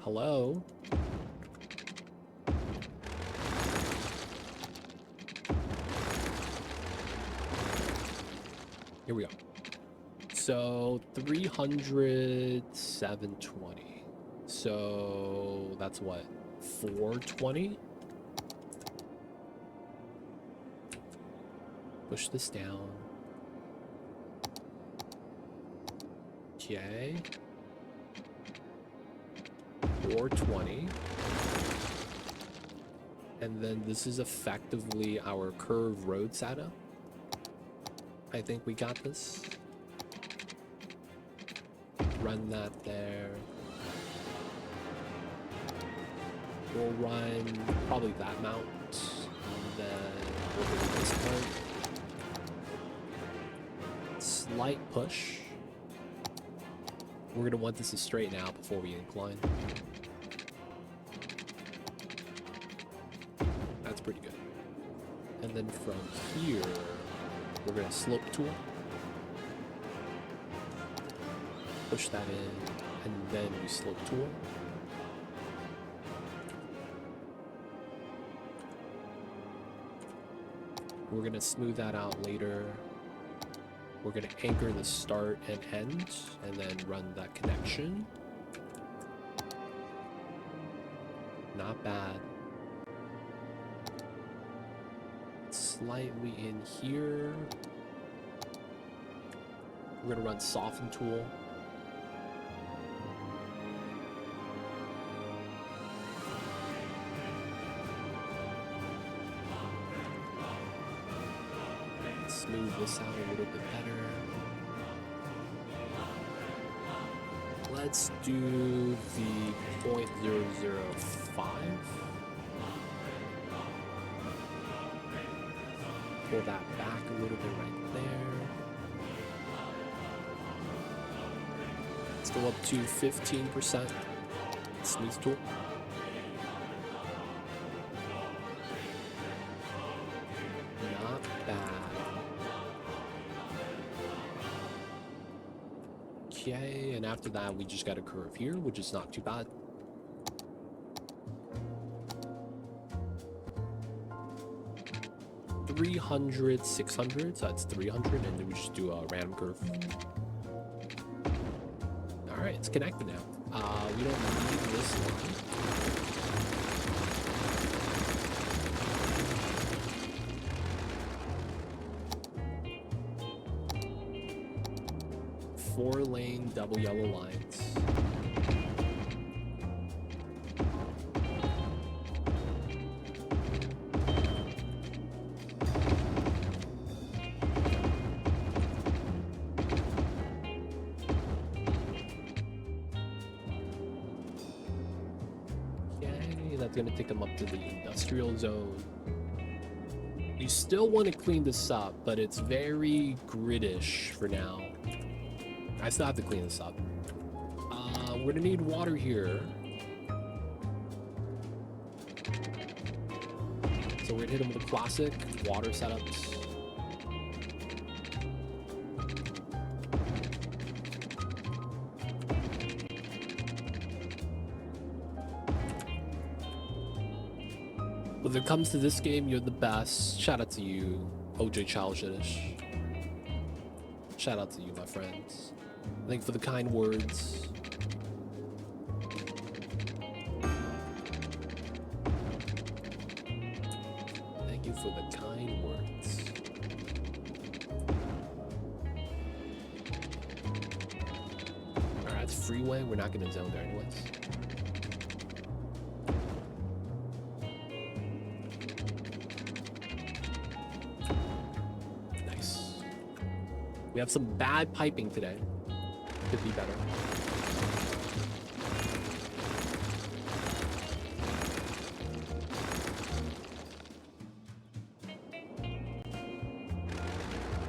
Hello? Here we go. So 300, 720. So that's what? 420? Push this down. Okay. 420. And then this is effectively our curved road setup. I think we got this. Run that there. We'll run probably that mount. And then we'll do this part. Slight push. We're gonna want this to straighten out before we incline. That's pretty good. And then from here, we're gonna slope tool. Push that in, and then we slope tool. We're gonna smooth that out later. We're gonna anchor the start and end, and then run that connection. Not bad. Slightly in here. We're gonna run soften tool. Smooth this out a little bit better. Let's do the 0.005. Pull that back a little bit right there. Let's go up to 15%. Smooth tool. Not bad. Okay, and after that, we just got a curve here, which is not too bad. $300, $600, so that's 300, and then we just do a random curve. All right, it's connected now. We don't need this line. Four-lane double yellow lines. Okay, that's gonna take them up to the industrial zone. You still want to clean this up, but it's very griddish for now. I still have to clean this up. We're gonna need water here. So we're gonna hit them with the classic water setups. When it comes to this game, you're the best. Shout out to you, OJ Childish. Shout out to you, my friends. Thank you for the kind words. Thank you for the kind words. Alright, it's freeway. We're not gonna zone there anyways. Nice. We have some bad piping today. Could be better.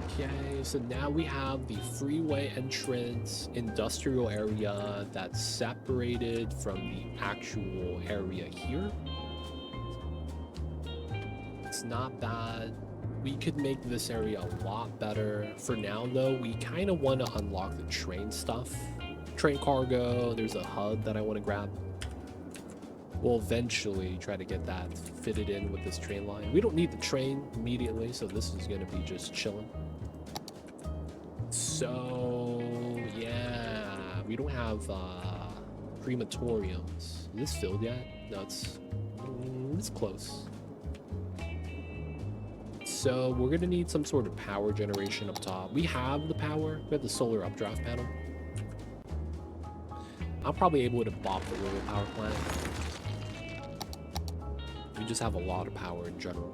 Okay, so now we have the freeway entrance industrial area that's separated from the actual area here. It's not bad. We could make this area a lot better. For now, though, we kind of want to unlock the train stuff. Train cargo, there's a HUD that I want to grab. We'll eventually try to get that fitted in with this train line. We don't need the train immediately, so this is going to be just chilling. So, yeah, we don't have crematoriums. Is this filled yet? No, it's close. So we're gonna need some sort of power generation up top. We have the power. We have the solar updraft panel. I'm probably able to bop the little power plant. We just have a lot of power in general.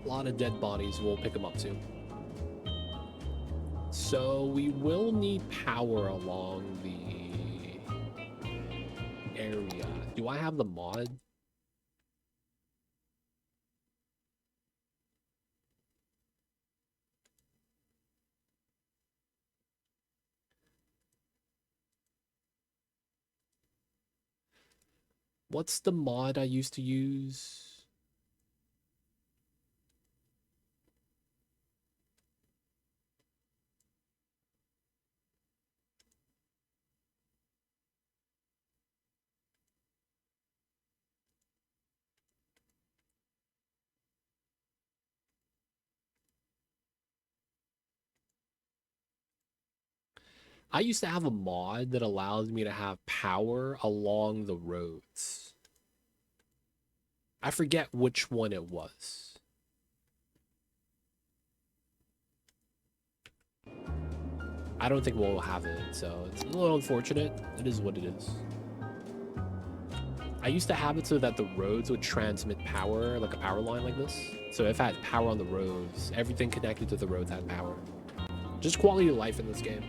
A lot of dead bodies. We'll pick them up too. So we will need power along the area. Do I have the mod? What's the mod I used to use? I used to have a mod that allowed me to have power along the roads. I forget which one it was. I don't think we'll have it, so it's a little unfortunate. It is what it is. I used to have it so that the roads would transmit power, like a power line like this. So if I had power on the roads, everything connected to the roads had power. Just quality of life in this game.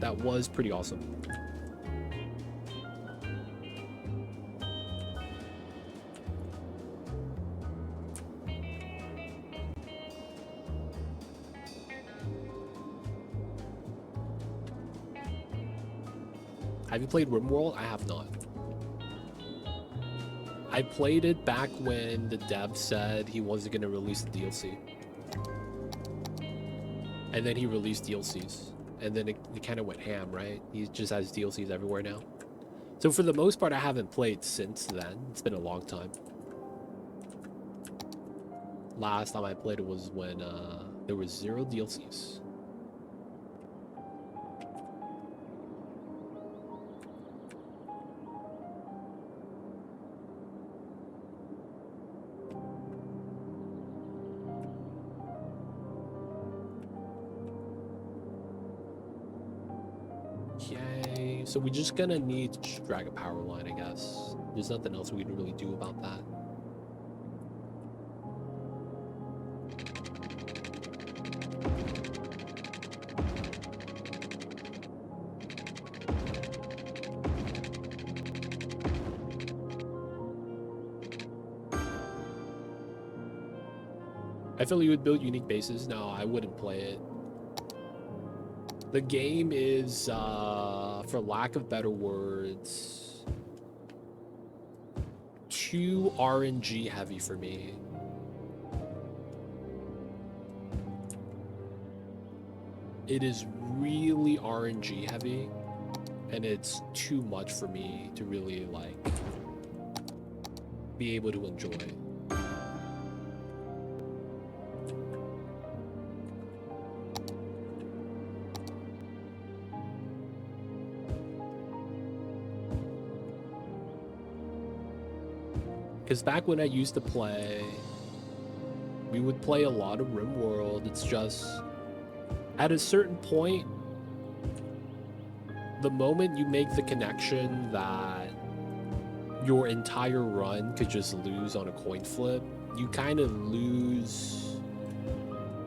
That was pretty awesome. Have you played RimWorld? I have not. I played it back when the dev said he wasn't going to release the DLC. And then he released DLCs. And then it kind of went ham, right? He just has DLCs everywhere now. So for the most part, I haven't played since then. It's been a long time. Last time I played it was when there was 0 DLCs. Okay, so we're just gonna need to drag a power line, I guess. There's nothing else we can really do about that. I feel you would build unique bases. No, I wouldn't play it. The game is, for lack of better words, too RNG heavy for me. It is really RNG heavy, and it's too much for me to really, like, be able to enjoy. Because back when I used to play, we would play a lot of RimWorld. It's just, at a certain point, the moment you make the connection that your entire run could just lose on a coin flip, you kind of lose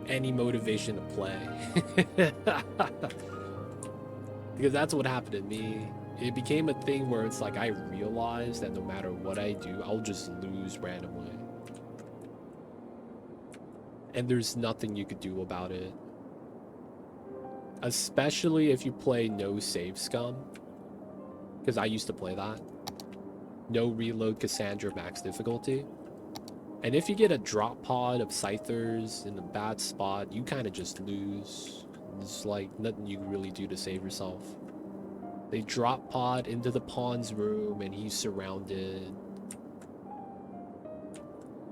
any motivation to play. Because that's what happened to me. It became a thing where it's like I realized that no matter what I do, I'll just lose randomly. And there's nothing you could do about it. Especially if you play no save scum. Because I used to play that. No reload Cassandra max difficulty. And if you get a drop pod of Scythers in a bad spot, you kind of just lose. There's like nothing you can really do to save yourself. They drop pod into the pawn's room and he's surrounded.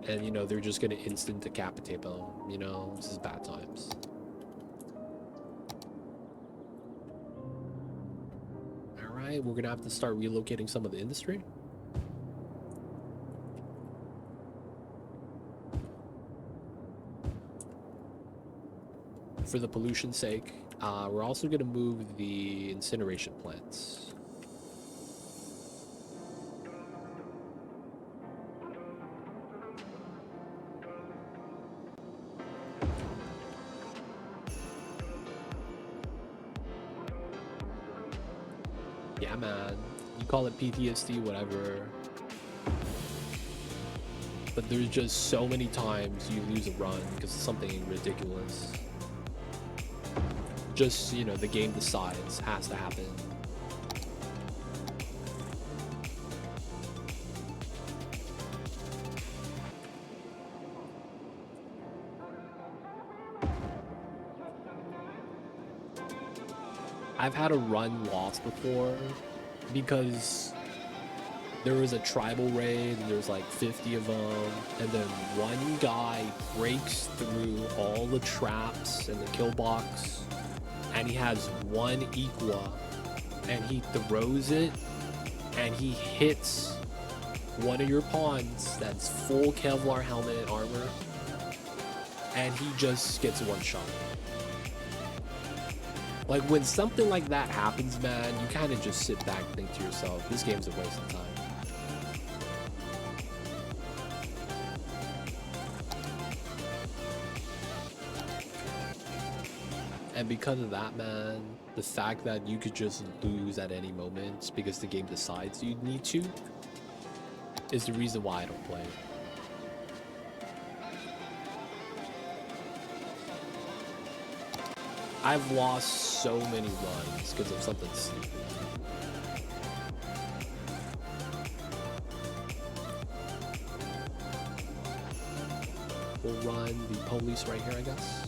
And, you know, they're just going to instant decapitate him. You know, this is bad times. Alright, we're going to have to start relocating some of the industry. For the pollution's sake. We're also going to move the incineration plants. Yeah, man. You call it PTSD, whatever. But there's just so many times you lose a run because of something ridiculous. Just, you know, the game decides has to happen. I've had a run lost before because there was a tribal raid and there's like 50 of them, and then one guy breaks through all the traps and the kill box, and he has one equa, and he throws it, and he hits one of your pawns that's full Kevlar helmet and armor, and he just gets one shot. Like, when something like that happens, man, you kind of just sit back and think to yourself, this game's a waste of time. And because of that, man, the fact that you could just lose at any moment because the game decides you need to is the reason why I don't play. I've lost so many runs because of something stupid. We'll run the police right here, I guess.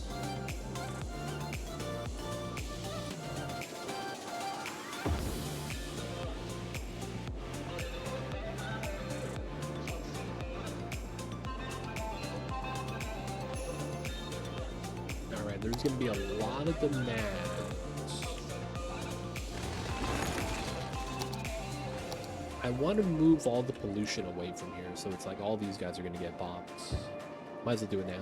There's going to be a lot of demands. I want to move all the pollution away from here, so it's like all these guys are going to get bopped. Might as well do it now.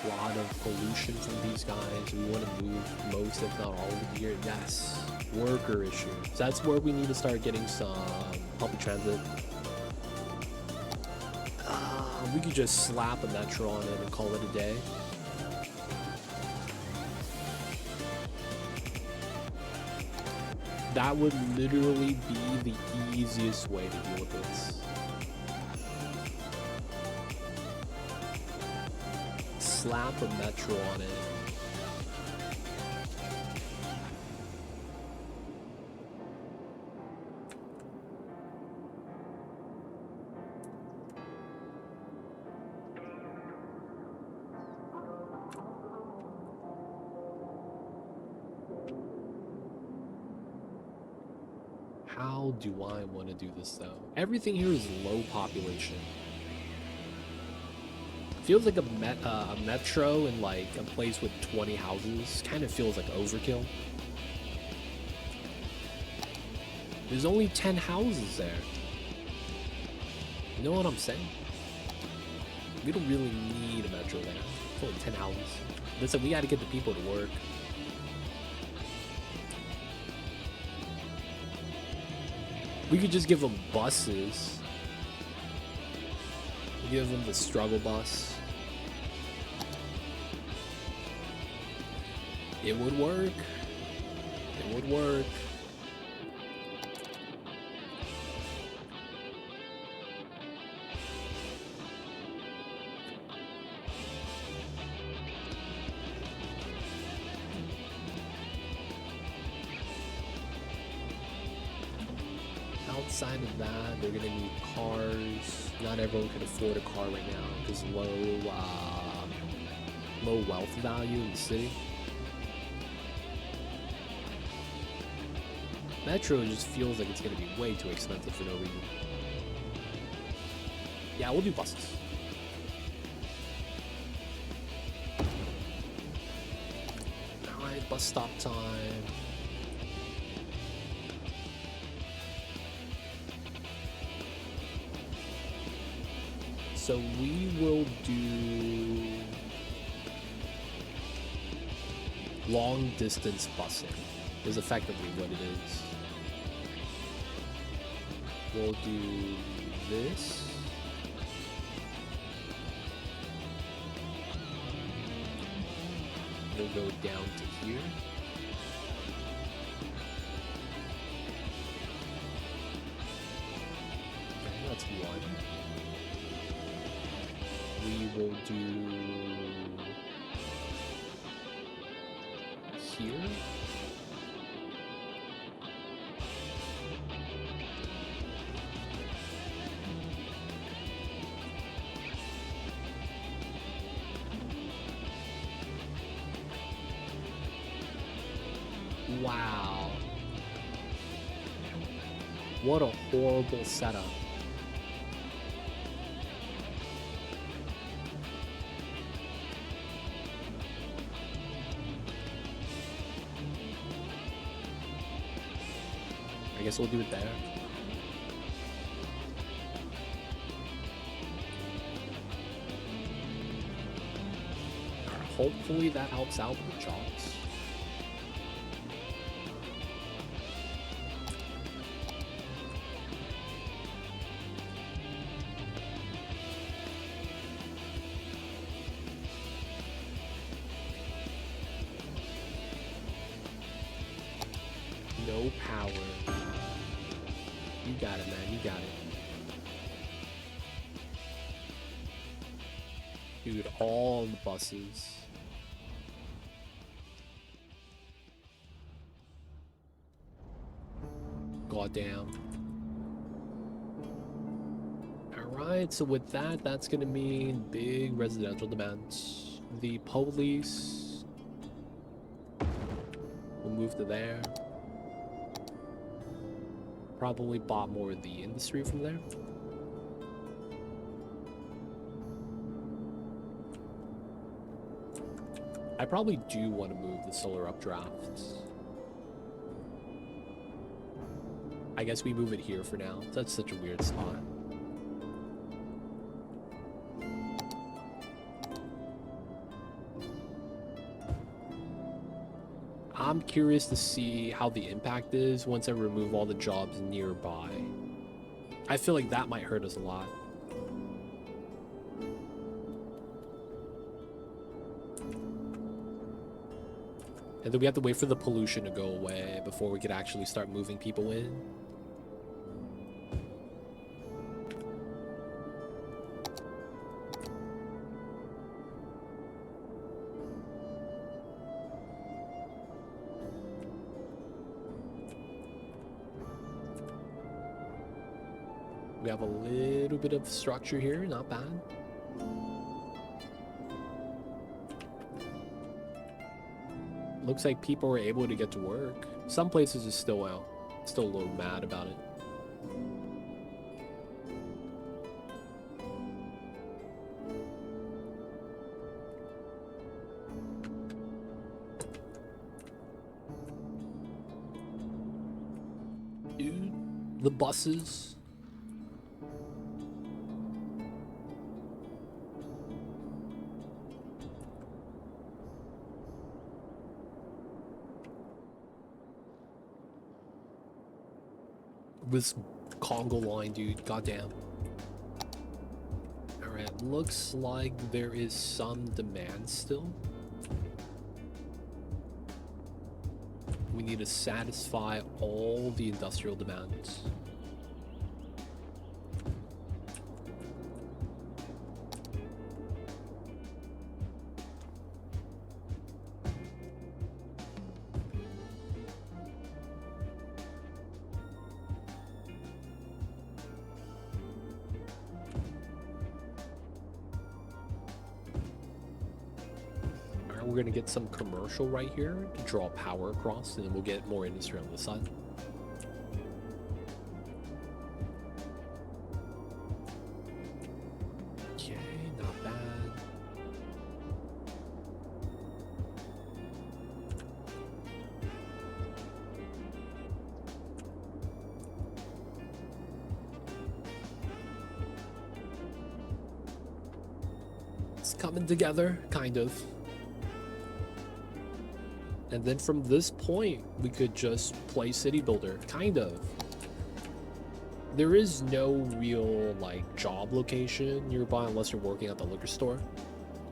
A lot of pollution from these guys. We want to move most, if not all, of it here. Yes. Worker issues. That's where we need to start getting some public transit. We could just slap a metro on it and call it a day. That would literally be the easiest way to deal with this. Slap a metro on it. How do I want to do this though? Everything here is low population. Feels like a metro in like a place with 20 houses. Kind of feels like overkill. There's only 10 houses there. You know what I'm saying? We don't really need a metro there. It's only 10 houses. Listen, we got to get the people to work. We could just give them buses. Give them the struggle bus. It would work. It would work. Outside of that, they're gonna need cars. Not everyone can afford a car right now because low wealth value in the city. Metro just feels like it's gonna be way too expensive for no reason. Yeah, we'll do buses. Alright, bus stop time. So we will do long distance busing is effectively what it is. We'll do this. We'll go down to here. Okay, that's one. We will do here. Wow. What a horrible setup. I guess we'll do it there. Alright, hopefully that helps out with the jobs. No power. You got it, man. You got it. Dude, all the buses. Goddamn. Alright, so with that, that's gonna mean big residential demands. The police will move to there. Probably bought more of the industry from there. I probably do want to move the solar updrafts. I guess we move it here for now. That's such a weird spot. I'm curious to see how the impact is once I remove all the jobs nearby. I feel like that might hurt us a lot. And then we have to wait for the pollution to go away before we could actually start moving people in. We have a little bit of structure here, not bad. Looks like people are able to get to work. Some places are still a little mad about it. Dude, the buses. This Congo line, dude, goddamn. Alright, looks like there is some demand still. We need to satisfy all the industrial demands. We're gonna get some commercial right here to draw power across, and then we'll get more industry on the side. Okay, not bad. It's coming together, kind of. And then from this point, we could just play city builder, kind of. There is no real, like, job location nearby unless you're working at the liquor store.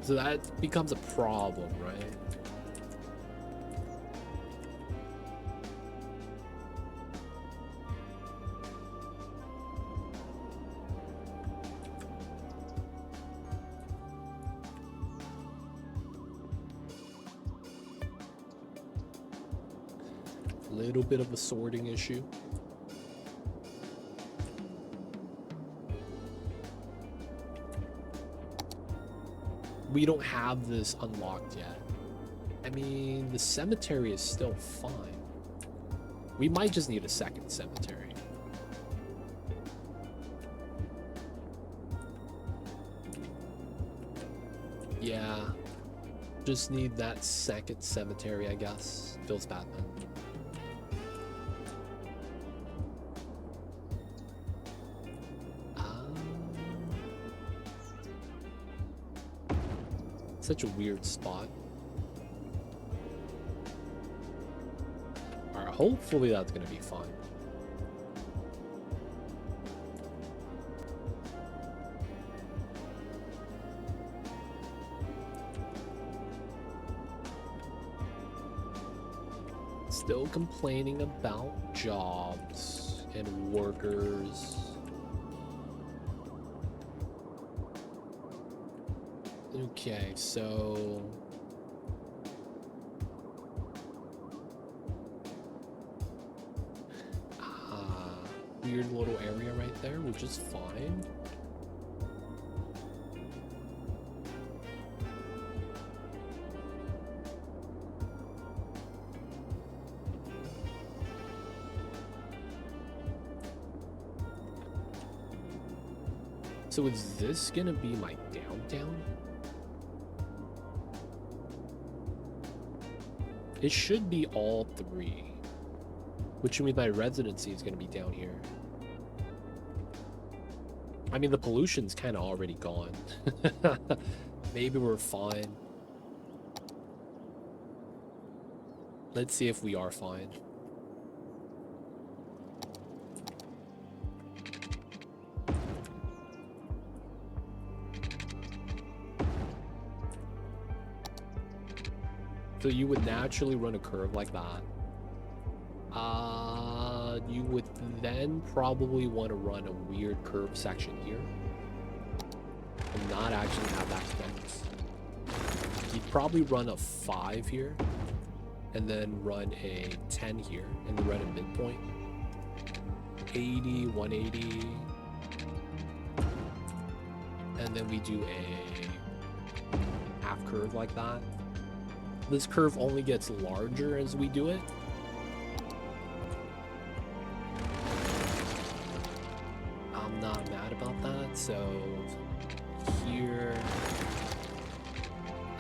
So that becomes a problem, right? Little bit of a sorting issue. We don't have this unlocked yet. I mean, the cemetery is still fine. We might just need a second cemetery. Yeah. Just need that second cemetery, I guess. Feels bad, man. Such a weird spot. Alright, hopefully that's gonna be fine. Still complaining about jobs and workers. Okay, so weird little area right there, which is fine. So is this gonna be my downtown? It should be all three, which means my residency is gonna be down here. I mean, the pollution's kind of already gone. Maybe we're fine. Let's see if we are fine. So you would naturally run a curve like that. You would then probably want to run a weird curve section here. And not actually have that connect. You'd probably run a 5 here. And then run a 10 here. And then run a midpoint. 80, 180. And then we do a half curve like that. This curve only gets larger as we do it. I'm not mad about that. So here,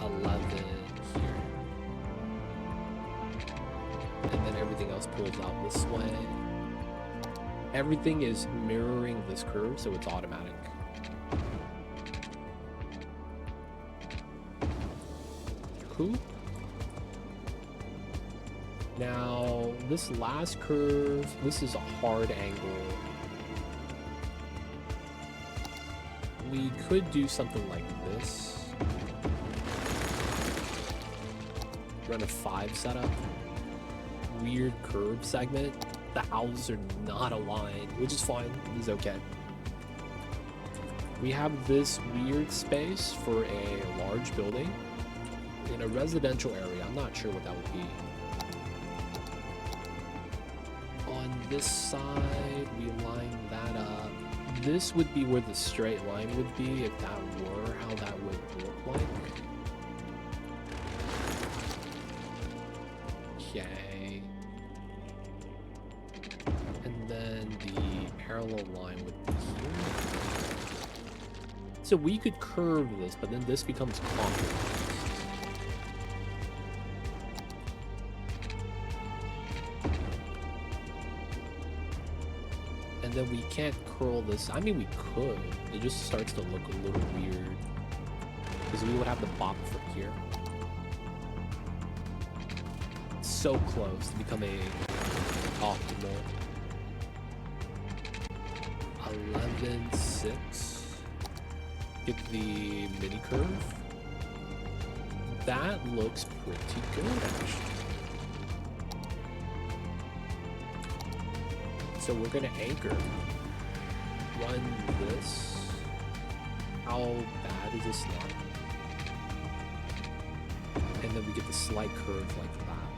11 here. And then everything else pulls out this way. Everything is mirroring this curve, so it's automatic. Cool. Now, this last curve, this is a hard angle. We could do something like this. Run a 5 setup. Weird curve segment. The houses are not aligned, which is fine. It's okay. We have this weird space for a large building in a residential area. I'm not sure what that would be. On this side, we line that up. This would be where the straight line would be if that were how that would look like. Okay. And then the parallel line would be here. So we could curve this, but then this becomes concrete. Then we can't curl this. I mean, we could. It just starts to look a little weird because we would have the bop from here. So close to become a optimal. 11.6. Get the mini curve. That looks pretty good, actually. So we're gonna anchor, run this. How bad is this line? And then we get the slight curve like that.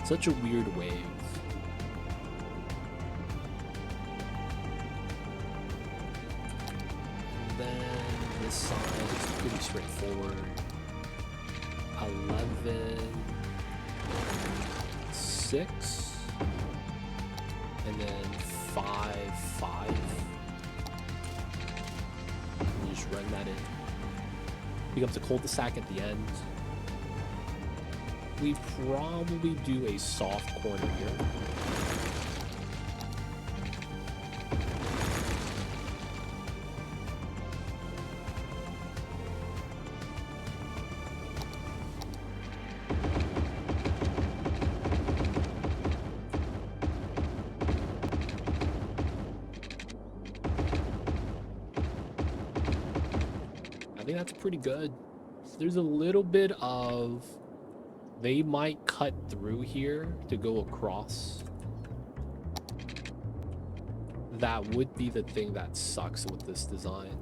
Such a weird wave. And then this side is pretty straightforward. 11, 6, and then 5, 5. You just run that in. Becomes a cul-de-sac at the end. We probably do a soft corner here. I think that's pretty good. There's a little bit of... They might cut through here to go across. That would be the thing that sucks with this design.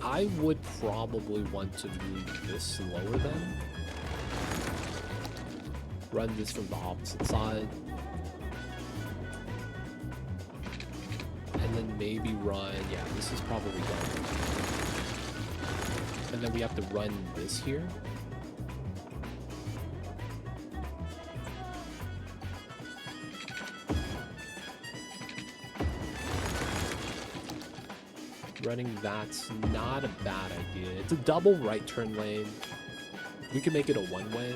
I would probably want to move this lower then. Run this from the opposite side. And then maybe run... Yeah, this is probably done. And then we have to run this here. Running that's not a bad idea. It's a double right turn lane. We can make it a one-way.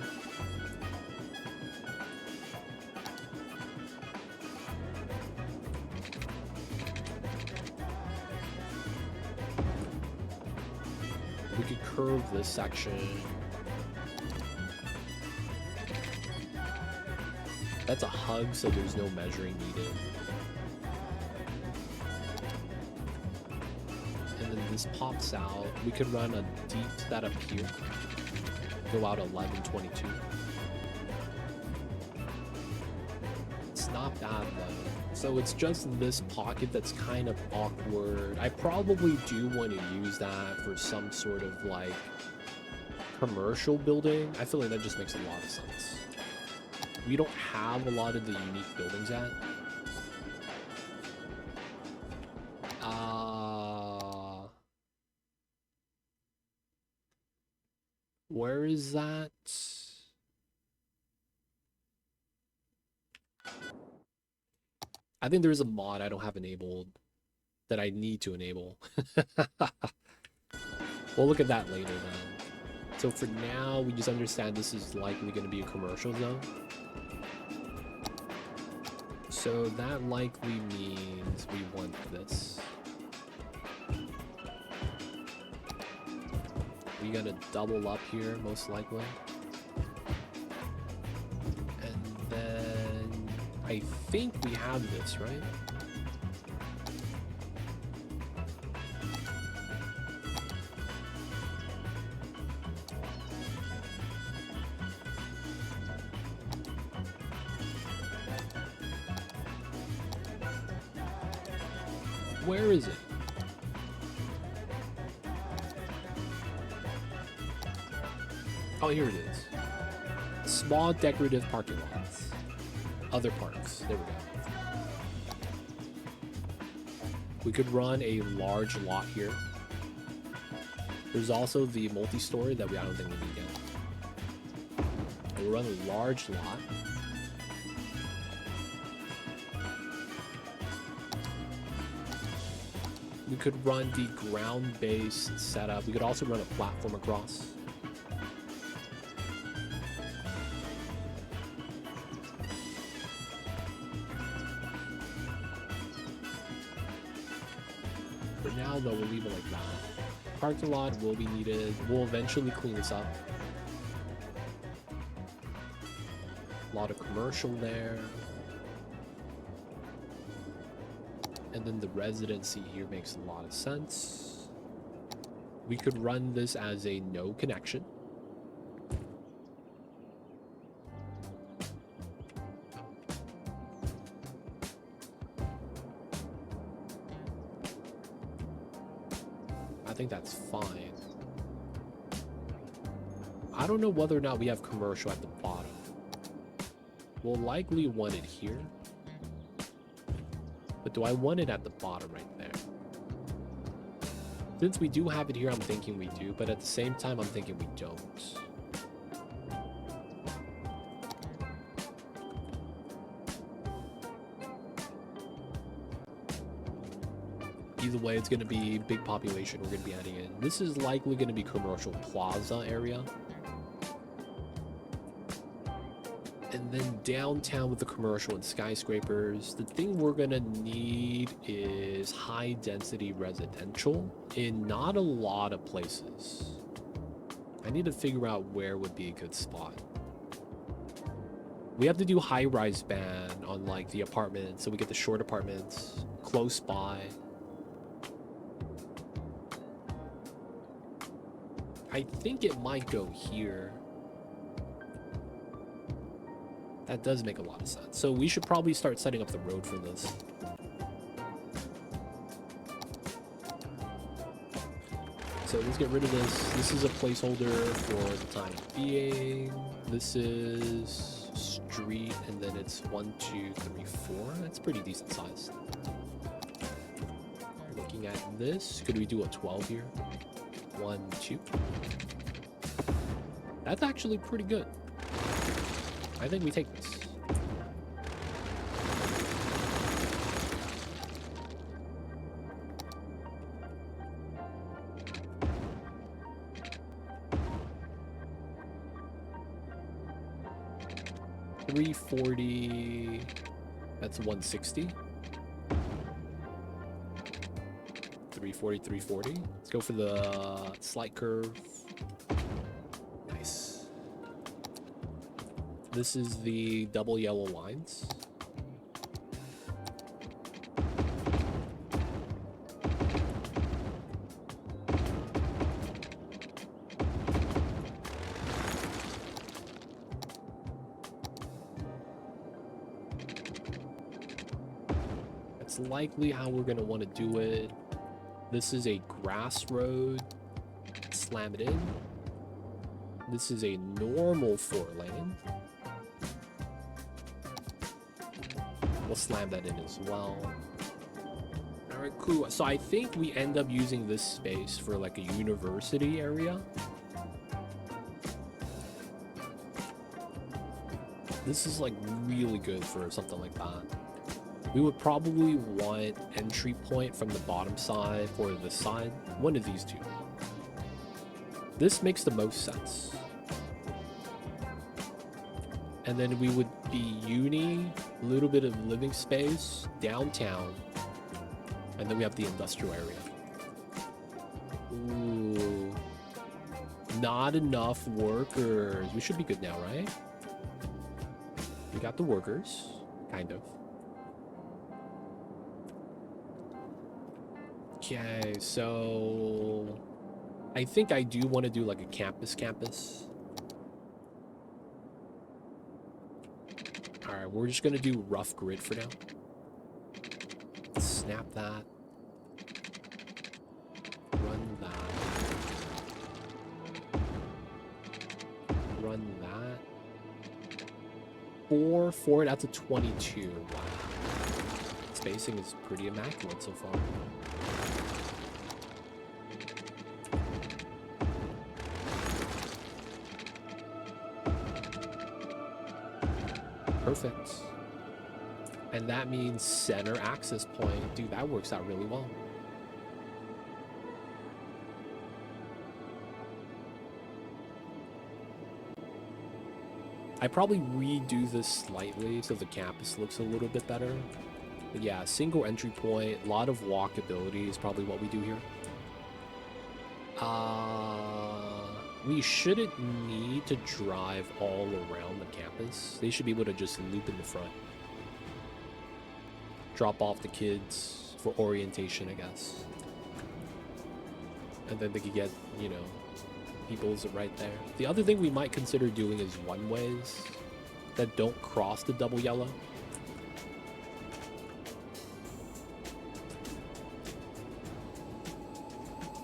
We could curve this section. That's a hug, so there's no measuring needed. And then this pops out. We could run a deep setup here. Go out 1122. It's not bad though. So it's just this pocket that's kind of awkward. I probably do want to use that for some sort of like commercial building. I feel like that just makes a lot of sense. We don't have a lot of the unique buildings yet. Where is that? I think there's a mod I don't have enabled that I need to enable. We'll look at that later then. So for now, we just understand this is likely going to be a commercial zone. So that likely means we want this. We gotta double up here, most likely. And then I think we have this, right? Where is it? Oh, here it is. Small decorative parking lots. Other parks. There we go. We could run a large lot here. There's also the multi-story that I don't think we need yet. We'll run a large lot. We could run the ground-based setup. We could also run a platform across. For now, though, we'll leave it like that. Parking lot will be needed. We'll eventually clean this up. A lot of commercial there. And then the residency here makes a lot of sense. We could run this as a no connection. I think that's fine. I don't know whether or not we have commercial at the bottom. We'll likely want it here. But do I want it at the bottom right there? Since we do have it here, I'm thinking we do, but at the same time, I'm thinking we don't. Either way, it's going to be big population we're going to be adding in. This is likely going to be commercial plaza area. And then downtown with the commercial and skyscrapers. The thing we're going to need is high density residential in not a lot of places. I need to figure out where would be a good spot. We have to do high-rise ban on like the apartments, so we get the short apartments close by. I think it might go here. That does make a lot of sense. So we should probably start setting up the road for this. So let's get rid of this. This is a placeholder for the time being. This is street, and then it's 1, 2, 3, 4. That's pretty decent size. Looking at this, could we do a 12 here? 1, 2. That's actually pretty good. I think we take this. $340. That's 160. 340, 340. Let's go for the slight curve. Nice. This is the double yellow lines. That's likely how we're going to want to do it. This is a grass road. Slam it in. This is a normal 4-lane. We'll slam that in as well. All right, cool. So I think we end up using this space for like a university area. This is like really good for something like that. We would probably want entry point from the bottom side or this side. One of these two. This makes the most sense. And then we would be uni, a little bit of living space, downtown. And then we have the industrial area. Ooh. Not enough workers. We should be good now, right? We got the workers, kind of. Okay, so I think I do want to do like a campus. All right, we're just gonna do rough grid for now. Snap that. Run that. Run that. 4, that's a 22. Wow. Spacing is pretty immaculate so far. Perfect. And that means center access point. Dude, that works out really well. I probably redo this slightly so the campus looks a little bit better. But yeah, single entry point, a lot of walkability is probably what we do here. We shouldn't need to drive all around the campus. They should be able to just loop in the front. Drop off the kids for orientation, I guess. And then they could get, you know, people's right there. The other thing we might consider doing is one-ways that don't cross the double yellow.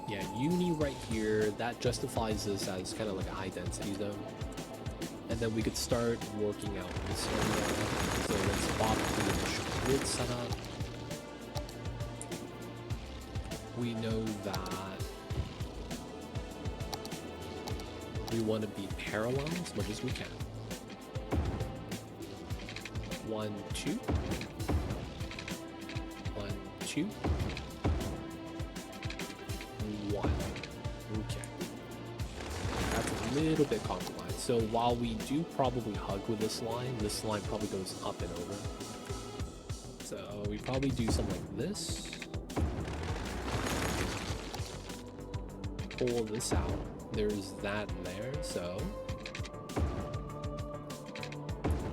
Yeah, uni right here, that justifies this as kind of like a high density zone. And then we could start working out this area. So let's pop the initial grid setup. We know that We want to be parallel as much as we can. 1, 2. 1, 2. 1. Okay. That's a little bit compromised. So while we do probably hug with this line probably goes up and over. So we probably do something like this. Pull this out. There's that there, so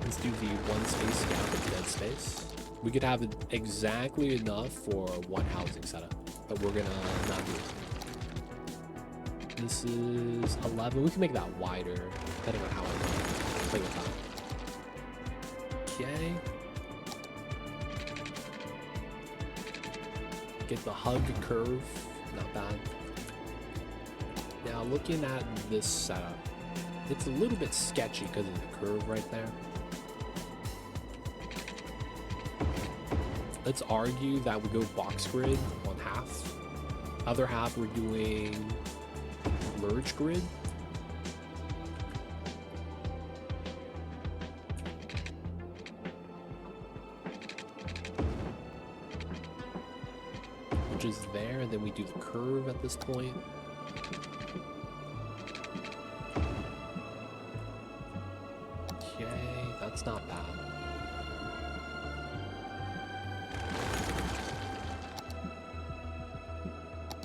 let's do the one space gap of dead space. We could have exactly enough for one housing setup, but we're gonna not do it. This is 11. We can make that wider, depending on how I want to play with that. Okay. Get the hug curve, not bad. Now looking at this setup, it's a little bit sketchy because of the curve right there. Let's argue that we go box grid on half. Other half we're doing merge grid. Which is there, and then we do the curve at this point. That's not bad.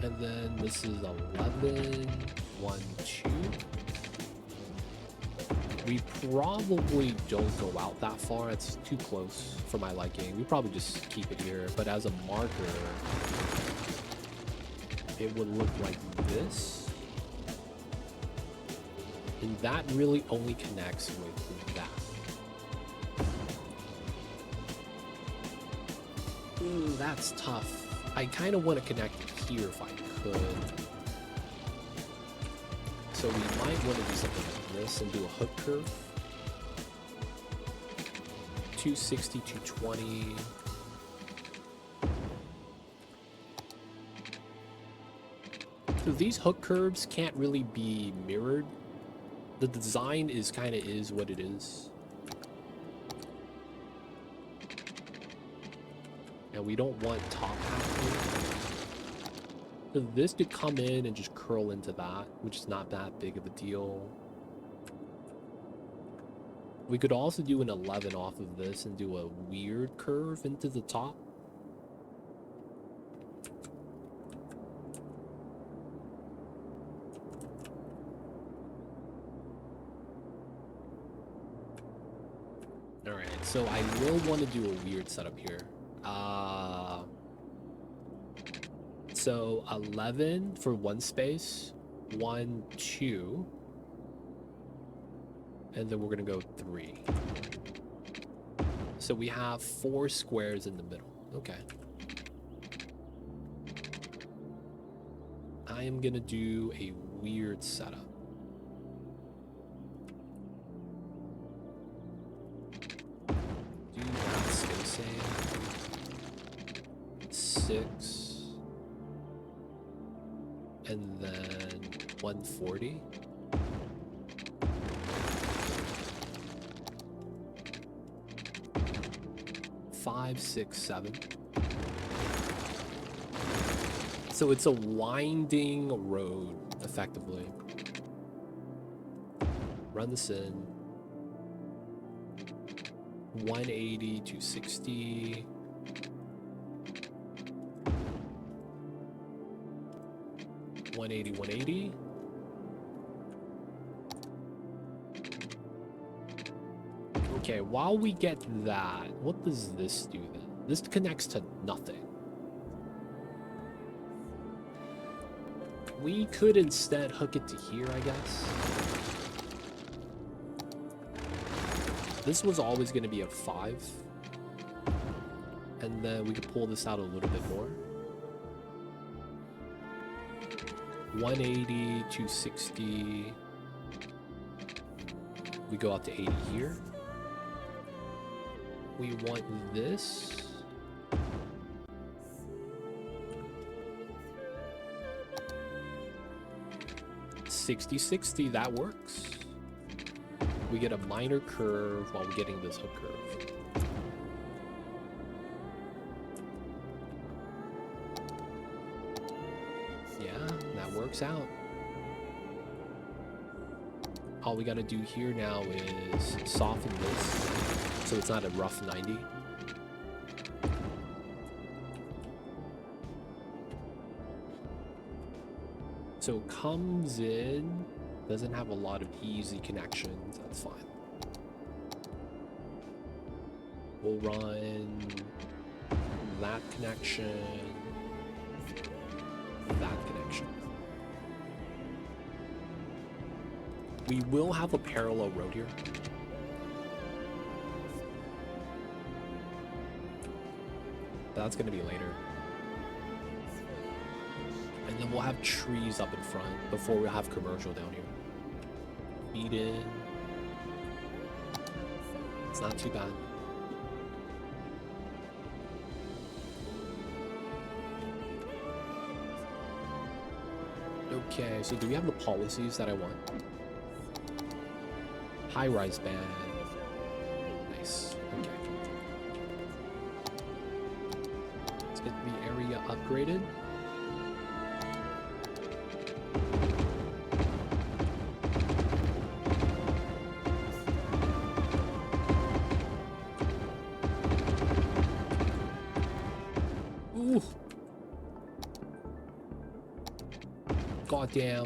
And then this is 11, 1, 2. We probably don't go out that far. It's too close for my liking. We probably just keep it here. But as a marker, it would look like this. And that really only connects with that. Ooh, that's tough. I kind of want to connect here if I could. So we might want to do something like this and do a hook curve. 260, 220. So these hook curves can't really be mirrored. The design is kind of is what it is. And we don't want top half. So this could come in and just curl into that, which is not that big of a deal. We could also do an 11 off of this and do a weird curve into the top. Alright, so I will want to do a weird setup here. So 11 for one space, 1, 2, and then we're gonna go 3. So we have 4 squares in the middle. Okay. I am gonna do a weird setup. Do that spacing. 6. And then 140. Five, 6, 7. So it's a winding road, effectively. Run this in. 180, 260. $180, $180. Okay, while we get that, what does this do then? This connects to nothing. We could instead hook it to here, I guess. This was always going to be a 5. And then we could pull this out a little bit more. 180, 260. We go out to 80 here. We want this. 60-60, that works. We get a minor curve while we're getting this hook curve. Yeah, that works out. All we gotta do here now is soften this so it's not a rough 90. So comes in, doesn't have a lot of easy connections, that's fine. We'll run that connection, that connection. We will have a parallel road here. That's gonna be later. And then we'll have trees up in front before we'll have commercial down here. Feed in. It's not too bad. Okay, so do we have the policies that I want? High-rise band. Nice. Okay. Let's get the area upgraded. Ooh. Goddamn.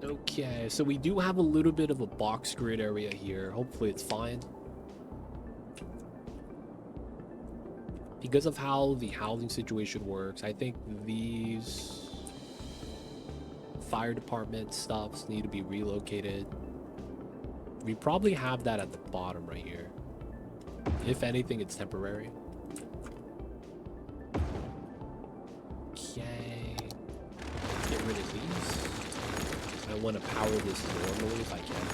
Okay, so we do have a little bit of a box grid area here. Hopefully it's fine. Because of how the housing situation works, I think these fire department stuffs need to be relocated. We probably have that at the bottom right here. If anything, it's temporary. Okay. Get rid of these. I want to power this normally if I can.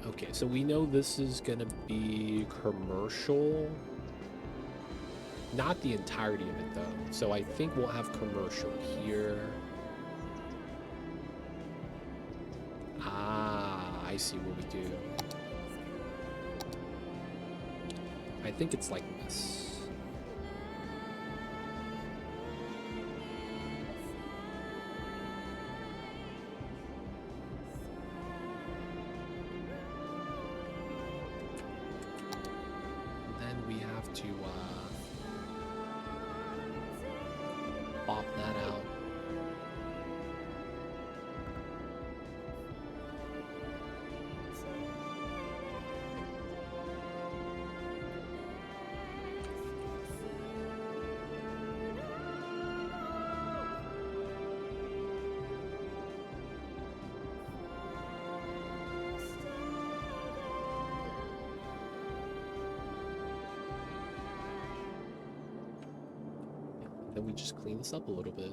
Okay, so we know this is gonna be commercial. Not the entirety of it though. So I think we'll have commercial here. Ah, I see what we do. I think it's like this. Pop that out. Then we just clean this up a little bit.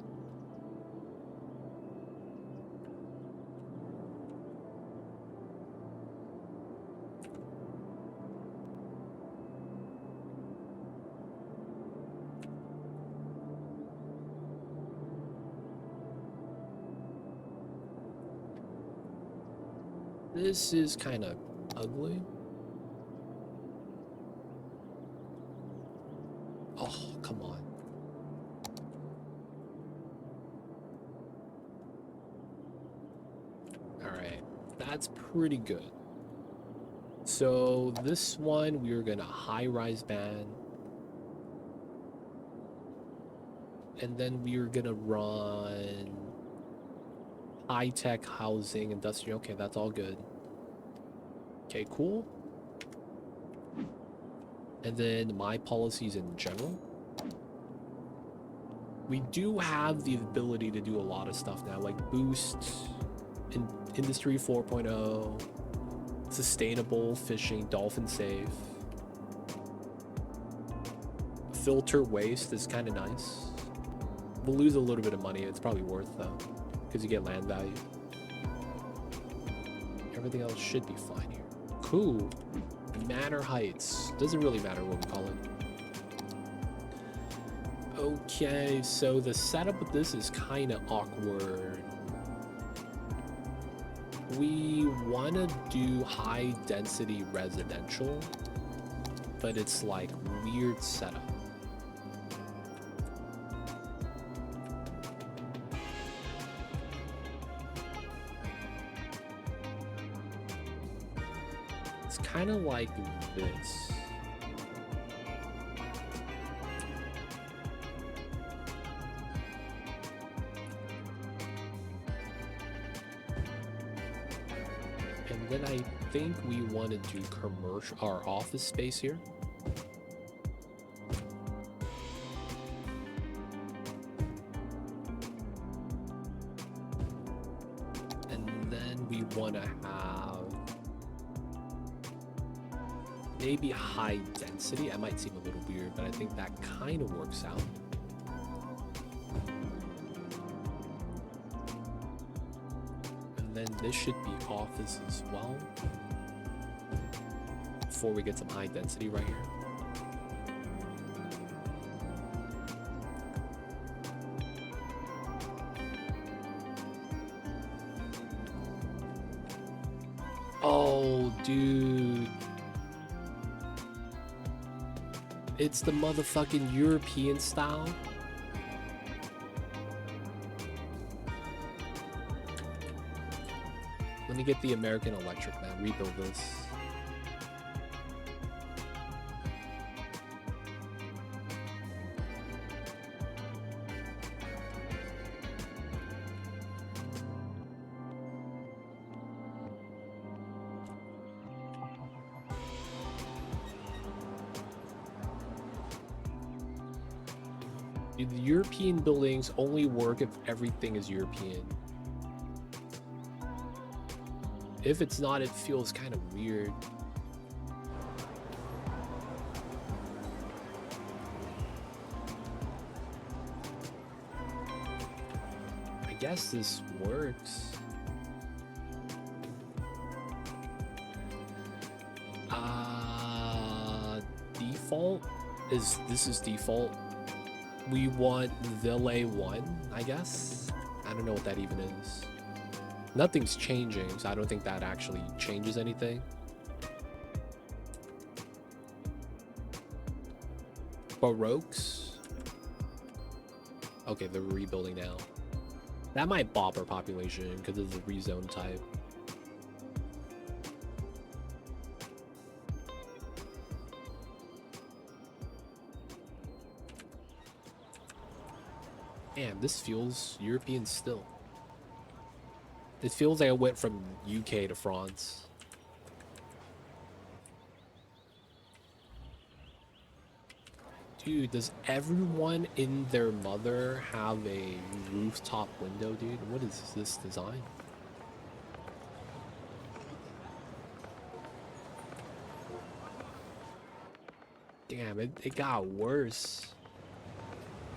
This is kind of ugly. Oh, come on. That's pretty good. So this one we're gonna high-rise band, and then we're gonna run high-tech housing, industrial. Okay, that's all good. Okay, cool. And then my policies in general. We do have the ability to do a lot of stuff now, like boost in Industry 4.0, sustainable fishing, dolphin safe. Filter waste is kind of nice. We'll lose a little bit of money. It's probably worth though, because you get land value. Everything else should be fine here. Cool. Manor Heights. Doesn't really matter what we call it. Okay, so the setup of this is kind of awkward. We want to do high density residential, but it's like weird setup. It's kind of like this. And then I think we want to do commercial, our office space here. And then we want to have maybe high density. That might seem a little weird, but I think that kind of works out. Then this should be office as well before we get some high density right here. Oh, dude. It's the motherfucking European style. Let me get the American Electric, man. Rebuild this. Dude, the European buildings only work if everything is European. If it's not, it feels kind of weird. I guess this works. Default is, this is default. We want Ville 1, I guess. I don't know what that even is. Nothing's changing, so I don't think that actually changes anything. Baroques. Okay, they're rebuilding now. That might bop our population because it's a rezone type. Damn, this feels European still. It feels like I went from UK to France. Dude, does everyone in their mother have a rooftop window, dude? What is this design? Damn, it got worse.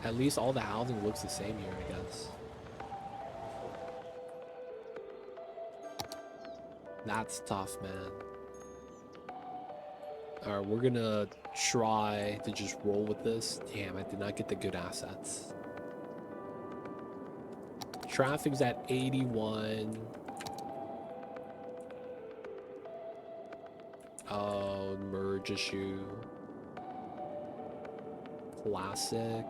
At least all the housing looks the same here, I guess. That's tough, man. Alright, we're gonna try to just roll with this. Damn, I did not get the good assets. Traffic's at 81. Oh, merge issue. Classic.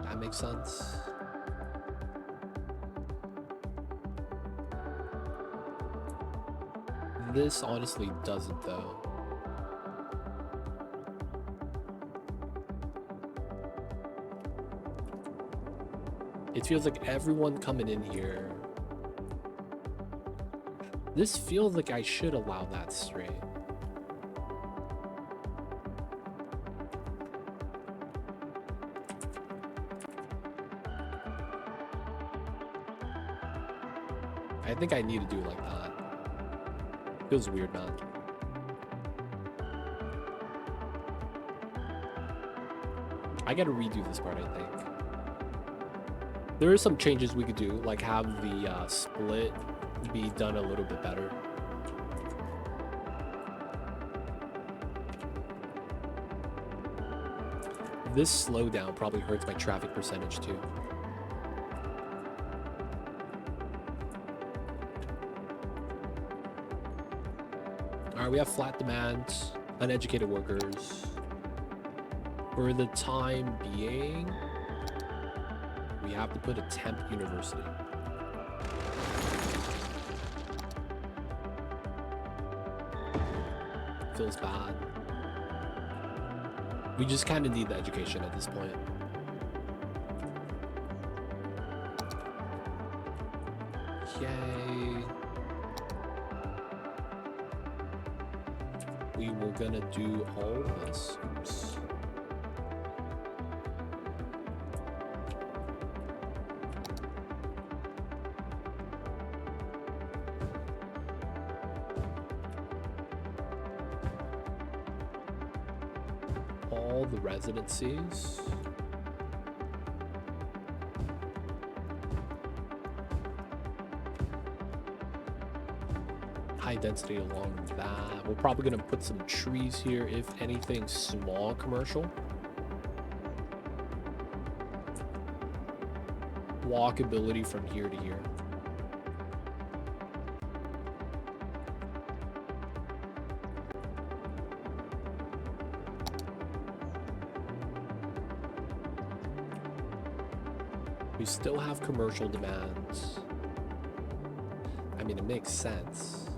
That makes sense. This honestly doesn't, though. It feels like everyone coming in here. This feels like I should allow that straight. I think I need to do it like that. Feels weird, man. I gotta redo this part, I think. There are some changes we could do, like have the split be done a little bit better. This slowdown probably hurts my traffic percentage too. Alright, we have flat demand, uneducated workers. For the time being, we have to put a temp university. Feels bad. We just kind of need the education at this point. Yay. We were gonna do all this. Oops. All the residencies. High density along that. We're probably going to put some trees here, if anything, small commercial. Walkability from here to here. We still have commercial demands. I mean, it makes sense.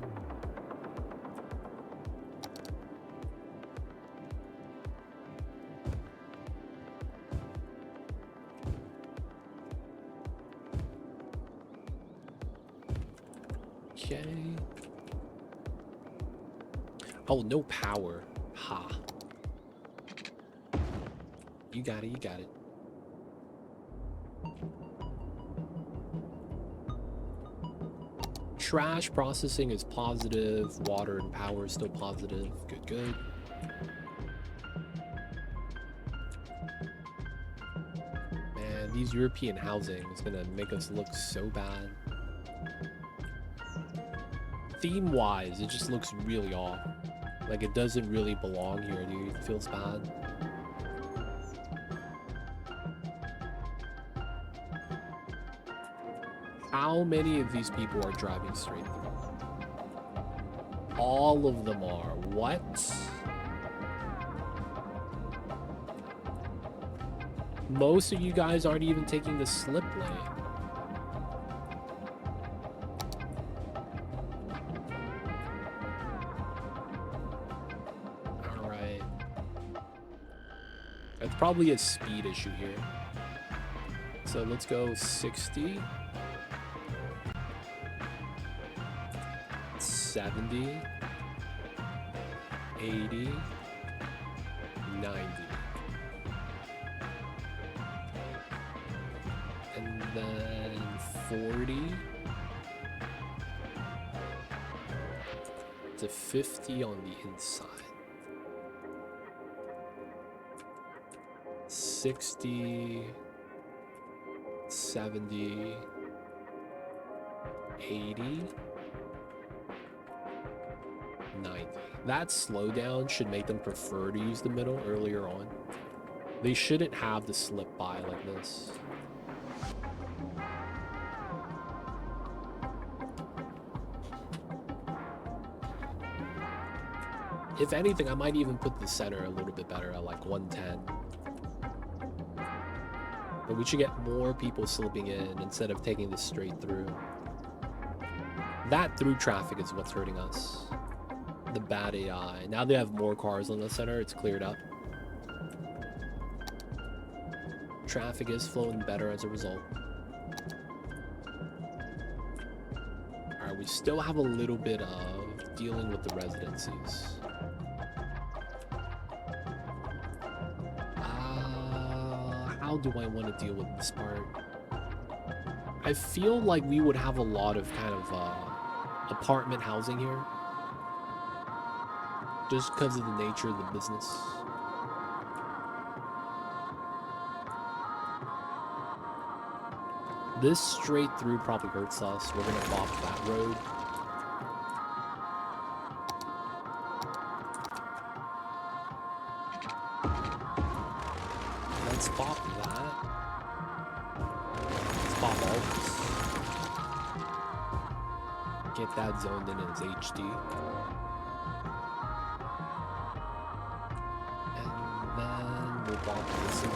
Okay. Oh, no power. Ha. You got it, you got it. Trash processing is positive. Water and power is still positive. Good, good. Man, these European housing is gonna make us look so bad. Theme-wise, it just looks really off. Like, it doesn't really belong here, dude. It feels bad. How many of these people are driving straight through? All of them are. What? Most of you guys aren't even taking the slip lane. Alright. That's probably a speed issue here. So let's go 60. 70, 80, 90. And then 40 to 50 on the inside. 60, 70, 80. 90. That slowdown should make them prefer to use the middle earlier on. They shouldn't have to slip by like this. If anything, I might even put the center a little bit better at like 110. But we should get more people slipping in instead of taking this straight through. That through traffic is what's hurting us. The bad AI. Now they have more cars on the center. It's cleared up. Traffic is flowing better as a result. Alright, we still have a little bit of dealing with the residencies. How do I want to deal with this part? I feel like we would have a lot of kind of apartment housing here. Just because of the nature of the business. This straight through probably hurts us. We're gonna bop that road. Let's bop that. Let's bop all this. Get that zoned in as HD. And then we'll bop this in.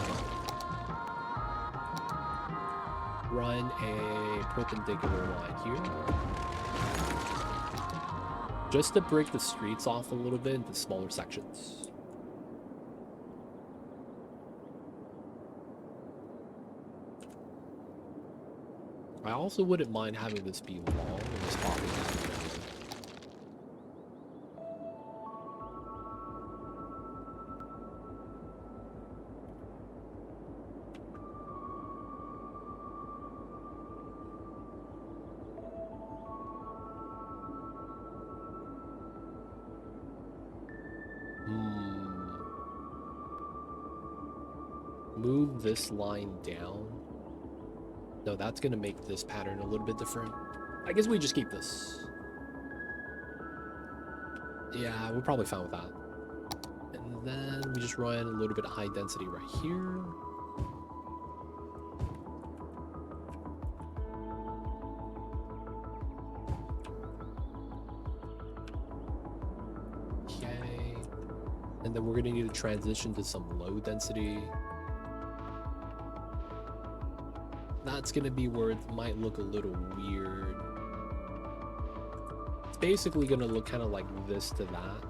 Run a perpendicular line here. Just to break the streets off a little bit into smaller sections. I also wouldn't mind having this be long and just popping out. Move this line down. No, that's gonna make this pattern a little bit different. I guess we just keep this. Yeah, we're probably fine with that. And then we just run a little bit of high density right here. Okay. And then we're gonna need to transition to some low density. That's gonna be where it might look a little weird. It's basically gonna look kind of like this to that,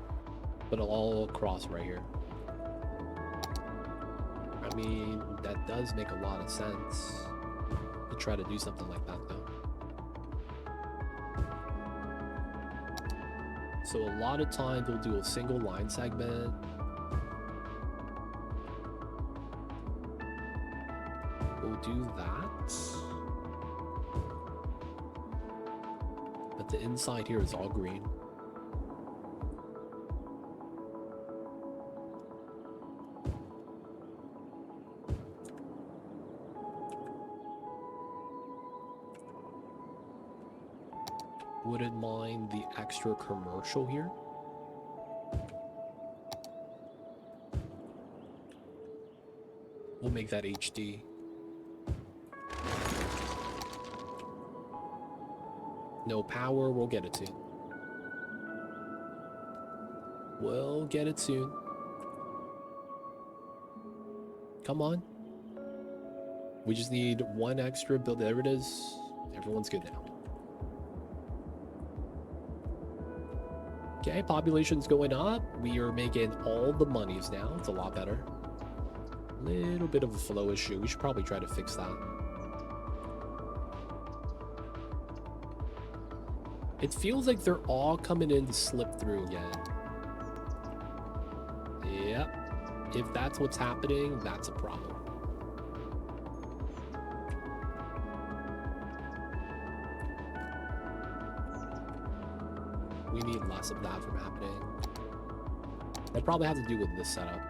but all across right here. I mean, that does make a lot of sense to try to do something like that though. So a lot of times we'll do a single line segment. We'll do that. But the inside here is all green. Wouldn't mind the extra commercial here. We'll make that HD. No power, we'll get it soon. We'll get it soon. Come on. We just need one extra build. There it is. Everyone's good now. Okay, population's going up. We are making all the monies now. It's a lot better. Little bit of a flow issue. We should probably try to fix that. It feels like they're all coming in to slip through again. Yep. If that's what's happening, that's a problem. We need less of that from happening. That probably has to do with this setup.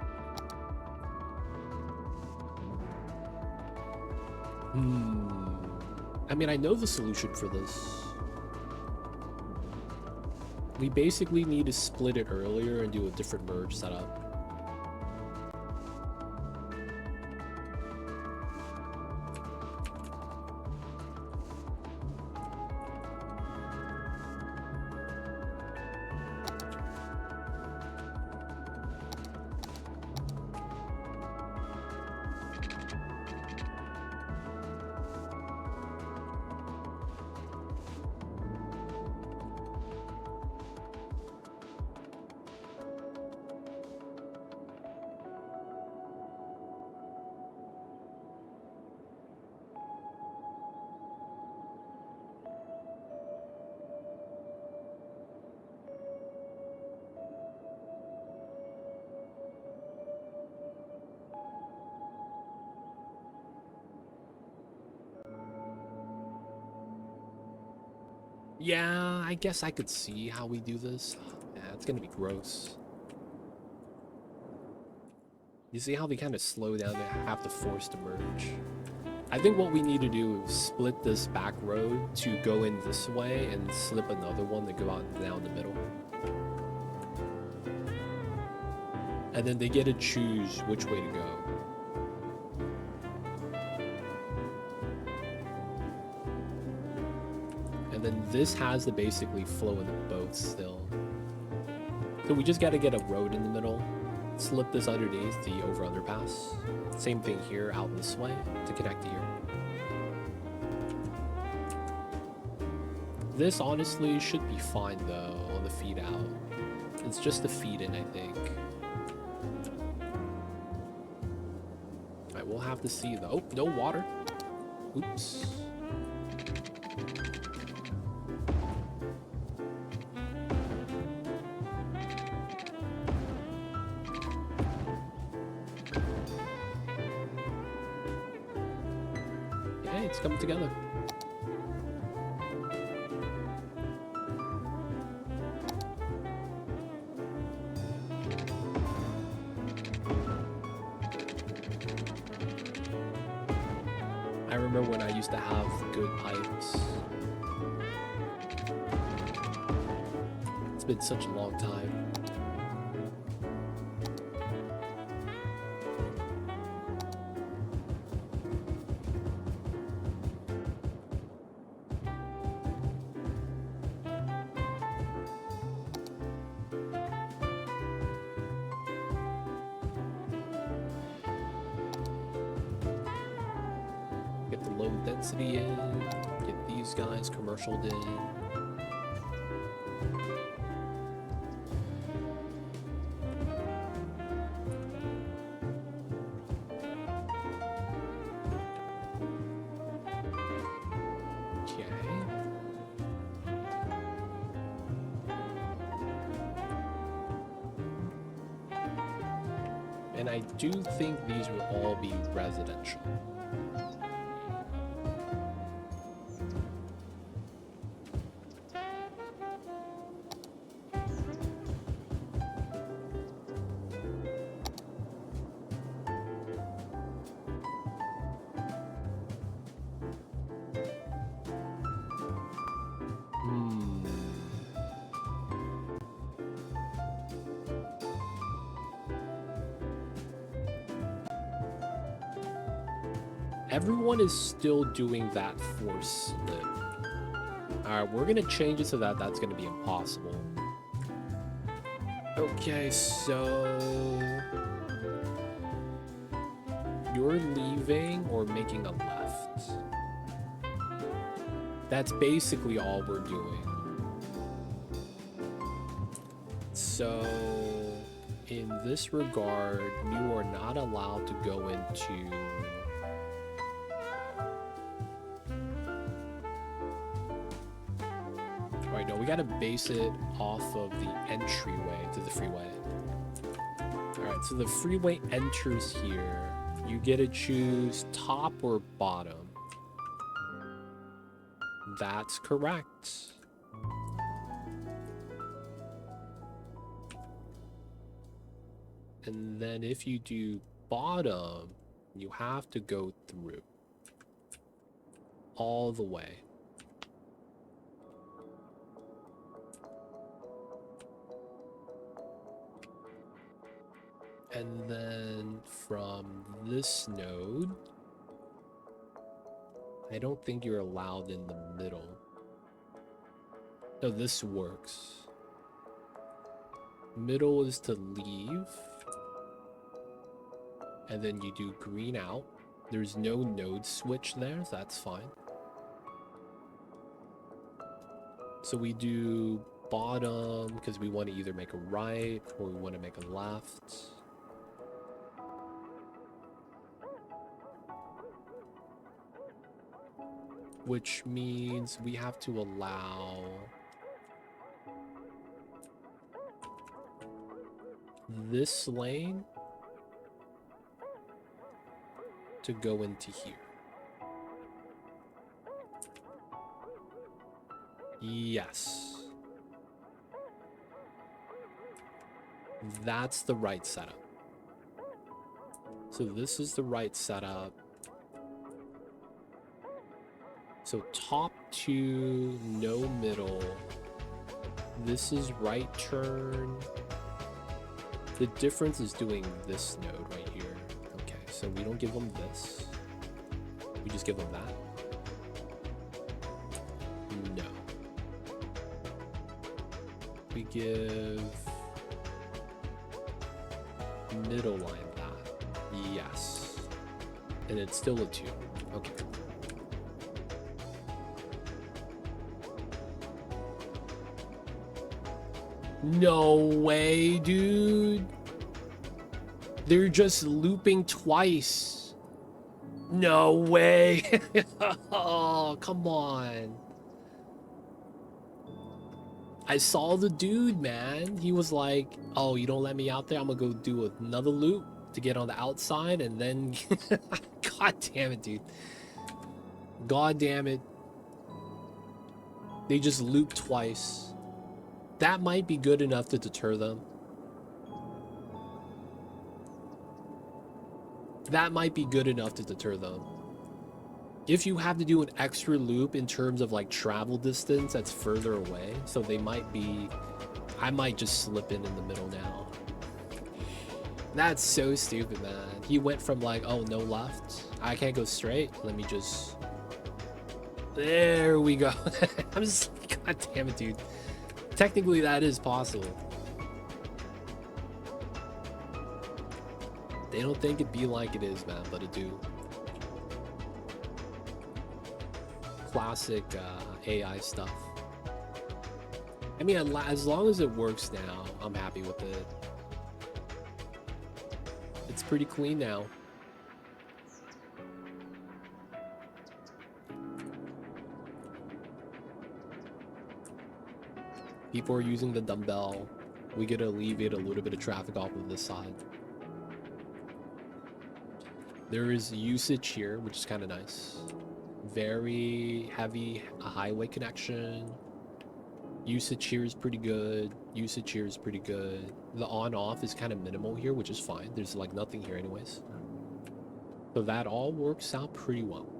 I mean, I know the solution for this. We basically need to split it earlier and do a different merge setup. Yeah, I guess I could see how we do this. Yeah, it's gonna be gross. You see how they kind of slow down and have to force to merge? I think what we need to do is split this back road to go in this way and slip another one to go out down the middle. And then they get to choose which way to go. And then this has to basically flow in the boat still. So we just got to get a road in the middle, slip this underneath the over underpass. Same thing here out this way to connect here. This honestly should be fine though on the feed out. It's just the feed in, I think. Alright, we'll have to see though. Oh, no water. Oops. Yeah, it's coming together. I remember when I used to have good pipes. It's been such a long time. Get the low density in, get these guys commercialed in. And I do think these will all be residential. Everyone is still doing that force slip. Alright, we're gonna change it so that that's gonna be impossible. Okay, so you're leaving or making a left. That's basically all we're doing. So in this regard, you are not allowed to go into no, we gotta base it off of the entryway to the freeway. Alright, so the freeway enters here. You get to choose top or bottom. That's correct. And then if you do bottom, you have to go through all the way. And then from this node, I don't think you're allowed in the middle. No, this works. Middle is to leave. And then you do green out. There's no node switch there, so that's fine. So we do bottom because we want to either make a right or we want to make a left. Which means we have to allow this lane to go into here. Yes. That's the right setup. So this is the right setup. So top two, no middle. This is right turn. The difference is doing this node right here. Okay, so we don't give them this. We just give them that. No. We give middle line that. Yes. And it's still a 2. Okay. No way, dude. They're just looping twice. No way. Oh, come on. I saw the dude, man. He was like, oh, you don't let me out there? I'm gonna go do another loop to get on the outside and then... God damn it, dude. God damn it. They just looped twice. That might be good enough to deter them. That might be good enough to deter them. If you have to do an extra loop in terms of like travel distance that's further away, so they might be... I might just slip in the middle now. That's so stupid, man. He went from like, oh, no left. I can't go straight. Let me just... There we go. I'm just like, God damn it, dude. Technically, that is possible. They don't think it be like it is, man, but it do. Classic AI stuff. I mean, as long as it works now, I'm happy with it. It's pretty clean now. People are using the dumbbell. We get to alleviate a little bit of traffic off of this side. There is usage here, which is kind of nice. Very heavy highway connection. Usage here is pretty good. Usage here is pretty good. The on-off is kind of minimal here, which is fine. There's like nothing here anyways. So that all works out pretty well.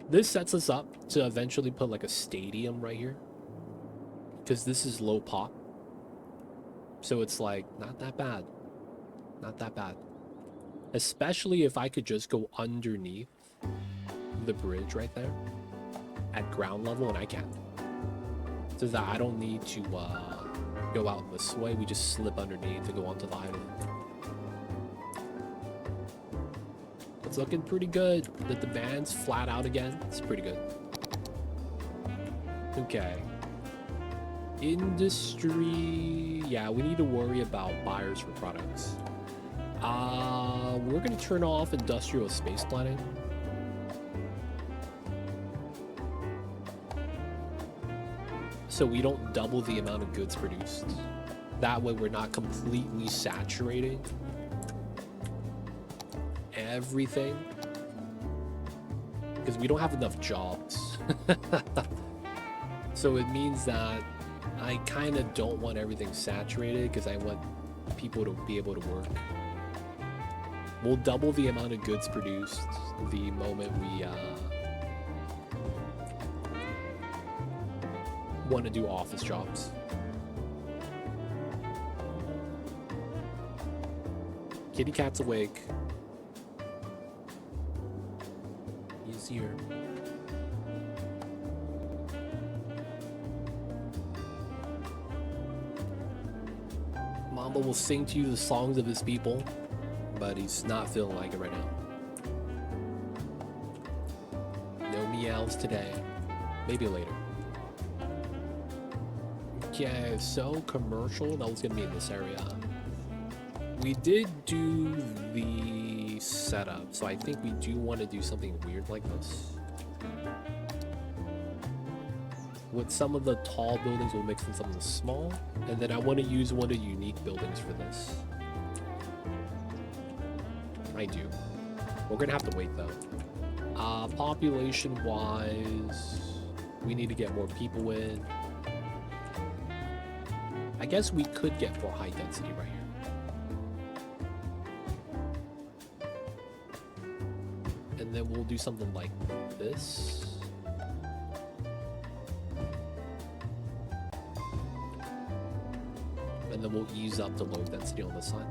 This sets us up to eventually put like a stadium right here. Because this is low pop. So it's like, not that bad. Not that bad. Especially if I could just go underneath the bridge right there. At ground level, and I can. So that I don't need to go out this way. We just slip underneath to go onto the highway. It's looking pretty good. The demand's flat out again. It's pretty good. Okay. Industry, yeah, we need to worry about buyers for products. We're gonna turn off industrial space planning. So we don't double the amount of goods produced. That way we're not completely saturating everything. Because we don't have enough jobs. So it means that I kind of don't want everything saturated because I want people to be able to work. We'll double the amount of goods produced the moment we want to do office jobs. Kitty cat's awake. He's here. Mamba will sing to you the songs of his people, but he's not feeling like it right now. No meows today. Maybe later. Okay, so commercial, that was gonna be in this area. We did do the setup, so I think we do want to do something weird like this. With some of the tall buildings, we'll mix in some of the small, and then I want to use one of the unique buildings for this. I do. We're gonna have to wait though. Population-wise, we need to get more people in. I guess we could get more high density right here. And then we'll do something like this. And then we'll ease up the low density on this side.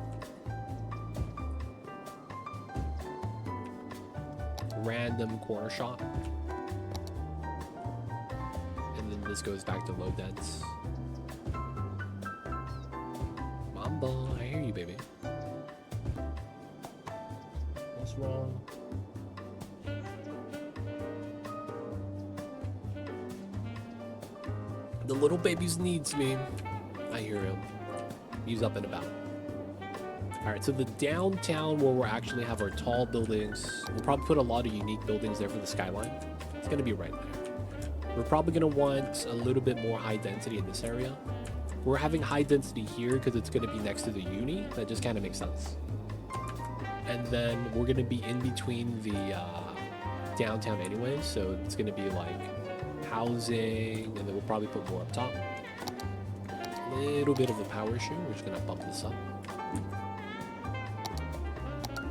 Random corner shot. And then this goes back to low dense. Mamba, I hear you, baby. What's wrong? The little baby's needs me. I hear him. He's up and about. Alright, so the downtown where we'll actually have our tall buildings, we'll probably put a lot of unique buildings there for the skyline. It's gonna be right there. We're probably gonna want a little bit more high density in this area. We're having high density here because it's gonna be next to the uni. That just kind of makes sense. And then we're gonna be in between the downtown anyway, so it's gonna be like housing, and then we'll probably put more up top. A little bit of a power issue. We're just gonna bump this up.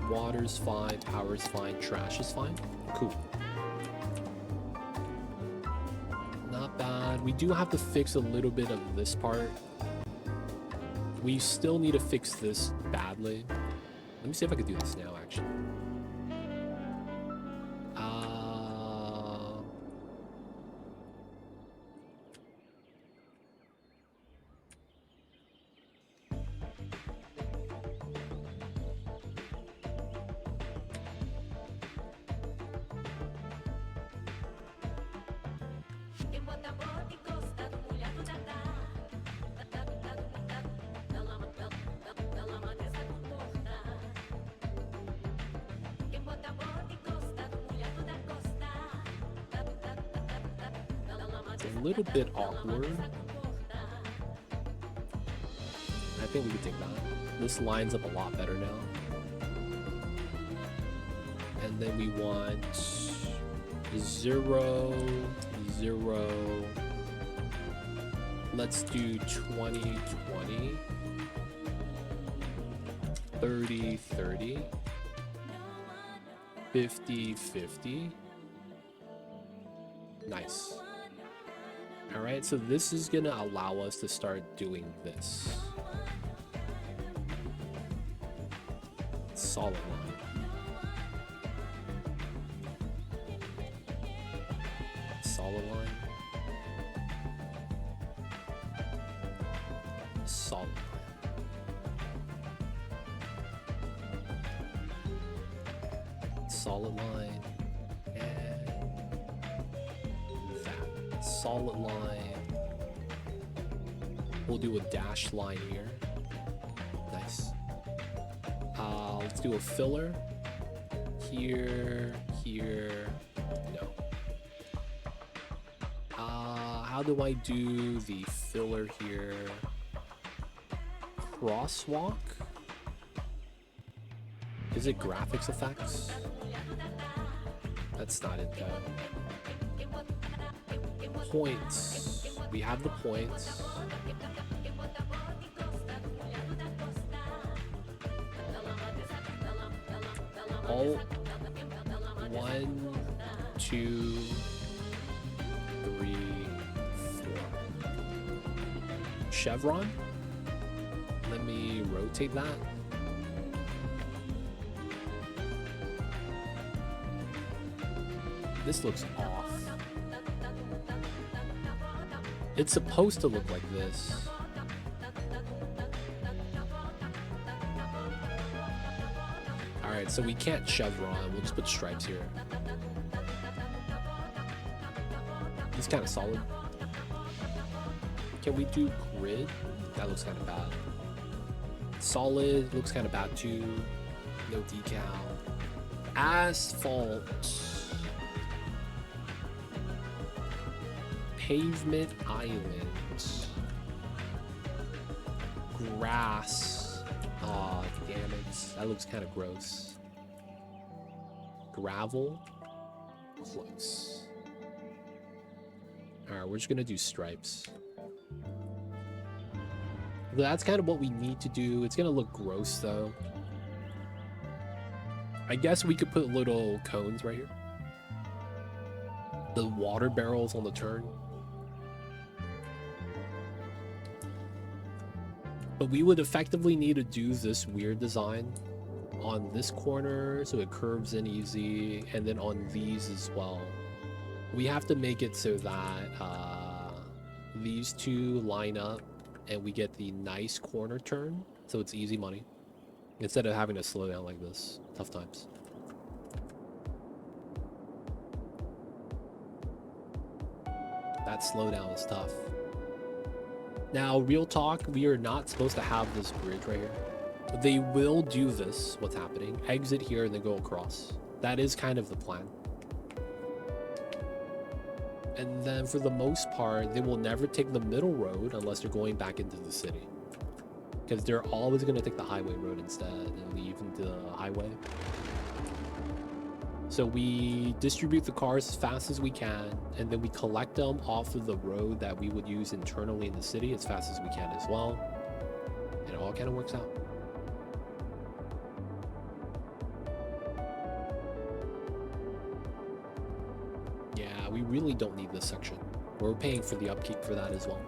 Water's fine, power's fine, trash is fine. Cool. Not bad. We do have to fix a little bit of this part. We still need to fix this badly. Let me see if I can do this now, actually. A little bit awkward. I think we can take that. This lines up a lot better now. And then we want 0, 0. Let's do 20, 20. 30, 30. 50, 50. Nice. All right, so this is gonna allow us to start doing this. Solid line. Solid line. Solid line. Solid line. And that. Solid line. We'll do a dashed line here. Nice. Let's do a filler. Here, here. No. How do I do the filler here? Crosswalk? Is it graphics effects? That's not it though. Points. We have the points. All 1, 2, 3, 4. Chevron. Let me rotate that. This looks off. It's supposed to look like this. Alright, so we can't chevron. We'll just put stripes here. It's kind of solid. Can we do grid? That looks kind of bad. Solid looks kind of bad too. No decal. Asphalt. Pavement islands. Grass. Aw, damn it. That looks kind of gross. Gravel. Close. Alright, we're just gonna do stripes. That's kind of what we need to do. It's gonna look gross though. I guess we could put little cones right here. The water barrels on the turn. But we would effectively need to do this weird design on this corner so it curves in easy, and then on these as well. We have to make it so that these two line up and we get the nice corner turn so it's easy money instead of having to slow down like this. Tough times. That slowdown is tough. Now, real talk, we are not supposed to have this bridge right here. They will do this, what's happening. Exit here and then go across. That is kind of the plan. And then for the most part, they will never take the middle road unless they're going back into the city. Because they're always going to take the highway road instead and leave into the highway. So we distribute the cars as fast as we can, and then we collect them off of the road that we would use internally in the city as fast as we can as well. And it all kind of works out. Yeah, we really don't need this section. We're paying for the upkeep for that as well.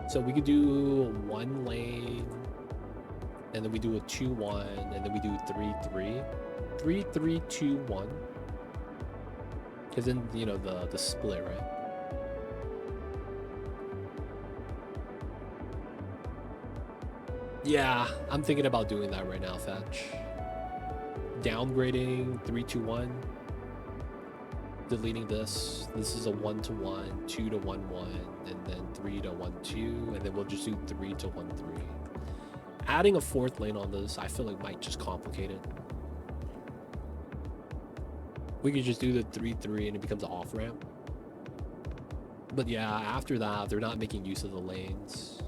So we could do 1 lane, and then we do a 2-1, and then we do 3-3. 3-3-2-1. Because then, you know, the split, right? Yeah, I'm thinking about doing that right now, Fetch. Downgrading 3-2-1. Deleting this. This is a 1-1, 2-1-1, and then 3-1-2, and then we'll just do 3-1-3. Adding a 4th lane on this, I feel like might just complicate it. We could just do the 3-3 and it becomes an off-ramp. But yeah, after that, they're not making use of the lanes.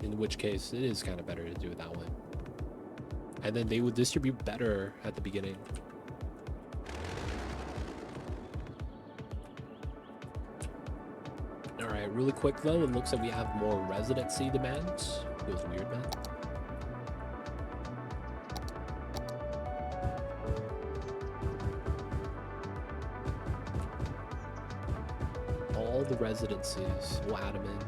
In which case, it is kind of better to do it that way. And then they would distribute better at the beginning. Alright, really quick though, it looks like we have more residency demands. Feels weird, man. All the residencies, we'll add them in.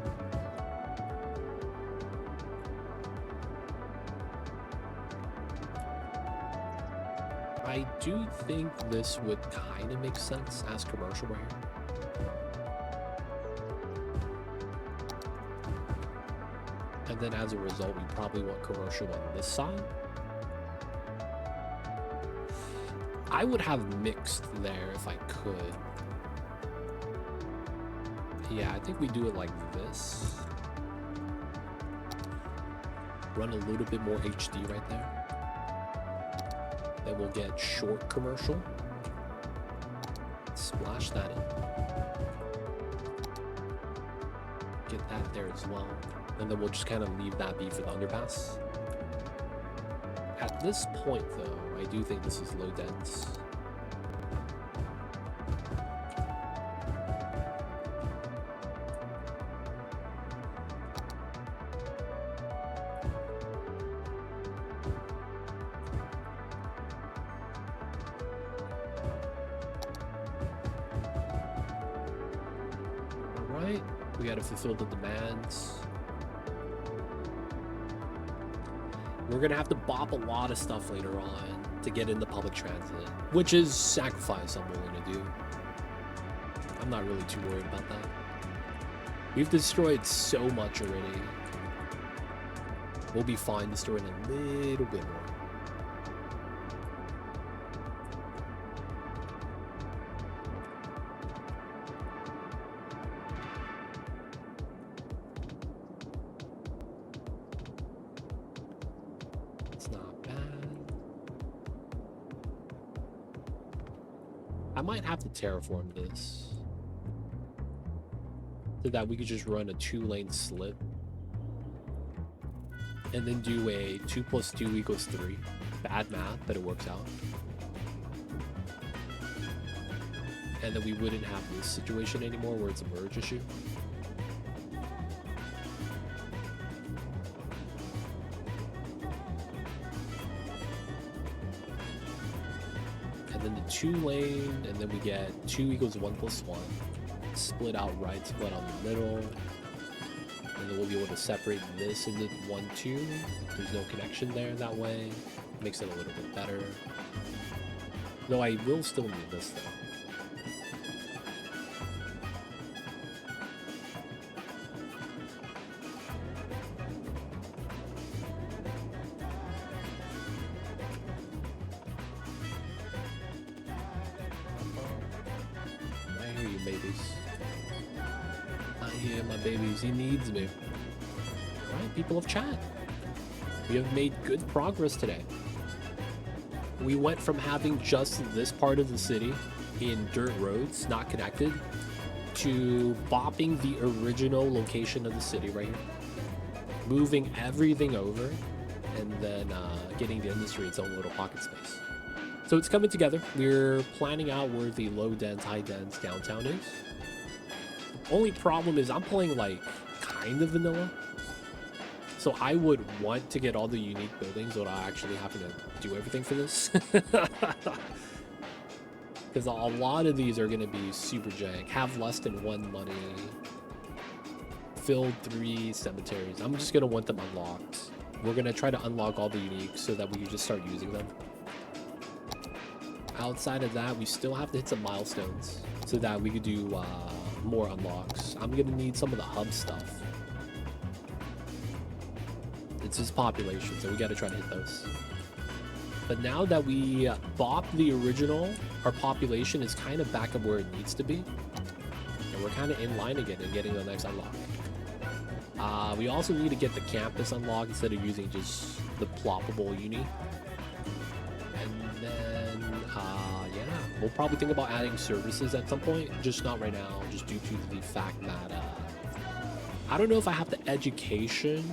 I do think this would kind of make sense as commercial right here. And then as a result, we probably want commercial on this side. I would have mixed there if I could. Yeah, I think we do it like this. Run a little bit more HD right there. Then we'll get short commercial. Splash that in. Get that there as well. And then we'll just kind of leave that be for the underpass. At this point, though, I do think this is low dense. Alright, we gotta fulfill the demands. We're gonna have to bop a lot of stuff later on to get into public transit, which is sacrifice I'm willing to do. I'm not really too worried about that. We've destroyed so much already. We'll be fine destroying a little bit more. I might have to terraform this so that we could just run a 2-lane slip and then do a 2 + 2 = 3. Bad math, but it works out. And then we wouldn't have this situation anymore where it's a merge issue. 2-lane, and then we get 2 equals 1 plus 1. Split out right, split on the middle. And then we'll be able to separate this into 1, 2. There's no connection there that way. Makes it a little bit better. Though I will still need this though. I hear you, babies. I hear my babies. He needs me. Alright, people of chat. We have made good progress today. We went from having just this part of the city in dirt roads, not connected, to bopping the original location of the city right here. Moving everything over, and then getting the industry its own little pocket space. So it's coming together. We're planning out where the low dense, high dense downtown is. Only problem is I'm playing like kind of vanilla. So I would want to get all the unique buildings without actually having to do everything for this. Because a lot of these are going to be super jank. Have less than 1 money. Fill 3 cemeteries. I'm just going to want them unlocked. We're going to try to unlock all the unique so that we can just start using them. Outside of that, we still have to hit some milestones so that we could do more unlocks. I'm going to need some of the hub stuff. It's just population, so we got to try to hit those. But now that we bop the original, our population is kind of back up where it needs to be. And we're kind of in line again and getting the next unlock. We also need to get the campus unlocked instead of using just the ploppable uni. And then, yeah, we'll probably think about adding services at some point, just not right now, just due to the fact that, I don't know if I have the education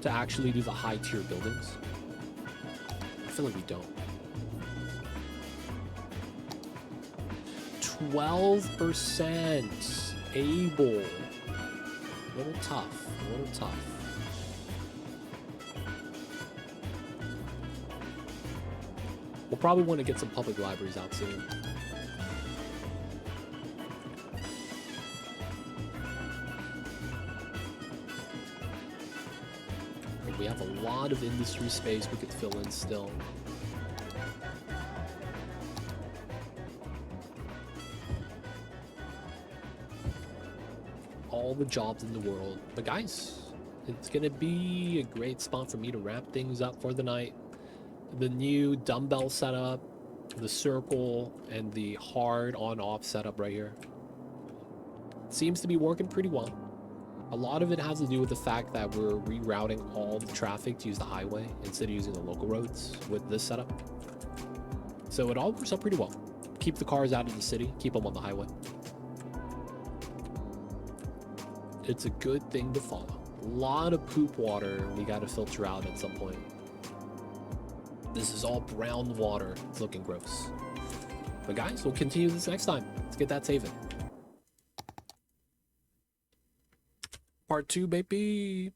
to actually do the high tier buildings. I feel like we don't. 12% able. A little tough. A little tough. We'll probably want to get some public libraries out soon. We have a lot of industry space we could fill in still. All the jobs in the world. But guys, it's gonna be a great spot for me to wrap things up for the night. The new dumbbell setup, the circle, and the hard on-off setup right here seems to be working pretty well. A lot of it has to do with the fact that we're rerouting all the traffic to use the highway instead of using the local roads with this setup. So it all works out pretty well. Keep the cars out of the city, keep them on the highway. It's a good thing to follow. A lot of poop water we got to filter out at some point. This is all brown water. It's looking gross. But guys, we'll continue this next time. Let's get that saving. Part 2, baby.